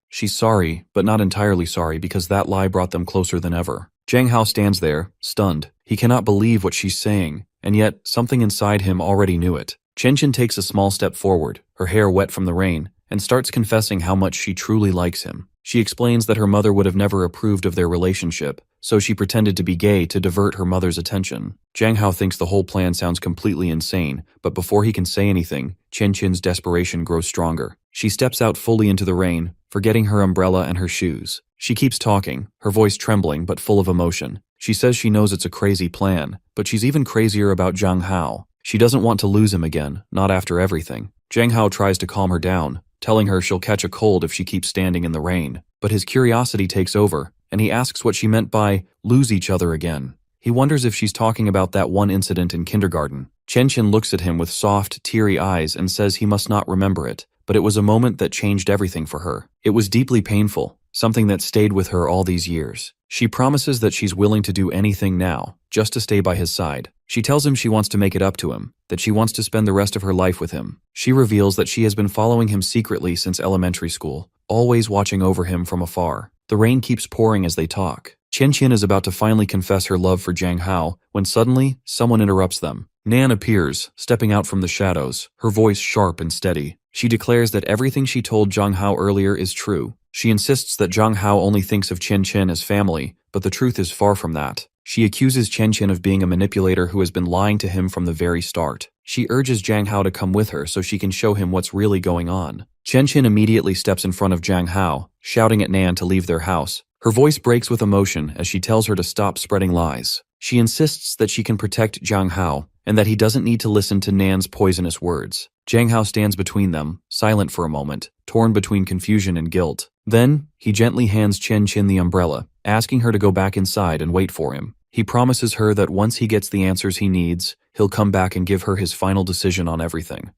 [SPEAKER 1] She's sorry, but not entirely sorry because that lie brought them closer than ever. Zhang Hao stands there, stunned. He cannot believe what she's saying, and yet something inside him already knew it. Qianqian takes a small step forward, her hair wet from the rain, and starts confessing how much she truly likes him. She explains that her mother would have never approved of their relationship, so she pretended to be gay to divert her mother's attention. Zhang Hao thinks the whole plan sounds completely insane, but before he can say anything, Qianqian's desperation grows stronger. She steps out fully into the rain, forgetting her umbrella and her shoes. She keeps talking, her voice trembling but full of emotion. She says she knows it's a crazy plan, but she's even crazier about Zhang Hao. She doesn't want to lose him again, not after everything. Zhang Hao tries to calm her down, telling her she'll catch a cold if she keeps standing in the rain. But his curiosity takes over, and he asks what she meant by lose each other again. He wonders if she's talking about that one incident in kindergarten. Qianqian looks at him with soft, teary eyes and says he must not remember it, but it was a moment that changed everything for her. It was deeply painful, something that stayed with her all these years. She promises that she's willing to do anything now, just to stay by his side. She tells him she wants to make it up to him, that she wants to spend the rest of her life with him. She reveals that she has been following him secretly since elementary school, always watching over him from afar. The rain keeps pouring as they talk. Qianqian is about to finally confess her love for Zhang Hao, when suddenly, someone interrupts them. Nan appears, stepping out from the shadows, her voice sharp and steady. She declares that everything she told Zhang Hao earlier is true. She insists that Zhang Hao only thinks of Qianqian as family, but the truth is far from that. She accuses Qianqian of being a manipulator who has been lying to him from the very start. She urges Zhang Hao to come with her so she can show him what's really going on. Qianqian immediately steps in front of Zhang Hao, shouting at Nan to leave their house. Her voice breaks with emotion as she tells her to stop spreading lies. She insists that she can protect Zhang Hao, and that he doesn't need to listen to Nan's poisonous words. Zhang Hao stands between them, silent for a moment, torn between confusion and guilt. Then, he gently hands Qianqian the umbrella, asking her to go back inside and wait for him. He promises her that once he gets the answers he needs, he'll come back and give her his final decision on everything.